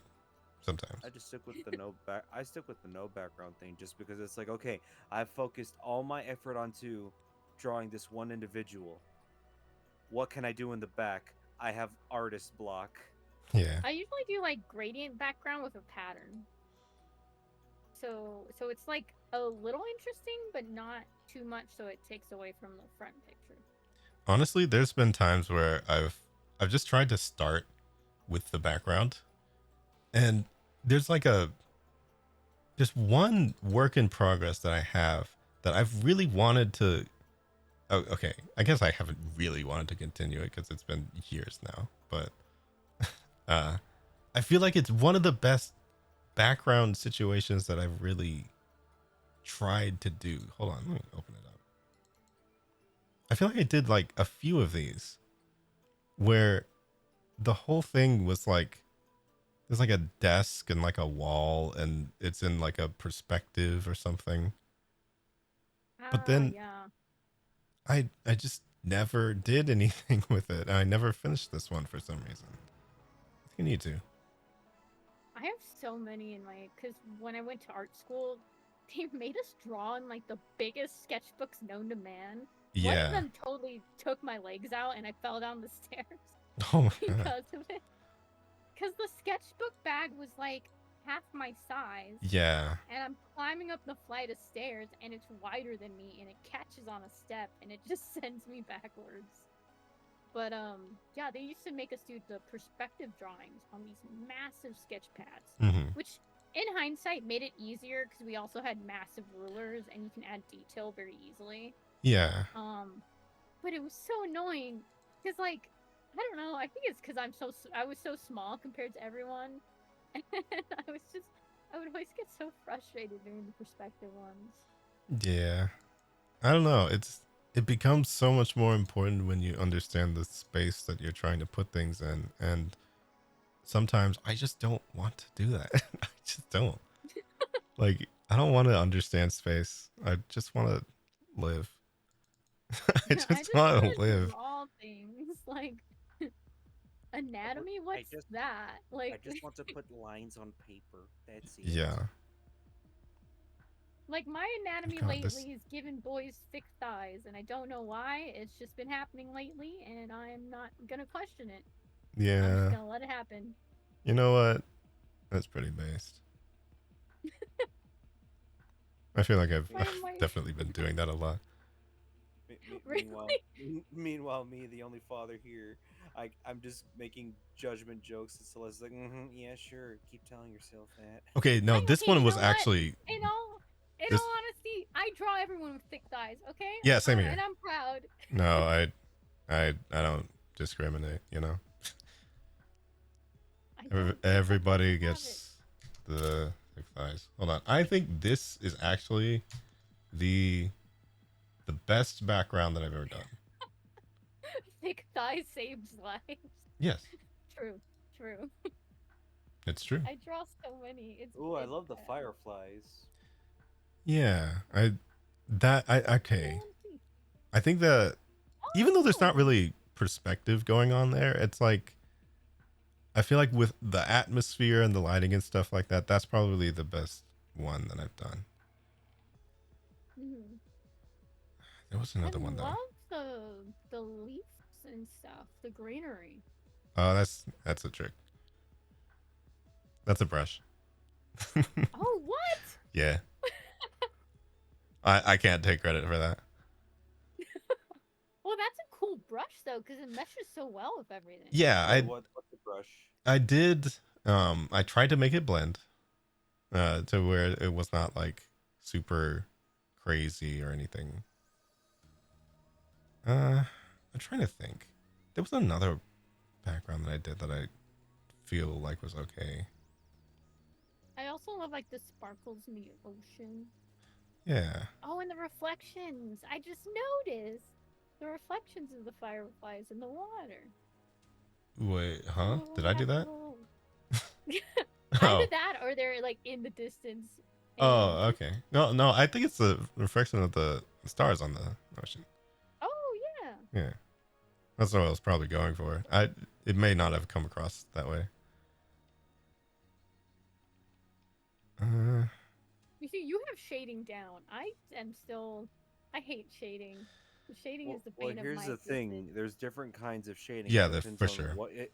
sometimes. I just stick with the I stick with the no background thing just because it's like, okay, I've focused all my effort onto drawing this one individual. What can I do in the back? I have artist block. Yeah. I usually do like gradient background with a pattern. So it's like a little interesting, but not too much, so it takes away from the front picture. Honestly, there's been times where I've just tried to start with the background, and there's like just one work in progress that I have that I've really wanted to. Oh, okay. I guess I haven't really wanted to continue it because it's been years now, but I feel like it's one of the best background situations that I've really tried to do. Hold on, let me open it up. I feel like I did like a few of these where the whole thing was like there's like a desk and like a wall and it's in like a perspective or something. But then yeah. I just never did anything with it. I never finished this one for some reason. I think I need to. I have so many in my because when I went to art school, they made us draw in like the biggest sketchbooks known to man. One of Yeah. them totally took my legs out and I fell down the stairs Oh my god. because of it. Because the sketchbook bag was like half my size. Yeah. And I'm climbing up the flight of stairs and it's wider than me and it catches on a step and it just sends me backwards. But yeah, they used to make us do the perspective drawings on these massive sketch pads, Mhm. which in hindsight made it easier because we also had massive rulers and you can add detail very easily. Yeah. But it was so annoying because like I don't know, I think it's because I was so small compared to everyone, and I would always get so frustrated doing the perspective ones. Yeah. I don't know. It becomes so much more important when you understand the space that you're trying to put things in, and sometimes I just don't want to do that. I just don't. Like I don't want to understand space. I just want to live. I just want wanna to live. draw things like anatomy. What's that? Like, I just want to put lines on paper. That's it. Yeah. like my anatomy God, lately this- is giving boys thick thighs, and I don't know why. It's just been happening lately, and I'm not gonna question it. I'm just Yeah. gonna let it happen. You know what? That's pretty based. I feel like I've Why am I- definitely been doing that a lot. Meanwhile, me, the only father here, I'm just making judgment jokes. And Celeste's like, yeah, sure. Keep telling yourself that. Okay, no, this Okay, one you was know what? actually In all this- honesty, I draw everyone with thick thighs. Okay. Yeah, same here. And I'm proud. no, I don't discriminate, you know. Everybody gets the thick thighs. Hold on. I think this is actually the best background that I've ever done. Thick thighs saves lives. Yes, True. it's true. I draw so many. It's Ooh, I it's love the bad. fireflies. Yeah, okay. I think that even though there's not really perspective going on there, it's like I feel like with the atmosphere and the lighting and stuff like that, that's probably the best one that I've done. Mhm. There was another I one though. love the leaves and stuff, the greenery. Oh, that's a trick. That's a brush. Oh, what? Yeah. I can't take credit for that. Well, that's a cool brush though, because it meshes so well with everything. Yeah, What's the brush? I did I tried to make it blend to where it was not like super crazy or anything. I'm trying to think. There was another background that I did that I feel like was okay. I also love like the sparkles in the ocean. Yeah. Oh, and the reflections. I just noticed the reflections of the fireflies in the water. Wait, huh? Did I do that? Oh. Oh. Either that or they're like in the distance. Oh, okay. No, I think it's the reflection of the stars on the ocean. Oh, yeah. Yeah. That's what I was probably going for. It may not have come across that way. You see, you have shading down. I hate shading. The shading is the bane of Here's my the thing. existence. There's different kinds of shading. Yeah, It there- depends for on sure.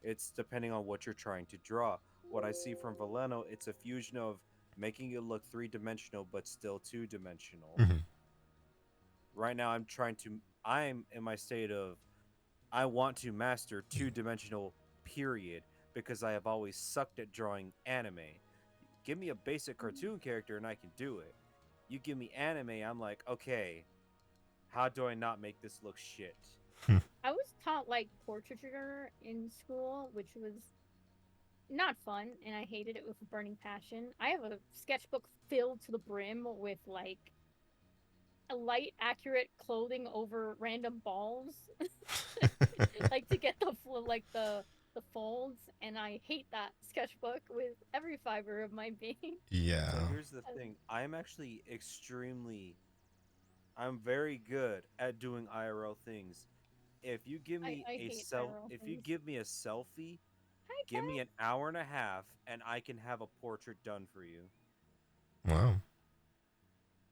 It's depending on what you're trying to draw. What I see from Valeno, it's a fusion of making it look three-dimensional but still two-dimensional. Mhm. Right now, I'm in my state of I want to master two-dimensional period because I have always sucked at drawing anime. Give me a basic cartoon character and I can do it. You give me anime, I'm like, okay, how do I not make this look shit? I was taught like portraiture in school, which was not fun, and I hated it with a burning passion. I have a sketchbook filled to the brim with like a light accurate clothing over random balls like to get the folds, and I hate that sketchbook with every fiber of my being. Yeah. So here's the thing. I'm very good at doing IRL things. If you give me I a hate IRL if you things. give me a selfie, Hi, give me Kat. an hour and a half and I can have a portrait done for you. Wow.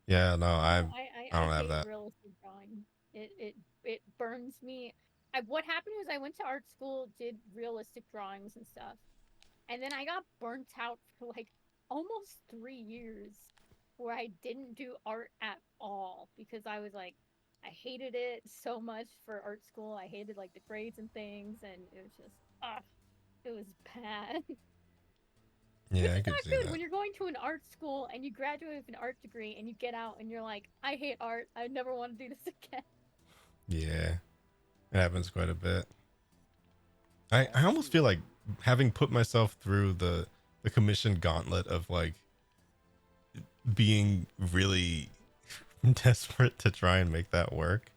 Yeah, no, I don't have hate that. realistic drawing. It burns me. What happened was I went to art school, did realistic drawings and stuff, and then I got burnt out for like almost 3 years where I didn't do art at all because I was like, I hated it so much for art school. I hated like the grades and things, and it was just it was bad. Yeah, I It's could not see good that. when you're going to an art school and you graduate with an art degree and you get out and you're like, I hate art. I never want to do this again. Yeah, it happens quite a bit. I almost feel like having put myself through the commission gauntlet of like being really desperate to try and make that work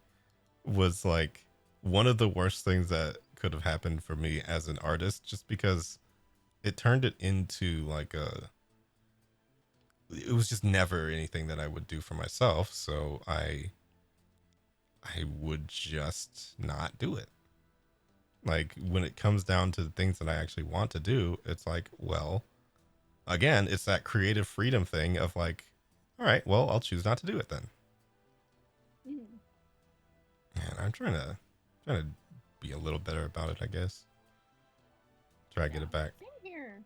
was like one of the worst things that could have happened for me as an artist, just because it turned it into like it was just never anything that I would do for myself, so I would just not do it. Like when it comes down to the things that I actually want to do, it's like, well, again, it's that creative freedom thing of like, all right, well, I'll choose not to do it then. And I'm trying to be a little better about it, I guess. Try to get it back. Same here.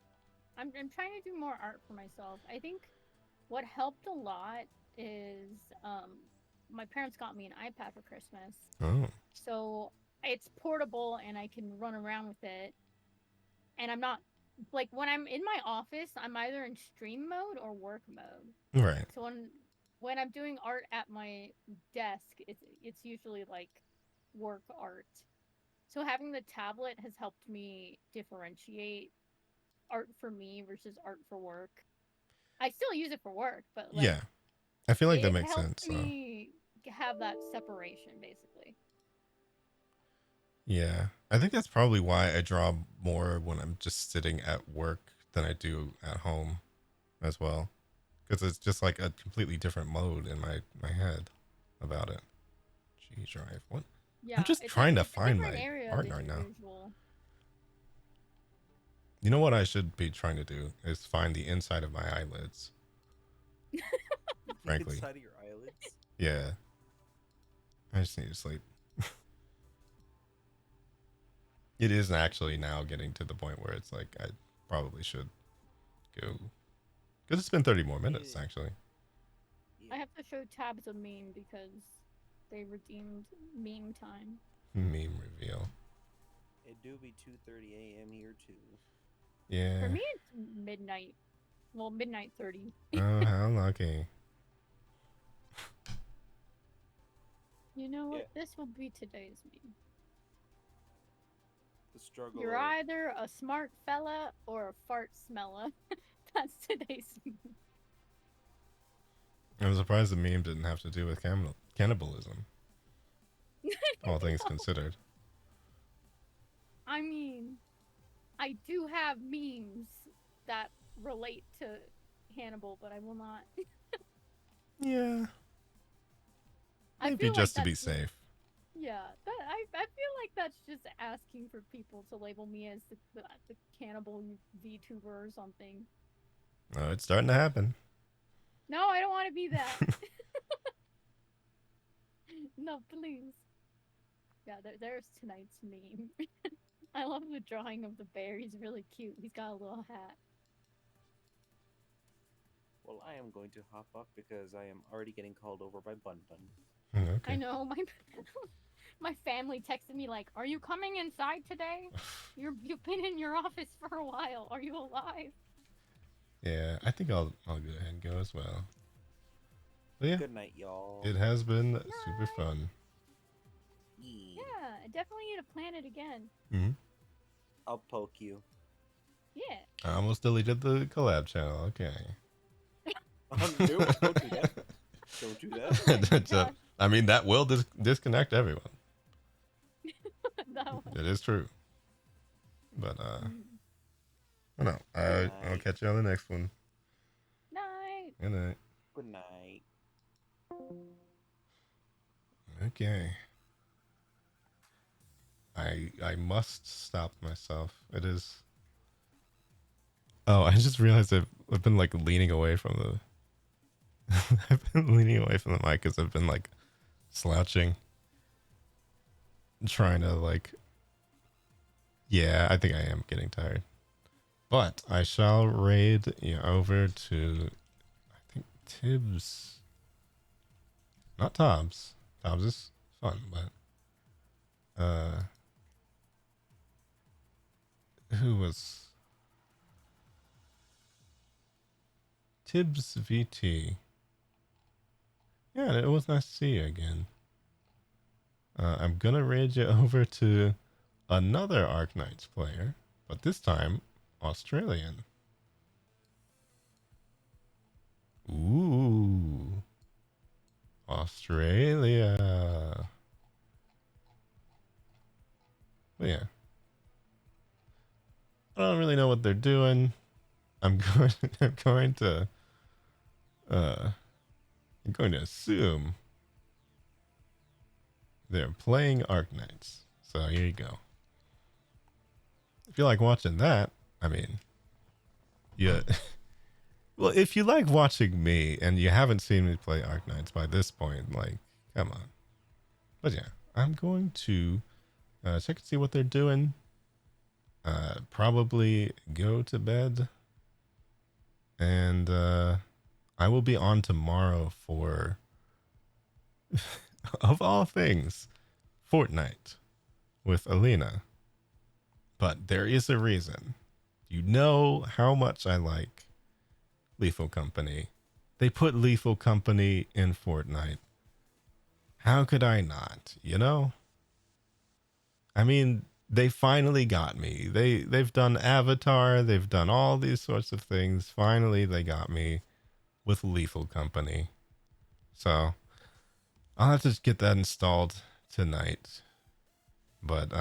I'm trying to do more art for myself. I think what helped a lot is my parents got me an iPad for Christmas. Oh. So it's portable and I can run around with it. And I'm not like when I'm in my office, I'm either in stream mode or work mode. Right. So when I'm doing art at my desk, it's usually like work art. So having the tablet has helped me differentiate art for me versus art for work. I still use it for work, but like, yeah, I feel like that it makes helps sense. me have that separation, basically. Yeah, I think that's probably why I draw more when I'm just sitting at work than I do at home as well, because it's just like a completely different mode in my head about it. G drive, what? Yeah, I'm just trying to find my art right now. Usual. You know what I should be trying to do is find the inside of my eyelids. Frankly. Inside of your eyelids? Yeah. I just need to sleep. It is actually now getting to the point where it's like I probably should go. Because it's been 30 more minutes, actually. I have to show tabs a meme because they redeemed meme time. Meme reveal. It do be 2:30 a.m. here too. Yeah. For me, it's midnight. Well, midnight 30. Oh, how lucky. You know what? This will be today's meme. The struggle. You're either a smart fella or a fart smeller. That's today's meme. I'm surprised the meme didn't have to do with cannibalism. All things considered. I mean, I do have memes that relate to Hannibal, but I will not. Yeah. I Maybe feel just like to be that's safe. Yeah, I feel like that's just asking for people to label me as the cannibal VTuber or something. Oh, it's starting to happen. No, I don't want to be that. No, please. Yeah, there's tonight's meme. I love the drawing of the bear. He's really cute. He's got a little hat. Well, I am going to hop up because I am already getting called over by Bun Bun. Okay. I know my family texted me like, "Are you coming inside today? You've been in your office for a while. Are you alive?" Yeah, I think I'll go ahead and go as well. But yeah, Good night, y'all. it has been super fun. Yeah, I definitely need to plan it again. Mm-hmm. I'll poke you. Yeah. I almost deleted the collab channel. Okay. Nope, don't do that. Don't do that. So, I mean, that will disconnect everyone. That one. It is true. But I know. I'll catch you on the next one. Night. Good night. Good night. Okay. I must stop myself. It is. Oh, I just realized I've been like leaning away from the. I've been leaning away from the mic because I've been like slouching, trying to like. Yeah, I think I am getting tired, but I shall raid you over to, I think Tibbs. Not Tobbs. Tobbs is fun, but who was Tibbs VT? Yeah, it was nice to see you again. I'm gonna raid you over to another Arknights player, but this time Australian. Ooh, Australia. But yeah, I don't really know what they're doing. I'm going to assume they're playing Arknights. So here you go. If you like watching that, I mean, yeah. Well, if you like watching me and you haven't seen me play Arknights by this point, like, come on. But yeah, I'm going to check and see what they're doing. Probably go to bed. And I will be on tomorrow for, of all things, Fortnite with Alina. But there is a reason. You know how much I like Lethal Company. They put Lethal Company in Fortnite. How could I not, you know? I mean, they finally got me. They've done Avatar, they've done all these sorts of things. Finally they got me with Lethal Company. So I'll have to get that installed tonight. But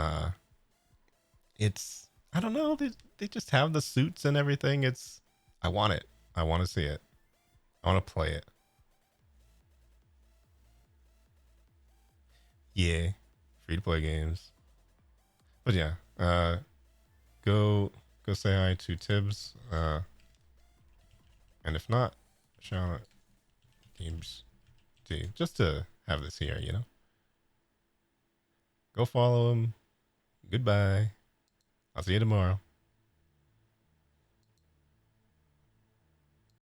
it's, I don't know, they just have the suits and everything. I want it. I want to see it. I want to play it. Yeah, free to play games. But yeah, go say hi to Tibbs. And if not, shout out Games T, just to have this here, you know. Go follow him. Goodbye. I'll see you tomorrow.